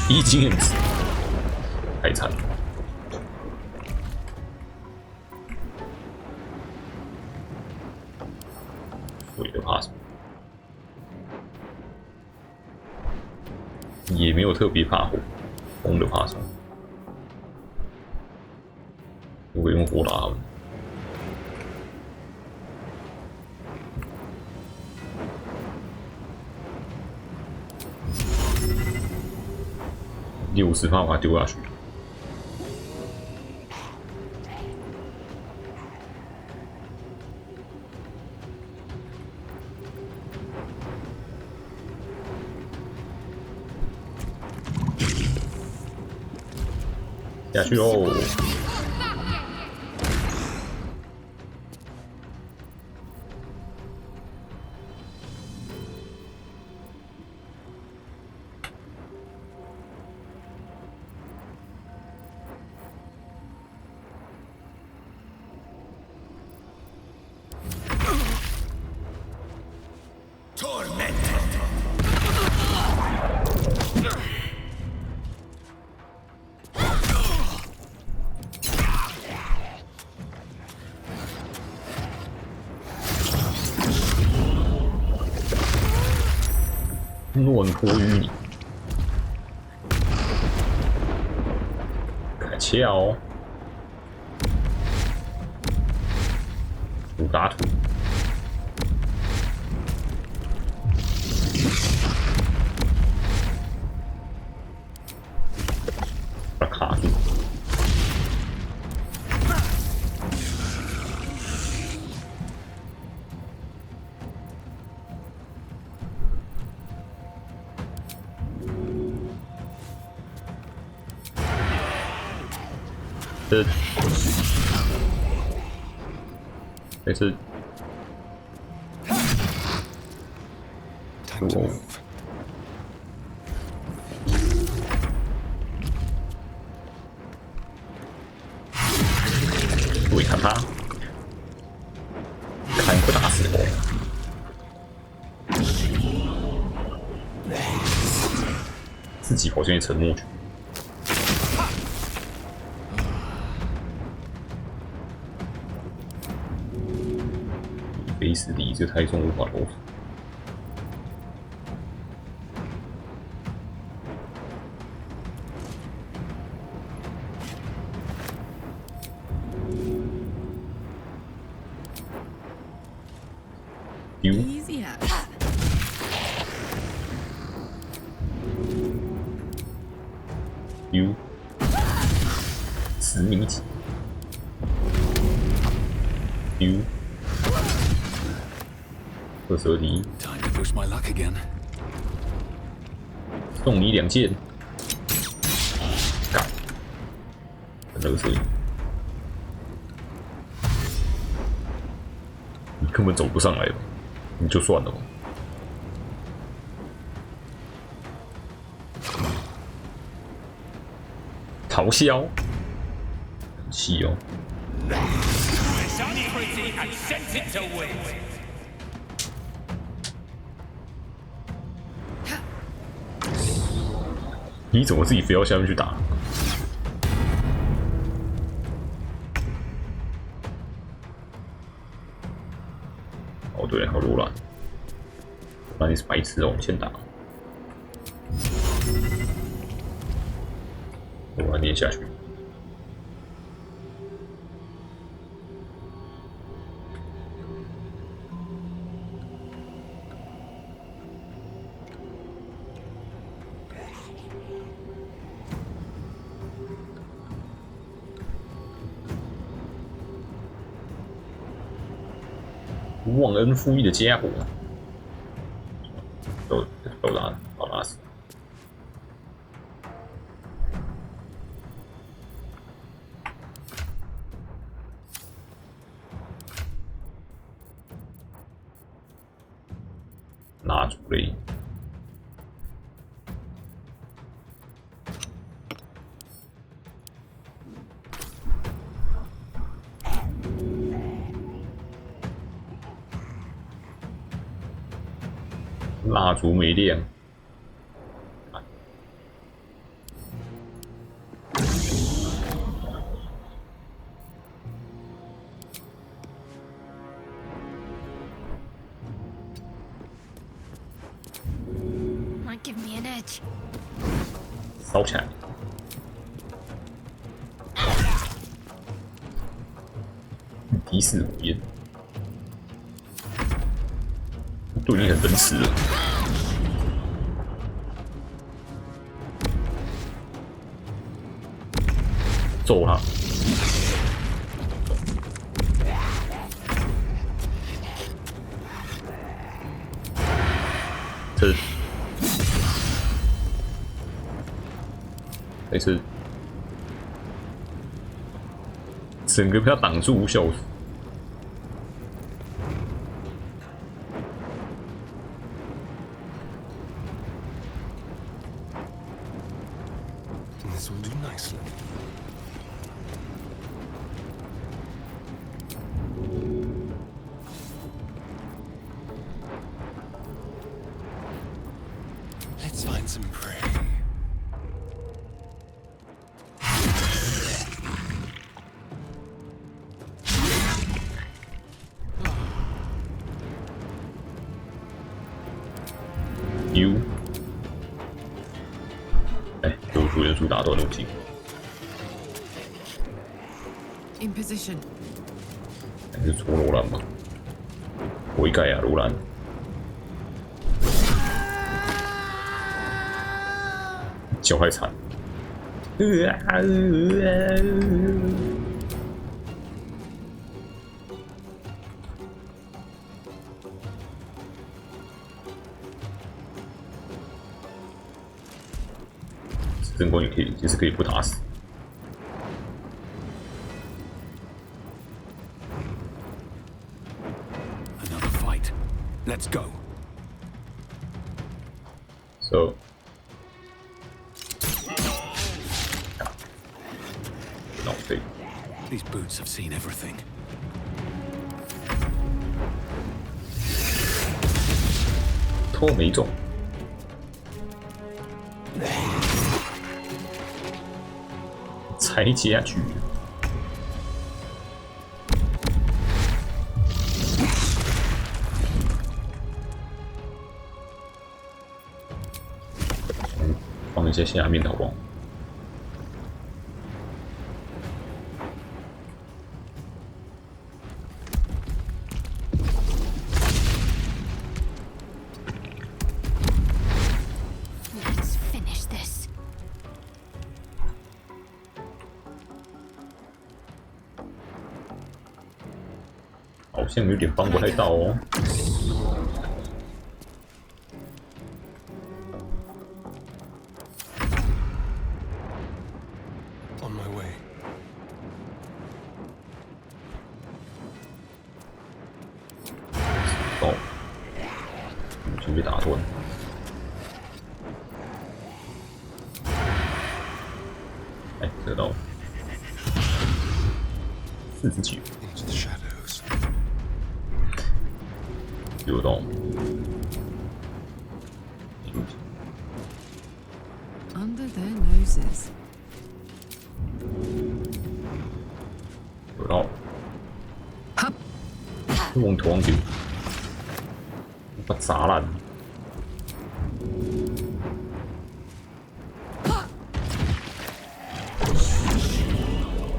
一经验值，太惨了。鬼的怕什么？也没有特别怕火，红的怕什么？我会用火打他们。60%把它丢下去。下去喽！乱泼淤泥，开窍，五打土，把它卡住。这次，对，看他，看一个打死我，自己跑进去沉默去。非死敌，这太重无法投。丢。丢。死你几。丢。二蛇敌，送你2件，干，很热水，你根本走不上来吧？你就算了吧。咆哮，很气哦。你怎么自己非要下面去打？哦，对，好罗兰，那你是白痴哦，我们先打。罗兰捏下去。忘恩负义的家伙，都打死。蜡烛嘞，蜡烛没亮。Might give me an edge. 烧起来。敌视无烟，对你很仁慈了。揍他！这没事。整个被他挡住，笑死。This will do nicely. Let's find some prey. U， 哎，有主元素打断路径。In position. 还是搓罗兰吧，悔改啊，罗兰。脚还惨。真光也可以，也是可以不打死。Another fight. Let's go. So. No, These boots have seen everything. 拖没中。才家具。放一下下面的好不好？好像有点帮不太到哦。On my way. 哦，准备打断。哎，得到49。有到。Under their noses. 有到。往头上丢，把它砸烂。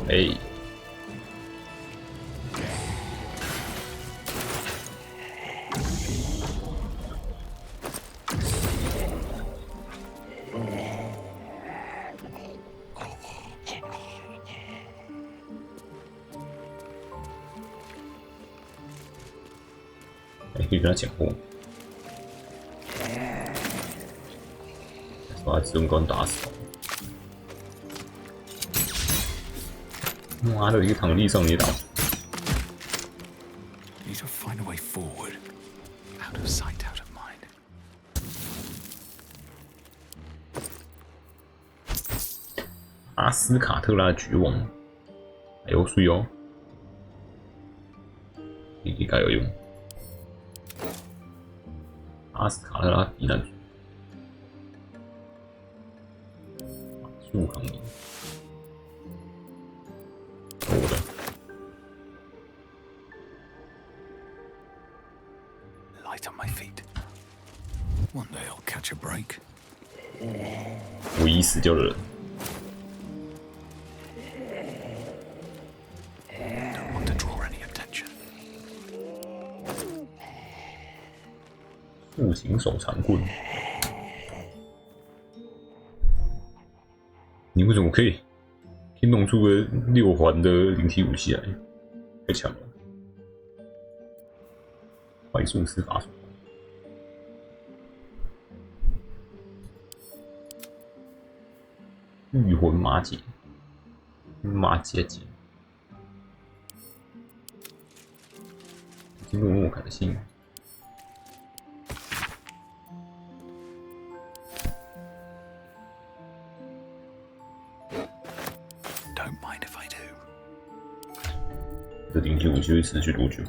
哎。可以跟他讲话，把他自动杆打死。妈的，一个躺地上也打。Need to find a way forward. Out of sight, out of mind. 阿斯卡特拉的绝望，还有水哦，应该有用。阿斯卡特拉避难所，树扛赢，我的。Light on my feet. One day I'll catch a break. 唯一死掉的人。Don't want to draw any attention. 步行手长棍，你为什么可以弄出个6环的灵体武器来？太强了！快速司法术，御魂马解，马解解，默默感性。Don't mind if I do. 这领取武器会持续多久？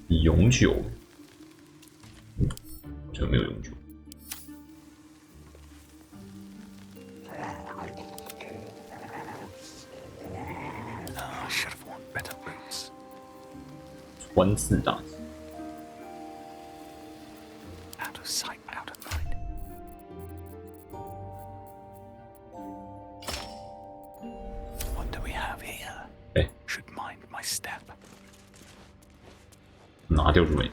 永久，好像没有永久。穿刺打击。Out of sight, out of mind. What do we have here? Should mind my step. 拿掉就没。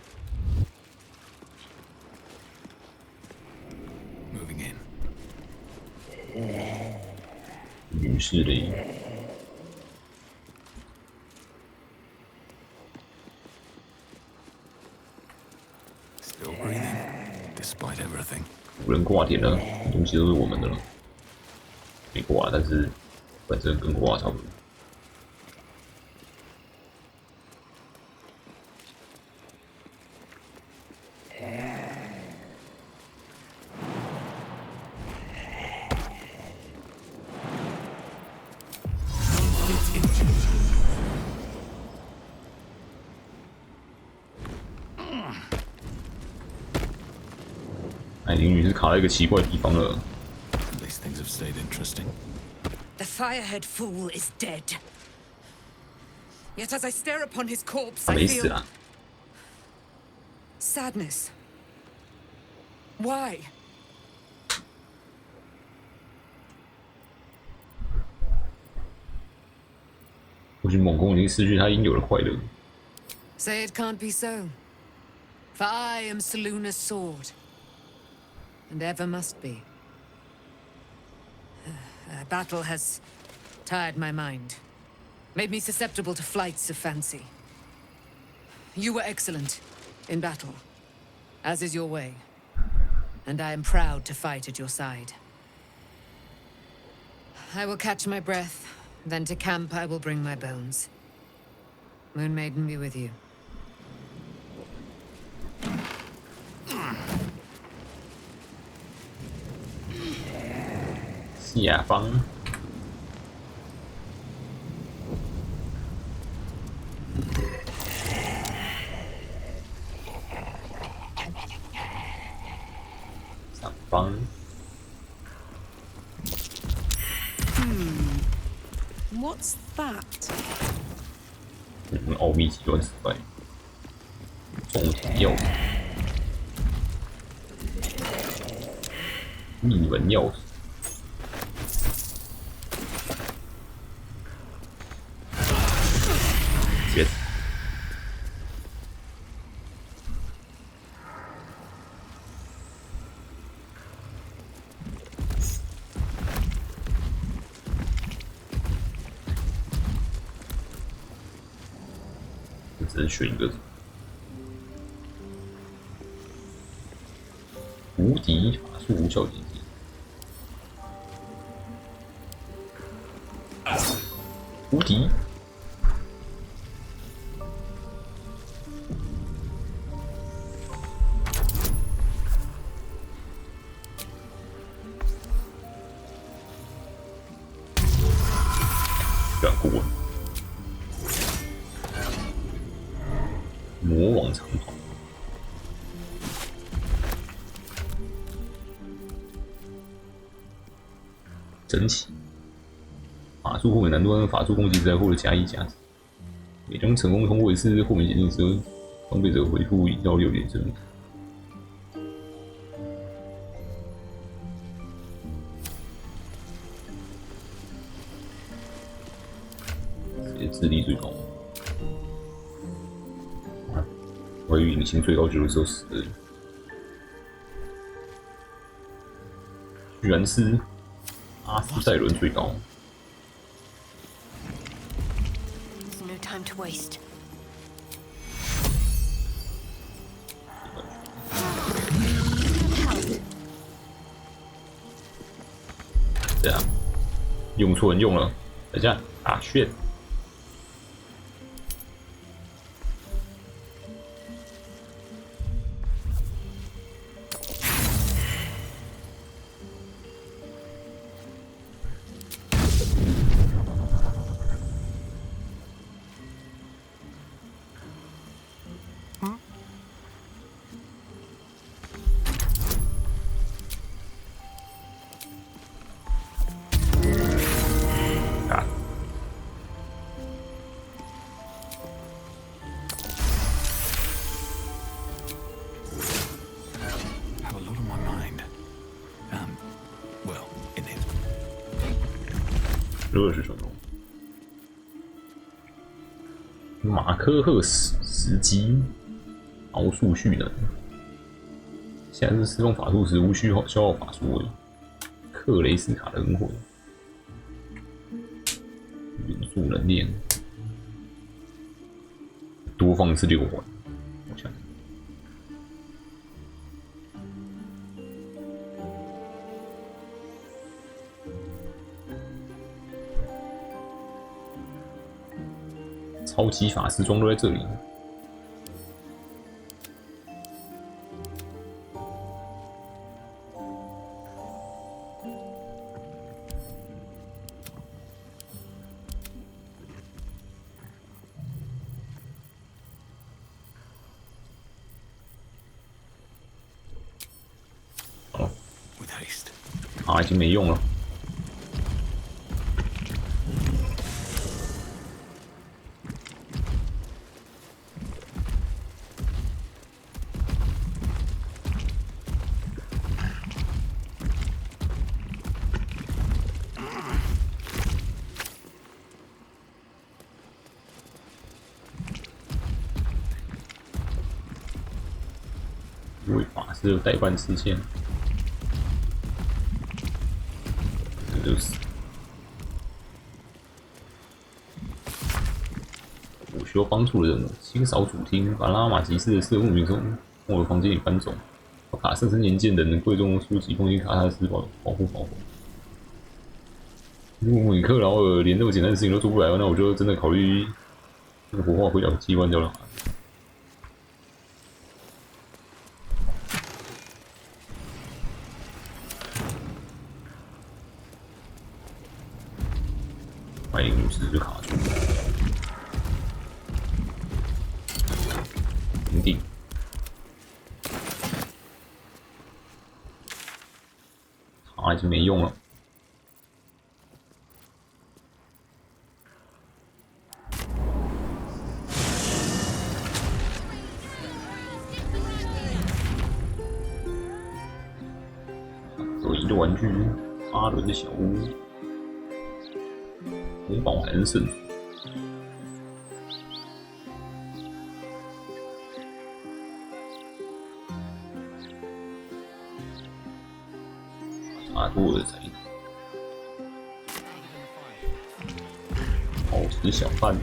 Moving in. 女士雷。Still breathing, despite everything. 无人挂点了，东西都是我们的了。没挂，但是反正跟挂差不多。海灵女是卡在一个奇怪的地方了。These things have stayed interesting. The firehead fool is dead. Yet as I stare upon his corpse, I 没死 feel 啊！ sadness. Why? 或许猛攻已经失去他应有的快乐。 Say it can't be so. For I am Selûne's sword. And ever must be. Battle has tired my mind. Made me susceptible to flights of fancy. You were excellent in battle, as is your way. And I am proud to fight at your side. I will catch my breath, then to camp I will bring my bones. Moon Maiden be with you. 下方。上方。What's that? 奥秘极端失败。中体钥匙。密门钥匙。 别死！我只能选一个。无敌法术无效结界。无敌。 转过魔王长跑，整体法术豁免难度和法术攻击在获得加1加值。每当成功通过一次豁免检定时，装备者回复1到6点生命。智力最高，我与隐形最高只有10，居然是阿斯戴伦最高。There's no time to waste. 这样用错人用了，等一下啊，shit！这是什么？马科赫时机奥数蓄能，现在是释放法术时无需消耗法术而已。克雷斯卡的恩惠，元素能量，多放一次6环，好像。超级法师装都在这里。好，啊，已经没用了。为法师的代办事件，这就是我需要帮助的任务：清扫主厅，把拉玛集市的事务民从我的房间里搬走，把卡圣生年鉴等贵重书籍放进卡塔斯保护。如果米克劳尔连这么简单的事情都做不来，那我就真的考虑那个活化回脚机关掉了。欢迎女士就卡住，平定。他已经没用了。有一个玩具，阿伦的小屋。红宝还是胜出。查多尔贼，好吃小贩。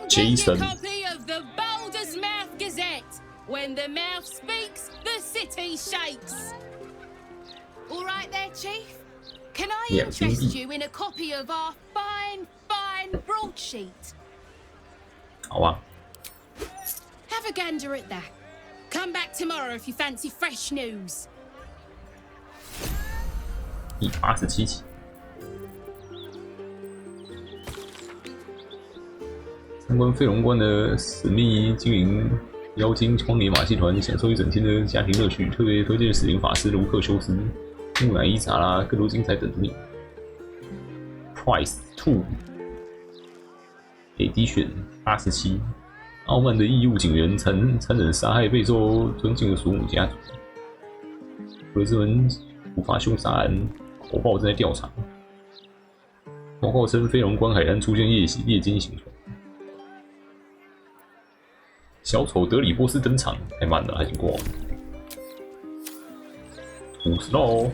Jason。When the mouth speaks, the city shakes. All right there, Chief. Can I interest you in a copy of our fine broadsheet? 好啊。Have a gander at that. Come back tomorrow if you fancy fresh news. 第87集。参观飞龙关的神秘精灵。妖精荒野马戏团享受一整天的家庭乐趣，特别推荐死灵法师卢克修斯、木乃伊查拉，更多精彩等着你。Price 2 Edition 87，傲慢的义务警员残忍杀害备受尊敬的索姆家族。除了这门突发凶杀案，火爆正在调查。报告称，飞龙关海岸出现夜间行船。小丑德里波斯登场，太慢了，还挺过。五十喽。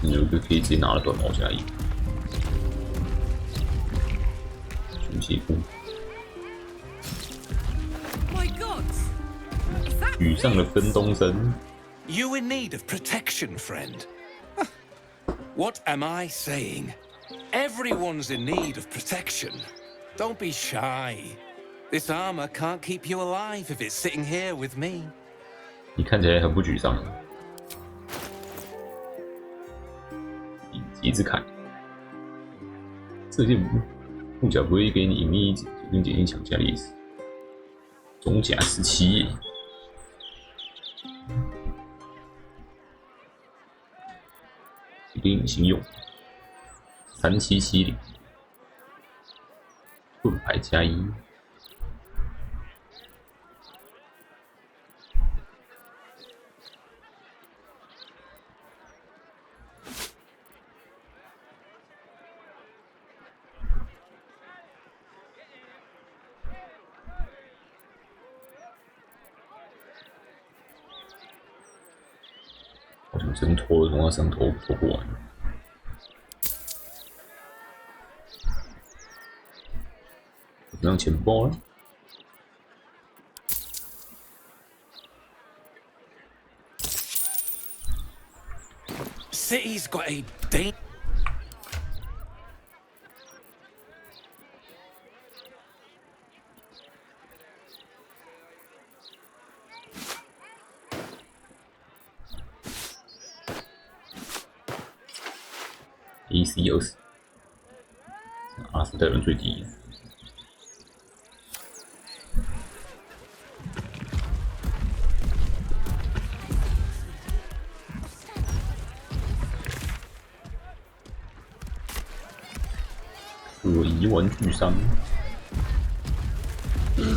有一个可以直接拿了短毛加一，驱邪步。遇上了跟东升。 You in need of protection, friend? What am I saying? Everyone's in need of protection. Don't be shy. This armor can't keep you alive if it's sitting here with me. 你看起来很不沮丧。一直砍，这件护甲不会给你隐秘并减轻强加的意思。中甲17。 隐形用3770，盾牌加1。好像真拖了，从他上头拖不完。 让钱包了。City's got a date. AC 20，20代人最低。 可疑玩具商，只是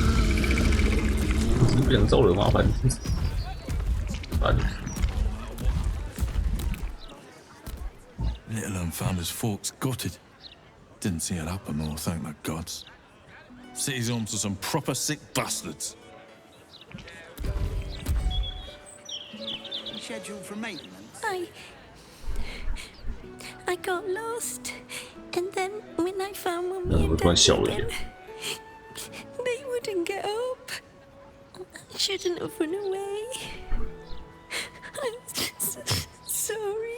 不想招惹麻烦。Little unfounders Forks gutted. Didn't see it happen more, thank the gods. City's home to some proper sick bastards. Scheduled for maintenance. I got lost, and then when I found Mummy and 我突然笑了一下。 they wouldn't get up. I shouldn't have run away. I'm sorry.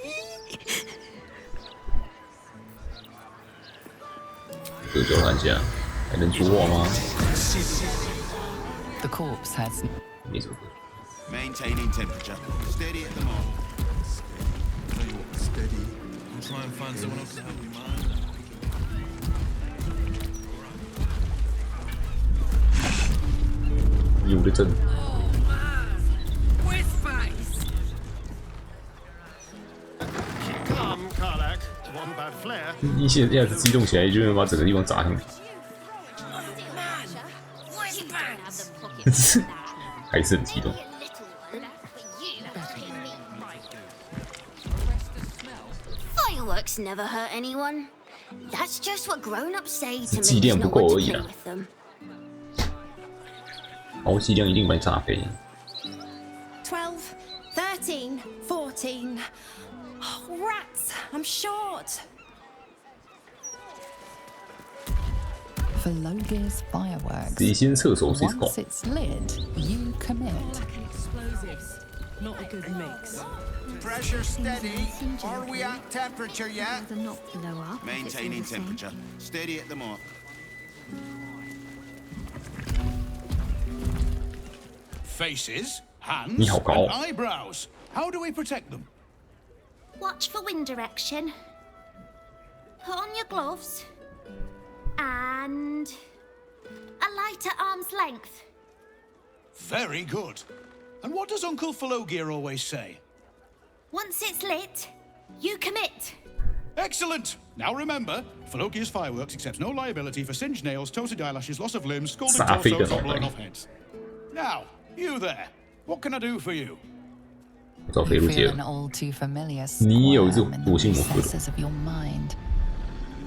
这交谈下还能说话吗？ The corpse has. 没什么。 Maintaining temperature. Steady at the moment. Tell you what, steady. I'll try and find someone else to help you, man. 有的真。 一下子激动起来，就能把整个地方砸上去。还是很激动。 Fireworks never hurt anyone. That's just what grown-ups say to 剂 me. 量 No 不够 one 而 to 已 play 啦。 with them. 高剂量一定把你炸飞。 12, 13, 14. Oh, rats! I'm short. For Logir's fireworks, 自己先射手是 once it's lit, you commit. Explosives. Not a good mix. Pressure steady. Are we at temperature yet? Them not blow up. Maintaining temperature. Steady at the mark. Faces, hands, 你好高。 and eyebrows. How do we protect them? Watch for wind direction. Put on your gloves. And a light at arm's length. Very good. And what does Uncle Falogir always say? Once it's lit, you commit. Excellent! Now remember, Falogir's fireworks accepts no liability for singed nails, toasted eyelashes, loss of limbs, scalding torsos, or blown off heads. Now, you there. What can I do for you? 我找飞 You 鹿姐 feel an 了。 all too familiar 你也有这 squirm in 惰 the 性魔术的。 recesses of your mind.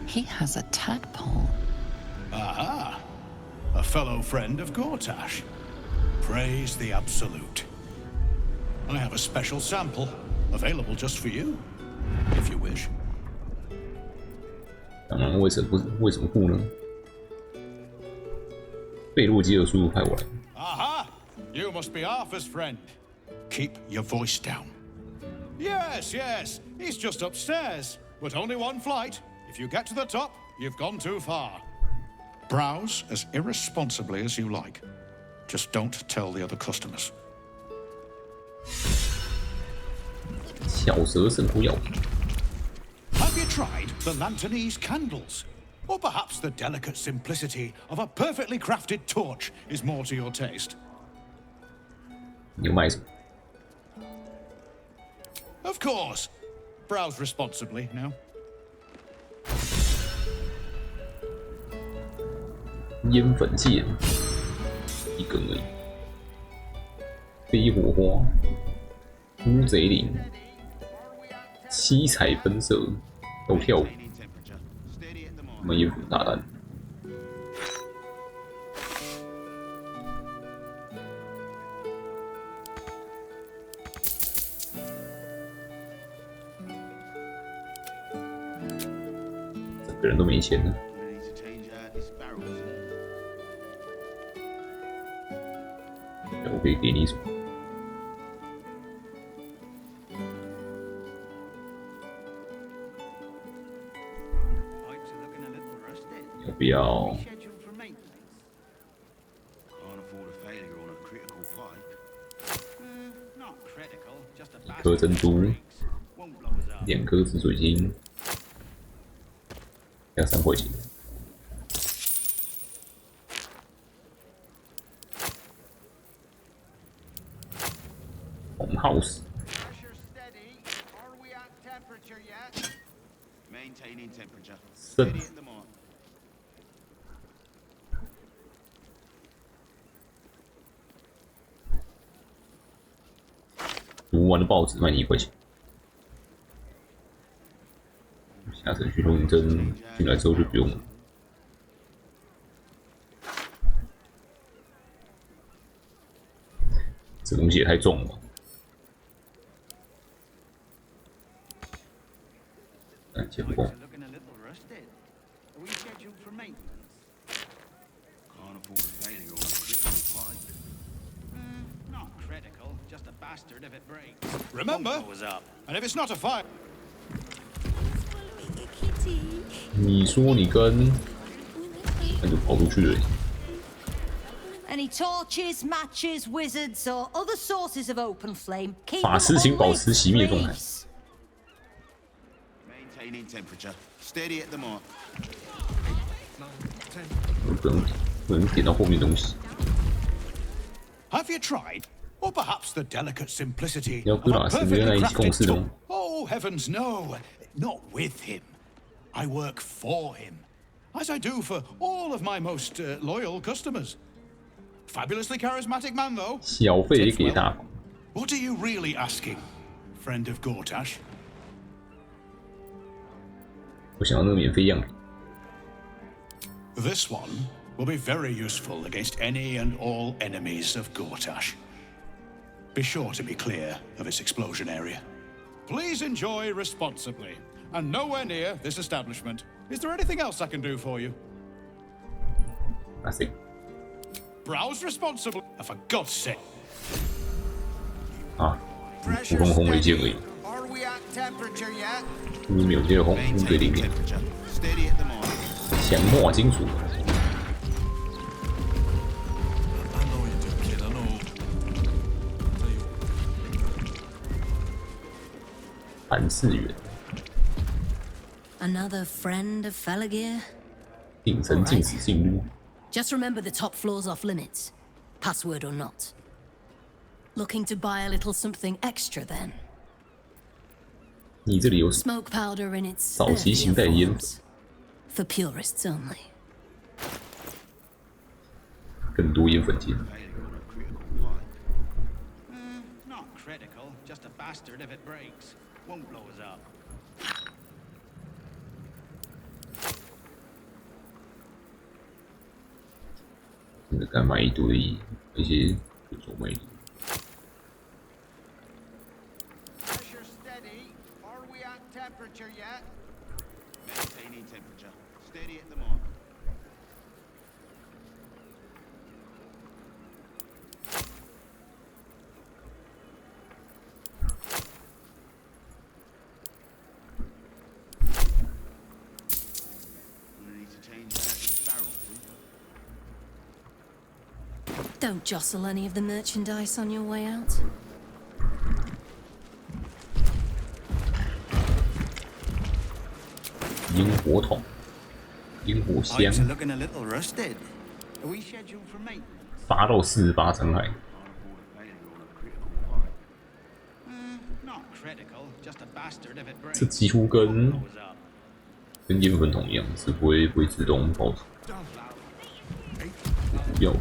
He has a tadpole. Aha! A fellow friend of Gortash. Praise the Absolute. I have a special sample, available just for you, if you wish. 当然，为什么不呢？贝洛基尔叔叔派我来。 Aha! You must be Arthur's friend. Keep your voice down. Yes, yes, he's just upstairs, but only one flight. If you get to the top, you've gone too far. Browse as irresponsibly as you like. Just don't tell the other customers. 巧舌神狐药。 Have you tried the Lanternese candles? Or perhaps the delicate simplicity of a perfectly crafted torch is more to your taste. 你卖什么？ Of course. Browse responsibly now. 烟粉剑，一根而已。飞火花，乌贼铃，七彩喷射，都跳舞。我们烟粉大弹。整个人都没钱了。 我可以给你什么？要不要？一颗珍珠，2颗紫水晶，要3块钱。 House. Maintaining temperature. 肾。读完的报纸卖你1块钱。下层去录音针进来之后就不用了。这东西也太重了吧。 钱不够。Remember, and if it's not a fire. 你说你跟，那就跑出去了。 Any torches, matches, wizards, or other sources of open flame? Keep 法师请保持熄灭状态。 Maintaining temperature. Steady at the mark. 不能点到后面东西。 Have you tried? Or perhaps the delicate simplicity 要 of 跟 a 老师约在 perfectly 一起共 crafted 事的 tool? 吗？ Oh heavens, no! Not with him. I work for him, as I do for all of my most loyal customers. Fabulously charismatic man, though. 小费也给大方。 What are you really asking, friend of Gortash? 我想要那个免费样品。 This one will be very useful against any and all enemies of Gortash. Be sure to be clear of its explosion area. Please enjoy responsibly, and nowhere near this establishment. Is there anything else I can do for you? Nothing. Browse responsibly, for God's sake. 啊，普通红雷剑而已。 Are we at temperature yet? 没有这个红乌贼铃。 Steady at the mark. 强化金属。韩世元。 Another friend of Felagir? 顶层禁止进入。 Just remember the top floor's off limits, password or not. Looking to buy a little something extra then? 你这里有 Smoke powder in its 早期形态的烟粉， for purists only. 更多烟粉机。critical, just a bastard if it breaks. Won't blow us up. 真的该买一堆一些品种魅力。Pressure steady. Are we at temperature yet? Maintaining temperature. Steady at the mark. Don't jostle any of the merchandise on your way out. 萤火筒、萤火香， Pipes are looking a little rusted. Are we scheduled for maintenance? 发到48伤害。 Not critical, just a bastard if it breaks. 这几乎跟烟粉筒一样，是不会自动爆出。不要。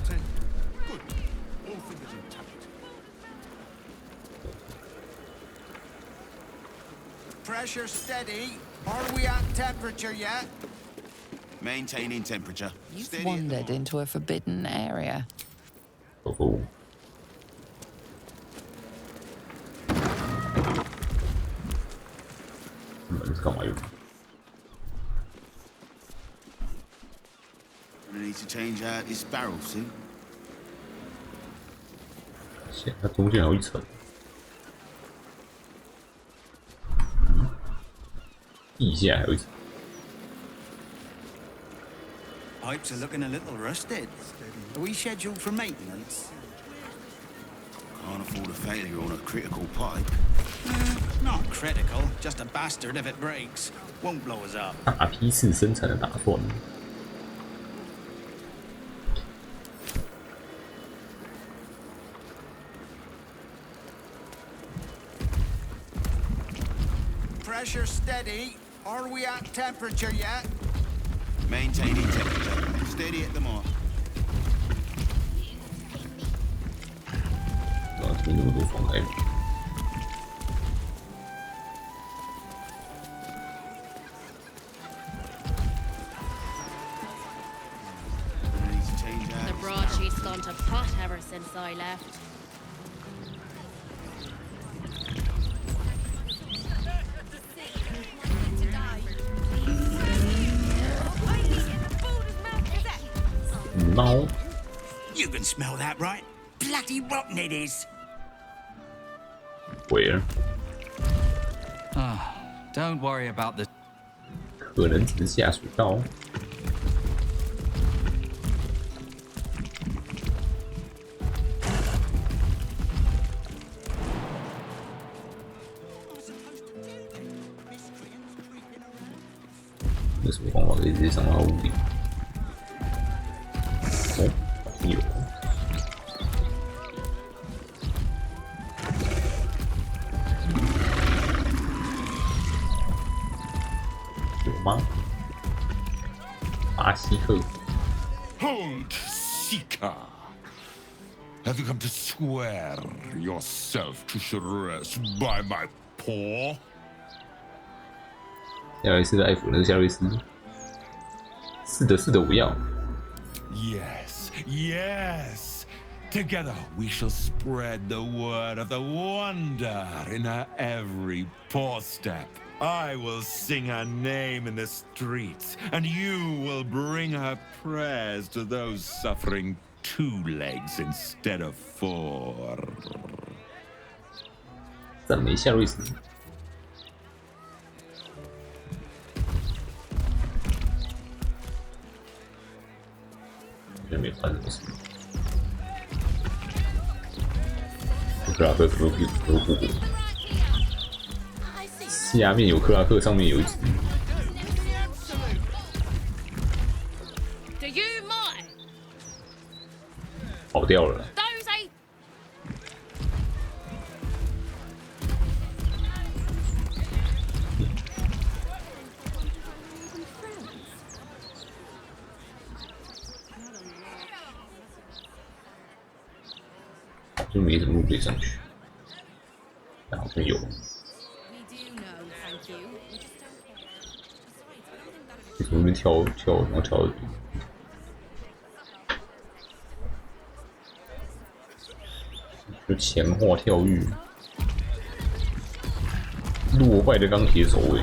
Pressure steady. Are we at temperature yet? Maintaining temperature. You've wandered into a forbidden area. Oh. I need to change out this barrel soon. 它中间还有一层。 地下还有一层。 Pipes are looking a little rusted. Are we scheduled for maintenance? Can't afford a failure on a critical pipe. Not critical, just a bastard if it breaks. Won't blow us up. 大批次生产的打算。 Pressure steady. Are we at temperature yet? Maintaining temperature. Steady at the mark. 这边那么多双开。 The broadsheet's gone to pot ever since I left. No. You can smell that, right? Bloody rotten it is. Where? Don't worry about the. 可能只是下水道。 有什么方法可以直接上到屋里？哦，有。有吗？巴西克。 Hold, Seeker. Have you come to swear yourself to Shress by my paw? 夏瑞斯的爱抚那个夏瑞斯。是的，是的，我要。 Yes, yes. Together we shall spread the word of the wonder in her every paw step. I will sing her name in the streets, and you will bring her prayers to those suffering 2 legs instead of 4. 赞美夏瑞斯。 没发生什么事。克拉克可能都不过。下面有克拉克，上面有一只。跑掉了。 就没什么路可以上去。好像有。从那边跳，然后跳到底。就强化跳跃。落败的钢铁守卫。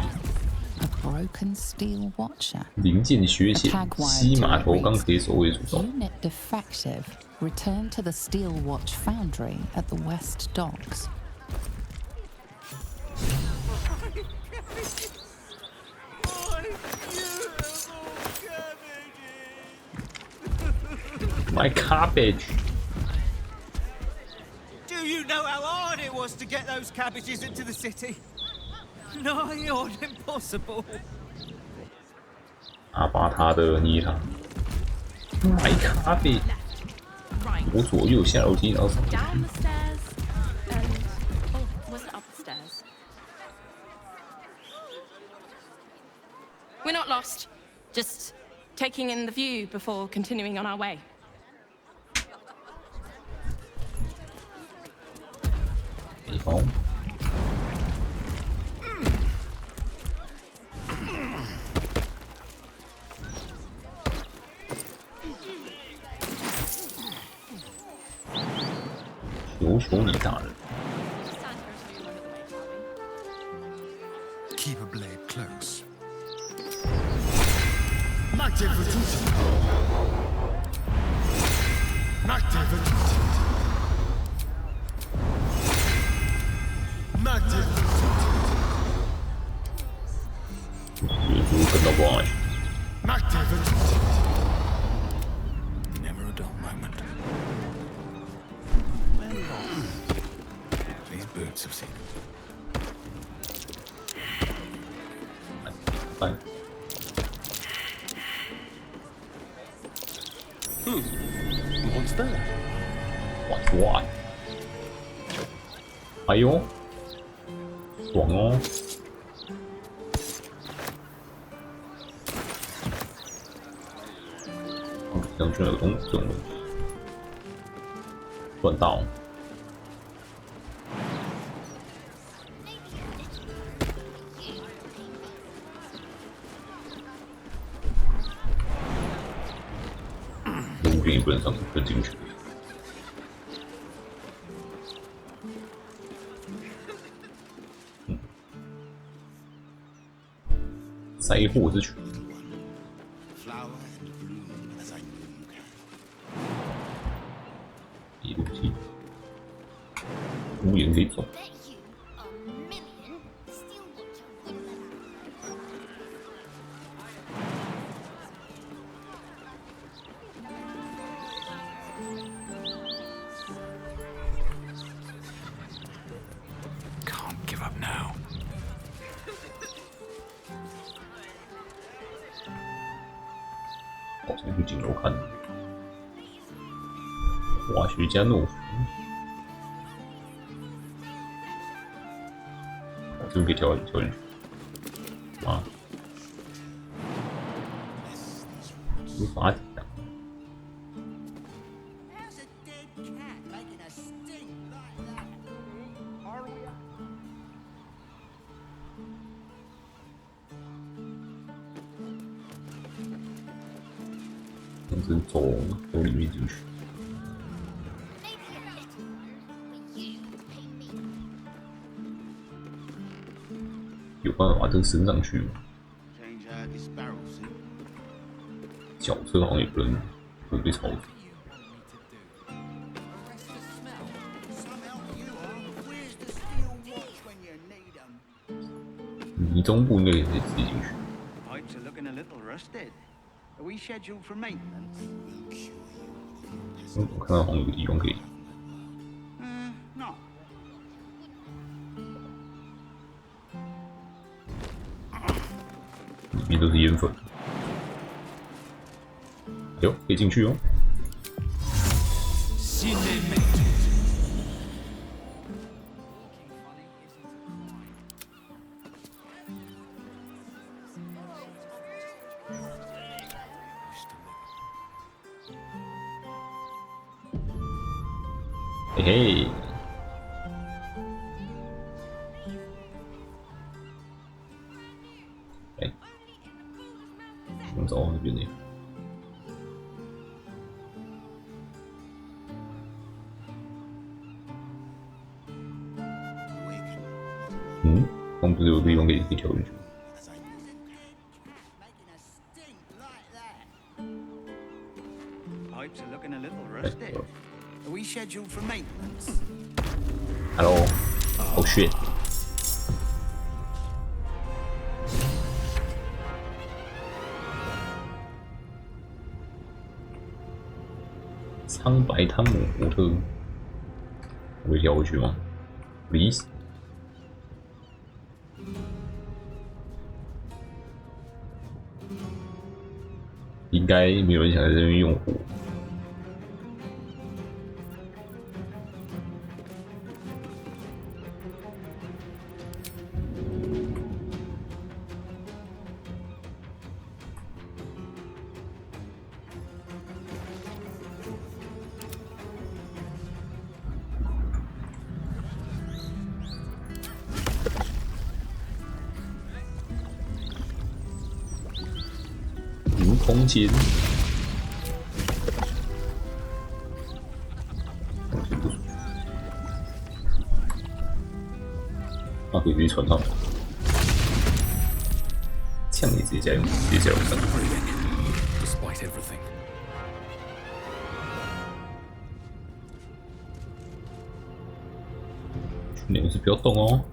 Broken steel watcher. 零件缺陷，西码头钢铁守卫主导。Unit defective. Return to the Steel Watch Foundry at the West Docks. My cabbage. Do you know how hard it was to get those cabbages into the city? Nigh on impossible. 阿巴塔的妮塔 ，My cabbage. 我左右下楼梯，然后上去。 Down the stairs and was it up the stairs? We're not lost. Just taking in the view before continuing on our way. 地方。求求你大人。 Keep a blade close. Magnificent. Magnificent. Magnificent. 运输跟到过来。 Magnificent. Never a dull moment. These boots have seen it. 来。 What's that? What's what? 哎呦，爽哦！将军有这种东西，赚到。 也不能上分进去。灾祸之泉。一路梯，屋檐可以走。 好像去顶楼看。化学家诺夫，这边可以跳进去。啊，无法抵挡。真走里面进去。有办法把这个升上去吗？脚车好像也不能会被超走。迷踪部应该也可以自己进去。 Are we scheduled for maintenance? 我看到好像有个地方可以。 No. 里面都是烟粉。哟，可以进去哦。嘿嘿，嗯，刚不是有个地方可以跳进去？ Pipes are looking a little rusted. Are we scheduled for maintenance? Hello. Oh shit. 苍白汤姆福特，我会跳过去吗 ？Please。应该没有人想在这边用火。 空间，那可以直接传上来，这样你直接加油，直接加油上。你们是不要动哦。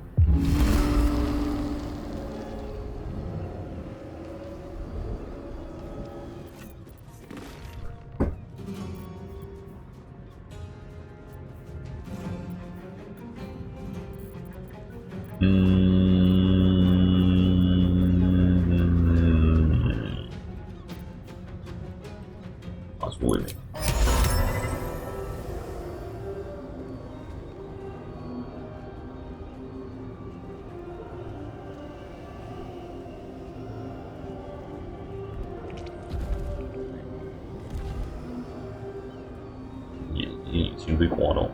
把出位没？眼睛已经被刮到。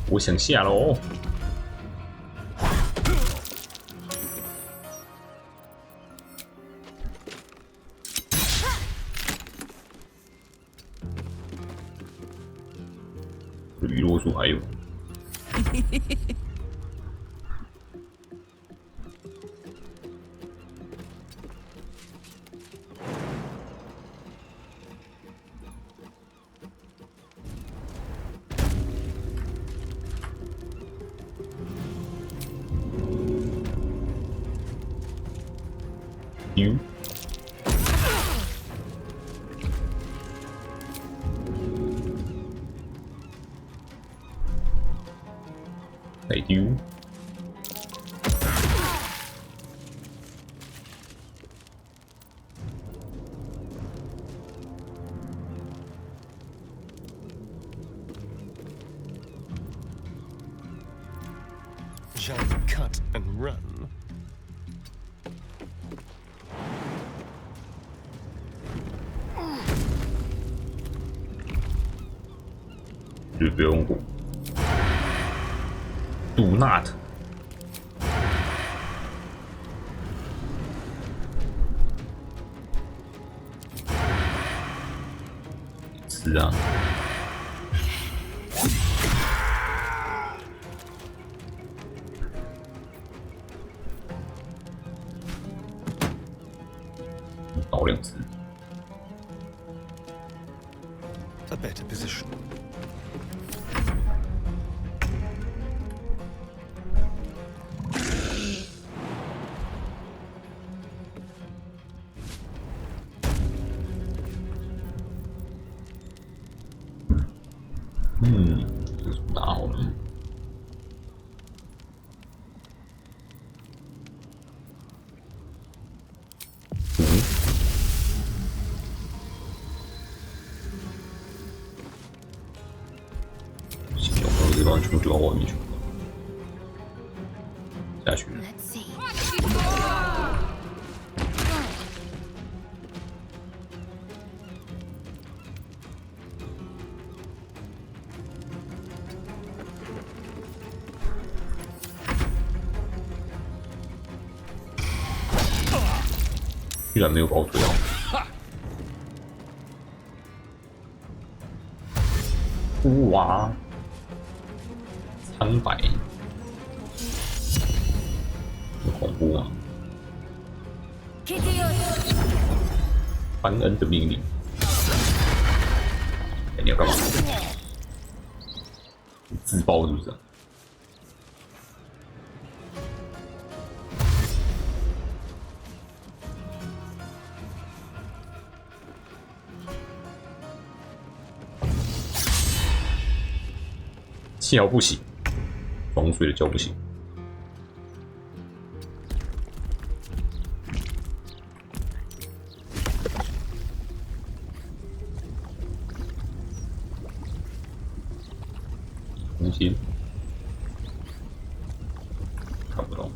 我想下喽。雨落树还有。丢，再丢，Shall we cut and run? 就不用过 ，Do not。是啊。倒2次。A better position. Let's see. 嗯居然没有把我推到。哇，苍白，很恐怖啊！班恩的命令。你要干嘛？自爆是不是？叫不醒，装睡的叫不醒。红心看不到。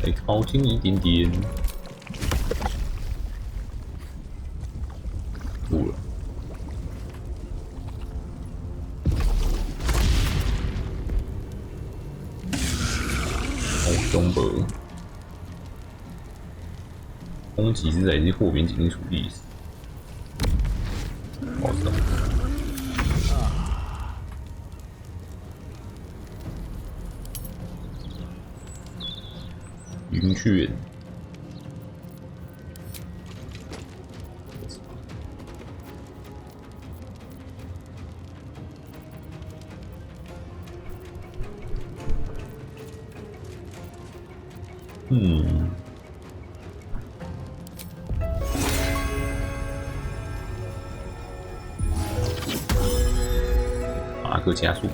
再靠近一点点，录了。好凶吧！攻击是来自霍边金属历史。好的。云雀。马克加速。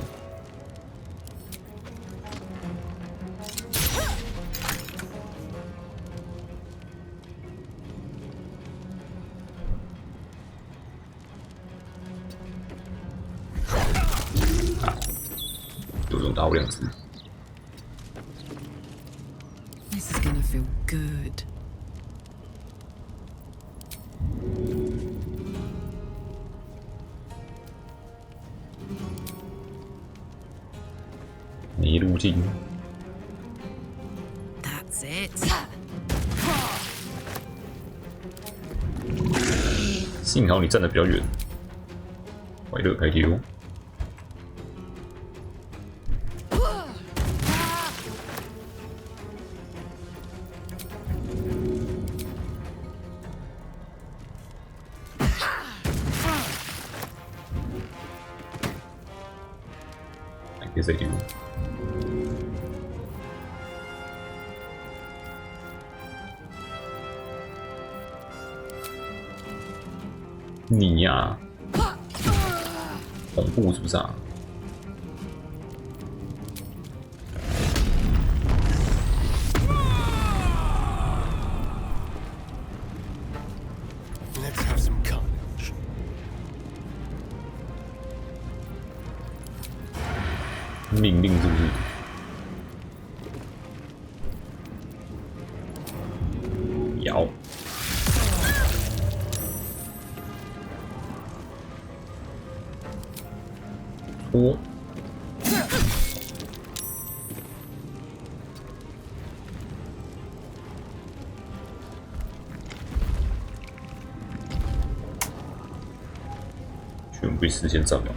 有用到2次。This is gonna feel good. 迷路径。That's it. 幸好你站得比较远。快乐开 Q。可以再丢。你呀，恐怖是不是啊？命令是不是？摇。戳。全部被时间占了。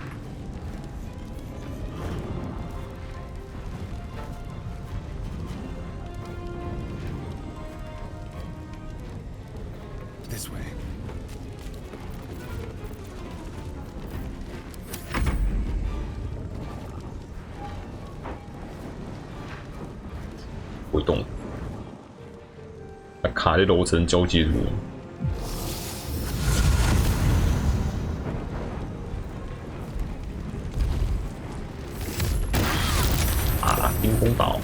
This way. 不会动，它卡在楼层交界处。啊！冰封岛。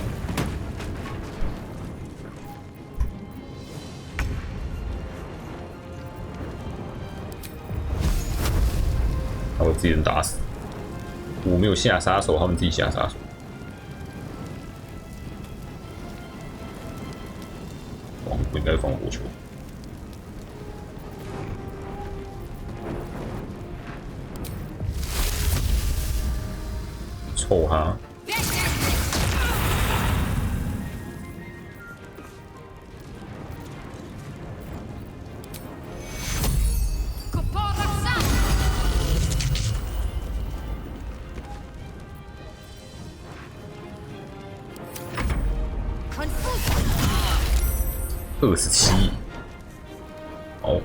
把我自己人打死，我没有下杀手，他们自己下杀手。哦，不应该放火球。臭哈！27，好。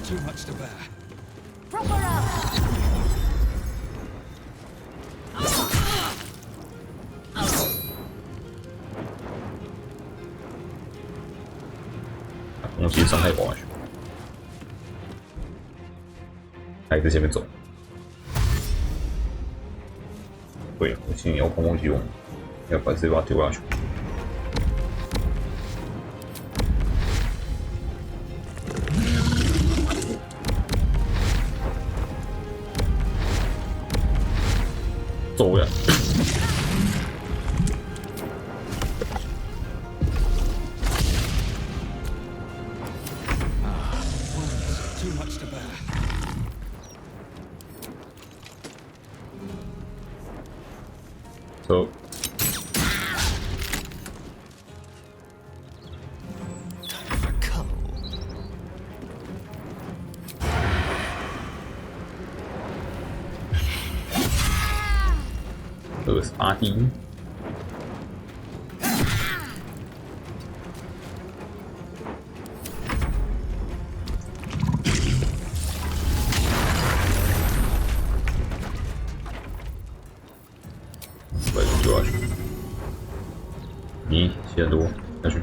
Too much to bear. Proper up. 攻击伤害滑下去，还在前面走。对，我现在遥控忘记用，要把这把丢下去。走呀！ Too much to bear. So. Time for coal. 28滴。 你先多下去。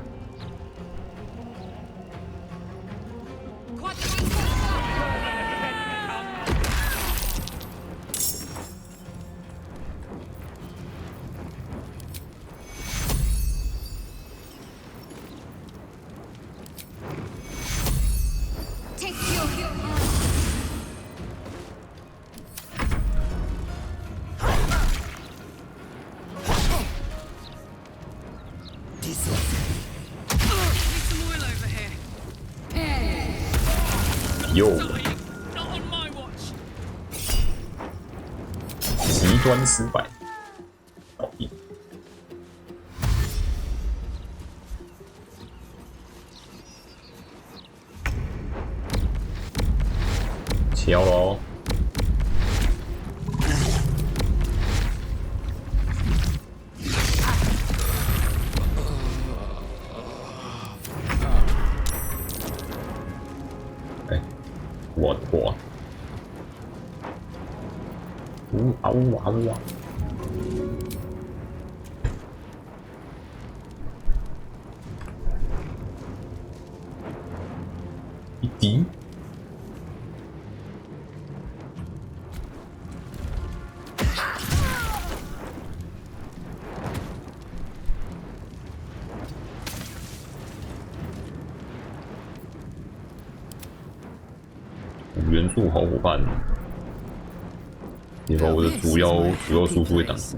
哟，极端失败，倒地。敲喽！我的火！呜啊呜啊呜啊！一滴。元素好伙伴，你把我的主要输出给挡住。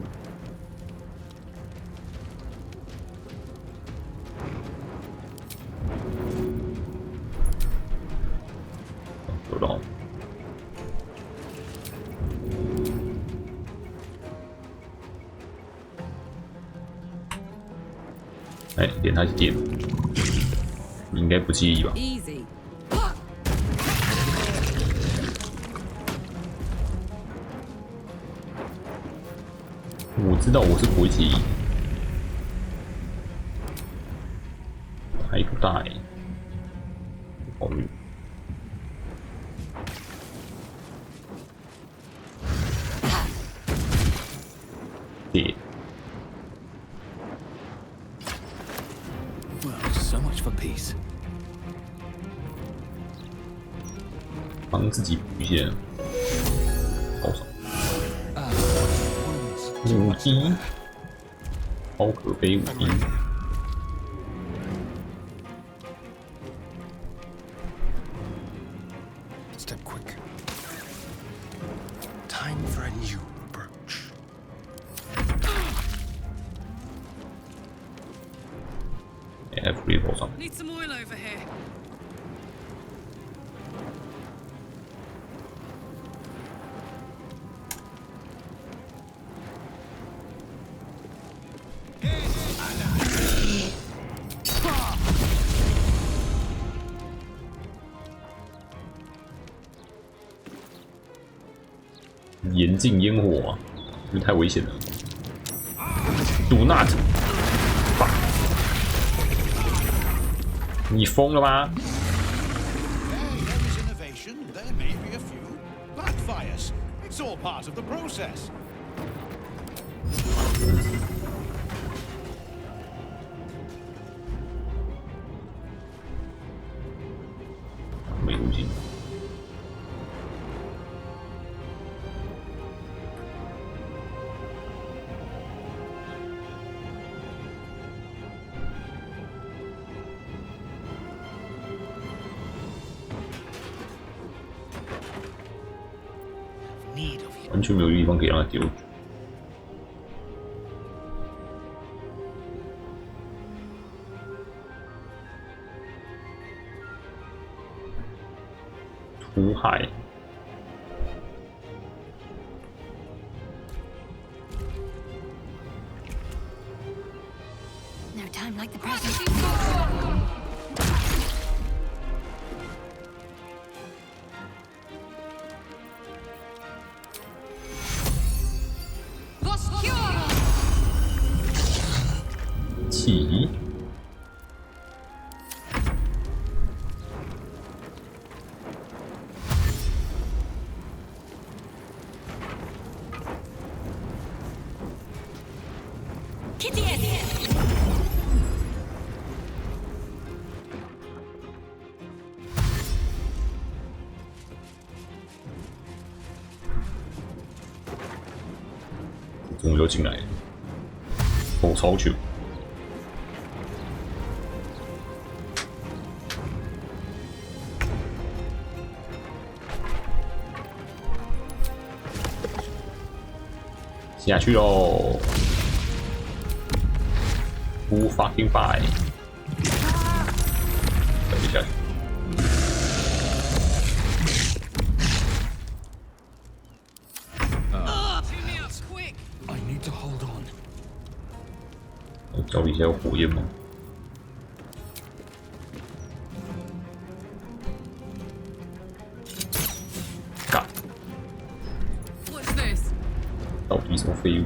收到。哎，点它点，你应该不介意吧？ 我知道我是不会介意，还不大欸，考虑。对。Well, so much for peace. 帮自己补一些，好少。 5滴，超可悲5滴。some oil over here.严禁烟火啊，这太危险了。Do not！ 你疯了吗？ It's all part of the process. 没路径。完全没有地方可以让它丢。土海。No time like the present.起。终于又进来了，哦，超久。下去喽！不 fucking buy！ 等一下。I need to hold on. 我找一下有火焰吗？干！ What's this? 到底什么废物？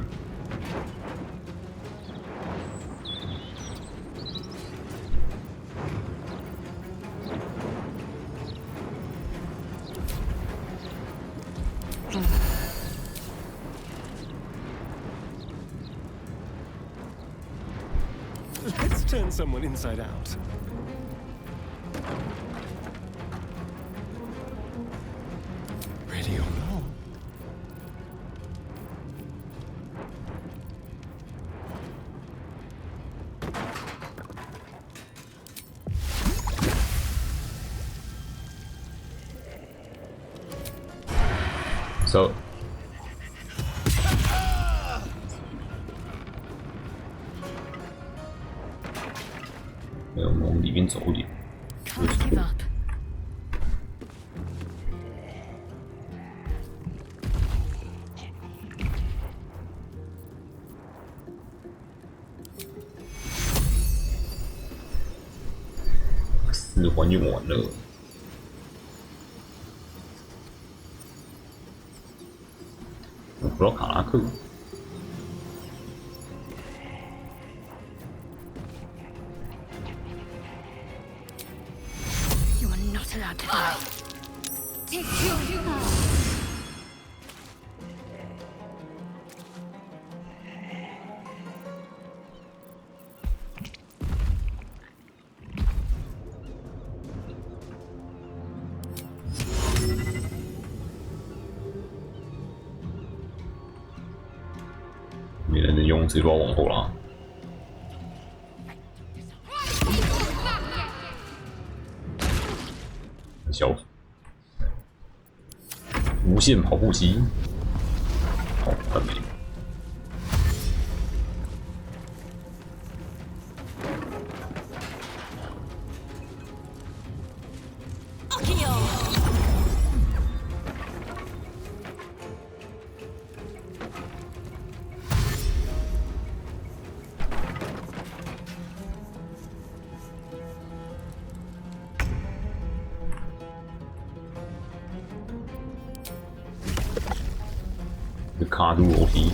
Let's turn someone inside out. Ready or not? So. 往里面走一点。4环用完了。我不知道卡拉克。 没人能用，直接把我往后拉。小无限跑步机，好，很美。卡住楼梯。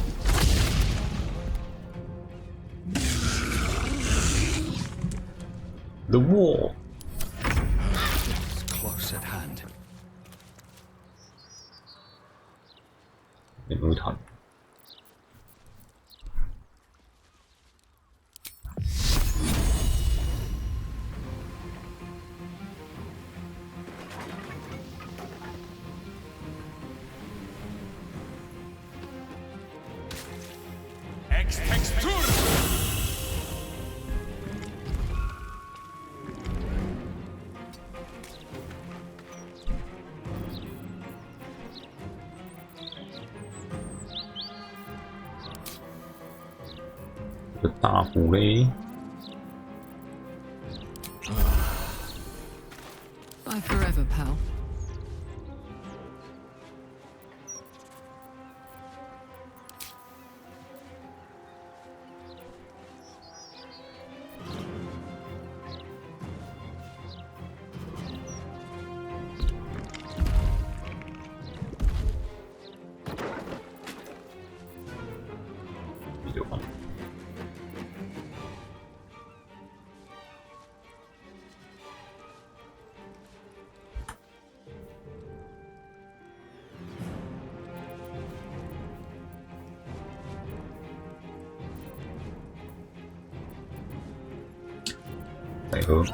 The wall. It's close at hand. 有没有弹？这大虎嘞！ Bye forever, pal.再喝。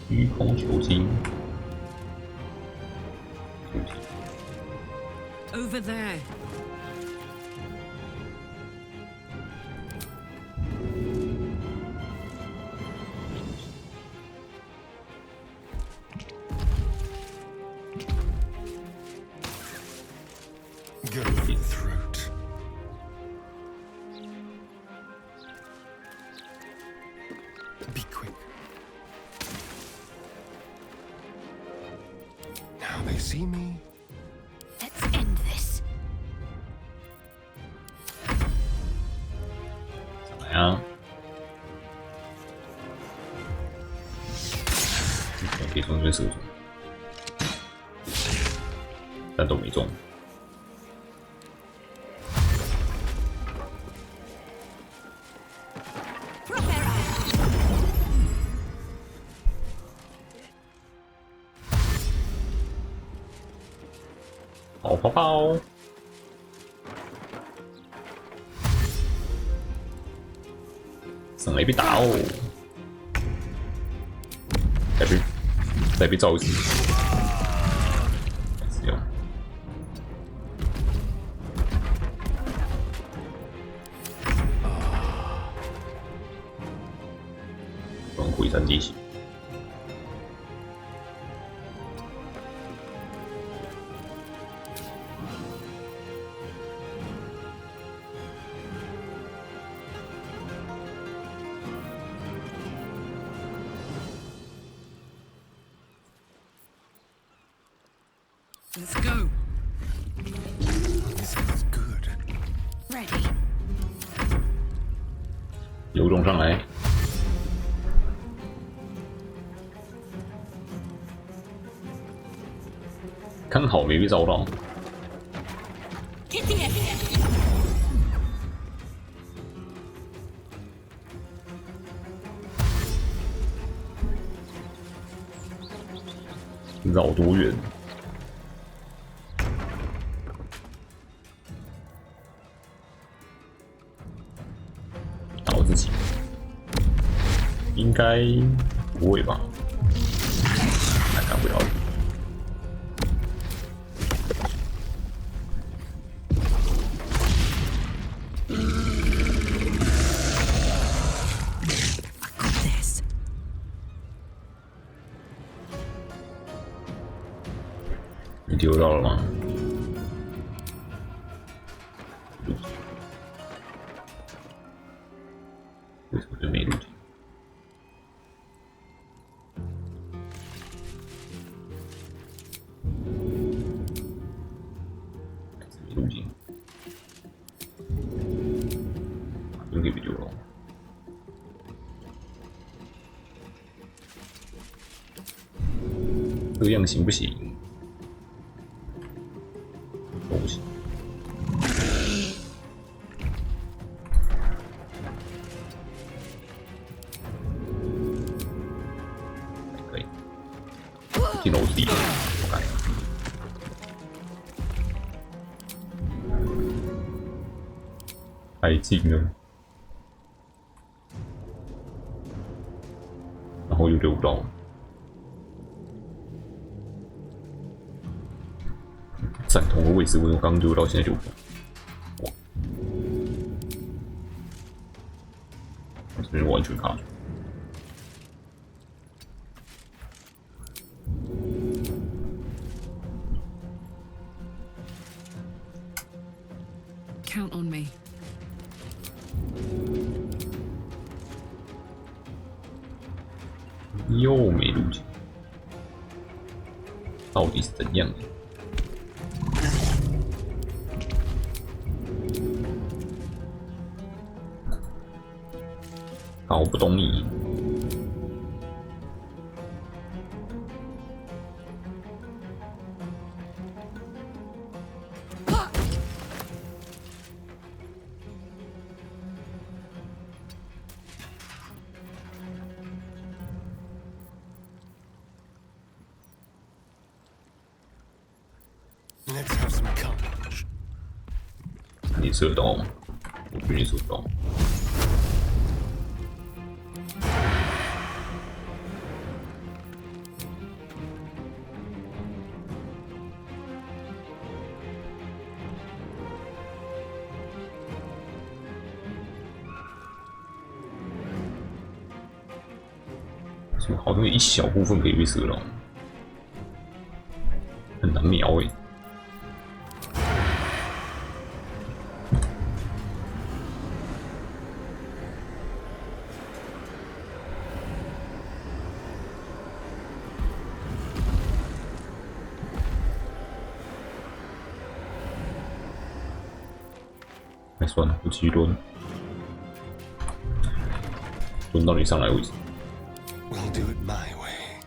虚空球晶。 Over there. Go for the throat. Be quick. Now they see me. Let's end this. 怎么样？可以从这边射中，但都没中。 跑跑跑！省了一笔打哦，再被照一次，使用。光毁山地形。 Let's go. This feels good. Ready. 游泳上来，刚好没被照到。绕多远？ 打我自己，应该不会吧？还看不了。你丢到了吗？ 为什么就没录进？没录进，应该不丢了。这样行不行？进楼梯了，太近了，然后又溜不到。站同个位置，为什么刚刚溜到现在就？哇！这边完全卡住。 Count on me. 又没路径，到底是怎样的？搞不懂你。 Let's have some carnage. 你射得到吗？我觉得你射不到。怎么好像有一小部分可以被射到，很难瞄诶。 那算了，我继续抡，抡到你上来为止。We'll do it my way.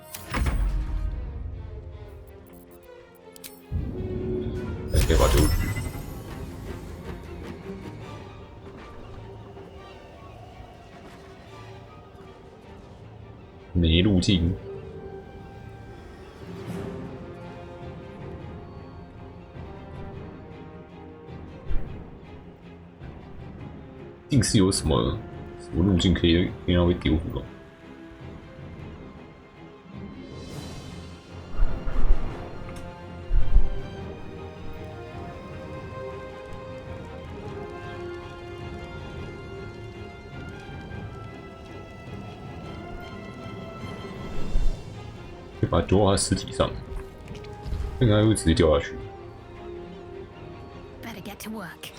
还可以把丢局。没路径。 一定是有什么路径可以让它被丢出来。可以把它丢到他尸体上，应该会直接掉下去。 Better get to work.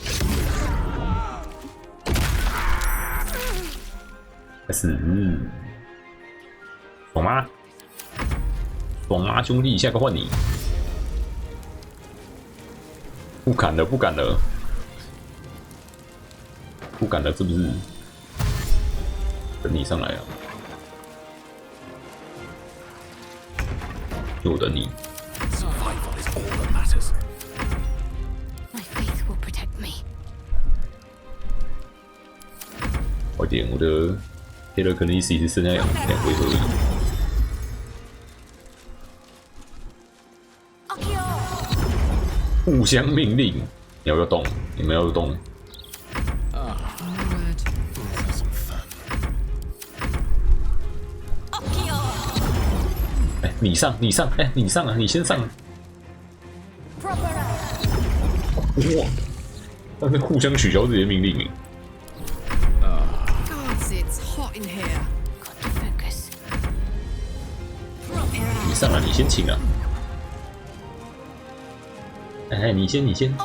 开始，爽吗？爽吗，兄弟！下个换你，不敢了，不敢了，不敢了，是不是？等你上来啊！就等你。 Survival is all that matters. My faith will protect me. 快点，我的。 黑了可能意思只剩下两回合而已。互相命令，你要不要动？你们要不要动？哎，你上，你上，哎，你上啊，你先上。哇！他们互相取消自己的命令。 In here. Got to focus. 你上来，你先请啊！哎，你先，你先。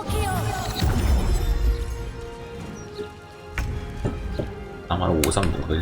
他妈的，我上怎么可以？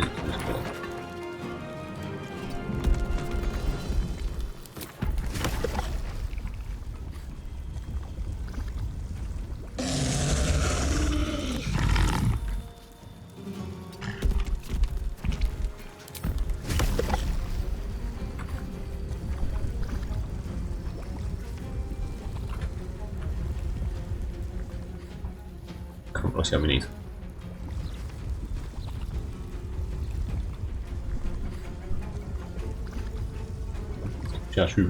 看不到下面那一层，下去。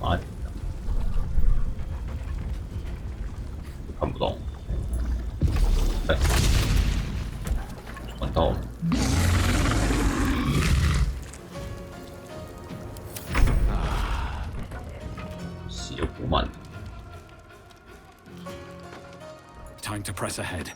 啊，看不到。哎，传到了。血不慢。Time to press ahead.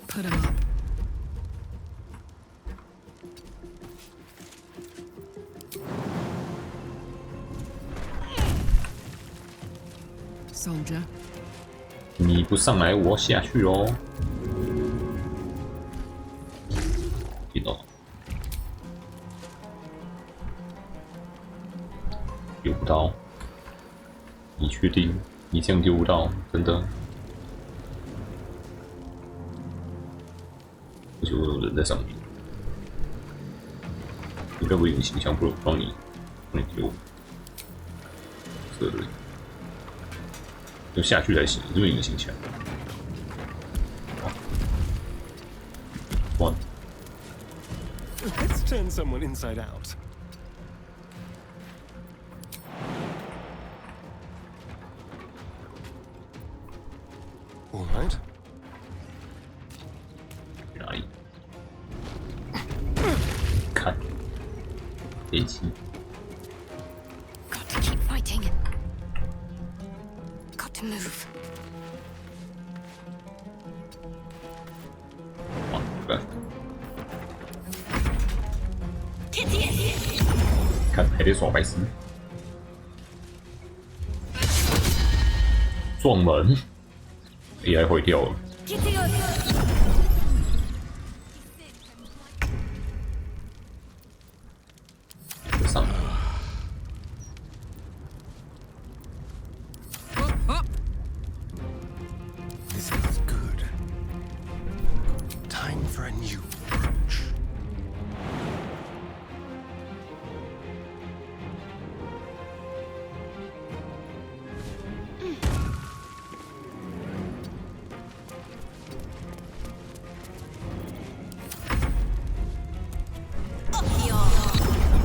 Put him up. Soldier. 你不上来，我下去哦。听到？丢不到？你确定？你这样丢不到？真的？而且我有人在上面，你该不会隐形枪不帮你丢？这里要下去才行，这个隐形枪。One. Let's turn someone inside out. All right. 哪里？看，飞机。Got to keep fighting. Got to move. 哇，对。看，还得耍白痴。撞门 ，AI 坏掉了。上。This feels good. Time for a new approach.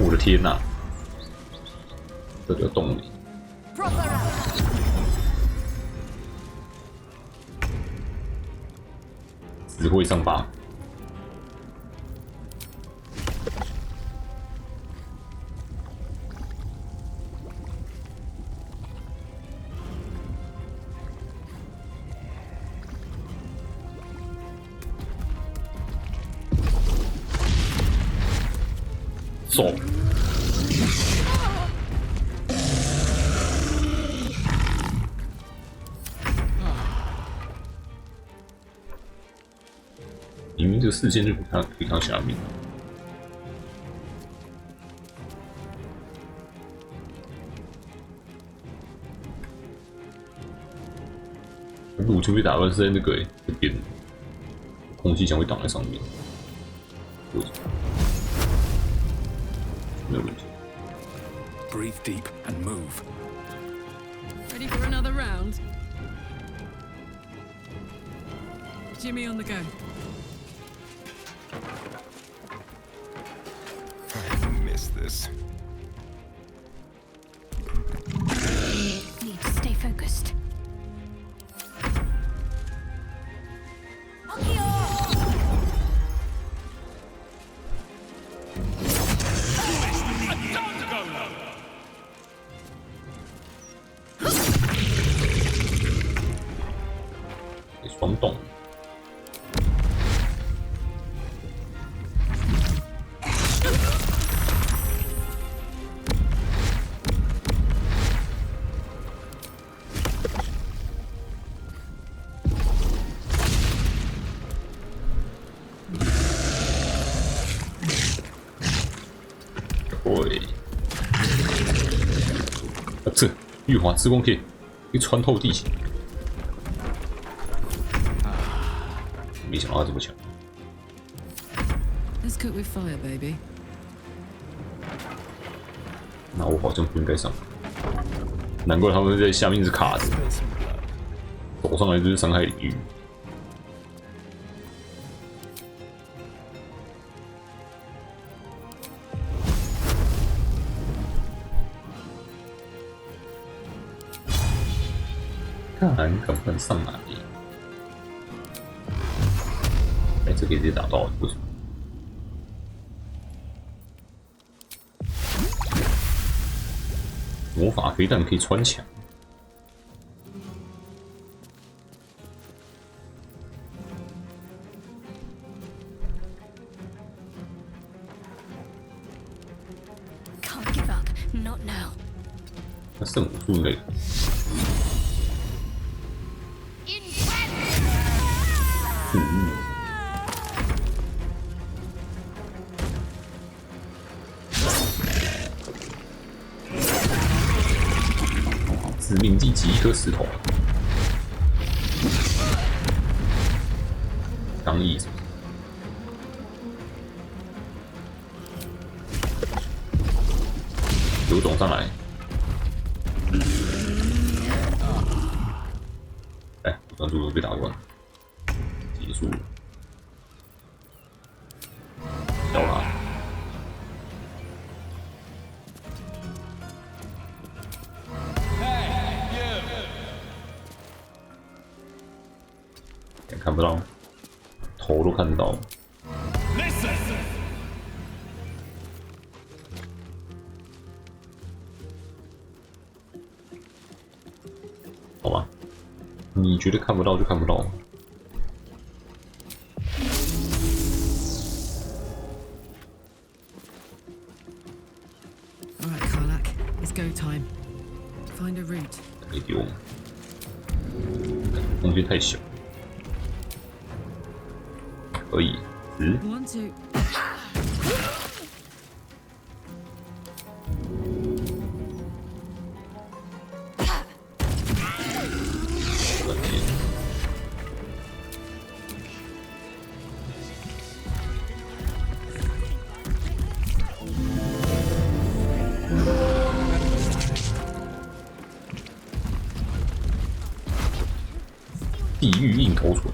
我的天哪！这个动力。只会上8。走。明明这个视线就比他下面。武器被打断是在那个这边，空气墙会挡在上面。没有问题。 Breathe deep and move. Ready for another round? Jimmy on the go. I miss this. Need to stay focused. It's 双动。对，这玉华之光可以穿透地形。 没想到他这么强。 Let's cook with fire, baby. 那我好像不应该上，难怪他们在下面是卡着，走上来就是伤害领域。看敢不敢上来？哎，这可以直接打到，为什么？ 魔法飞弹可以穿墙，那圣武术应该。致命击击一颗石头，刚毅什么？有种上来！哎，专注被打断，结束了，掉了。 看不到，头都看得到。好吧，你觉得看不到就看不到。Alright, Karlak, it's go time. Find a route. 可以丢，空间太小。 可以，Want to. 地狱硬头锤。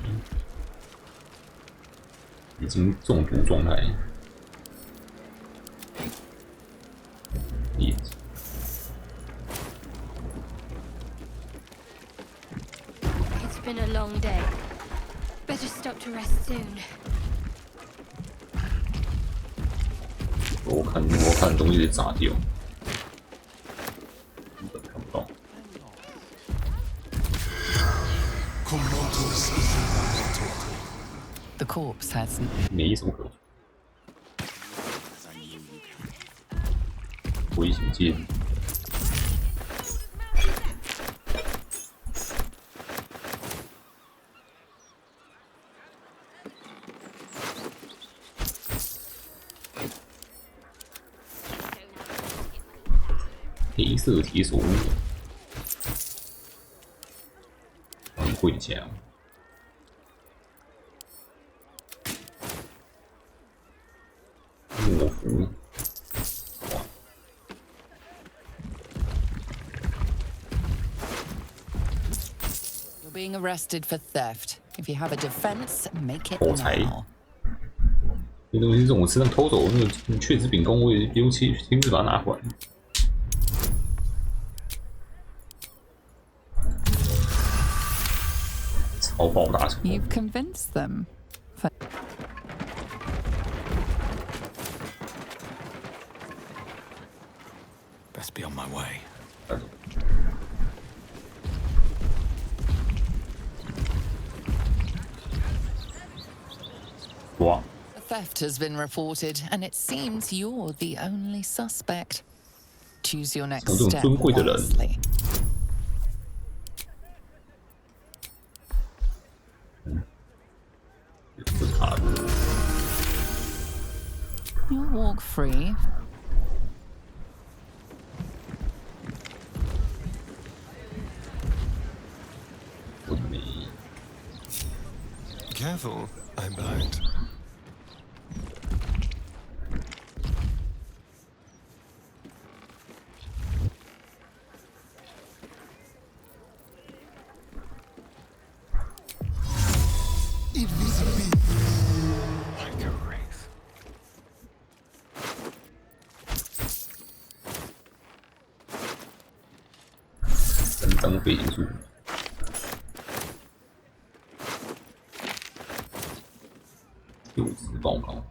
已经中毒状态，叶子。It's been a long day. Better stop to rest soon. 我看东西得炸掉，根本看不到。 The corpse has 没什么可危险界。黑色铁手，很会讲。 魔符，哇！ You're being arrested for theft. If you have a defense, make it 偷财， now. 那东西是从我身上偷走，那个确实饼干我也不用亲自把它拿回来。超爆大成功。 You've convinced them. Best be on my way. What? A theft has been reported, and it seems you're the only suspect. Choose your next step wisely. You'll walk free. Careful, I'm behind. invisible like a wraith. 三张背景书，有职报告。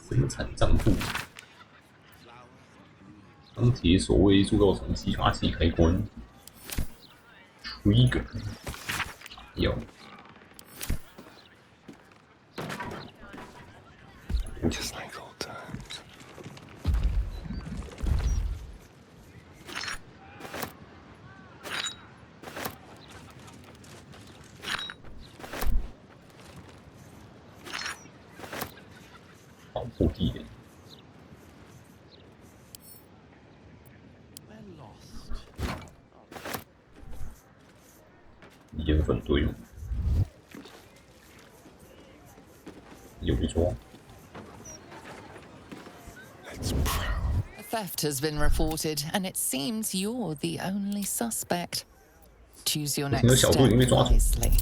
生产账户，钢铁守卫铸造厂激发器开关 ，trigger， 有。Just like old times. 保护地点。烟粉队伍，有一桩。 A theft has been reported, and it seems you're the only suspect. Choose your next step wisely.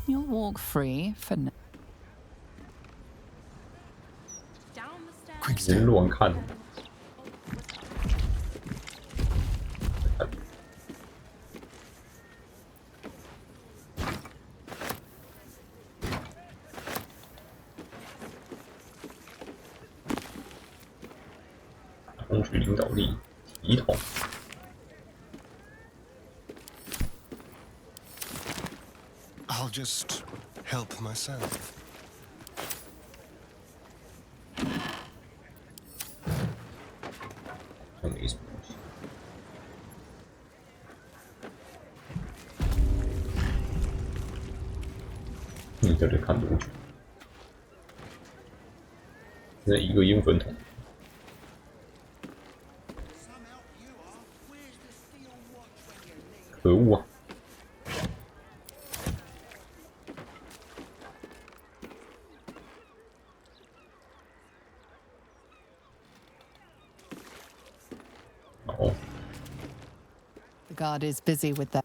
You'll walk free for now. 人乱看。工具领导力，体统。 I'll just help myself.你在这看多久？那一个烟粉桶。 可恶啊！哦， The guard is busy with that.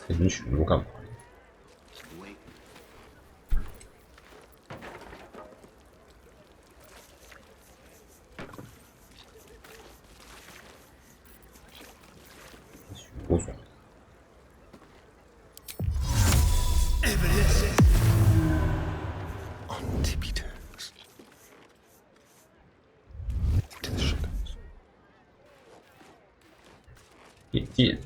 陈巡逻干嘛？ 不爽。On tippy toes. Into the shadows. 眼界。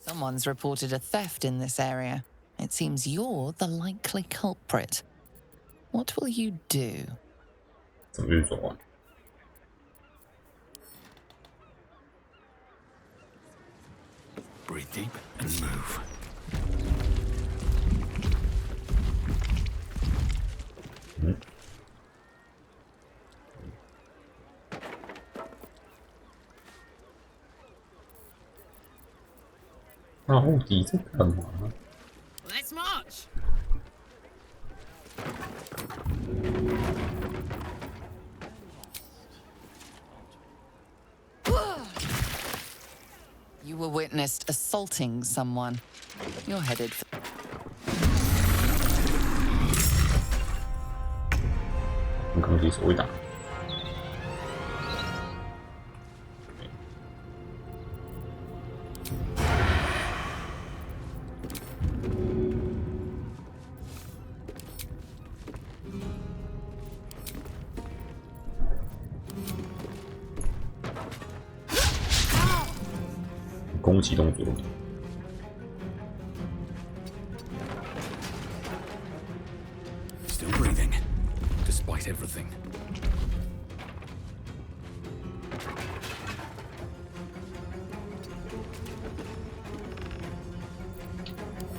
Someone's reported a theft in this area. It seems you're the likely culprit. What will you do? 怎么运作啊？ Breathe deep and move. 嗯。到底在干嘛？ Let's march. You were witnessed assaulting someone. You're headed for... 钢铁手会打。 攻击动作。 Still breathing, despite everything.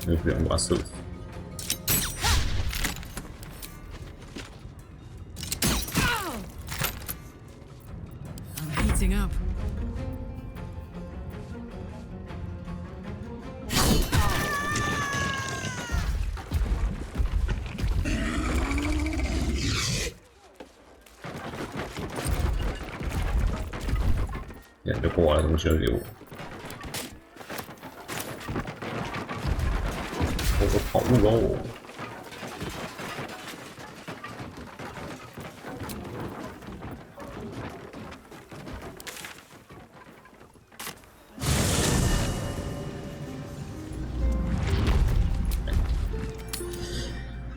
那不想把射死。两个挂的东西给我。我跑路喽！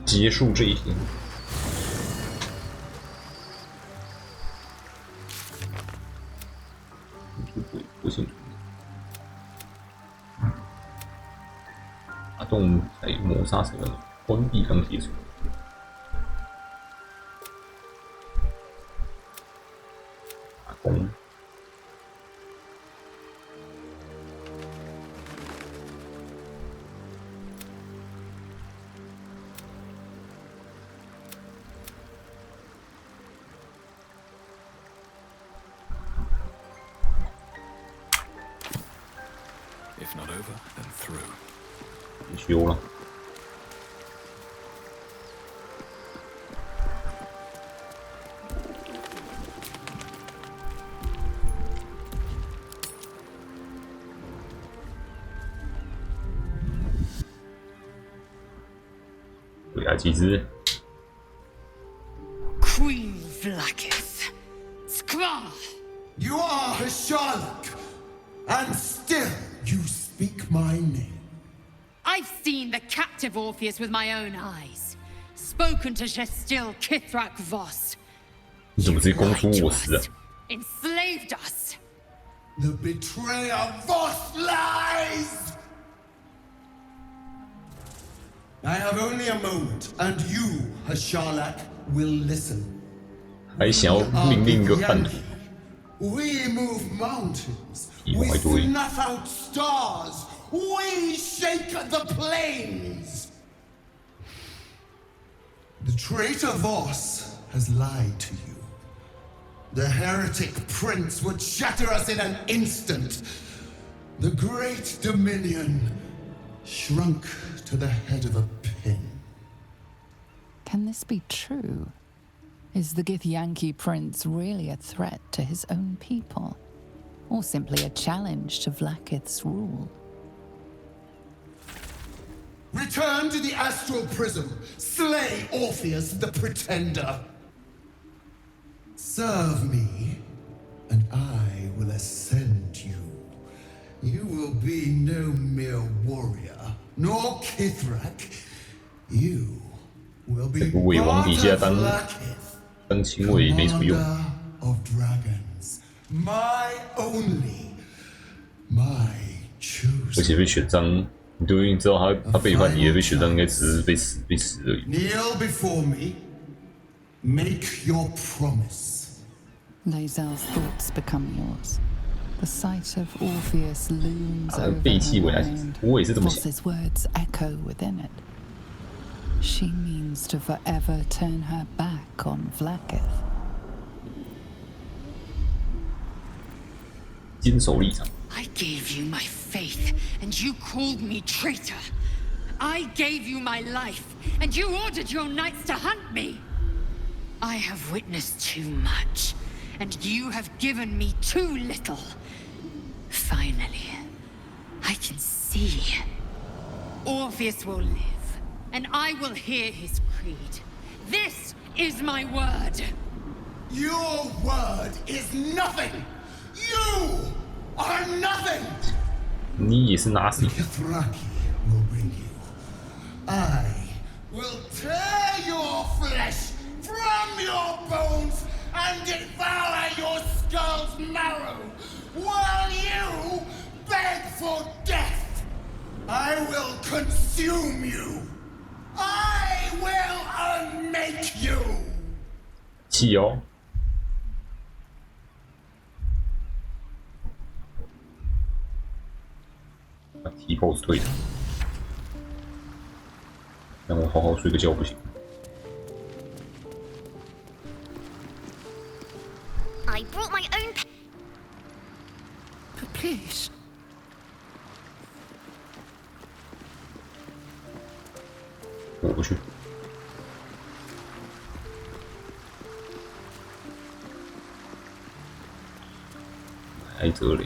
结束这一天。不清楚。发动在摩擦成分，关闭钢铁锁。打工。If not over, then through. 修了。对啊，几只。Queen Vlaakith, Skvar. You are a Sherlock, and still you speak my name. I've seen the captive Orpheus with my own eyes. Spoken to Gestil Kithrak Voss. 你怎么直接供出我死啊？ Enslaved us. The betrayer Voss lies! I have only a moment, and you, Hasharlak, will listen. 还想要命令一个叛徒？ We move mountains. We snuff out stars. We shake the plains. The traitor Voss has lied to you. The heretic prince would shatter us in an instant. The great dominion shrunk to the head of a pin. Can this be true? Is the Githyanki prince really a threat to his own people? Or simply a challenge to Vlaakith's rule? Return to the astral prism. Slay Orpheus the Pretender. Serve me, and I will ascend you. You will be no mere warrior, nor Kithrak. You will be part of Vlaakith, 当亲卫没什么用。 of dragons, my only, my choosing. 而且被选上，你都已经知道他背叛你，也被选上，应该只是被死而已。 Kneel before me. Make your promise. Lae'zel's thoughts become yours. The sight of Orpheus looms over 背弃我 her 其实 mind. 我也是这么想。 Voss's words echo within it. She means to forever turn her back on Vlaakith. 坚守立场。 I gave you my faith, and you called me traitor. I gave you my life, and you ordered your knights to hunt me. I have witnessed too much, and you have given me too little. Finally, I can see. Orpheus will live, and I will hear his creed. This is my word. Your word is nothing. You are nothing. 你也是拿死。 Kithraki will bring you. I will tear your flesh from your bones and devour your skull's marrow, while you beg for death. I will consume you. I will unmake you. 气哦。 把 T pose 退了，让我好好睡个觉不行。 I brought my own. But please. 我不去。埃泽雷，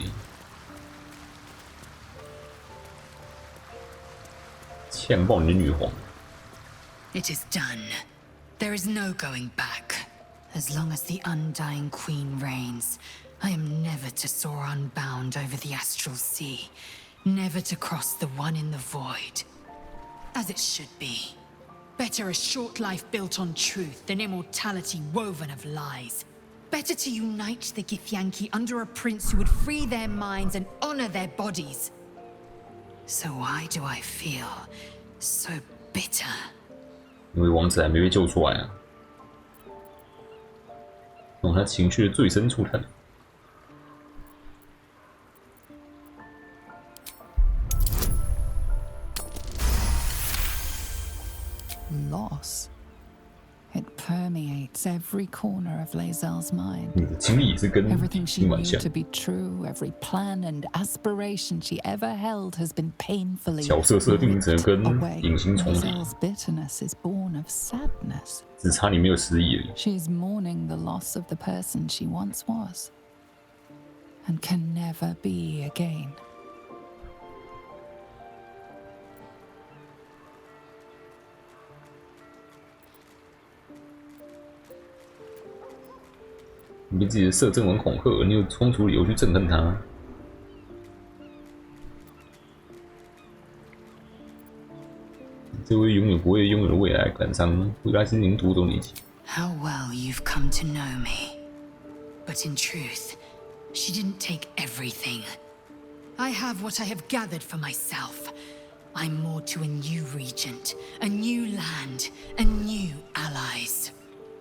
呛爆你的女皇。It is done. There is no going back. As long as the undying queen reigns, I am never to soar unbound over the astral sea, never to cross the one in the void. As it should be. Better a short life built on truth than immortality woven of lies. Better to unite the Githyanki under a prince who would free their minds and honor their bodies. So why do I feel so bitter? 因为王子还没被救出来啊，从他情绪的最深处探。Loss. It permeates every corner of Lae'zel's mind. 你的经历也是跟 Everything she 你蛮 knew 像。 to be true, every plan and aspiration she ever held has been painfully 角色设定成跟 away. 隐形重叠， Lae'zel's bitterness is born of sadness. 只差你没有失忆而已。 She is mourning the loss of the person she once was, and can never be again. 你被自己的摄政王恐吓，你有充足理由去憎恨他。这位永远不会拥有的未来感伤，未来心灵读懂你。 How well you've come to know me. But in truth, she didn't take everything. I have what I have gathered for myself. I'm more to a new regent, a new land, and new allies.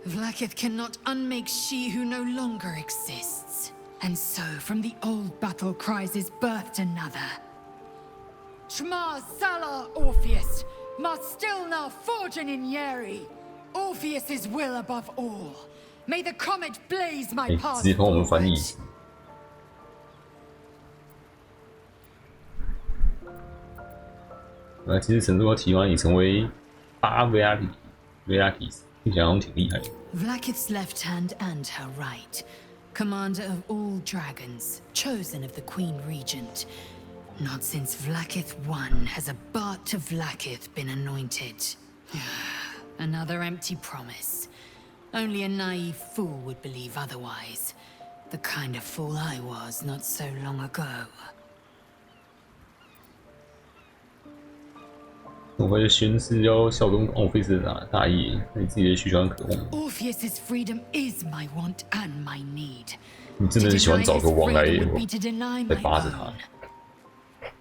Vlaakith cannot unmake she who no longer exists. And so, from the old battle cries is birthed another. Shma Salar Orpheus, Marstilna Fortune in Yeri. Orpheus's will above all. May the comet blaze my path 直接帮我们翻译。其实陈述要提拔你成为巴维亚提斯，听起来好像挺厉害的。 Vlaakith's left hand and her right. Commander of all dragons, chosen of the Queen Regent. Not since Vlaakith I has a Bart of Vlaakith been anointed. Another empty promise. Only a naive fool would believe otherwise. The kind of fool I was not so long ago. 我发现宣誓要效忠奥菲斯的大业，你自己的需求和渴望。 Orpheus's freedom is my want and my need. 你真的很喜欢找个王来扒着他。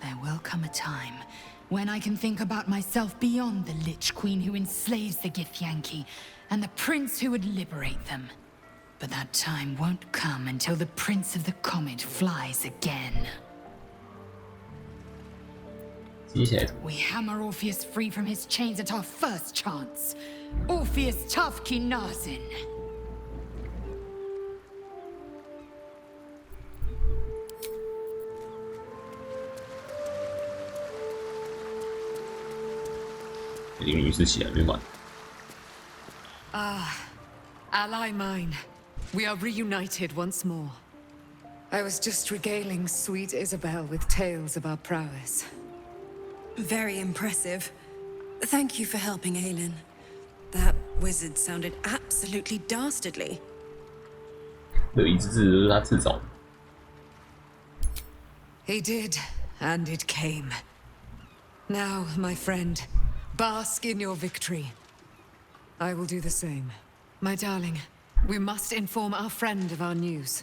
There will come a time when I can think about myself beyond the Lich Queen who enslaves the Githyanki and the Prince who would liberate them. But that time won't come until the Prince of the Comet flies again. We hammer Orpheus free from his chains at our first chance. Orpheus Tafki Nazin. 林女士起来没满。 Ah, ally mine. We are reunited once more. I was just regaling sweet Isabel with tales of our prowess. Very impressive. Thank you for helping Aelin. That wizard sounded absolutely dastardly. 乐意之治都是他自找的。 He did, and it came. Now, my friend, bask in your victory. I will do the same. My darling, we must inform our friend of our news.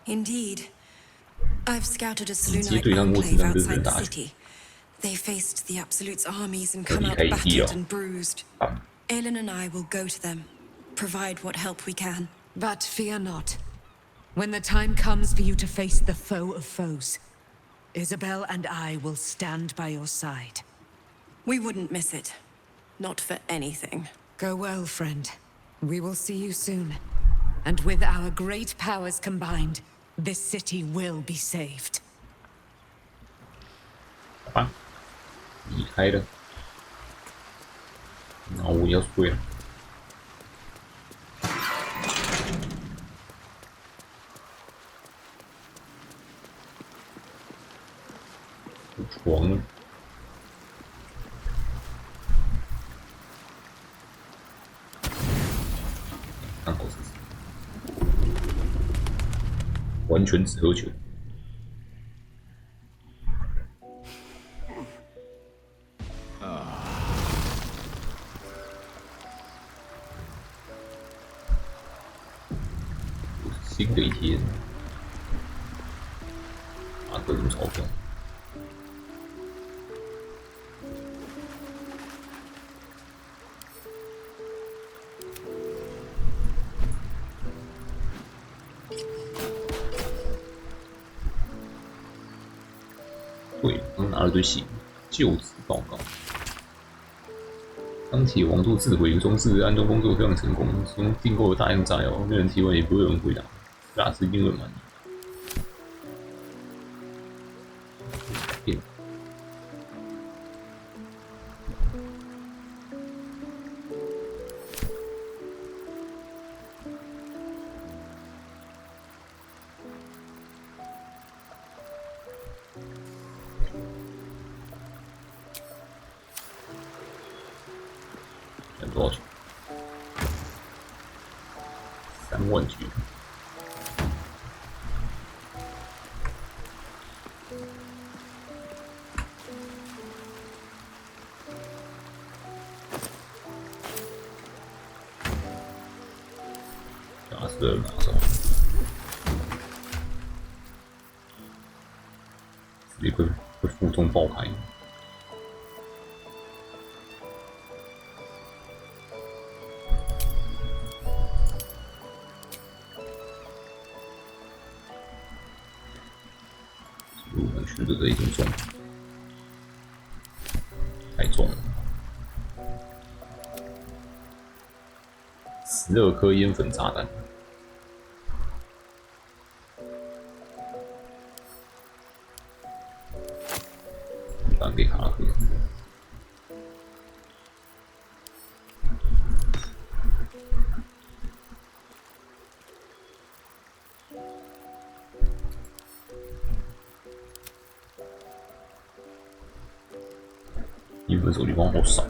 Indeed. I've scouted a Selûnite enclave outside the city. They faced the Absolute's armies and come out battered and bruised. Aelin and I will go to them, provide what help we can. But fear not. When the time comes for you to face the foe of foes, Isabel and I will stand by your side. We wouldn't miss it. Not for anything. Go well, friend. We will see you soon. And with our great powers combined, this city will be saved. 好吧，离开了。然后我要睡了。王。看好试试，完全只喝酒。新的一天，拿各种钞票。对，我们拿了堆信，就职报告。钢铁王座自毁装置安装工作非常成功，其中订购了大量炸药，没人提问也不会有人回答，大师一定会满意。多少钱？3万局。假设马上，直接会负重爆开。觉得这已经重，太重了。12颗烟粉炸弹，打给卡克。烟粉手机光好少。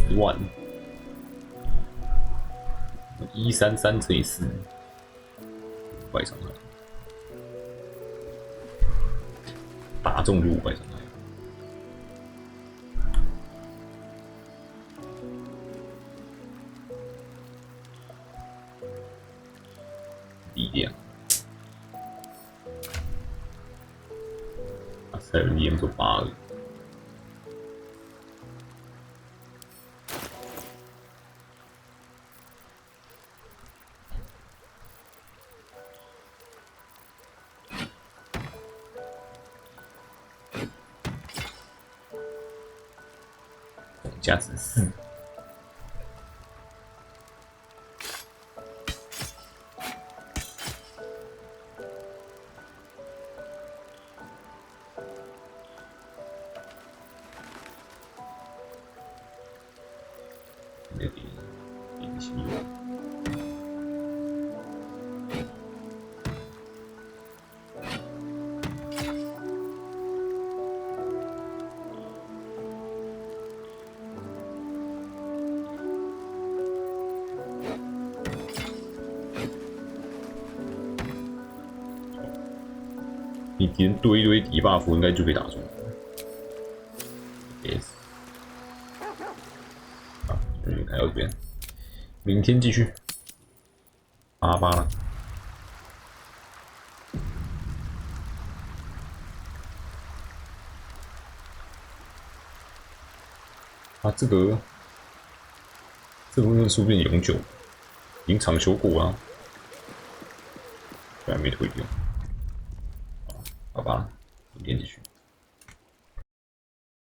10万，133乘以4，500伤害。打中就500伤害。力量，才有力量就8而已。价值4。你敌人堆一堆敌 buff 应该就可以打中。yes。好，开到这边，明天继续。88了。啊，这个说不定永久，已经长修过了，居然没退掉。好吧，明天继续。